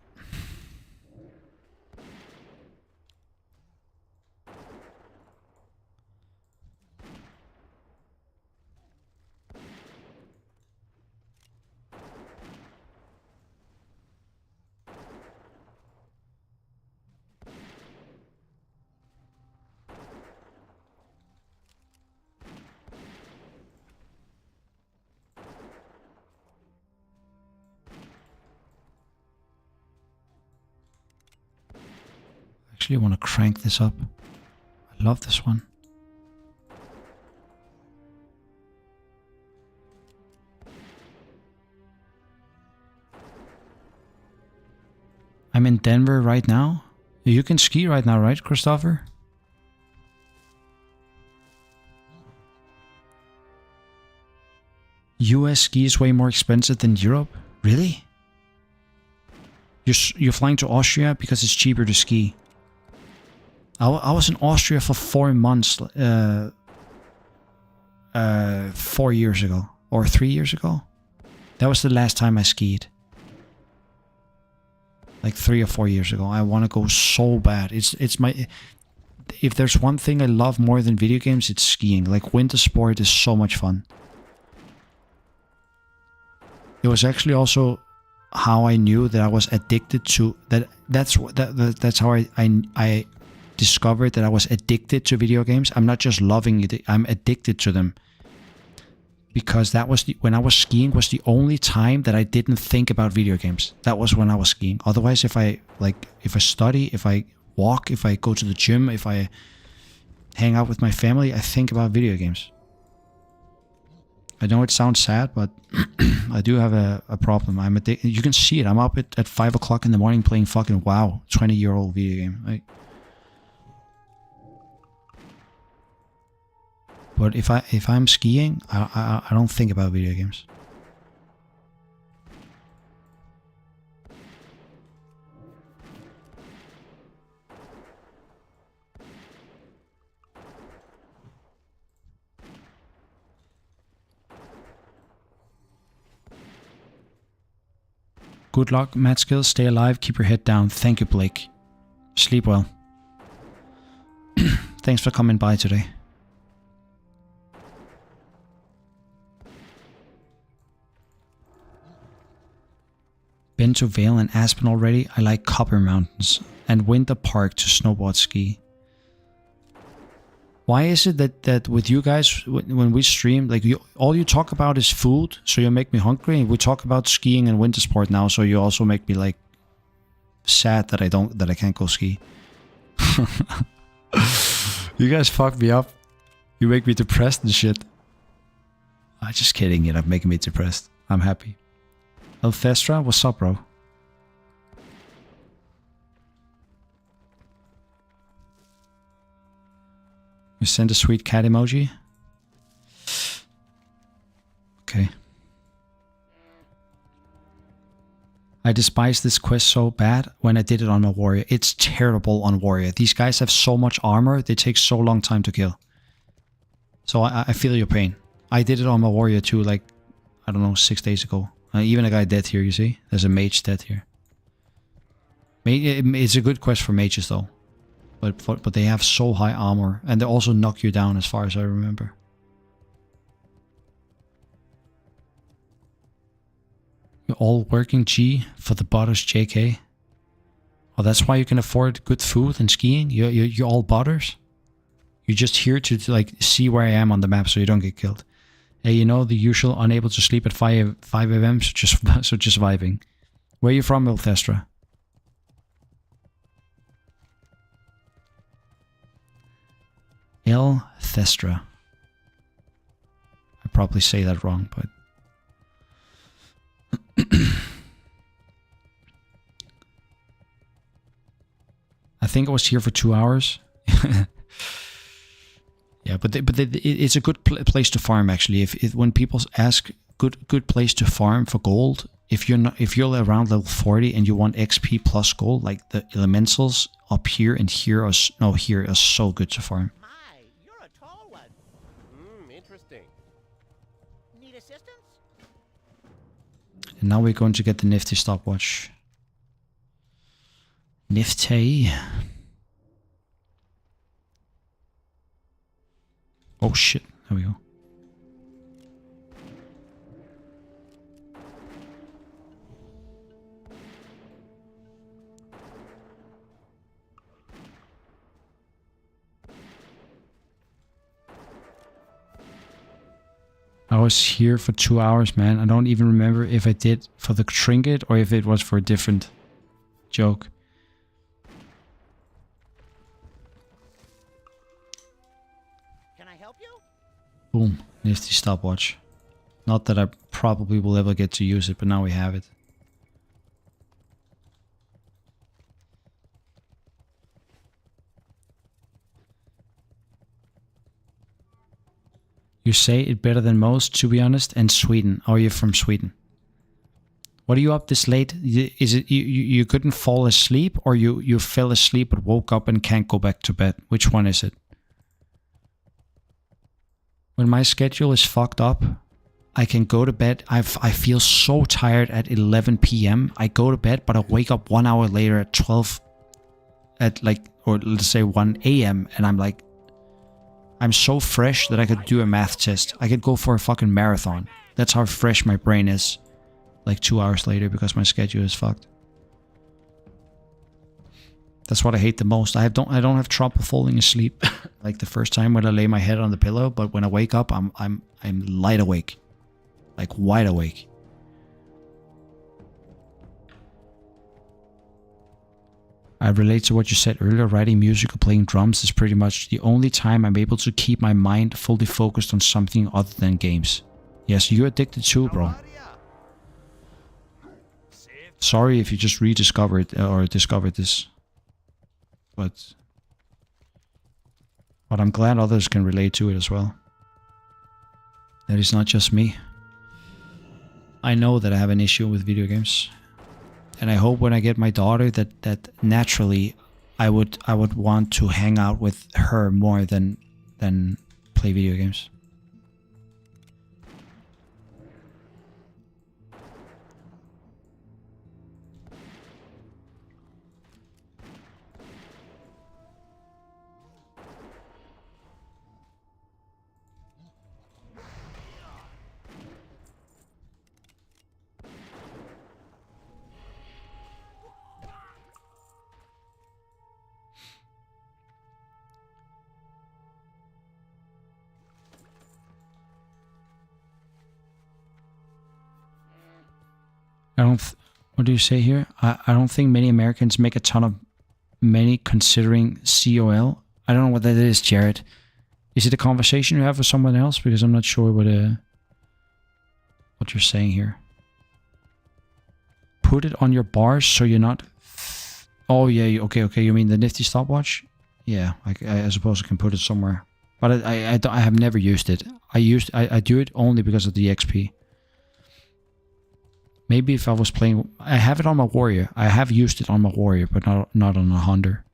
Actually, I want to crank this up. I love this one. I'm in Denver right now. You can ski right now, right, Christopher? US ski is way more expensive than Europe? Really? You're flying to Austria because it's cheaper to ski. I was in Austria for 4 months 4 years ago. Or 3 years ago. That was the last time I skied. Like 3 or 4 years ago. I want to go so bad. It's my... If there's one thing I love more than video games, it's skiing. Like winter sport is so much fun. It was actually also how I knew that I was addicted to... That's how I discovered that I was addicted to video games. I'm not just loving it, I'm addicted to them. Because that was when I was skiing was the only time that I didn't think about video games. That was when I was skiing. Otherwise, if I study, if I walk, if I go to the gym, if I hang out with my family, I think about video games. I know it sounds sad, but I do have a problem. I'm addicted. You can see it. I'm up at 5 o'clock in the morning playing fucking WoW, 20-year-old video game. But if I'm skiing, I don't think about video games. Good luck, Matt Skills. Stay alive. Keep your head down. Thank you, Blake. Sleep well. Thanks for coming by today. Been to Vale and Aspen already. I like Copper Mountains and Winter Park to snowboard ski. Why is it that with you guys, when we stream, like all you talk about is food, so you make me hungry, and we talk about skiing and winter sport now, so you also make me like sad that I can't go ski. You guys fuck me up. You make me depressed and shit. I'm just kidding, you're not making me depressed. I'm happy. Elthestra, what's up, bro? You send a sweet cat emoji? Okay. I despise this quest so bad when I did it on my warrior. It's terrible on warrior. These guys have so much armor, they take so long time to kill. So I feel your pain. I did it on my warrior too, like, I don't know, 6 days ago. Even a guy dead here, you see? There's a mage dead here. It's a good quest for mages though. But they have so high armor. And they also knock you down as far as I remember. You're all working G for the butters, JK. Oh, that's why you can afford good food and skiing? You're all butters? You're just here to like see where I am on the map so you don't get killed. Hey, you know, the usual unable to sleep at 5 a.m. So just vibing. Where are you from, Ilthestra? Ilthestra. I probably say that wrong, but... think I was here for 2 hours. Yeah, but it's a good place to farm actually. If when people ask good place to farm for gold, if you're around level 40 and you want XP plus gold, like the elementals up here and here are so good to farm. My, you're a tall one. Interesting. Need assistance? And now we're going to get the nifty stopwatch. Nifty. Oh shit, there we go. I was here for 2 hours, man. I don't even remember if I did for the trinket or if it was for a different joke. Can I help you? Boom, nifty stopwatch. Not that I probably will ever get to use it, but now we have it. You say it better than most, to be honest, and Sweden. Oh, you're from Sweden. What are you up this late? Is it you couldn't fall asleep, or you fell asleep but woke up and can't go back to bed? Which one is it? When my schedule is fucked up, I can go to bed. I feel so tired at 11 p.m. I go to bed, but I wake up 1 hour later at 12, or let's say 1 a.m. and I'm like, I'm so fresh that I could do a math test. I could go for a fucking marathon. That's how fresh my brain is. Like 2 hours later because my schedule is fucked. That's what I hate the most. I don't have trouble falling asleep like the first time when I lay my head on the pillow, but when I wake up, I'm light awake, like wide awake. I relate to what you said earlier. Writing music or playing drums is pretty much the only time I'm able to keep my mind fully focused on something other than games. Yes, you're addicted too, bro. Sorry if you just rediscovered or discovered this. But I'm glad others can relate to it as well. That is not just me. I know that I have an issue with video games. And I hope when I get my daughter that naturally I would want to hang out with her more than play video games. What do you say here? I don't think many Americans make a ton of money considering COL. I don't know what that is, Jared. Is it a conversation you have with someone else? Because I'm not sure what you're saying here. Put it on your bars so you're not... Oh yeah, okay. You mean the nifty stopwatch? Yeah, I suppose I can put it somewhere. But I have never used it. I do it only because of the XP. Maybe if I was playing... I have it on my warrior. I have used it on my warrior, but not on a hunter.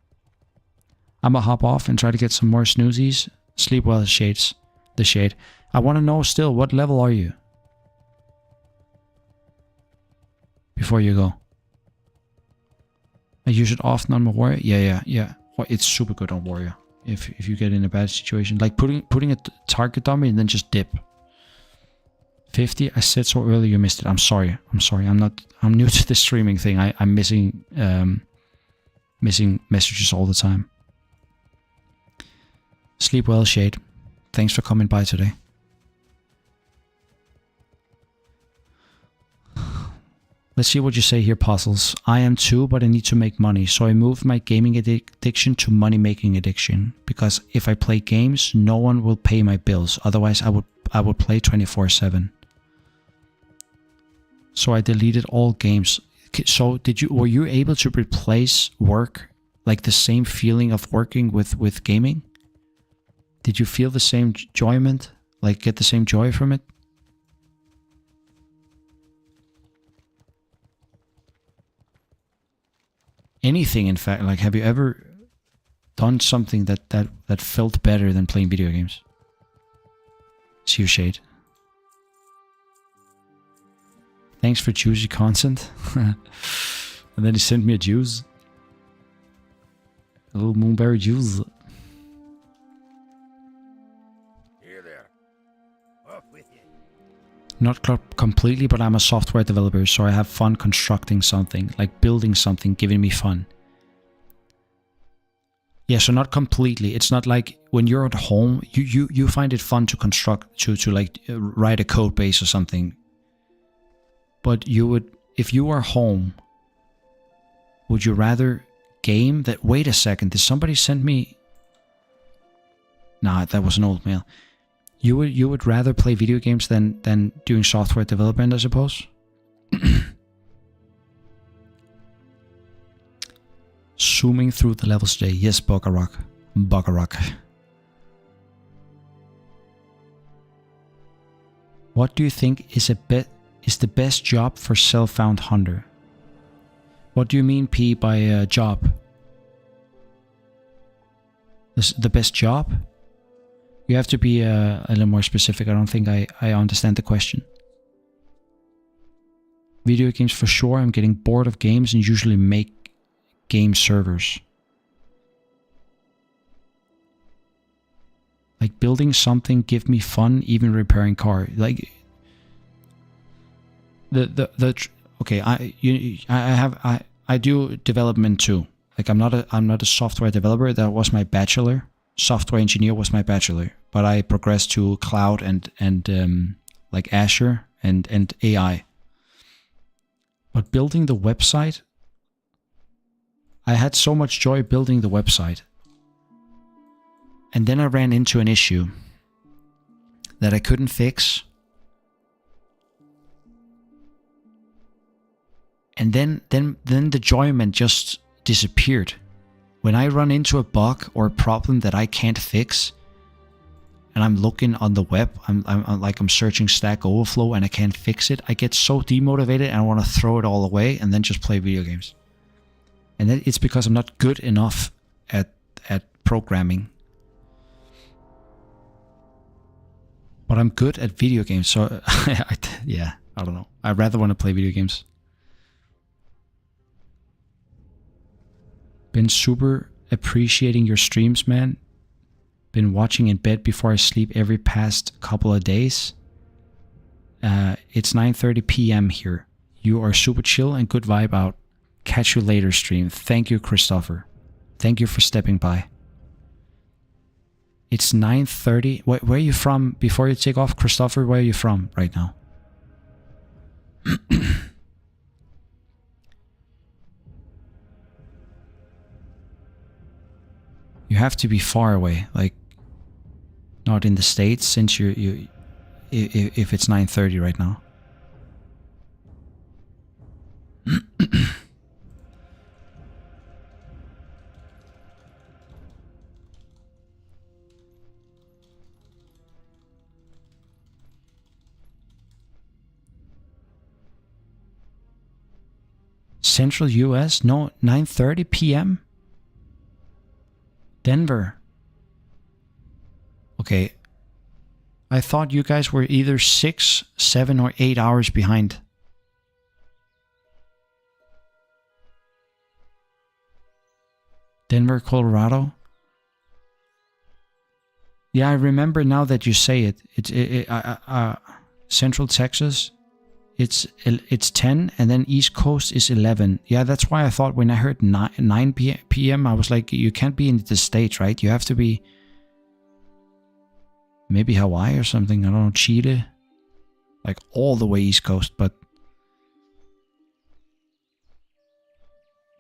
I'm gonna hop off and try to get some more snoozies. Sleep well, shades. The shade. I want to know still, what level are you? Before you go. I use it often on my warrior. Yeah. Well, it's super good on warrior. If you get in a bad situation. Like putting a target on me and then just dip. 50, I said so early you missed it. I'm sorry. I'm new to the streaming thing. I'm missing messages all the time. Sleep well, Shade. Thanks for coming by today. Let's see what you say here, Puzzles. I am too, but I need to make money. So I moved my gaming addiction to money-making addiction. Because if I play games, no one will pay my bills. Otherwise, I would play 24/7. So I deleted all games. So were you able to replace work like the same feeling of working with gaming? Did you feel the same enjoyment? Like get the same joy from it? Anything, in fact. Like, have you ever done something that felt better than playing video games? See your shade. Thanks for juicy content. And then he sent me a juice. A little moonberry juice. Here there. Off with you. Not completely, but I'm a software developer, so I have fun constructing something, like building something, giving me fun. Yeah, so not completely. It's not like when you're at home, you find it fun to construct, to like write a code base or something. But you would, if you were home, would you rather game that? Wait a second, did somebody send me? Nah, that was an old mail. You would rather play video games than doing software development, I suppose. Zooming through the levels today. Yes, Buggerrock. What do you think is the best job for self-found hunter? What do you mean, P, by job? The best job? You have to be a little more specific. I don't think I understand the question. Video games for sure. I'm getting bored of games and usually make game servers. Like building something give me fun, even repairing car. Like okay, I do development too. Like I'm not a software developer. That was my bachelor. Software engineer was my bachelor, but I progressed to cloud and like Azure and AI. But building the website, I had so much joy building the website. And then I ran into an issue that I couldn't fix. And then the enjoyment just disappeared. When I run into a bug or a problem that I can't fix, and I'm looking on the web, I'm searching Stack Overflow and I can't fix it, I get so demotivated and I want to throw it all away and then just play video games. And then it's because I'm not good enough at programming. But I'm good at video games, so yeah, I don't know. I'd rather want to play video games. Been super appreciating your streams, man. Been watching in bed before I sleep every past couple of days. It's 9:30 p.m. here. You are super chill and good vibe out. Catch you later, stream. Thank you, Christopher. Thank you for stepping by. It's 9:30. Where are you from? Before you take off, Christopher, where are you from right now? You have to be far away, like not in the States, since if it's 9:30 right now. Central US? No, 9:30 p.m. Denver. Okay. I thought you guys were either 6, 7, or 8 hours behind. Denver, Colorado. Yeah, I remember now that you say it. Central Texas. It's 10, and then East Coast is 11. Yeah, that's why I thought when I heard 9 p.m. I was like, you can't be in the States, right? You have to be maybe Hawaii or something. I don't know, Chile. Like all the way East Coast, but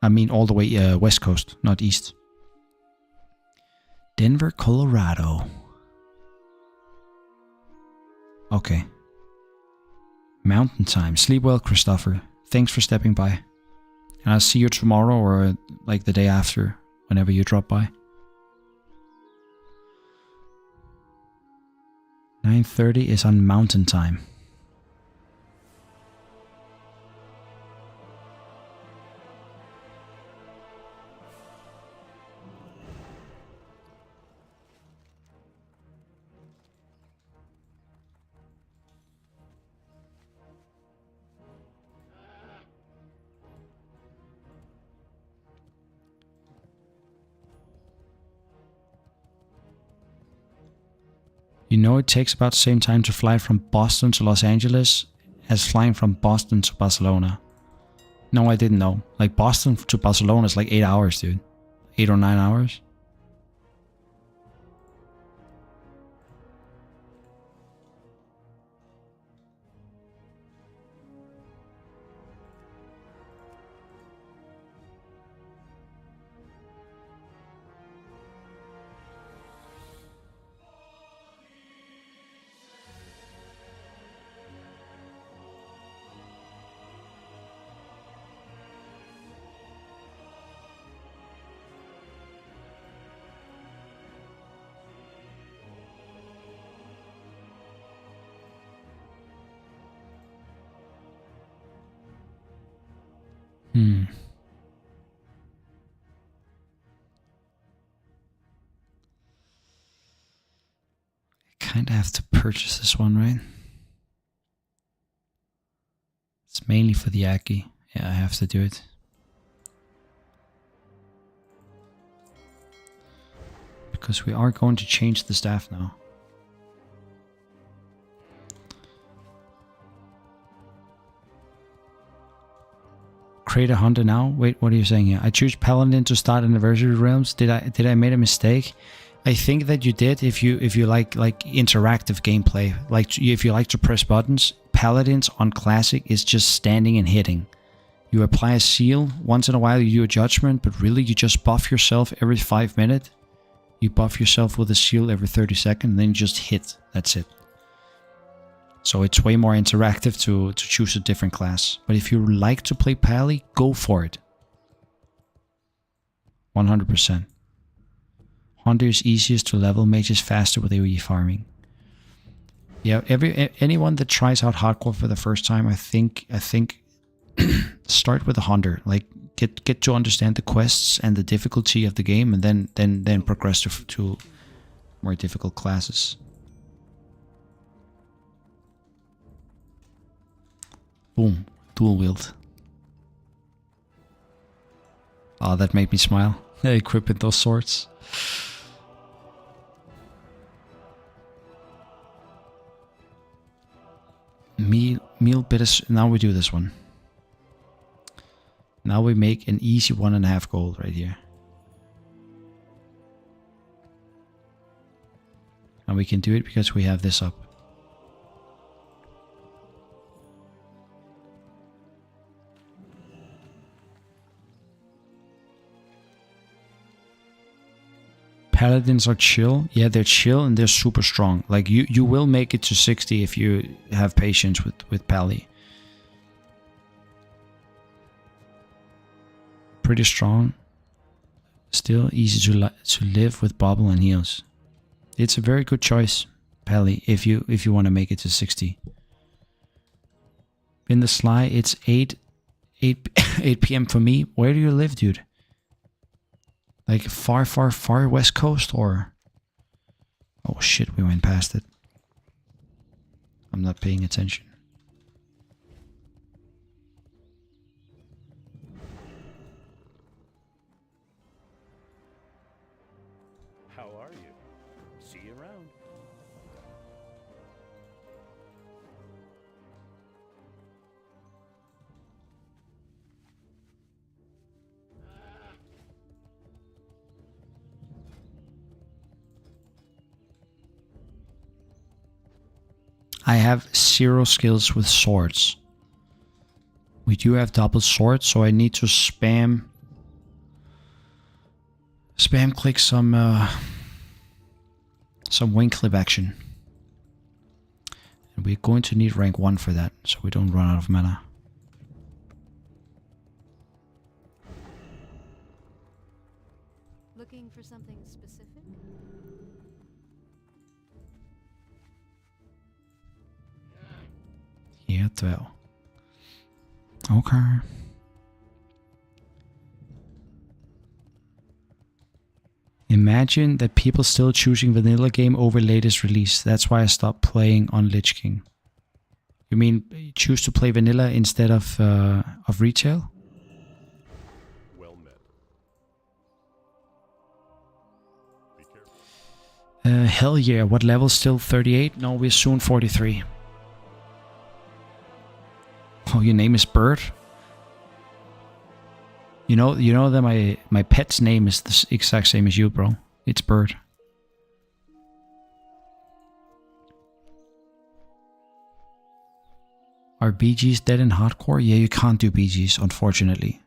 I mean all the way West Coast, not East. Denver, Colorado. Okay. Mountain time. Sleep well, Christopher. Thanks for stepping by. And I'll see you tomorrow or like the day after whenever you drop by. 9:30 is on mountain time. You know it takes about the same time to fly from Boston to Los Angeles as flying from Boston to Barcelona. No, I didn't know. Like Boston to Barcelona is like 8 hours, dude. 8 or 9 hours. Kind of have to purchase this one, right? It's mainly for the Aki. Yeah, I have to do it. Because we are going to change the staff now. Create a hunter now? Wait, what are you saying here? I choose Paladin to start Anniversary Realms. Did I make a mistake? I think that you did. If you like interactive gameplay, like if you like to press buttons, Paladins on Classic is just standing and hitting. You apply a seal once in a while. You do a judgment, but really you just buff yourself every 5 minutes. You buff yourself with a seal every 30 seconds, and then you just hit. That's it. So it's way more interactive to choose a different class. But if you like to play Pally, go for it. 100%. Hunter is easiest to level, mage is faster with AoE farming. Yeah, anyone that tries out hardcore for the first time, I think start with a hunter. Like get to understand the quests and the difficulty of the game, and then progress to more difficult classes. Boom, dual wield. Oh, that made me smile. Equipping those swords. Meal bitter. Now we do this one. Now we make an easy 1.5 gold right here. And we can do it because we have this up. Paladins are chill. Yeah, they're chill and they're super strong. Like you will make it to 60 if you have patience with Pally. Pretty strong. Still easy to live with bubble and heals. It's a very good choice, Pally, if you want to make it to 60. In the Sly, it's 8 p.m. for me. Where do you live, dude? Like far west coast, or... Oh shit, we went past it. I'm not paying attention. How are you? See you around. I have 0 skills with swords. We do have double swords, so I need to spam click some wing clip action. And we're going to need rank 1 for that, so we don't run out of mana. Looking for something specific? Ja, dværg. Okay. Imagine that people still choosing vanilla game over latest release. That's why I stopped playing on Lich King. You mean choose to play vanilla instead of retail? Well met. Be careful. Hell yeah. What level still 38? No, we're soon 43. Oh, your name is Bird? You know that my pet's name is the exact same as you, bro. It's Bird. Are BGs dead in hardcore? Yeah, you can't do BGs, unfortunately.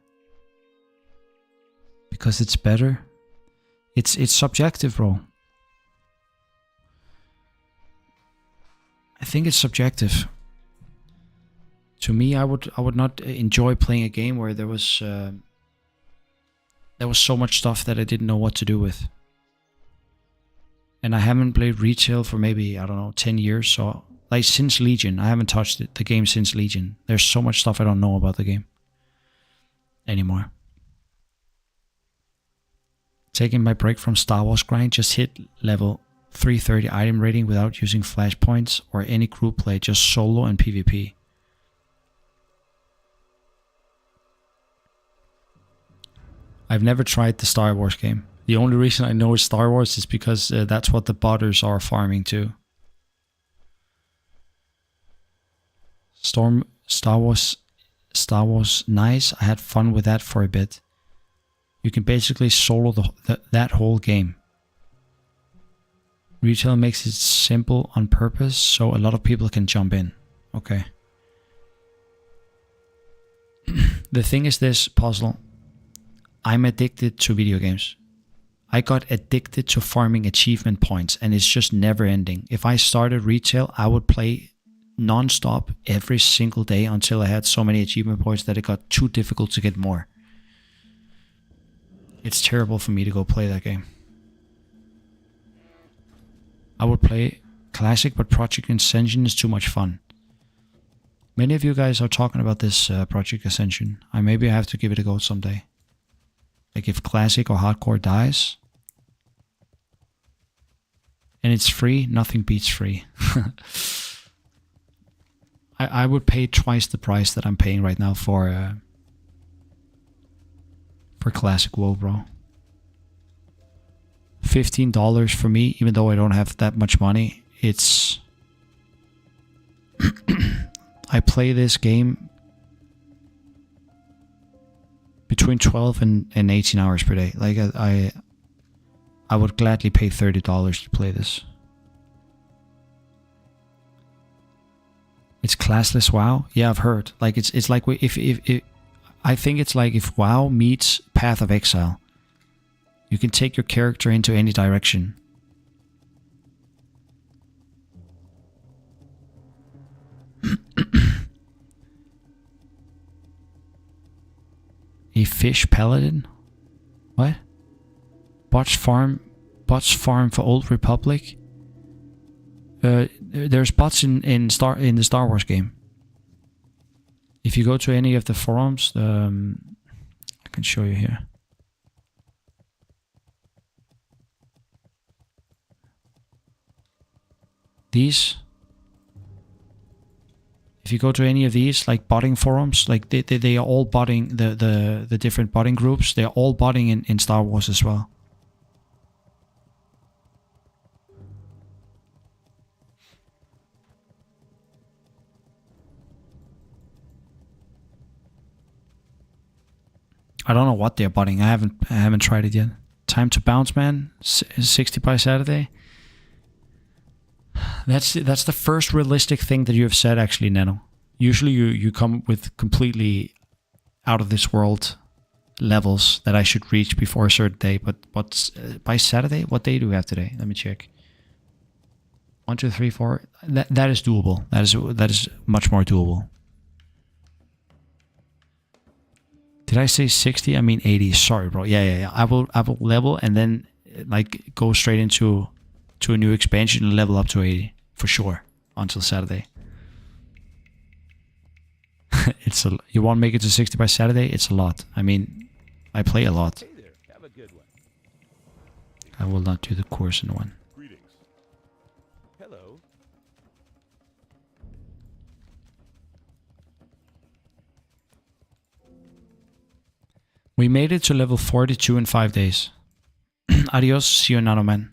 Because it's better. It's subjective, bro. I think it's subjective. To me, I would not enjoy playing a game where there was so much stuff that I didn't know what to do with. And I haven't played retail for maybe, I don't know, 10 years. So, like, since Legion. I haven't touched the game since Legion. There's so much stuff I don't know about the game anymore. Taking my break from Star Wars grind, just hit level 330 item rating without using flashpoints or any group play, just solo and PvP. I've never tried the Star Wars game. The only reason I know it's Star Wars is because that's what the botters are farming to. Star Wars, nice. I had fun with that for a bit. You can basically solo that whole game. Retail makes it simple on purpose, so a lot of people can jump in. Okay. The thing is this, Puzzle. I'm addicted to video games. I got addicted to farming achievement points, and it's just never ending. If I started retail, I would play non-stop every single day until I had so many achievement points that it got too difficult to get more. It's terrible for me to go play that game. I would play Classic, but Project Ascension is too much fun. Many of you guys are talking about this Project Ascension. Maybe I have to give it a go someday. Like if Classic or Hardcore dies, and it's free, nothing beats free. I would pay twice the price that I'm paying right now for Classic WoW, bro. $15 for me, even though I don't have that much money. It's I play this game between 12 and 18 hours per day. Like I would gladly pay $30 to play this. It's classless WoW. Yeah, I've heard. Like it's like if I think it's like if WoW meets Path of Exile. You can take your character into any direction. A fish paladin? What? Bots farm for Old Republic? There's bots in the Star Wars game. If you go to any of the forums, I can show you here. These. If you go to any of these, like botting forums, like they are all botting the different botting groups. They are all botting in Star Wars as well. I don't know what they're botting. I haven't tried it yet. Time to bounce, man. 60 by Saturday. That's the first realistic thing that you have said, actually, Nano. Usually you come with completely out of this world levels that I should reach before a certain day. But by Saturday, what day do we have today? Let me check. 1, 2, 3, 4. That is doable. That is much more doable. Did I say 60? I mean 80. Sorry, bro. Yeah. I will level and then like go straight into a new expansion and level up to 80 for sure until Saturday. You want to make it to 60 by Saturday? It's a lot. I mean, I play a lot. Hey there, have a good one. I will not do the course in one. Greetings. Hello. We made it to level 42 in 5 days. Adios, see you, Nanoman.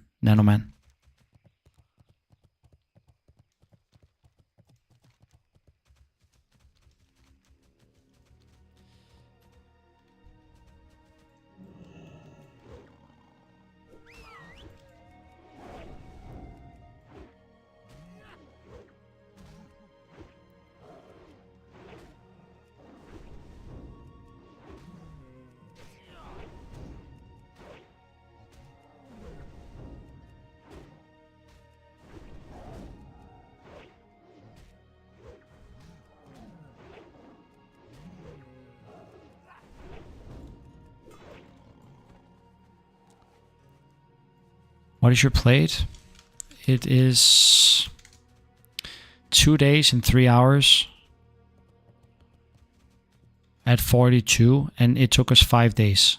What is your plate? It is 2 days and 3 hours at 42, and it took us 5 days,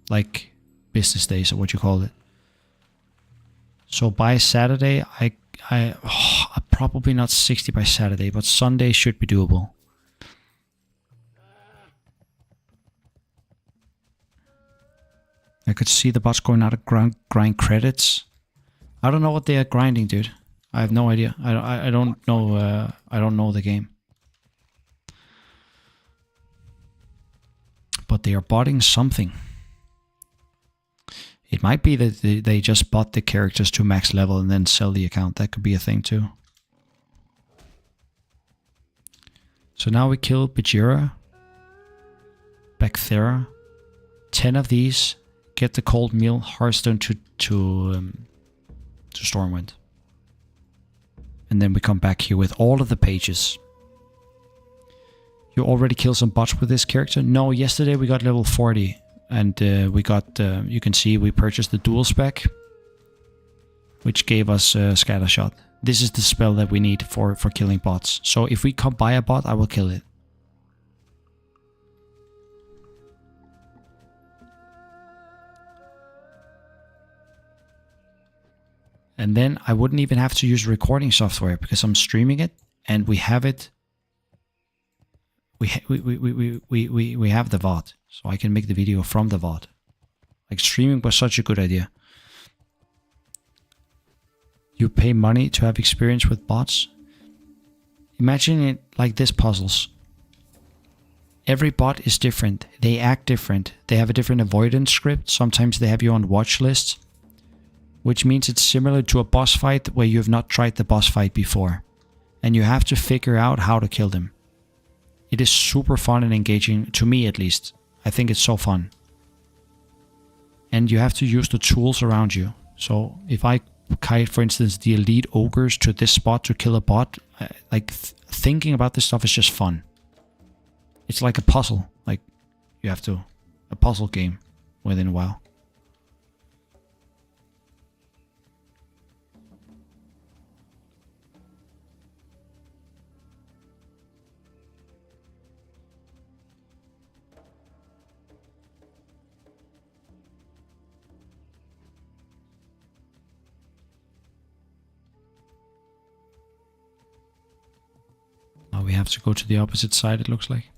like business days or what you call it. So by Saturday, I probably not 60 by Saturday, but Sunday should be doable. I could see the bots going out of grind credits. I don't know what they are grinding, dude. I have no idea. I don't know. I don't know the game. But they are botting something. It might be that they just bought the characters to max level and then sell the account. That could be a thing too. So now we kill Bajira, Bacthera, 10 of these. Get the cold meal, Hearthstone to Stormwind. And then we come back here with all of the pages. You already killed some bots with this character? No, yesterday we got level 40. And we got, you can see we purchased the dual spec, which gave us Scattershot. This is the spell that we need for killing bots. So if we come by a bot, I will kill it. And then I wouldn't even have to use recording software because I'm streaming it and we have it. We have the VOD, so I can make the video from the VOD. Like streaming was such a good idea. You pay money to have experience with bots. Imagine it like this puzzles. Every bot is different. They act different. They have a different avoidance script. Sometimes they have you on watch lists, which means it's similar to a boss fight where you have not tried the boss fight before. And you have to figure out how to kill them. It is super fun and engaging, to me at least. I think it's so fun. And you have to use the tools around you. So if I kite, for instance, the elite ogres to this spot to kill a bot, thinking about this stuff is just fun. It's like a puzzle. Like you have to, a puzzle game within a while. Now we have to go to the opposite side, it looks like.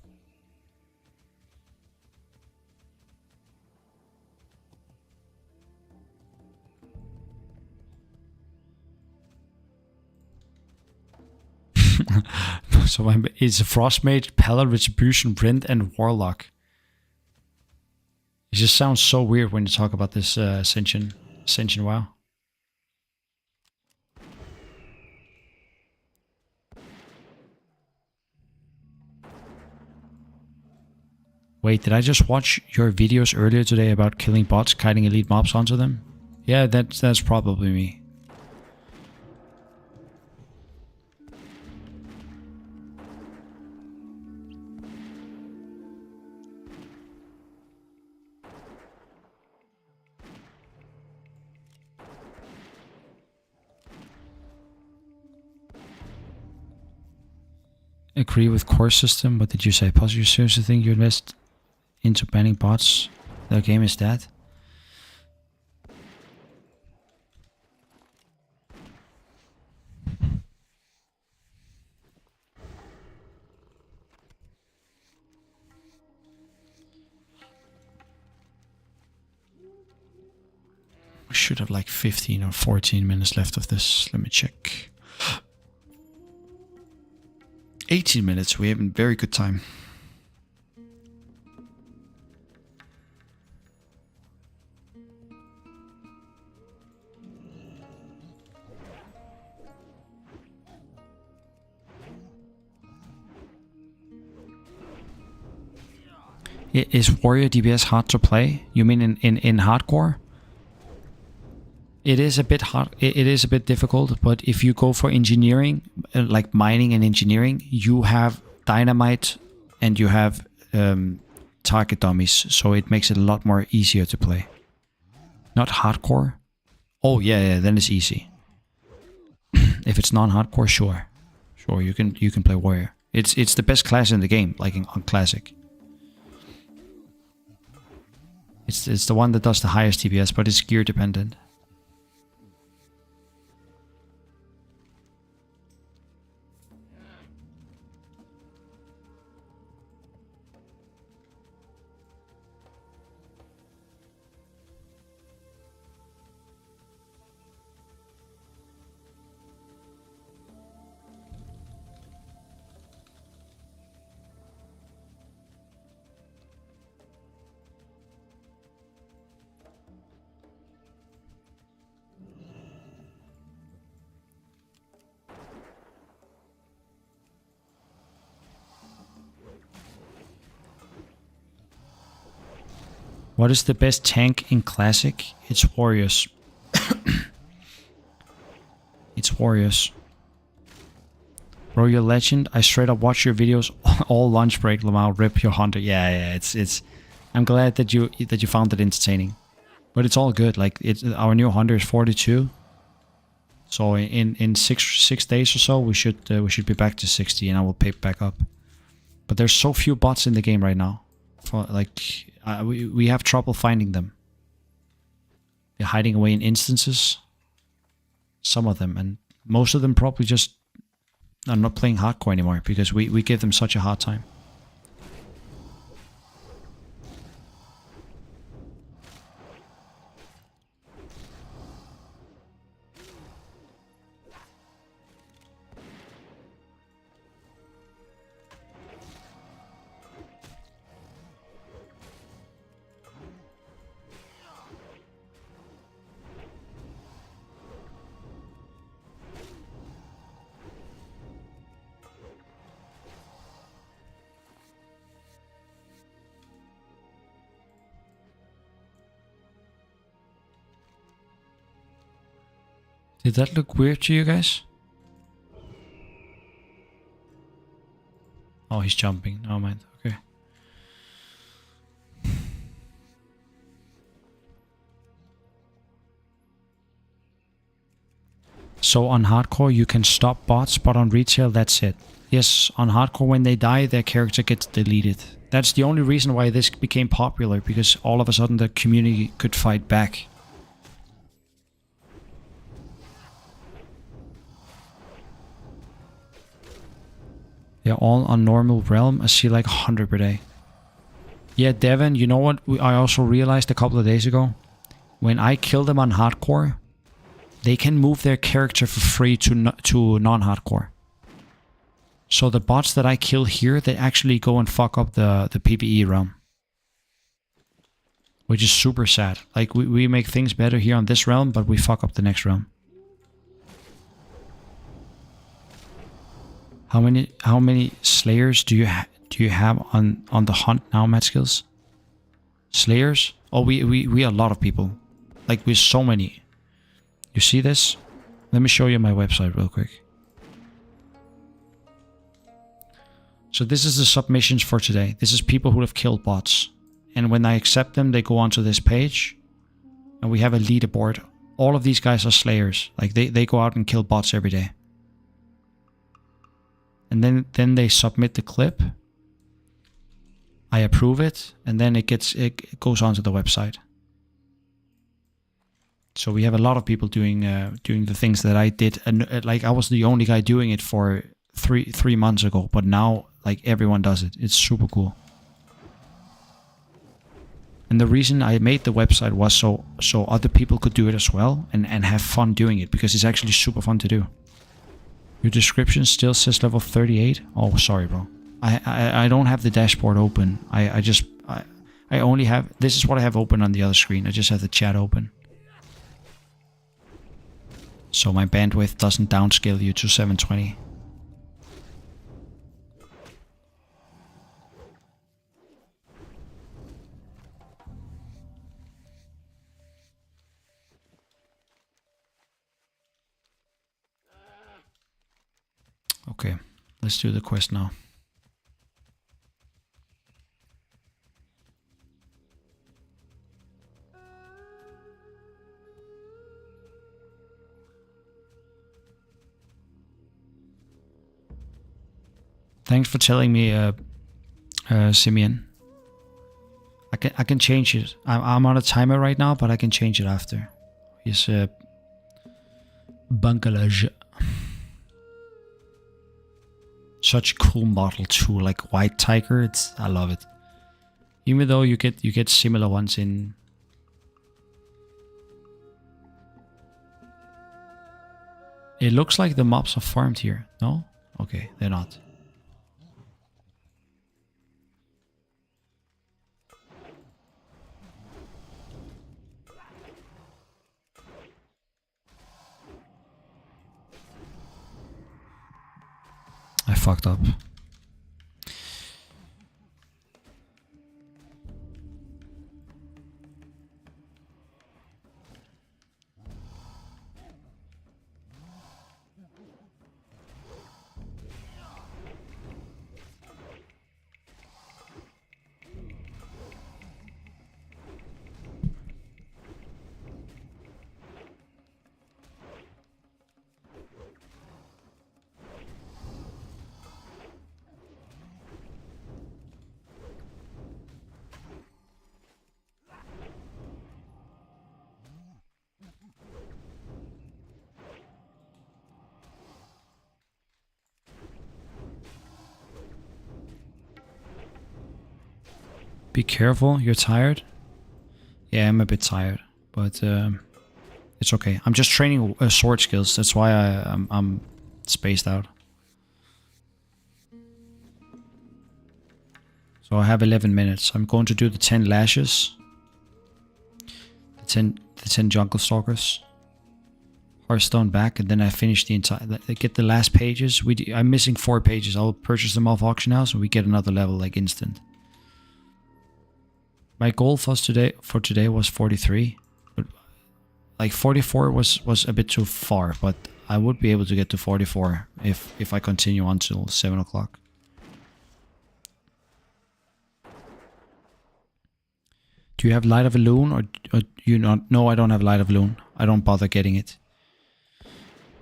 So it's a Frostmage, Pala, Retribution, Rend, and Warlock. It just sounds so weird when you talk about this Ascension WoW. Wait, did I just watch your videos earlier today about killing bots, kiting elite mobs onto them? Yeah, that's probably me. agree with core system. What did you say? Possibly you seriously think you invest into banning bots? The game is dead. We should have like 15 or 14 minutes left of this. Let me check. 18 minutes. We have a very good time. Is Warrior DPS hard to play? You mean in hardcore? It is a bit hard. It is a bit difficult, but if you go for engineering, like mining and engineering, you have dynamite and you have target dummies, so it makes it a lot more easier to play. Not hardcore. Oh yeah, then it's easy. If it's non-hardcore, sure, you can play warrior. It's the best class in the game, like on classic. It's the one that does the highest TPS, but it's gear dependent. What is the best tank in Classic? It's Warriors. It's Warriors. Bro, you're a legend. I straight up watch your videos all lunch break. Lamau, rip your hunter. Yeah. It's. I'm glad that you found it entertaining, but it's all good. Like our new hunter is 42. So in six days or so, we should be back to 60, and I will pick back up. But there's so few bots in the game right now. For like. We have trouble finding them. They're hiding away in instances. Some of them, and most of them probably just are not playing hardcore anymore because we give them such a hard time. Did that look weird to you guys? Oh, he's jumping. Never mind. Okay. So on hardcore you can stop bots, but on retail that's it. Yes, on hardcore when they die their character gets deleted. That's the only reason why this became popular, because all of a sudden the community could fight back. They're all on normal realm. I see like 100 per day. Yeah, Devin, you know what I also realized a couple of days ago? When I kill them on hardcore, they can move their character for free to non-hardcore. So the bots that I kill here, they actually go and fuck up the PvE realm. Which is super sad. Like we make things better here on this realm, but we fuck up the next realm. How many slayers do you have on the hunt now, Mad Skills? Slayers? Oh, we are a lot of people. Like we're so many. You see this? Let me show you my website real quick. So this is the submissions for today. This is people who have killed bots. And when I accept them, they go onto this page. And we have a leaderboard. All of these guys are slayers. Like they go out and kill bots every day. and then they submit the clip. I approve it, and then it goes onto the website. So we have a lot of people doing the things that I did, and like I was the only guy doing it for three months ago, but now like everyone does it. It's super cool. And the reason I made the website was so other people could do it as well and have fun doing it, because it's actually super fun to do. Your description still says level 38. Oh, sorry, bro. I don't have the dashboard open. I only have, this is what I have open on the other screen. I just have the chat open. So my bandwidth doesn't downscale you to 720. Okay, let's do the quest now. Thanks for telling me, Simeon. I can change it. I'm on a timer right now, but I can change it after. Yes, Bungalage. Such a cool model too, like White Tiger. I love it. Even though you get similar ones in. It looks like the mobs are farmed here. No? Okay, they're not. I fucked up. Be careful, you're tired? Yeah, I'm a bit tired, but it's okay. I'm just training sword skills, that's why I'm spaced out. So I have 11 minutes. I'm going to do the 10 lashes. The 10 jungle stalkers. Hearthstone back, and then I finish the entire... Get the last pages. I'm missing 4 pages. I'll purchase them off auction house and we get another level like instant. My goal for today was 43, but like 44 was a bit too far, but I would be able to get to 44 if I continue until 7 o'clock. Do you have Light of a Loon, or you not? No, I don't have Light of a Loon. I don't bother getting it.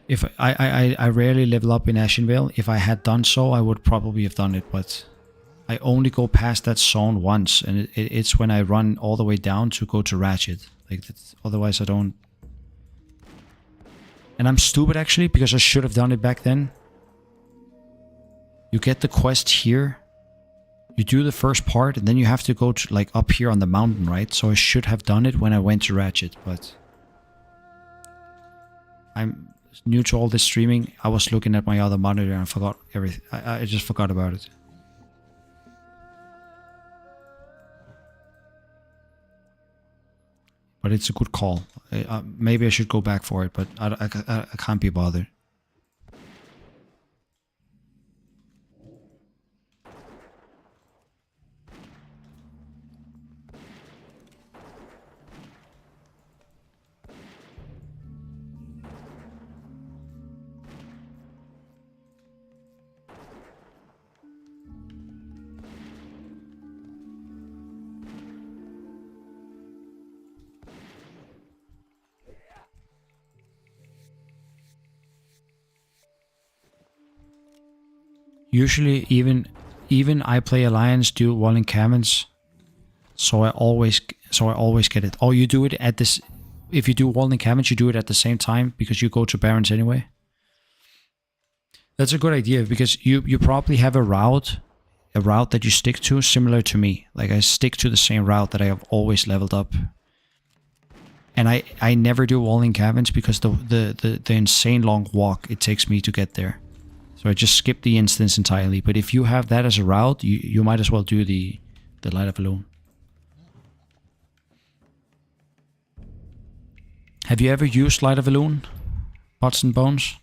If I rarely level up in Ashenvale. If I had done so, I would probably have done it, but I only go past that zone once, and it's when I run all the way down to go to Ratchet. Like otherwise I don't. And I'm stupid actually, because I should have done it back then. You get the quest here. You do the first part, and then you have to go to like up here on the mountain, right? So I should have done it when I went to Ratchet, but I'm new to all this streaming. I was looking at my other monitor and I forgot everything. I just forgot about it. But it's a good call. Maybe I should go back for it, but I can't be bothered. Usually, even I play Alliance, do Walling Caverns, so I always get it. Oh, you do it at this. If you do Walling Caverns, you do it at the same time because you go to Barons anyway. That's a good idea because you probably have a route that you stick to, similar to me. Like I stick to the same route that I have always leveled up. And I never do Walling Caverns because the insane long walk it takes me to get there. So I just skip the instance entirely. But if you have that as a route, you might as well do the Light of Alone. Have you ever used Light of Alone? Bots and Bones?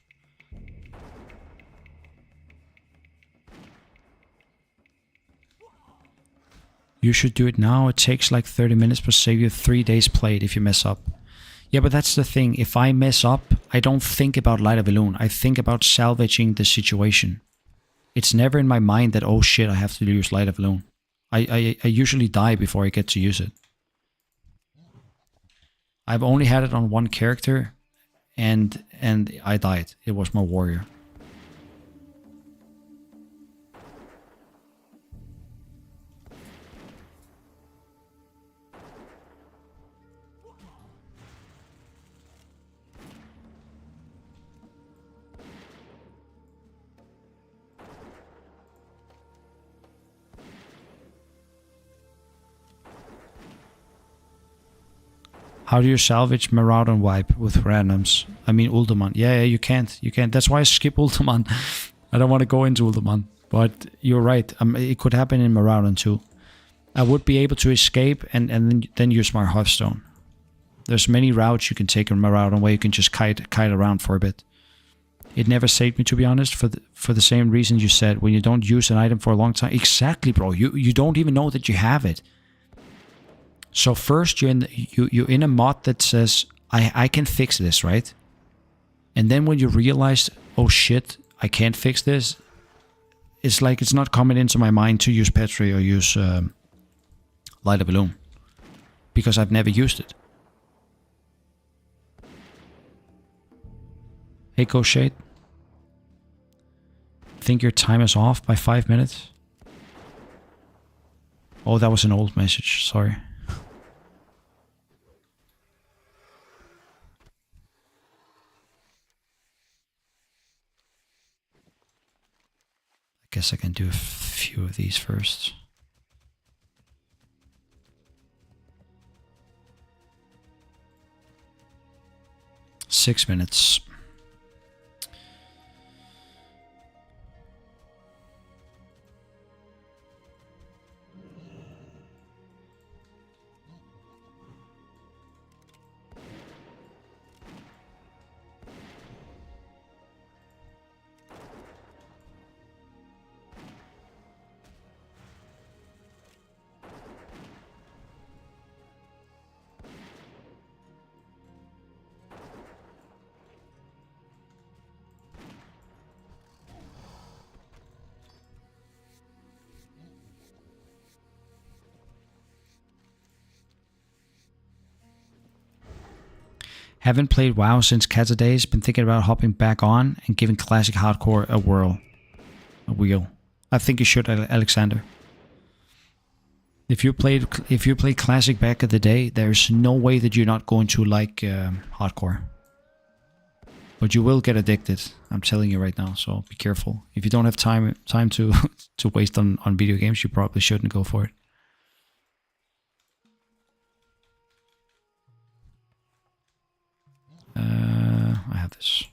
You should do it now. It takes like 30 minutes but save you 3 days played if you mess up. Yeah, but that's the thing. If I mess up, I don't think about Light of Alone. I think about salvaging the situation. It's never in my mind that, oh shit, I have to use Light of Alone. I usually die before I get to use it. I've only had it on one character and I died. It was my warrior. How do you salvage Marauder and Wipe with randoms? I mean Uldaman. Yeah, you can't. You can't. That's why I skip Uldaman. I don't want to go into Uldaman. But you're right. It could happen in Marauder too. I would be able to escape and then use my Hearthstone. There's many routes you can take in Marauder where you can just kite around for a bit. It never saved me, to be honest, for the same reason you said. When you don't use an item for a long time. Exactly, bro. You don't even know that you have it. So first you're in a mod that says I can fix this, right? And then when you realize, oh shit, I can't fix this, it's like it's not coming into my mind to use Petri or use Light of Alone because I've never used it. Hey, Go Shade. Think your time is off by 5 minutes? Oh, that was an old message. Sorry. I guess I can do a few of these first. Six minutes. Haven't played WoW since Kata days. Been thinking about hopping back on and giving classic hardcore a wheel. I think you should, Alexander. If you played classic back in the day, there's no way that you're not going to like hardcore. But you will get addicted. I'm telling you right now. So be careful. If you don't have time to to waste on video games, you probably shouldn't go for it. I have this.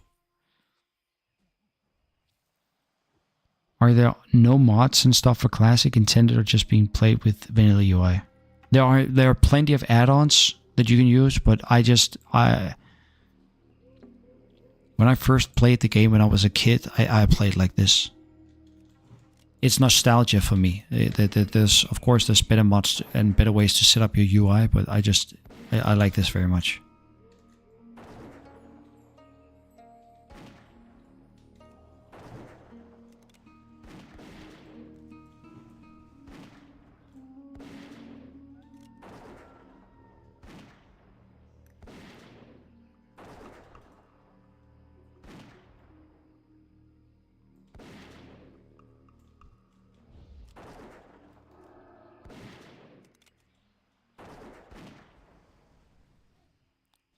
Are there no mods and stuff for Classic intended or just being played with vanilla UI? There are plenty of add-ons that you can use, but when I first played the game when I was a kid, I played like this. It's nostalgia for me. Of course there's better mods and better ways to set up your UI, but I like this very much.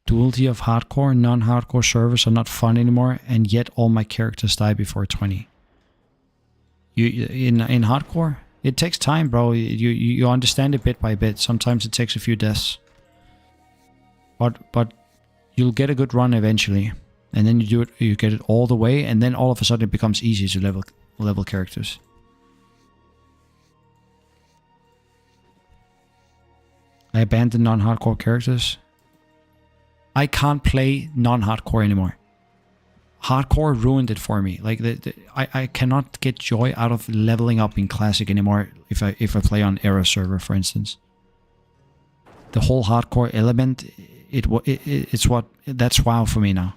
duality of hardcore and non-hardcore servers are not fun anymore, and yet all my characters die before 20. In hardcore, it takes time, bro. You understand it bit by bit. Sometimes it takes a few deaths, but you'll get a good run eventually, and then you get it all the way, and then all of a sudden it becomes easy to level characters. I abandoned non-hardcore characters. I can't play non-hardcore anymore. Hardcore ruined it for me. Like I cannot get joy out of leveling up in classic anymore if I play on era server, for instance. The whole hardcore element, that's WoW for me now.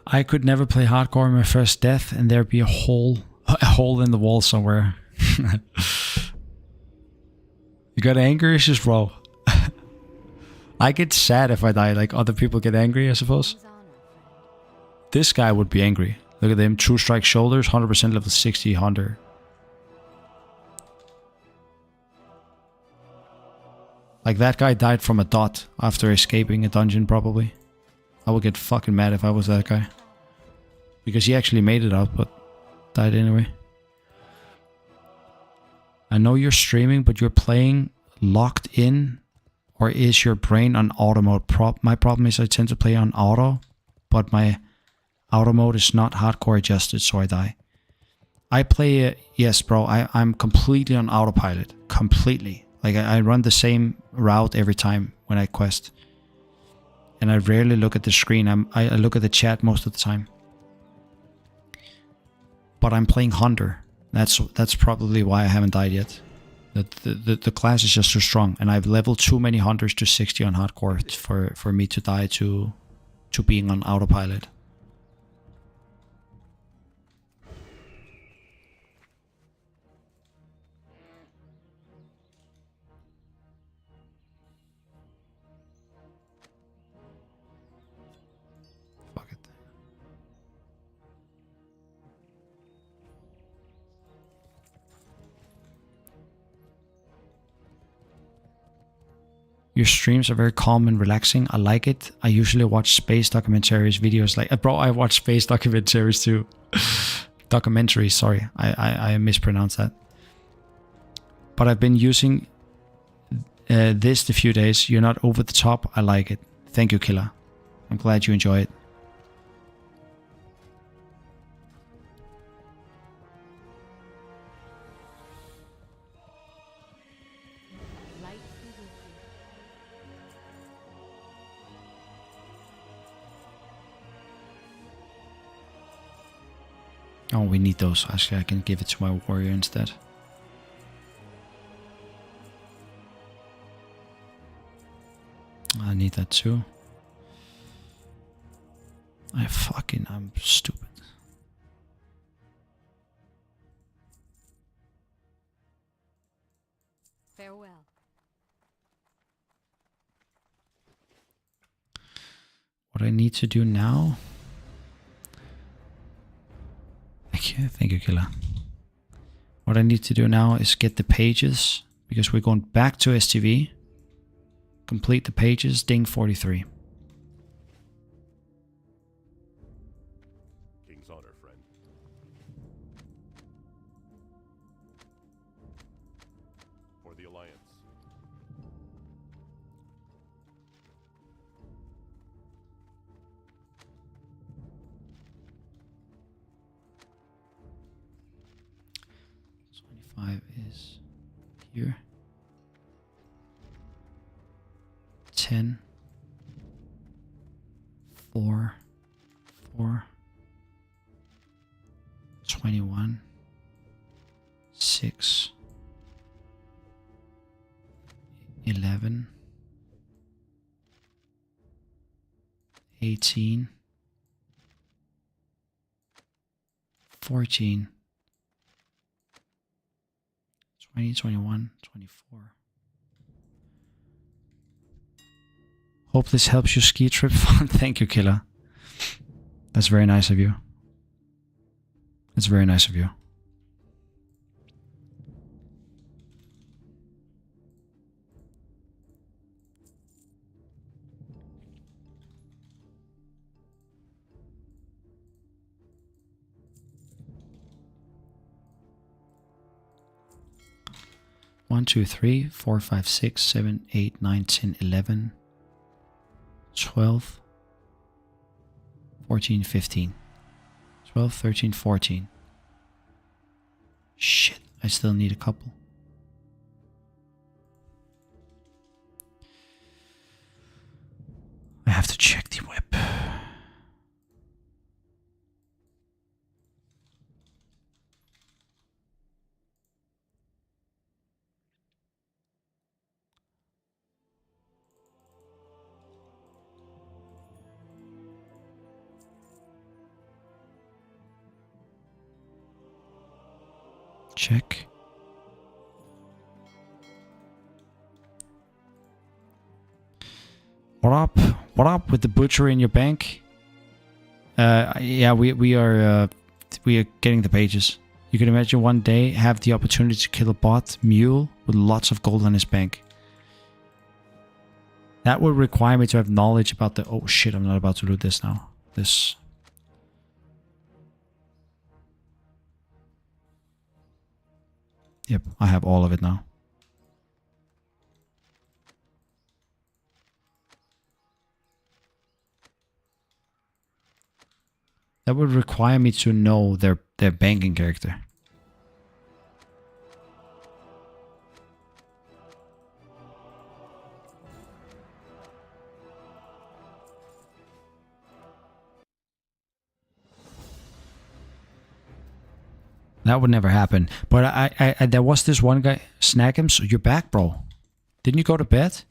I could never play hardcore in my first death and there'd be a hole in the wall somewhere. You got anger issues, bro. I get sad if I die, like other people get angry, I suppose. King's honor, friend. This guy would be angry. Look at them, true strike shoulders, 100% level 60 hunter. Like that guy died from a dot after escaping a dungeon probably. I would get fucking mad if I was that guy. Because he actually made it out, but died anyway. I know you're streaming, but you're playing locked in, or is your brain on auto mode? My problem is I tend to play on auto, but my auto mode is not hardcore adjusted, so I die. I play, yes bro, I'm completely on autopilot. Completely. Like I run the same route every time when I quest. And I rarely look at the screen. I look at the chat most of the time. But I'm playing Hunter. That's probably why I haven't died yet. The class is just too strong, and I've leveled too many hunters to 60 on hardcore for me to die to being on autopilot. Fuck it. Your streams are very calm and relaxing. I like it. I usually watch space documentaries, videos like... bro, I watch space documentaries too. Documentaries, sorry. I mispronounced that. But I've been using this the few days. You're not over the top. I like it. Thank you, Killer. I'm glad you enjoy it. Light be with you. Oh, we need those. Actually, I can give it to my warrior instead. I need that too. I'm stupid. Farewell. What I need to do now... Thank you, Killer. What I need to do now is get the pages, because we're going back to STV. Complete the pages, ding 43. King's honor, friend. For the Alliance. is here. 10, 4, 4, 21, 6, 11, 18, 14, 20, 21, 24. Hope this helps your ski trip fun. Thank you, Killer. That's very nice of you. That's very nice of you. One, 2, 3, 4, 5, 6, 7, 8, 9, 10, 11, 12, 14, 15. 12, 13, 14. Shit, I still need a couple. I have to check the whip. Check. What up? What up with the butcher in your bank? Yeah, we are getting the pages. You can imagine one day have the opportunity to kill a bot mule with lots of gold on his bank. That would require me to have knowledge about the... Oh shit, I'm not about to do this now. This... Yep, I have all of it now. That would require me to know their banking character. That would never happen. But I there was this one guy, Snackums, you're back, bro. Didn't you go to bed?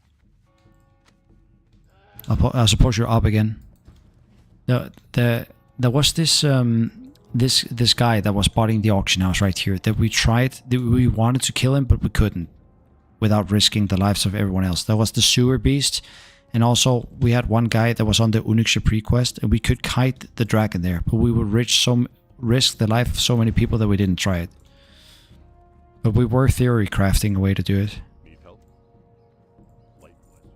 I suppose you're up again. There was this this guy that was spotting the auction house right here that we tried. We wanted to kill him, but we couldn't without risking the lives of everyone else. There was the sewer beast, and also we had one guy that was on the Onyx prequest, and we could kite the dragon there, but we would risk the life of so many people that we didn't try it. But we were theory crafting a way to do it. Need help? Light question.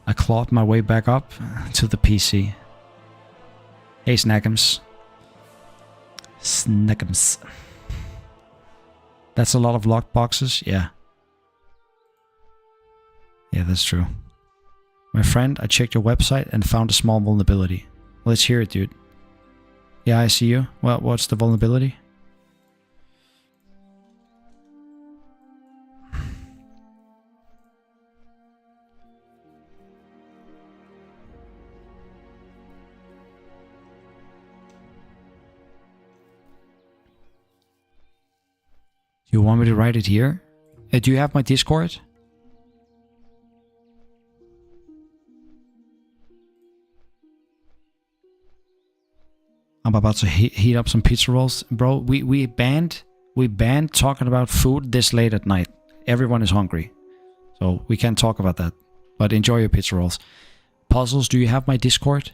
I clawed my way back up to the PC. Hey, Snackums. Snackums. That's a lot of locked boxes? Yeah. Yeah, that's true. My friend, I checked your website and found a small vulnerability. Let's hear it, dude. Yeah, I see you. Well, what's the vulnerability? You want me to write it here? Do you have my Discord? I'm about to heat up some pizza rolls. Bro, we banned talking about food this late at night. Everyone is hungry. So we can't talk about that. But enjoy your pizza rolls. Puzzles, do you have my Discord?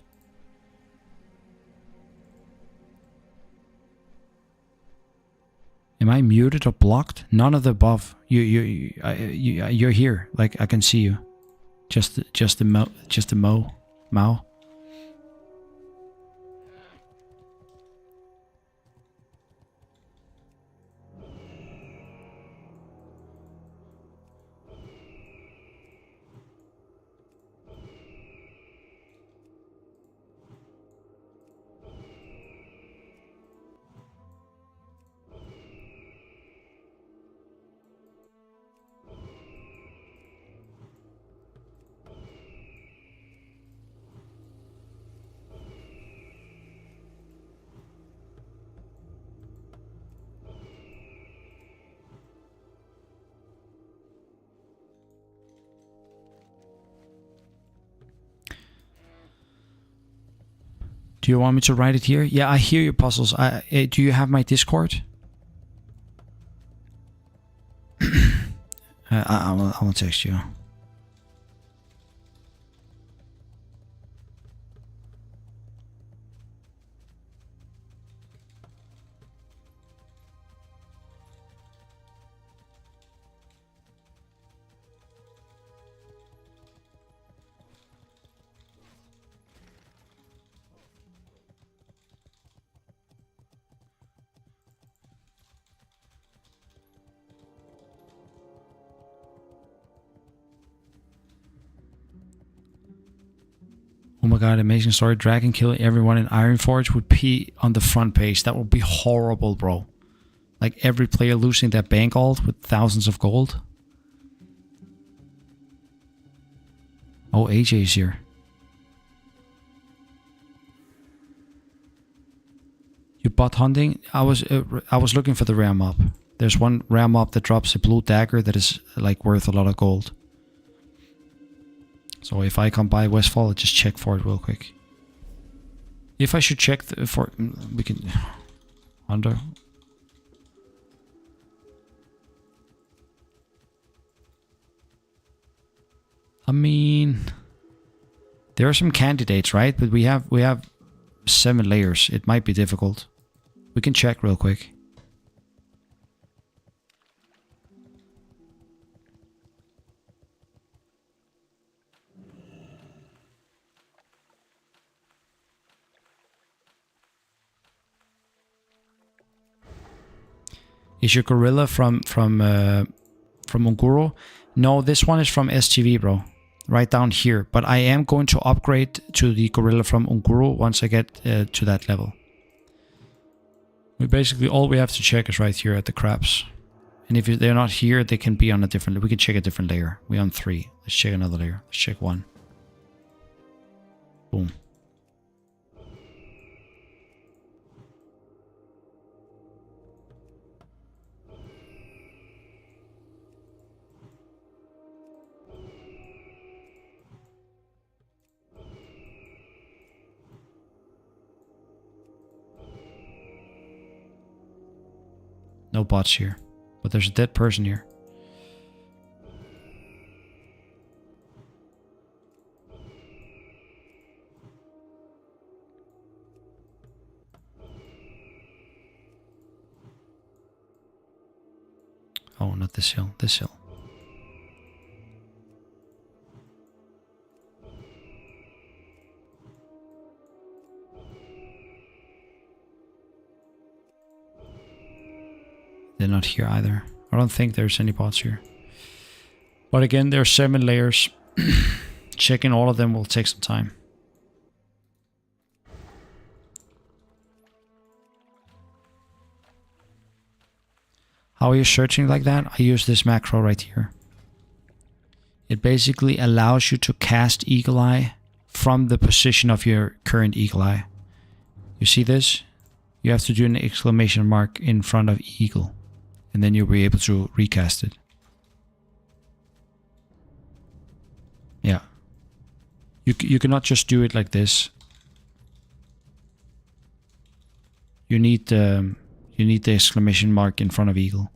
Am I muted or blocked? None of the above. You're here. Like I can see you. Just the Mao. Do you want me to write it here? Yeah, I hear your puzzles. Do you have my Discord? I will text you. Oh my god, amazing story. Dragon killing everyone in Ironforge would be on the front page. That would be horrible, bro. Like every player losing their bank alt with thousands of gold. Oh, AJ is here. You bot hunting? I was looking for the rare mob. There's one rare mob that drops a blue dagger that is like worth a lot of gold. So if I come by Westfall, I'll just check for it real quick. If I should check for... We can... Under... I mean... There are some candidates, right? But we have 7 layers. It might be difficult. We can check real quick. Is your gorilla from Unguro? No, this one is from STV, bro. Right down here. But I am going to upgrade to the gorilla from Unguro once I get to that level. We basically, all we have to check is right here at the crabs. And if they're not here, they can be on a different... We can check a different layer. We're on 3. Let's check another layer. Let's check 1. Boom. No bots here. But there's a dead person here. Oh, not this hill. This hill. They're not here either. I don't think there's any bots here. But again, there are 7 layers. Checking all of them will take some time. How are you searching like that? I use this macro right here. It basically allows you to cast Eagle Eye from the position of your current Eagle Eye. You see this? You have to do an exclamation mark in front of Eagle. And then you'll be able to recast it. Yeah. You cannot just do it like this. You need the exclamation mark in front of Eagle.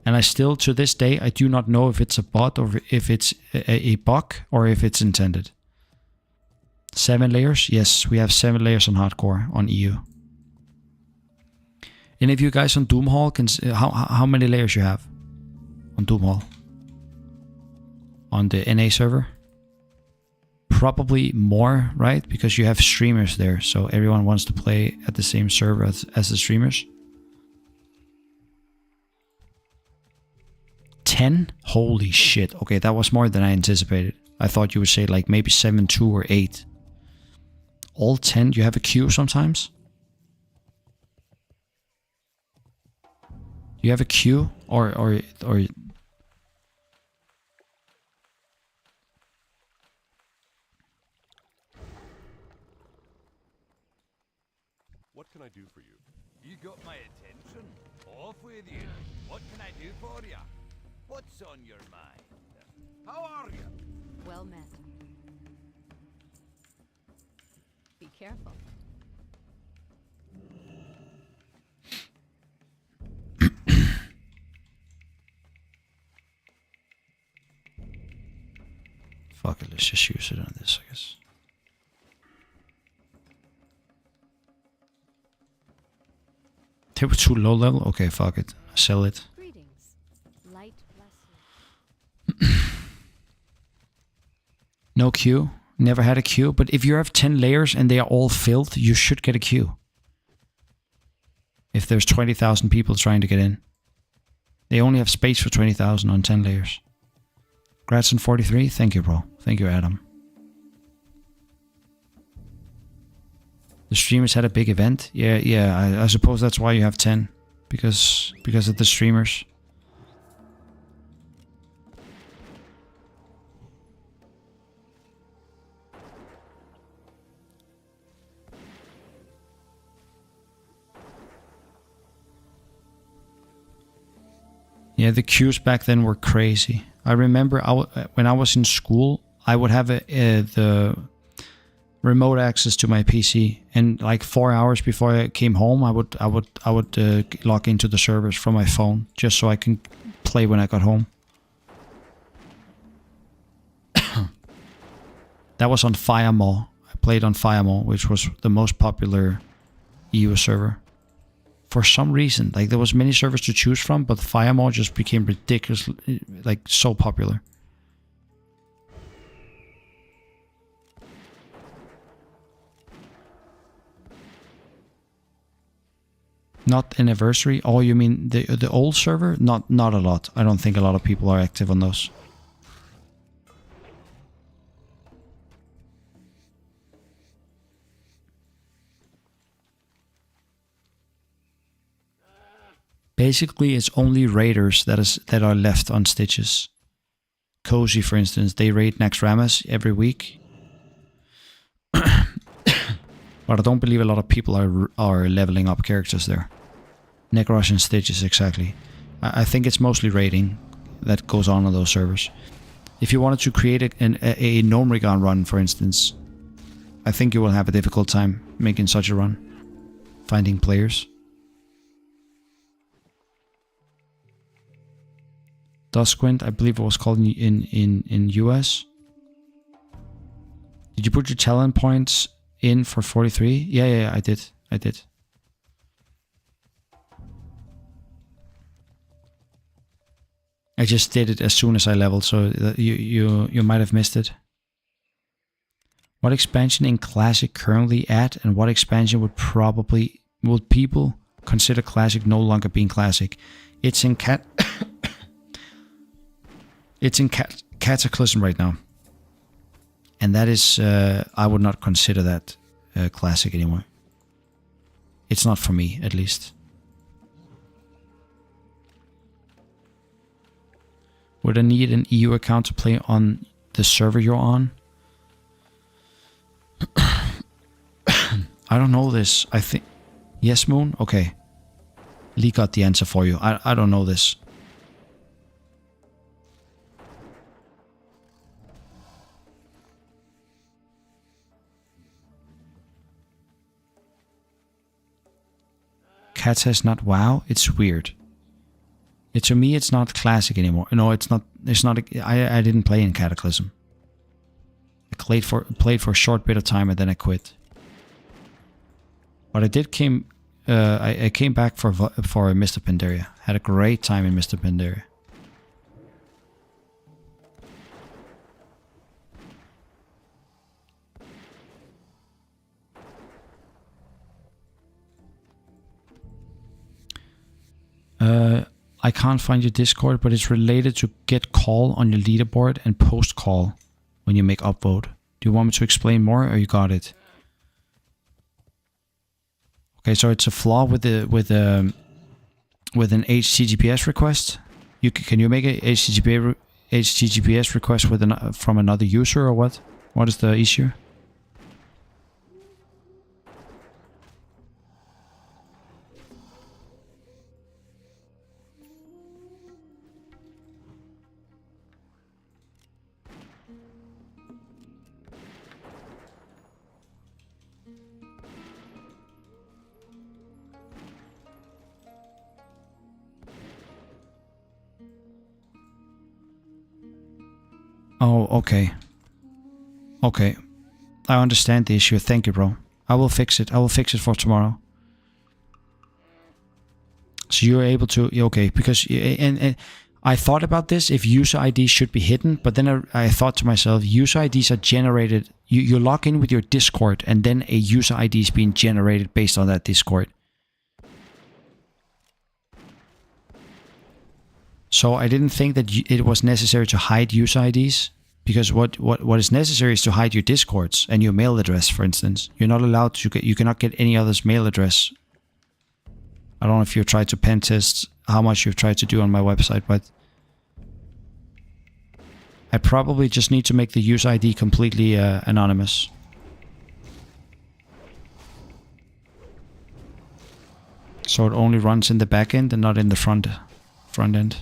And I still, to this day, I do not know if it's a bot or if it's a bug or if it's intended. 7 layers? Yes, we have 7 layers on hardcore on EU. And if you guys on Doomhall can... How many layers you have on Doomhall? On the NA server? Probably more, right? Because you have streamers there, so everyone wants to play at the same server as the streamers. 10? Holy shit. Okay, that was more than I anticipated. I thought you would say like maybe 7, 2 or 8. All 10? You have a queue sometimes? You have a queue or What can I do for you? You got my attention. Off with you. What can I do for you? What's on your mind? How are you? Well met. Be Careful. Fuck it, let's just use it on this, I guess. They were too low level? Okay, fuck it. Sell it. Greetings. Light bless you. No queue. Never had a queue. But if you have 10 layers and they are all filled, you should get a queue. If there's 20,000 people trying to get in. They only have space for 20,000 on 10 layers. Gratson 43, thank you, bro. Thank you, Adam. The streamers had a big event. Yeah. I suppose that's why you have 10, because of the streamers. Yeah, the queues back then were crazy. I remember when I was in school, I would have the remote access to my PC, and like 4 hours before I came home, I would log into the servers from my phone just so I can play when I got home. That was on Firemore. I played on Firemore, which was the most popular EU server. For some reason, like there was many servers to choose from, but Firemore just became ridiculously, like, so popular. Not anniversary? Oh, you mean the old server? Not a lot. I don't think a lot of people are active on those. Basically, it's only raiders that are left on Stitches. Cozy, for instance, they raid Naxxramas every week. But I don't believe a lot of people are leveling up characters there. Necrosh and Stitches, exactly. I think it's mostly raiding that goes on those servers. If you wanted to create a Gnomeregan run, for instance, I think you will have a difficult time making such a run. Finding players. Duskwint, I believe it was called in US. Did you put your talent points in for 43? Yeah, I did. I just did it as soon as I leveled, so you might have missed it. What expansion in Classic currently at, and what expansion would people consider Classic no longer being Classic? It's in Cataclysm right now. And that is, I would not consider that Classic anymore. It's not for me, at least. Would I need an EU account to play on the server you're on? I don't know this. I think... Yes, Moon? Okay. Lee got the answer for you. I don't know this. Cat says not WoW. It's weird. To me, it's not Classic anymore. No, it's not. I didn't play in Cataclysm. I played for a short bit of time and then I quit. But I came back for Mr. Pandaria. Had a great time in Mr. Pandaria. I can't find your Discord, but it's related to get call on your leaderboard and post call when you make upvote. Do you want me to explain more, or you got it? Okay, so it's a flaw with an HTTPS request. Can you make a HTTPS request from another user, or what? What is the issue? Oh, okay. Okay. I understand the issue. Thank you, bro. I will fix it. I will fix it for tomorrow. So you're able to... Okay, because... And I thought about this, if user IDs should be hidden, but then I thought to myself, user IDs are generated... You log in with your Discord, and then a user ID is being generated based on that Discord. So I didn't think that it was necessary to hide user IDs, because what is necessary is to hide your Discords and your mail address, for instance. You're not allowed to you cannot get any other's mail address. I don't know if you've tried to pen test how much you've tried to do on my website, but I probably just need to make the user ID completely anonymous. So it only runs in the back end and not in the front end.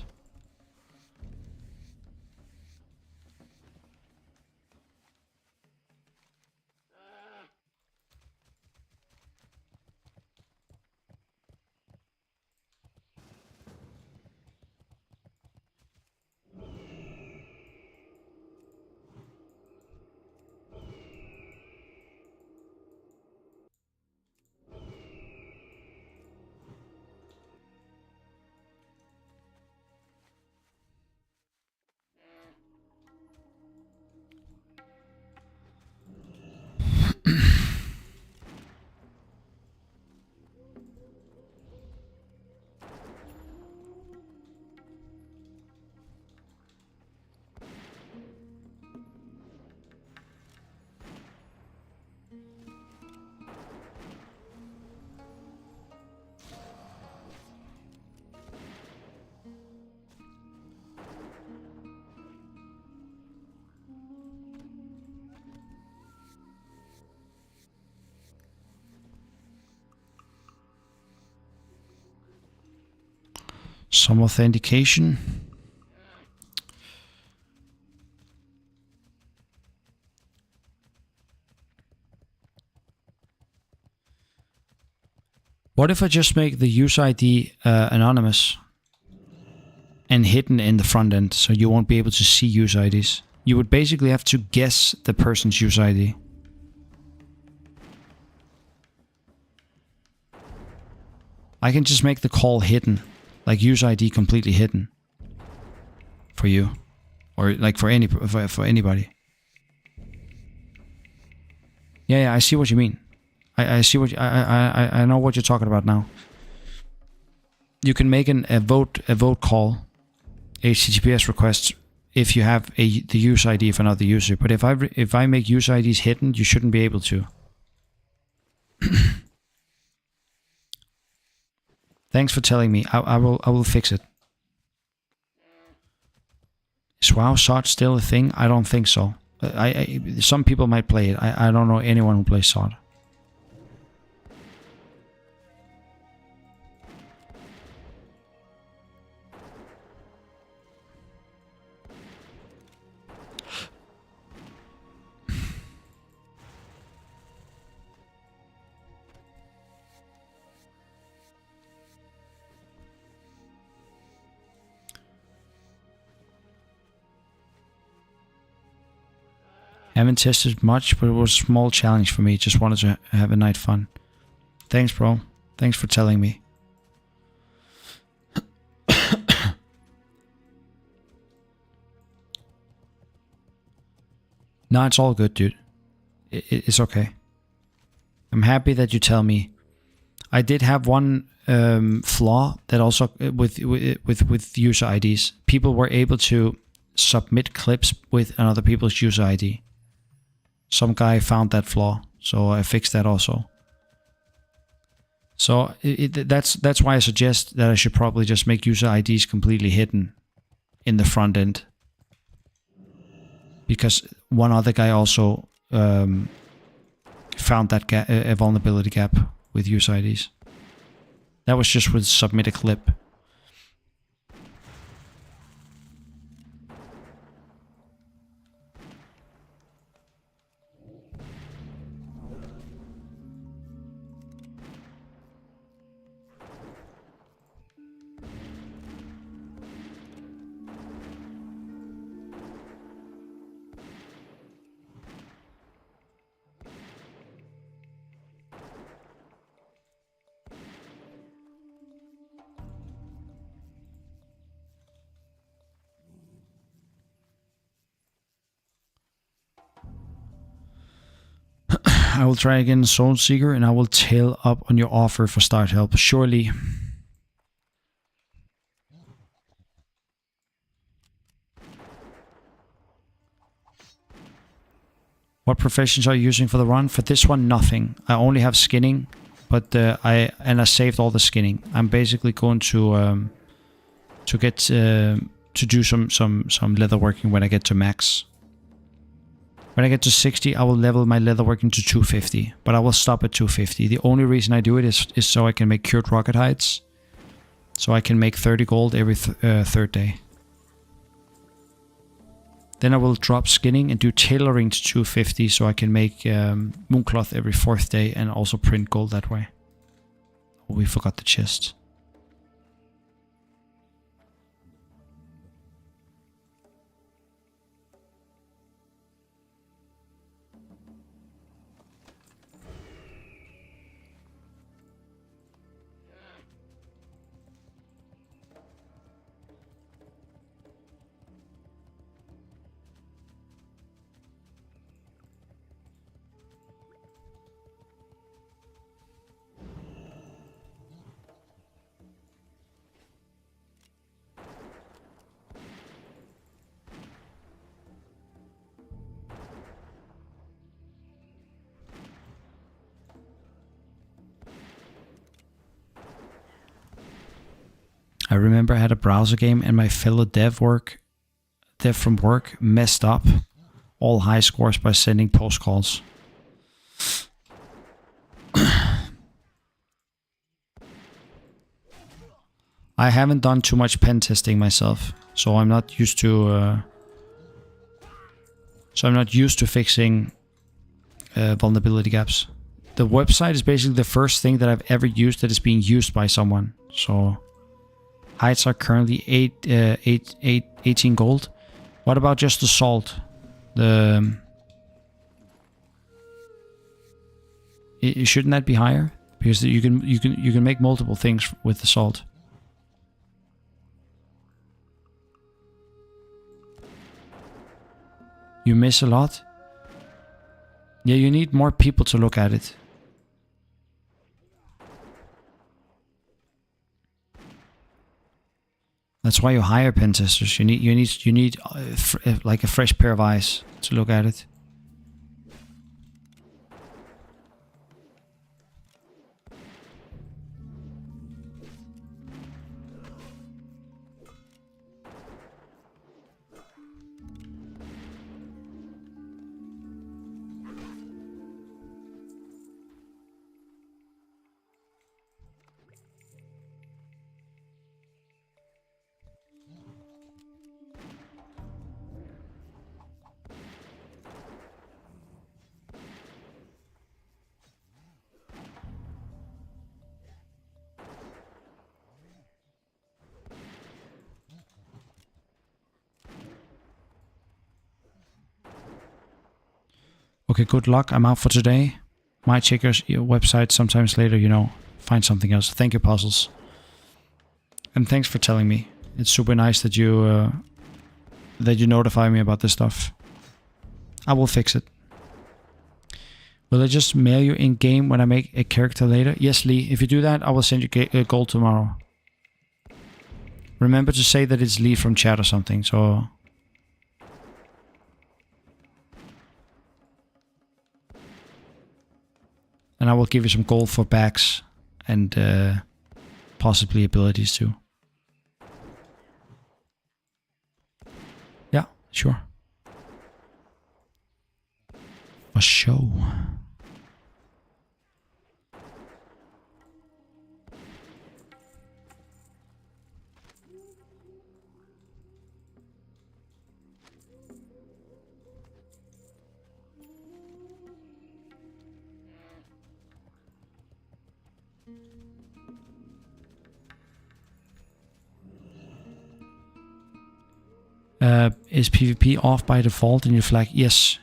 Some authentication. What if I just make the user ID anonymous and hidden in the front end, so you won't be able to see user IDs? You would basically have to guess the person's user ID. I can just make the call hidden, like user ID completely hidden for you, or like for anybody. Yeah, I see what you mean. I see what I know what you're talking about now. You can make a vote call, HTTPS request, if you have the user ID for another user. But if I make user IDs hidden, you shouldn't be able to. Thanks for telling me. I will fix it. Is WoW SOT still a thing? I don't think so. Some people might play it. I don't know anyone who plays SOT. Haven't tested much, but it was a small challenge for me. Just wanted to have a night fun. Thanks, bro. Thanks for telling me. No, it's all good, dude. It's okay. I'm happy that you tell me. I did have one flaw that also with user IDs. People were able to submit clips with another people's user ID. Some guy found that flaw, so I fixed that also. So that's why I suggest that I should probably just make user IDs completely hidden in the front end. Because one other guy also found that a vulnerability gap with user IDs. That was just with submit a clip. I will try again Soul Seeker and I will tail up on your offer for start help. Surely. What professions are you using for the run? For this one, nothing. I only have skinning, but I saved all the skinning. I'm basically going to get to do some leather working when I get to max. When I get to 60, I will level my leather working to 250, but I will stop at 250. The only reason I do it is so I can make cured rocket hides, so I can make 30 gold every third day. Then I will drop skinning and do tailoring to 250 so I can make mooncloth every 4th day and also print gold that way. Oh, we forgot the chest. I remember I had a browser game and my fellow dev from work messed up all high scores by sending post calls. I haven't done too much pen testing myself, so I'm not used to fixing vulnerability gaps. The website is basically the first thing that I've ever used that is being used by someone. So hides are currently 18 gold. What about just the salt? Shouldn't that be higher? Because you can make multiple things with the salt. You miss a lot? Yeah, you need more people to look at it. That's why you hire pen testers. You need like a fresh pair of eyes to look at it. Okay, good luck. I'm out for today. Might check your website sometimes later, find something else. Thank you, Puzzles. And thanks for telling me. It's super nice that you notify me about this stuff. I will fix it. Will I just mail you in game when I make a character later? Yes, Lee. If you do that, I will send you gold tomorrow. Remember to say that it's Lee from chat or something, so... And I will give you some gold for bags and possibly abilities too. Yeah, sure. A show. Is PvP off by default in your flag? Yes.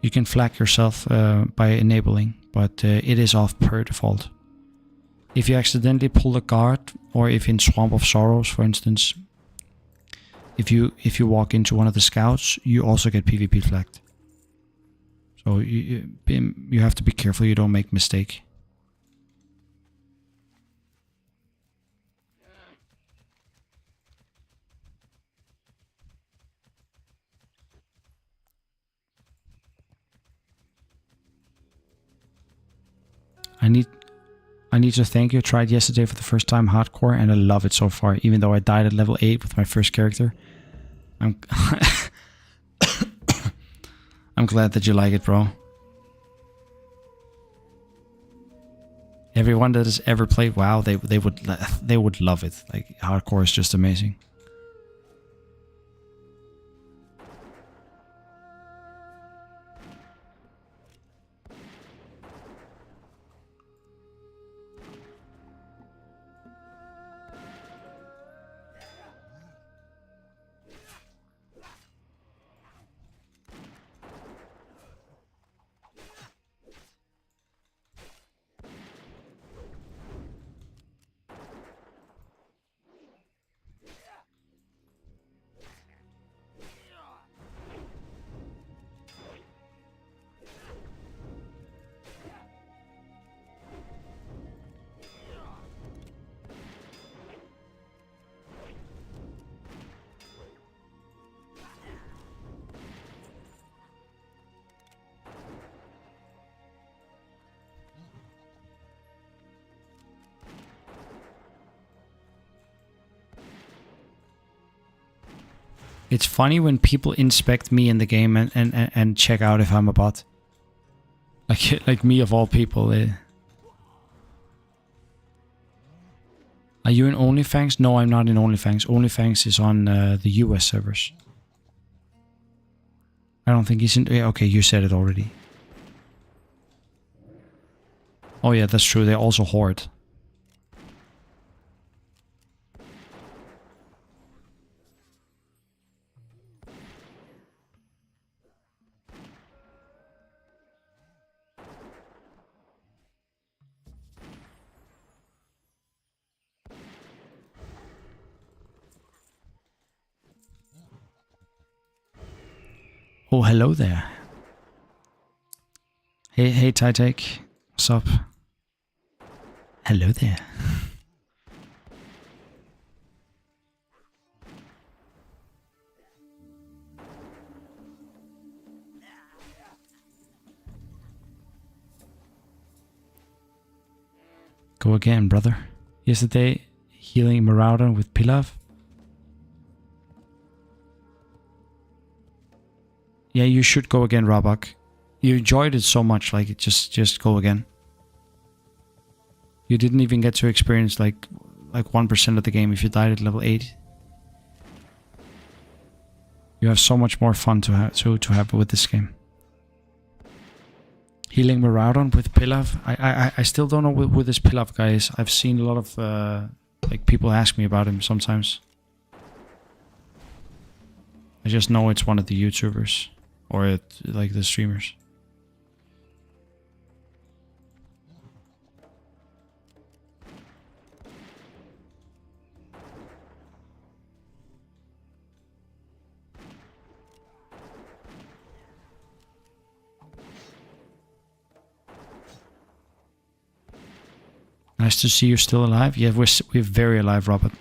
You can flag yourself by enabling, but it is off per default. If you accidentally pull a guard, or if in Swamp of Sorrows, for instance, if you walk into one of the scouts, you also get PvP flagged. So you have to be careful you don't make mistake. I need to thank you. I tried yesterday for the first time hardcore and I love it so far. Even though I died at level 8 with my first character. I'm I'm glad that you like it, bro. Everyone that has ever played WoW, they would love it. Like hardcore is just amazing. It's funny when people inspect me in the game and check out if I'm a bot. Like me of all people. Are you in OnlyFans? No, I'm not in OnlyFans. OnlyFans is on the US servers. I don't think he's in... Yeah, okay, you said it already. Oh yeah, that's true. They also hoard. Oh, hello there. Hey, Titek. What's up? Hello there. Go again, brother. Yesterday, healing Marauder with Pilav. Yeah, you should go again, Robok. You enjoyed it so much, like just go again. You didn't even get to experience like 1% of the game if you died at level 8. You have so much more fun to have with this game. Healing Marauder with Pilav. I still don't know who this Pilav guy is. I've seen a lot of like people ask me about him sometimes. I just know it's one of the YouTubers or like the streamers. Nice to see you're still alive. Yeah, we're very alive, Robert.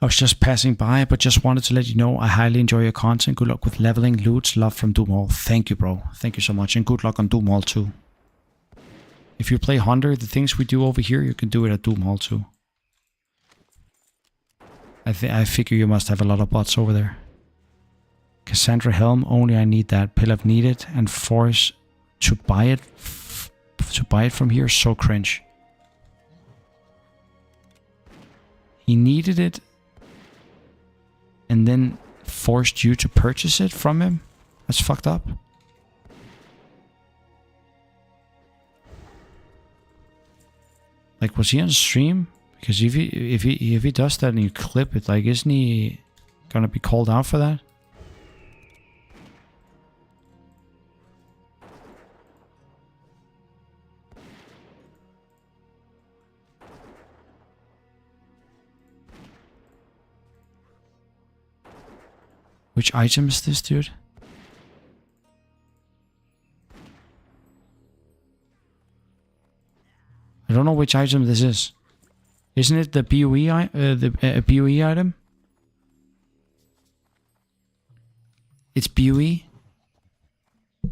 I was just passing by, but just wanted to let you know I highly enjoy your content. Good luck with leveling, loots, love from Doom Hall. Thank you, bro. Thank you so much, and good luck on Doom Hall too. If you play Hunter, the things we do over here, you can do it at Doom Hall too. I figure you must have a lot of bots over there. Cassandra Helm, only I need that. Pilav need it, and force to buy it. To buy it from here, so cringe. He needed it, and then forced you to purchase it from him. That's fucked up. Like, was he on stream? Because if he does that and you clip it, like, isn't he gonna be called out for that? Which item is this, dude? I don't know which item this is. Isn't it the BOE, BOE item? It's BOE?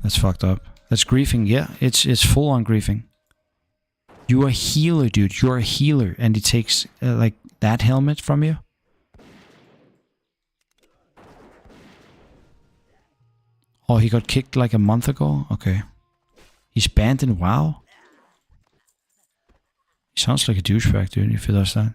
That's fucked up. That's griefing, yeah. It's full on griefing. You're a healer, dude. You're a healer. And he takes, like, that helmet from you? Oh, he got kicked like a month ago? Okay. He's banned in WoW? He sounds like a douchebag, dude, if he does that.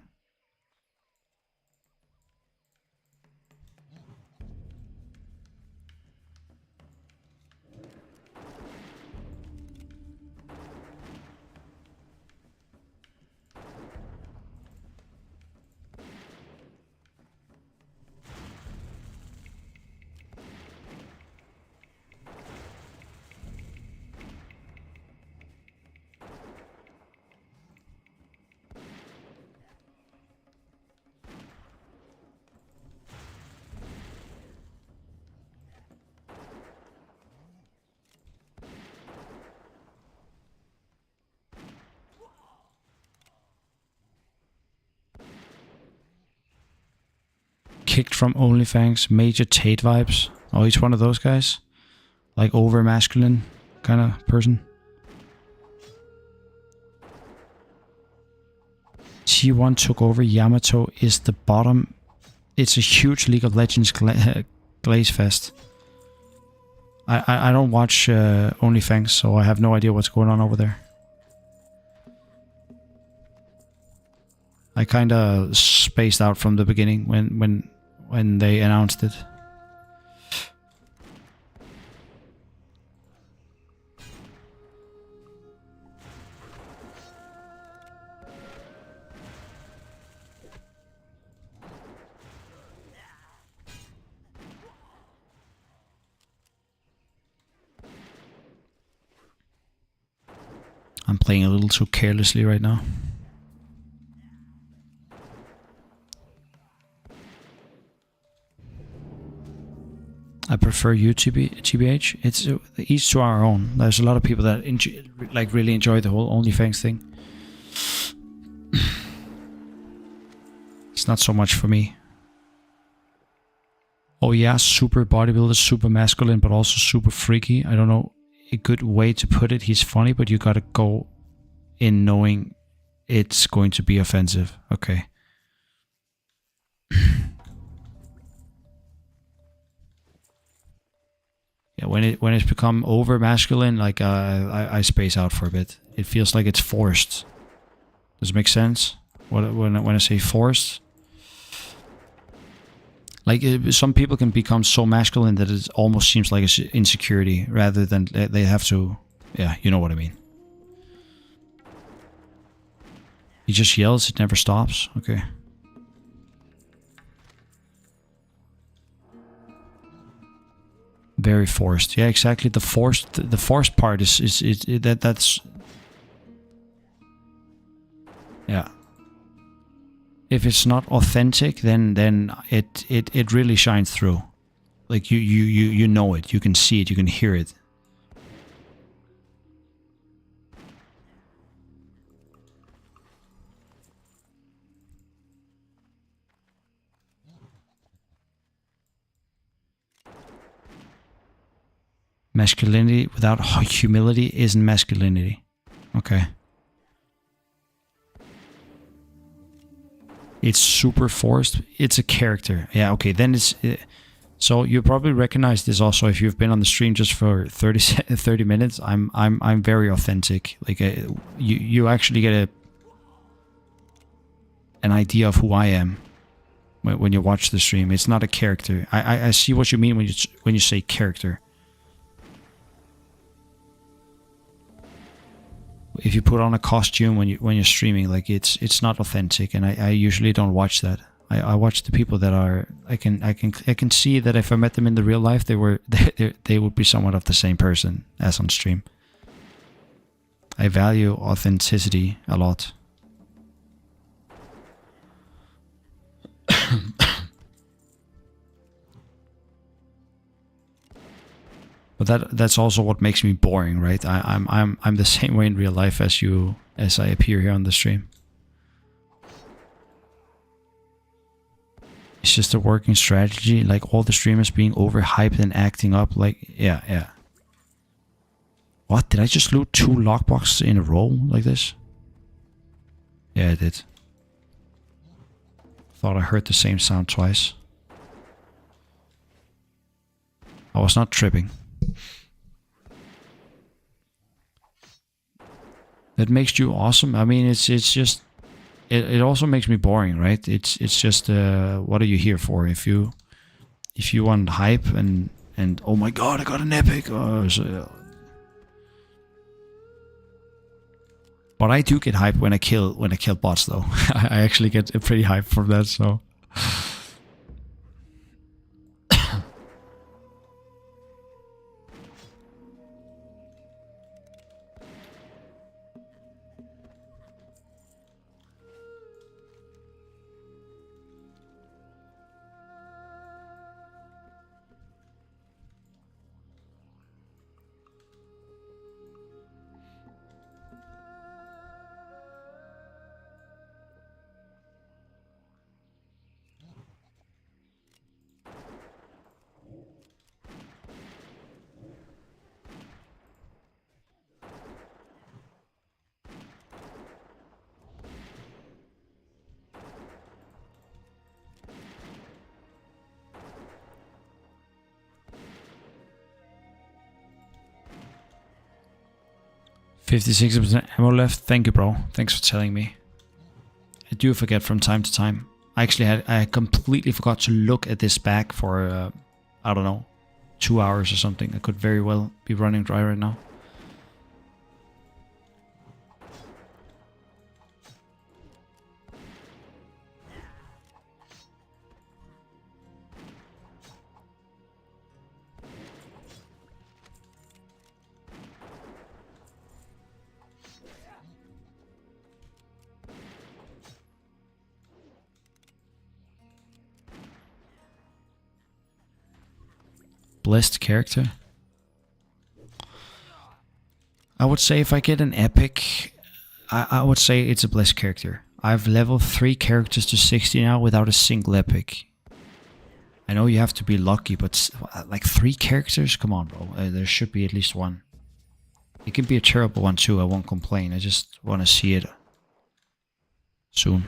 Kicked from OnlyFans, Major Tate vibes. Oh, he's one of those guys? Like over masculine kind of person. T1 took over. Yamato is the bottom. It's a huge League of Legends glaze fest. I don't watch OnlyFans, so I have no idea what's going on over there. I kind of spaced out from the beginning when they announced it. I'm playing a little too carelessly right now. I prefer you, TBH. It's each to our own. There's a lot of people that really enjoy the whole OnlyFans thing. It's not so much for me. Oh yeah, super bodybuilder, super masculine, but also super freaky. I don't know a good way to put it. He's funny, but you gotta go in knowing it's going to be offensive. Okay. Yeah, when it's become over masculine, like I space out for a bit. It feels like it's forced. Does it make sense? When I say forced, like some people can become so masculine that it almost seems like it's insecurity rather than they have to. Yeah, you know what I mean. He just yells. It never stops. Okay. Very forced. Yeah, exactly. The forced part is that's yeah. If it's not authentic, then it really shines through. Like you know it. You can see it. You can hear it. Masculinity without humility isn't masculinity. Okay. It's super forced. It's a character. Yeah, okay. Then it's... so you probably recognize this also if you've been on the stream just for 30 minutes. I'm very authentic. Like you actually get an idea of who I am when you watch the stream. It's not a character. I see what you mean when you say character. If you put on a costume when you're streaming, like it's not authentic, and I usually don't watch that. I watch the people that are. I can see that if I met them in the real life, they would be somewhat of the same person as on stream. I value authenticity a lot. But that's also what makes me boring, right? I'm the same way in real life as I appear here on the stream. It's just a working strategy, like all the streamers being overhyped and acting up like, yeah. What? Did I just loot 2 lockboxes in a row like this? Yeah, I did. Thought I heard the same sound twice. I was not tripping. That makes you awesome. I mean, it's just... It also makes me boring, right? It's just what are you here for? If you want hype and oh my god, I got an epic. But I do get hype when I kill bots though. I actually get pretty hype from that. So. 56% ammo left. Thank you, bro. Thanks for telling me. I do forget from time to time. I completely forgot to look at this bag for, I don't know, 2 hours or something. I could very well be running dry right now. Blessed character. I would say if I get an epic, I would say it's a blessed character. I've leveled 3 characters to 60 now without a single epic. I know you have to be lucky, but like 3 characters? Come on, bro. There should be at least one. It can be a terrible one too, I won't complain. I just want to see it soon.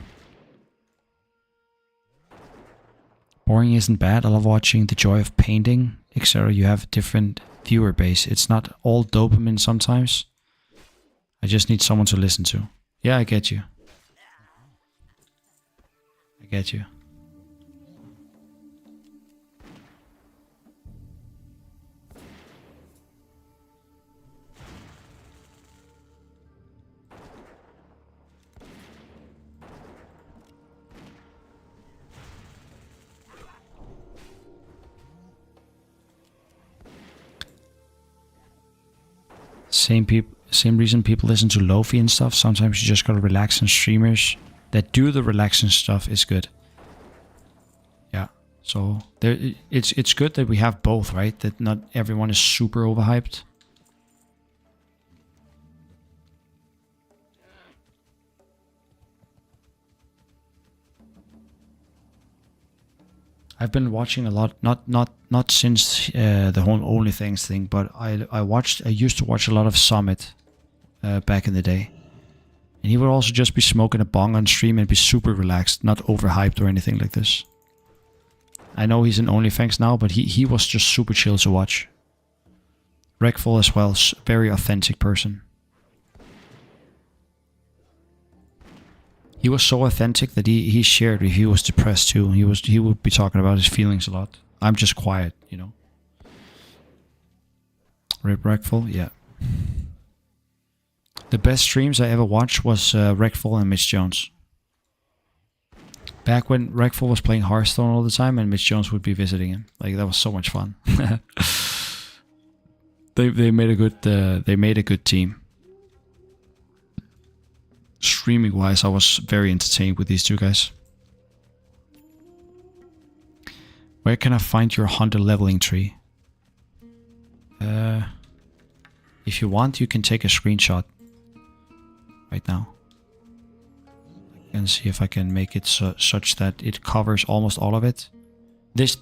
Boring isn't bad. I love watching the joy of painting, etc. You have a different viewer base. It's not all dopamine sometimes. I just need someone to listen to. Yeah, I get you. I get you. Same reason people listen to Lofi and stuff. Sometimes you just gotta relax, and streamers that do the relaxing stuff is good. Yeah, so it's good that we have both, right? That not everyone is super overhyped. I've been watching a lot, not since the whole OnlyFans thing, but I used to watch a lot of Summit back in the day, and he would also just be smoking a bong on stream and be super relaxed, not overhyped or anything like this. I know he's in OnlyFans now, but he was just super chill to watch. Wreckful as well, very authentic person. He was so authentic that he shared if he was depressed too. He would be talking about his feelings a lot. I'm just quiet, you know. Rip Wreckful, yeah. The best streams I ever watched was Wreckful and Mitch Jones. Back when Wreckful was playing Hearthstone all the time and Mitch Jones would be visiting him. Like, that was so much fun. They made a good team. Streaming wise, I was very entertained with these two guys. Where can I find your hunter leveling tree? If you want, you can take a screenshot right now. I can see if I can make it such that it covers almost all of it. This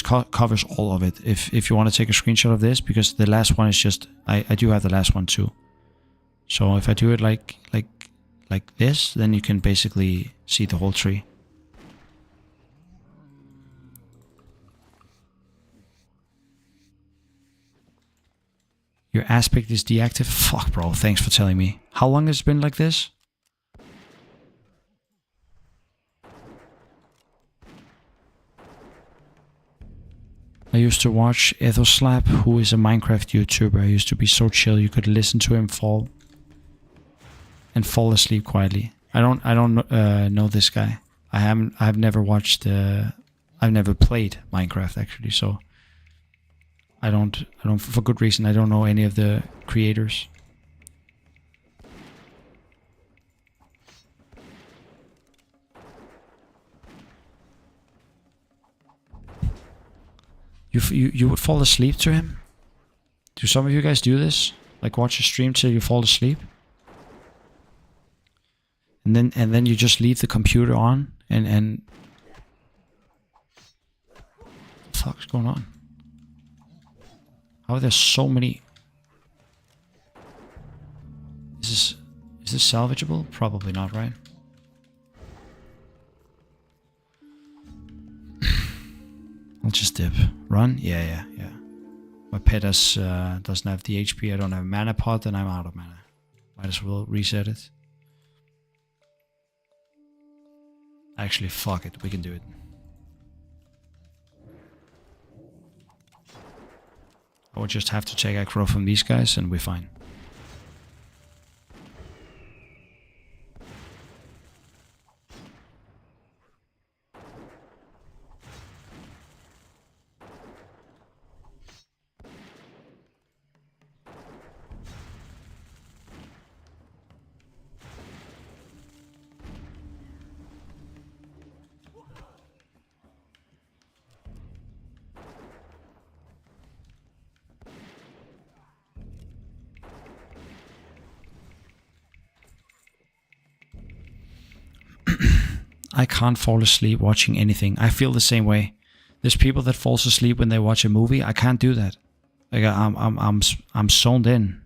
covers all of it. If you want to take a screenshot of this, because the last one is just I do have the last one too. So if I do it like this, then you can basically see the whole tree. Your aspect is deactive? Fuck, bro. Thanks for telling me. How long has it been like this? I used to watch Ethoslap, who is a Minecraft YouTuber. He used to be so chill. You could listen to him fall asleep quietly. I don't know this guy. I've never watched. I've never played Minecraft actually, so I don't for good reason. I don't know any of the creators. You would fall asleep to him? Do some of you guys do this? Like watch a stream till you fall asleep? And then you just leave the computer on and what the fuck's going on? How are there so many? Is this salvageable? Probably not, right? I'll just dip. Run? Yeah. My pet doesn't have the HP. I don't have a mana pot, and I'm out of mana. Might as well reset it. Actually, fuck it. We can do it. I would just have to take aggro from these guys, and we're fine. I can't fall asleep watching anything. I feel the same way. There's people that falls asleep when they watch a movie. I can't do that. Like I'm zoned in.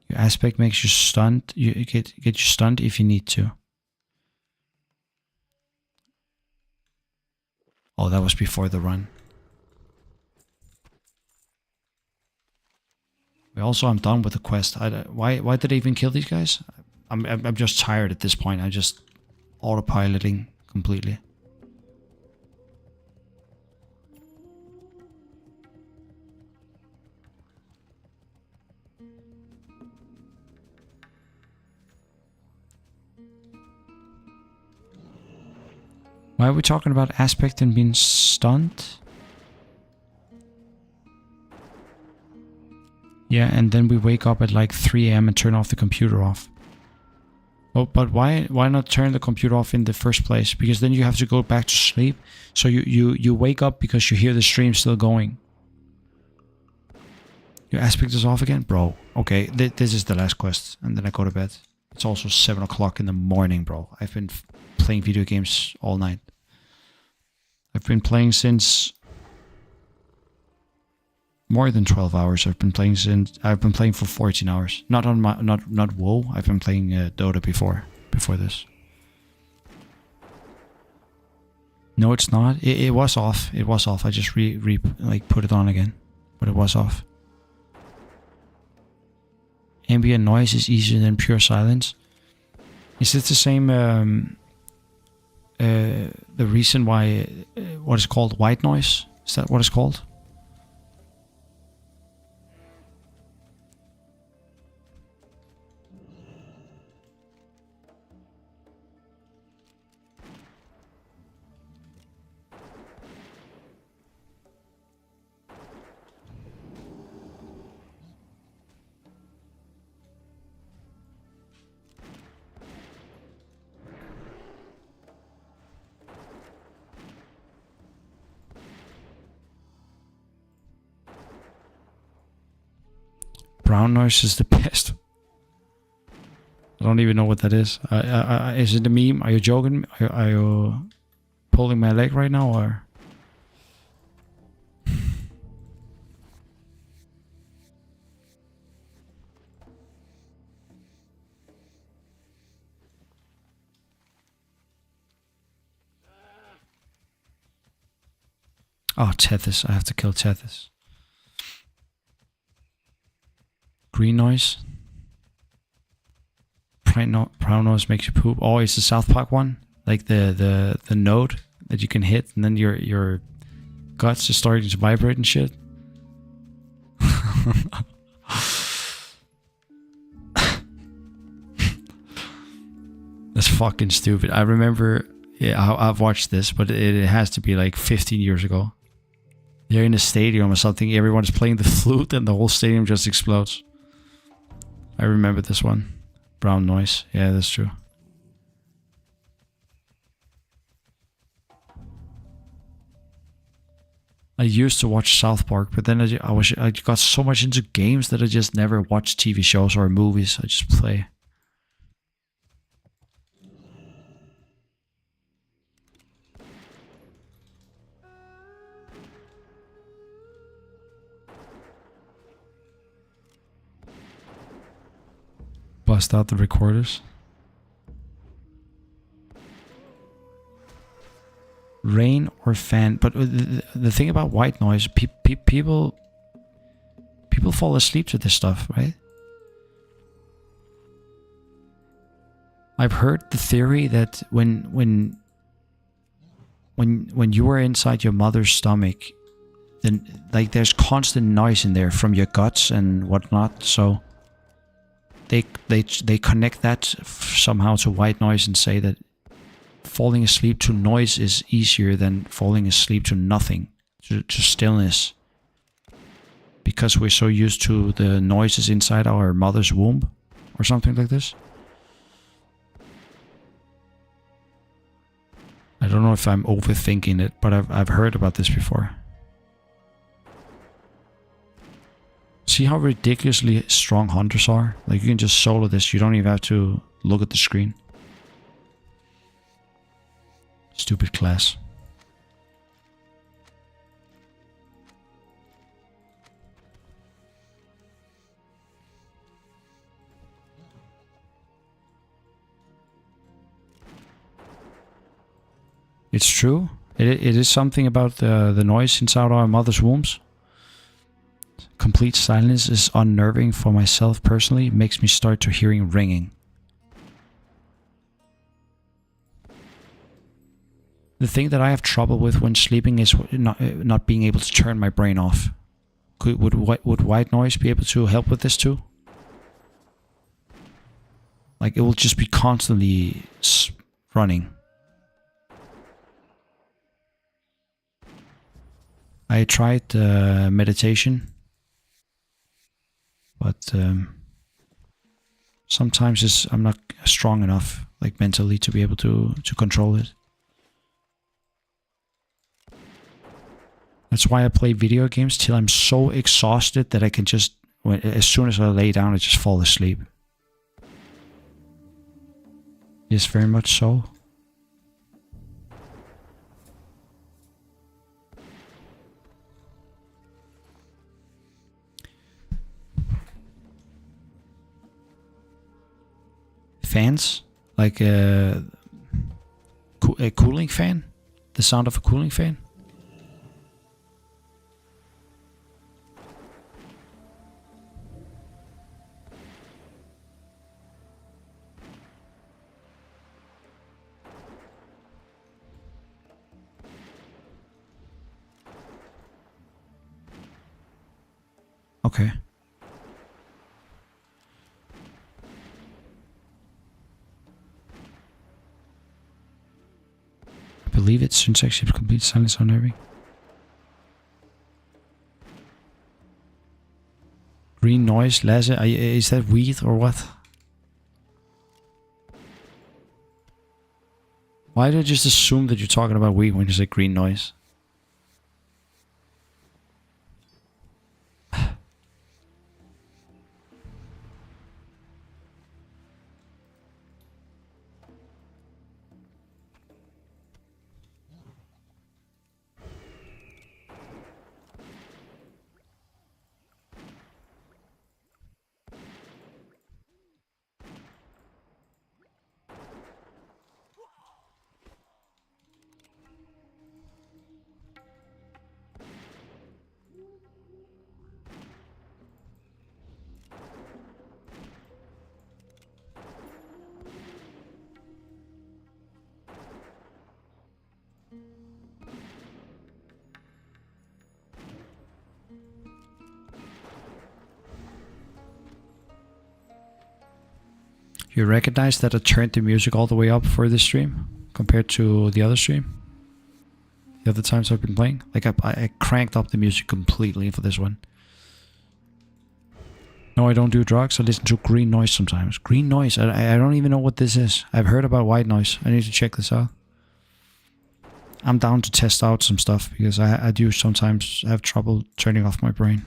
Your aspect makes you stunned. You get you stunned if you need to. Oh, that was before the run. Also, I'm done with the quest. Why did I even kill these guys? I'm just tired at this point. I just autopiloting completely. Why are we talking about aspect and being stunned? Yeah, and then we wake up at like 3 AM and turn off the computer off. Oh, but why not turn the computer off in the first place? Because then you have to go back to sleep. So you wake up because you hear the stream still going. Your aspect is off again? Bro, okay, this is the last quest. And then I go to bed. It's also 7 o'clock in the morning, bro. I've been playing video games all night. I've been playing since more than 12 hours. I've been playing for 14 hours. Not on my not WoW. I've been playing Dota before this. No, it's not. It was off. It was off. I just put it on again, but it was off. Ambient noise is easier than pure silence. Is it the same? The reason why what is called white noise? Is that what it's called? Brown noise is the best. I don't even know what that is. Is it a meme? Are you joking? Are you pulling my leg right now, or? Oh, Tethys. I have to kill Tethys. Green noise. Brown noise makes you poop. Oh, it's the South Park one, like the node that you can hit, and then your guts are starting to vibrate and shit. That's fucking stupid. I remember. Yeah, I've watched this, but it has to be like 15 years ago. They're in a stadium or something. Everyone's playing the flute, and the whole stadium just explodes. I remember this one. Brown noise. Yeah, that's true. I used to watch South Park, but then I got so much into games that I just never watched TV shows or movies. I just play. Bust out the recorders. Rain or fan, but the thing about white noise, people fall asleep to this stuff, right? I've heard the theory that when you were inside your mother's stomach, then like there's constant noise in there from your guts and whatnot, so they connect that somehow to white noise and say that falling asleep to noise is easier than falling asleep to nothing, to stillness, because we're so used to the noises inside our mother's womb or something like this. I don't know if I'm overthinking it, but I've heard about this before. See how ridiculously strong hunters are? Like, you can just solo this, you don't even have to look at the screen. Stupid class. It's true. It is something about the noise inside our mother's wombs. Complete silence is unnerving for myself personally. It makes me start to hearing ringing. The thing that I have trouble with when sleeping is not being able to turn my brain off. Would white noise be able to help with this too? Like, it will just be constantly running. I tried meditation, but sometimes I'm not strong enough, like mentally, to be able to control it. That's why I play video games till I'm so exhausted that I can just, as soon as I lay down, I just fall asleep. Yes, very much so. Fans, like a cooling fan, the sound of a cooling fan. Okay. I believe it's syntax is complete silence unnerving. Green noise, Lasse, is that weed or what? Why do I just assume that you're talking about weed when you say green noise? You recognize that I turned the music all the way up for this stream compared to the other stream? The other times I've been playing? Like I cranked up the music completely for this one. No, I don't do drugs. I listen to green noise sometimes. Green noise? I don't even know what this is. I've heard about white noise. I need to check this out. I'm down to test out some stuff because I do sometimes have trouble turning off my brain.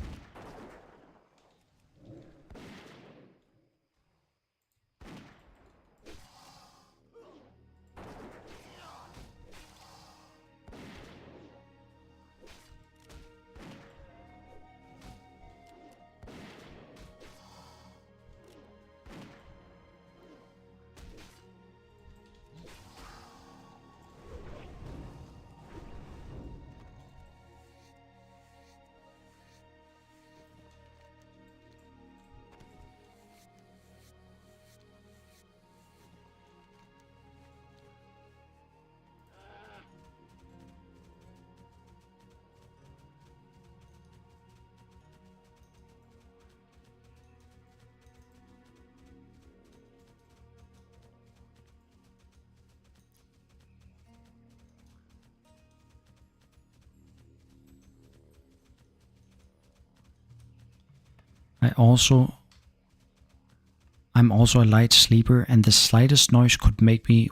I'm also a light sleeper, and the slightest noise could make me,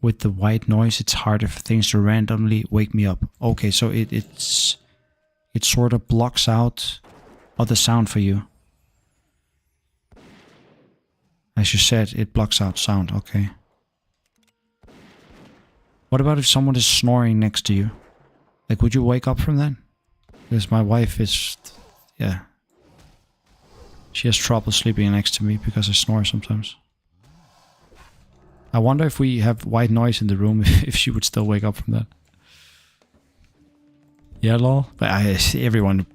with the white noise, it's harder for things to randomly wake me up. Okay, so it sort of blocks out other sound for you. As you said, it blocks out sound, okay. What about if someone is snoring next to you? Like, would you wake up from that? Because my wife is, yeah. She has trouble sleeping next to me because I snore sometimes. I wonder if we have white noise in the room, if she would still wake up from that. Yeah, lol. But everyone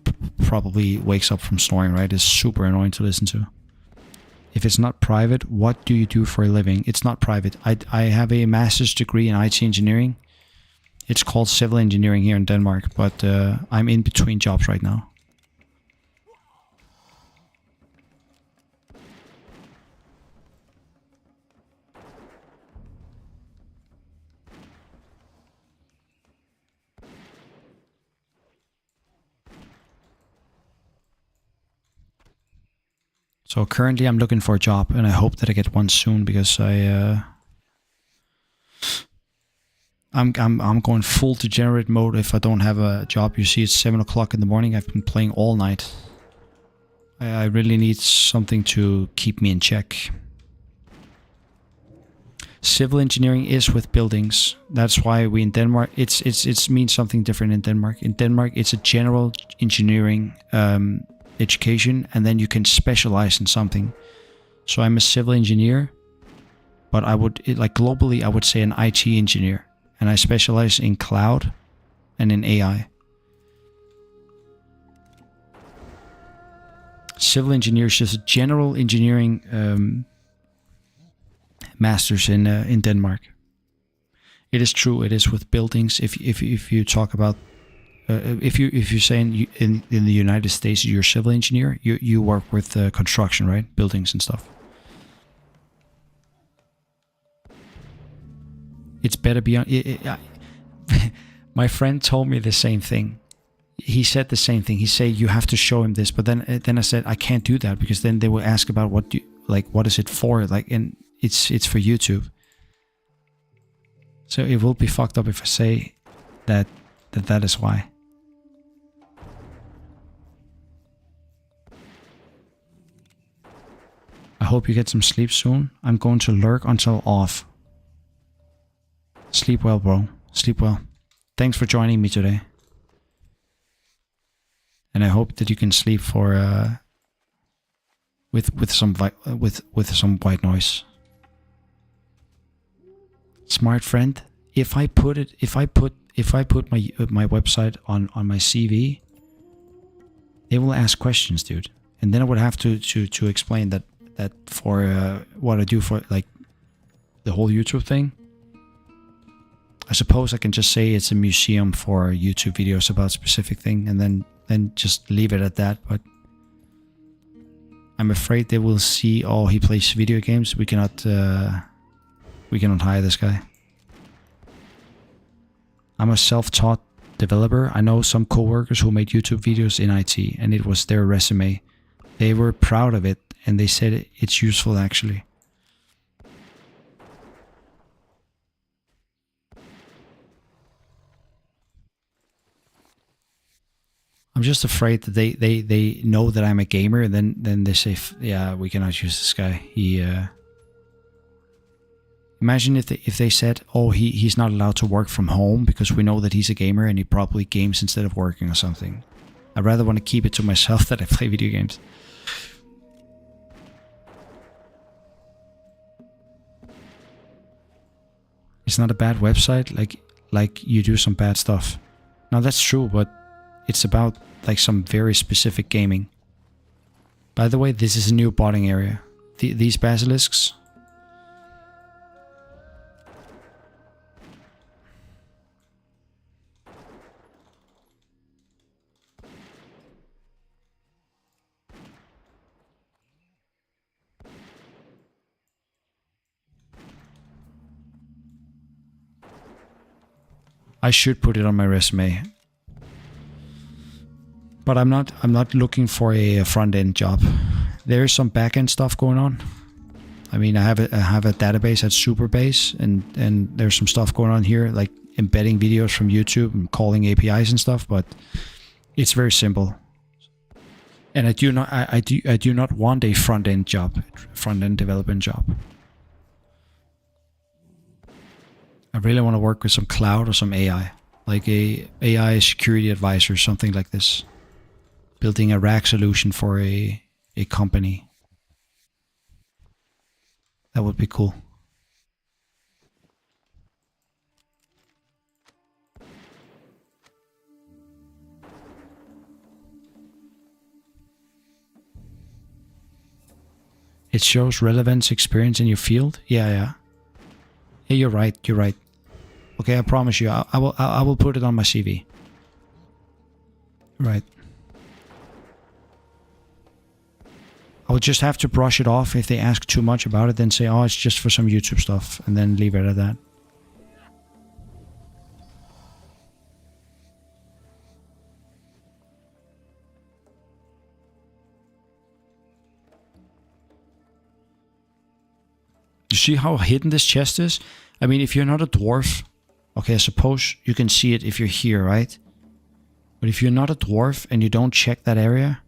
probably wakes up from snoring, right? It's super annoying to listen to. If it's not private, what do you do for a living? It's not private. I have a master's degree in IT engineering. It's called civil engineering here in Denmark, but I'm in between jobs right now. So currently I'm looking for a job, and I hope that I get one soon because I'm going full degenerate mode if I don't have a job. You see, it's 7 o'clock in the morning. I've been playing all night. I really need something to keep me in check. Civil engineering is with buildings. That's why we in Denmark, it means something different in Denmark. In Denmark, it's a general engineering education, and then you can specialize in something. So I'm a civil engineer, but like globally, I would say an IT engineer, and I specialize in cloud and in AI. Civil engineer is just a general engineering masters in Denmark. It is true. It is with buildings. If you talk about if you say in the United States you're a civil engineer, you work with construction, right? Buildings and stuff. It's better beyond. My friend told me the same thing. He said the same thing. He said you have to show him this, but then I said I can't do that because then they will ask about what is it for? Like, and it's for YouTube. So it will be fucked up if I say that is why. I hope you get some sleep soon. I'm going to lurk until off. Sleep well, bro. Sleep well. Thanks for joining me today. And I hope that you can sleep for with some white noise. Smart friend. If I put my website on my CV, they will ask questions, dude. And then I would have to explain that for what I do for like the whole YouTube thing. I suppose I can just say it's a museum for YouTube videos about a specific thing, and then just leave it at that. But I'm afraid they will see, oh, he plays video games. We cannot hire this guy. I'm a self-taught developer. I know some coworkers who made YouTube videos in IT, and it was their resume. They were proud of it, and they said it's useful actually. I'm just afraid that they know that I'm a gamer, and then they say, yeah, we cannot use this guy. Imagine if they said, oh, he's not allowed to work from home because we know that he's a gamer and he probably games instead of working or something. I'd rather want to keep it to myself that I play video games. It's not a bad website, like you do some bad stuff. Now that's true, but it's about like some very specific gaming. By the way, this is a new botting area. These basilisks. I should put it on my resume. But I'm not looking for a front-end job. There is some back-end stuff going on. I mean, I have a database at Superbase, and there's some stuff going on here, like embedding videos from YouTube and calling APIs and stuff, but it's very simple. And I do not want a front-end job, front-end development job. I really want to work with some cloud or some AI, like a AI security advisor, something like this. Building a rack solution for a company. That would be cool. It shows relevance, experience in your field. Yeah. Yeah, you're right. Okay, I promise you, I will put it on my CV. Right. I will just have to brush it off if they ask too much about it, then say, oh, it's just for some YouTube stuff, and then leave it at that. You see how hidden this chest is? I mean, if you're not a dwarf, okay, I suppose you can see it if you're here, right? But if you're not a dwarf and you don't check that area,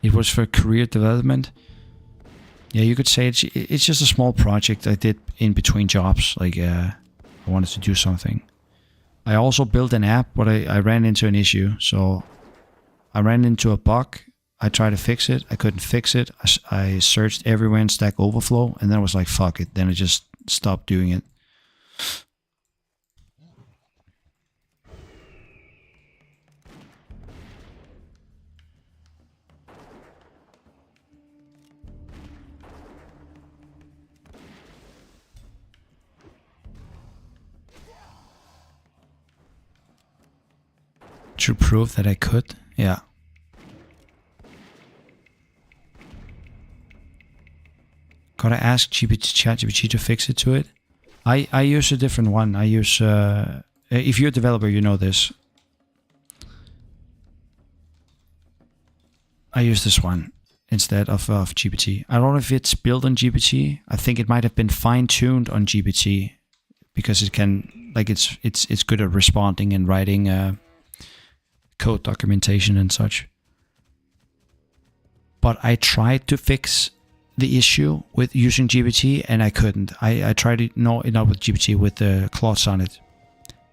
it was for career development. Yeah, you could say it's just a small project I did in between jobs. Like, I wanted to do something. I also built an app, but I ran into an issue. So I ran into a bug. I tried to fix it. I couldn't fix it. I searched everywhere in Stack Overflow, and then I was like, fuck it. Then I just stopped doing it. To prove that I could, yeah. Gotta ask ChatGPT to fix it to it. I use a different one. I use if you're a developer, you know this. I use this one instead of GPT. I don't know if it's built on GPT. I think it might have been fine-tuned on GPT because it can, like, it's good at responding and writing code documentation and such. But I tried to fix the issue with using GPT and I couldn't. I tried it, not with GPT, with the Claude Sonnet.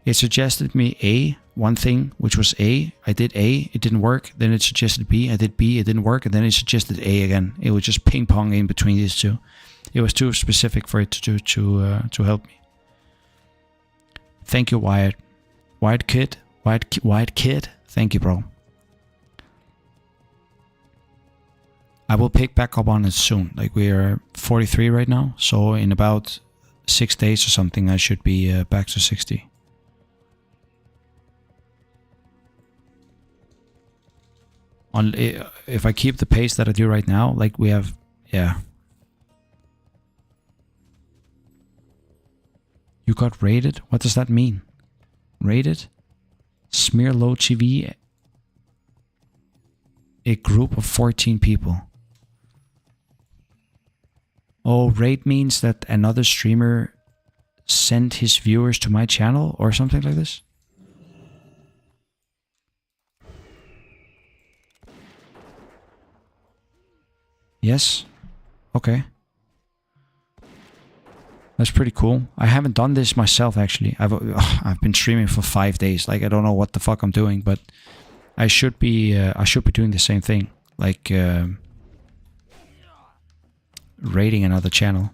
It suggested me one thing, which was A. I did A, it didn't work. Then it suggested B, I did B, it didn't work. And then it suggested A again. It was just ping pong in between these two. It was too specific for it to help me. Thank you, Wyatt. White kid. Thank you, bro. I will pick back up on it soon. Like, we are 43 right now, so in about 6 days or something, I should be back to 60. If I keep the pace that I do right now, like we have, yeah. You got raided? What does that mean? Raided? Smear low TV. A group of 14 people. Oh, raid means that another streamer sent his viewers to my channel or something like this? Yes. Okay. That's pretty cool. I haven't done this myself, actually. I've been streaming for 5 days. Like, I don't know what the fuck I'm doing, but I should be doing the same thing. Like, raiding another channel.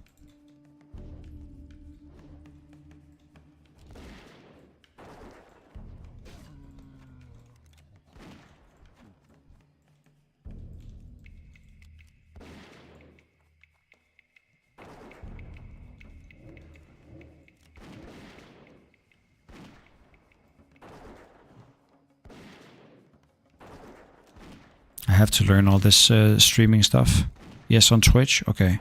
I have to learn all this streaming stuff. Yes, on Twitch? Okay.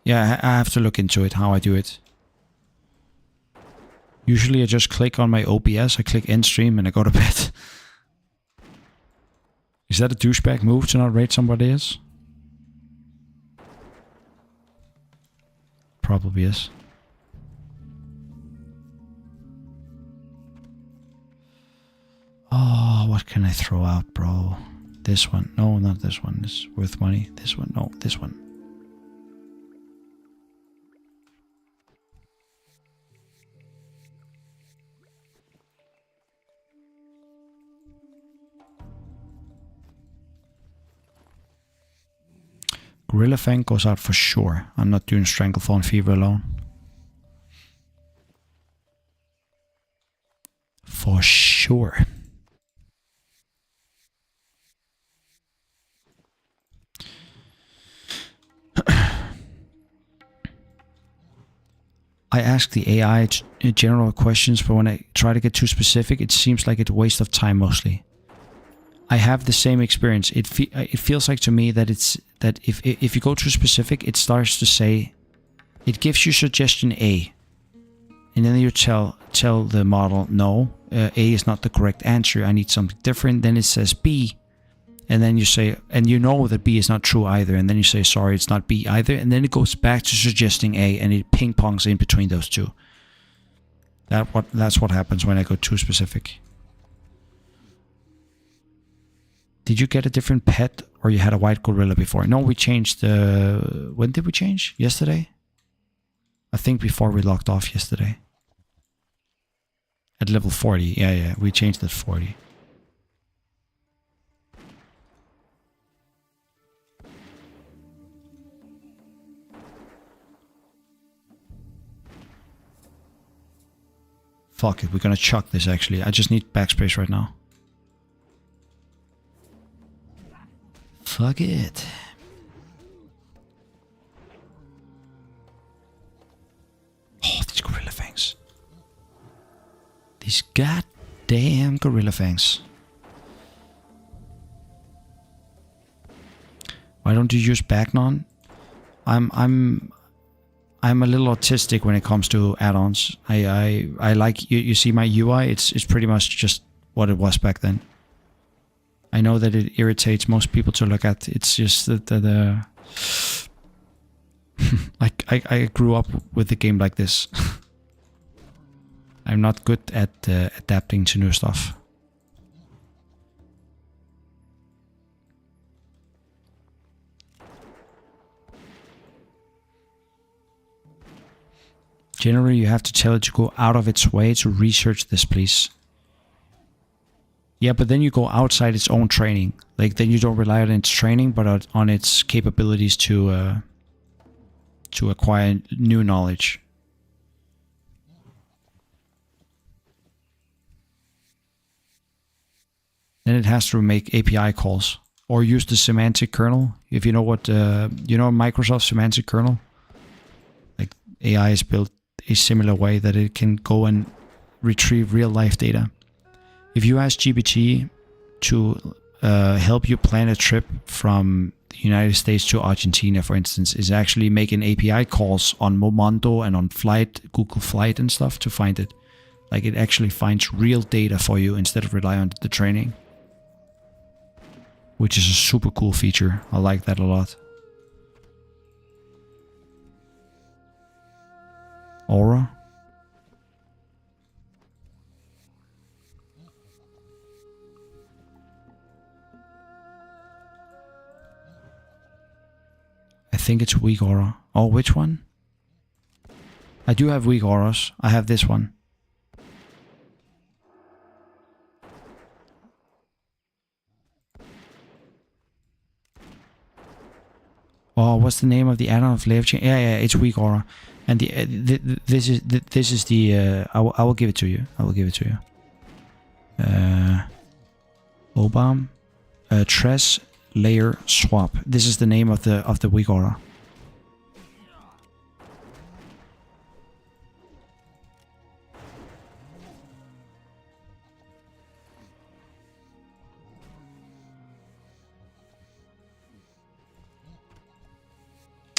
Yeah, I have to look into it, how I do it. Usually I just click on my OBS, I click end stream and I go to bed. Is that a douchebag move to not raid somebody else? Probably is. Oh, what can I throw out, bro? This one. No, not this one. It's worth money. This one. No, this one. Gorilla Fang goes out for sure. I'm not doing Stranglethorn Fever alone. For sure. I ask the AI general questions, but when I try to get too specific, it seems like it's a waste of time mostly. I have the same experience. It feels like to me that if you go too specific, it starts to say, it gives you suggestion A, and then you tell the model, no, A is not the correct answer. I need something different. Then it says B, and then you say, and you know that B is not true either, and then you say, sorry, it's not B either, and then it goes back to suggesting A, and it ping pongs in between those two. That's what happens when I go too specific. Did you get a different pet, or you had a white gorilla before? No, we changed. When did we change? Yesterday? I think before we locked off yesterday. At level 40. Yeah, we changed at 40. Fuck it, we're gonna chuck this actually. I just need backspace right now. Fuck it. Oh, these gorilla fangs. These goddamn gorilla fangs. Why don't you use Bagnon? I'm a little autistic when it comes to add-ons. I like you see my UI. It's pretty much just what it was back then. I know that it irritates most people to look at. It's just that the like I grew up with the game like this. I'm not good at adapting to new stuff. Generally, you have to tell it to go out of its way to research this, please. Yeah, but then you go outside its own training. Like, then you don't rely on its training, but on its capabilities to acquire new knowledge. then it has to make API calls or use the semantic kernel. If you know what, Microsoft semantic kernel, like AI is built a similar way that it can go and retrieve real life data. If you ask GPT to help you plan a trip from the United States to Argentina, for instance, is actually making API calls on Momondo and on Google Flight and stuff to find it. Like it actually finds real data for you instead of rely on the training. Which is a super cool feature. I like that a lot. Aura. I think it's weak aura. Oh, which one? I do have weak auras. I have this one. Oh, what's the name of the add-on of layer change? Yeah, it's weak aura, and this is the. I will give it to you. I will give it to you. Obam, Tress layer swap. This is the name of the weak aura.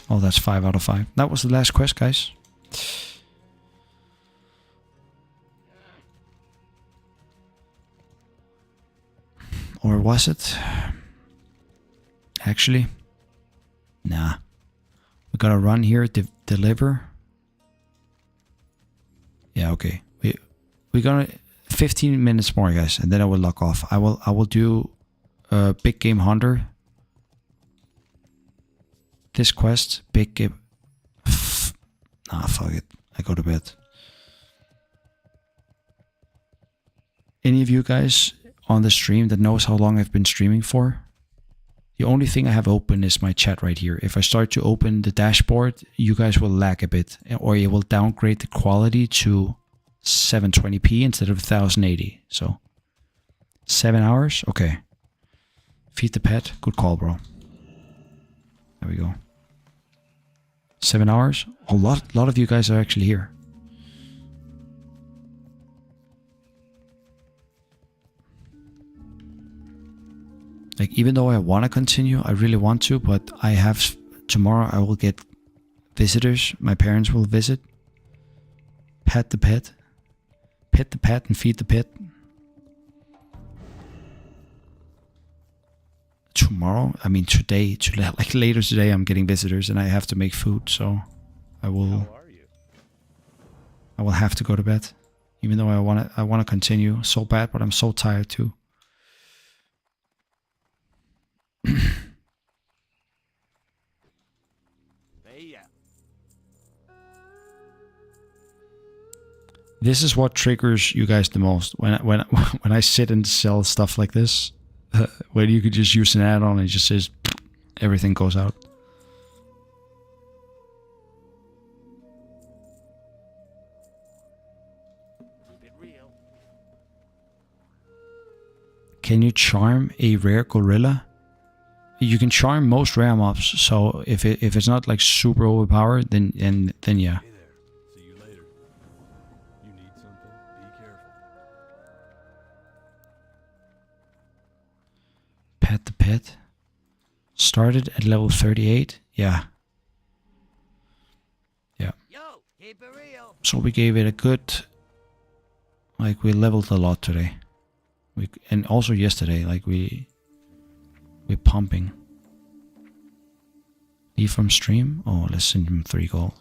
Oh, that's 5 out of 5. That was the last quest, guys. Or was it? Actually, nah. We gotta run here, deliver. Yeah, okay. We gonna 15 minutes more, guys, and then I will log off. I will do Big Game Hunter. This quest, big game. Nah, fuck it. I go to bed. Any of you guys on the stream that knows how long I've been streaming for? The only thing I have open is my chat right here. If I start to open the dashboard, you guys will lag a bit, or it will downgrade the quality to 720p instead of 1080. So 7 hours? Okay. Feed the pet. Good call, bro. There we go. 7 hours? A lot of you guys are actually here. Like, even though I want to continue, I really want to, but I have... Tomorrow I will get visitors. My parents will visit. Pet the pet. Pet the pet and feed the pet. Tomorrow, I mean today, like later today, I'm getting visitors and I have to make food, so I will have to go to bed, even though I want to continue so bad, but I'm so tired too. This is what triggers you guys the most when I sit and sell stuff like this. Where you could just use an add-on and it just says everything goes out. Keep it real. Can you charm a rare gorilla? You can charm most rare mobs, so if it's not like super overpowered, then yeah. Hey there. See you later. You need something? Be careful. Pet the pet. Started at level 38. Yeah. Yeah. Yo, keep it real. So we gave it a good... Like, we leveled a lot today. And also yesterday, like, we're pumping. Leave from stream? Oh, let's send him 3 gold.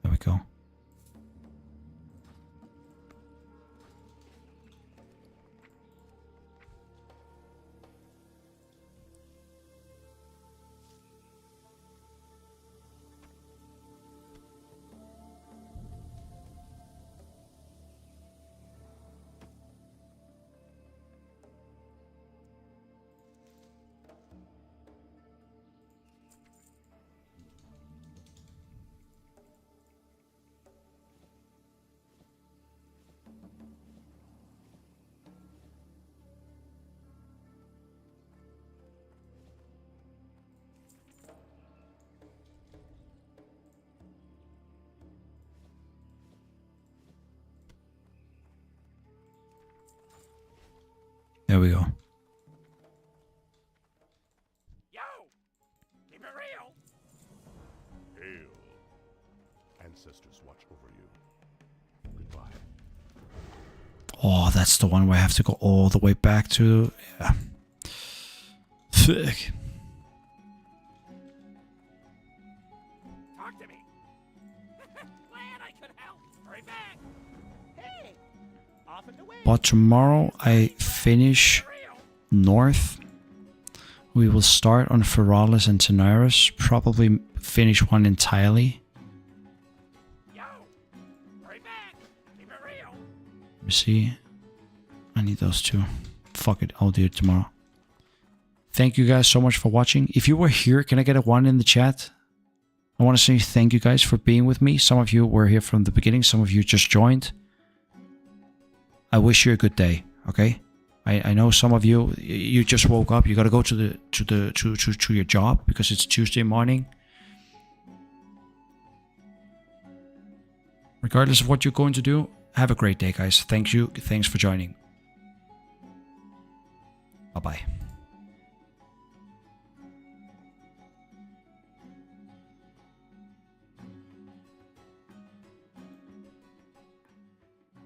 There we go. we go. Yo! Keep it real! Hail. Ancestors watch over you. Goodbye. Oh, that's the one where I have to go all the way back to... Yeah. Fuck. Talk to me! Glad I could help! Hurry back! Hey! Off and away! But tomorrow I finish north. We will start on Feralis and Tenaris. Probably finish one entirely. Yo! Hurry back! Keep it real! Let me see. I need those two. Fuck it, I'll do it tomorrow. Thank you guys so much for watching. If you were here, can I get a 1 in the chat? I want to say thank you guys for being with me. Some of you were here from the beginning. Some of you just joined. I wish you a good day, okay? I know some of you just woke up. You got to go to your job because it's Tuesday morning. Regardless of what you're going to do, have a great day, guys. Thank you. Thanks for joining. Bye-bye.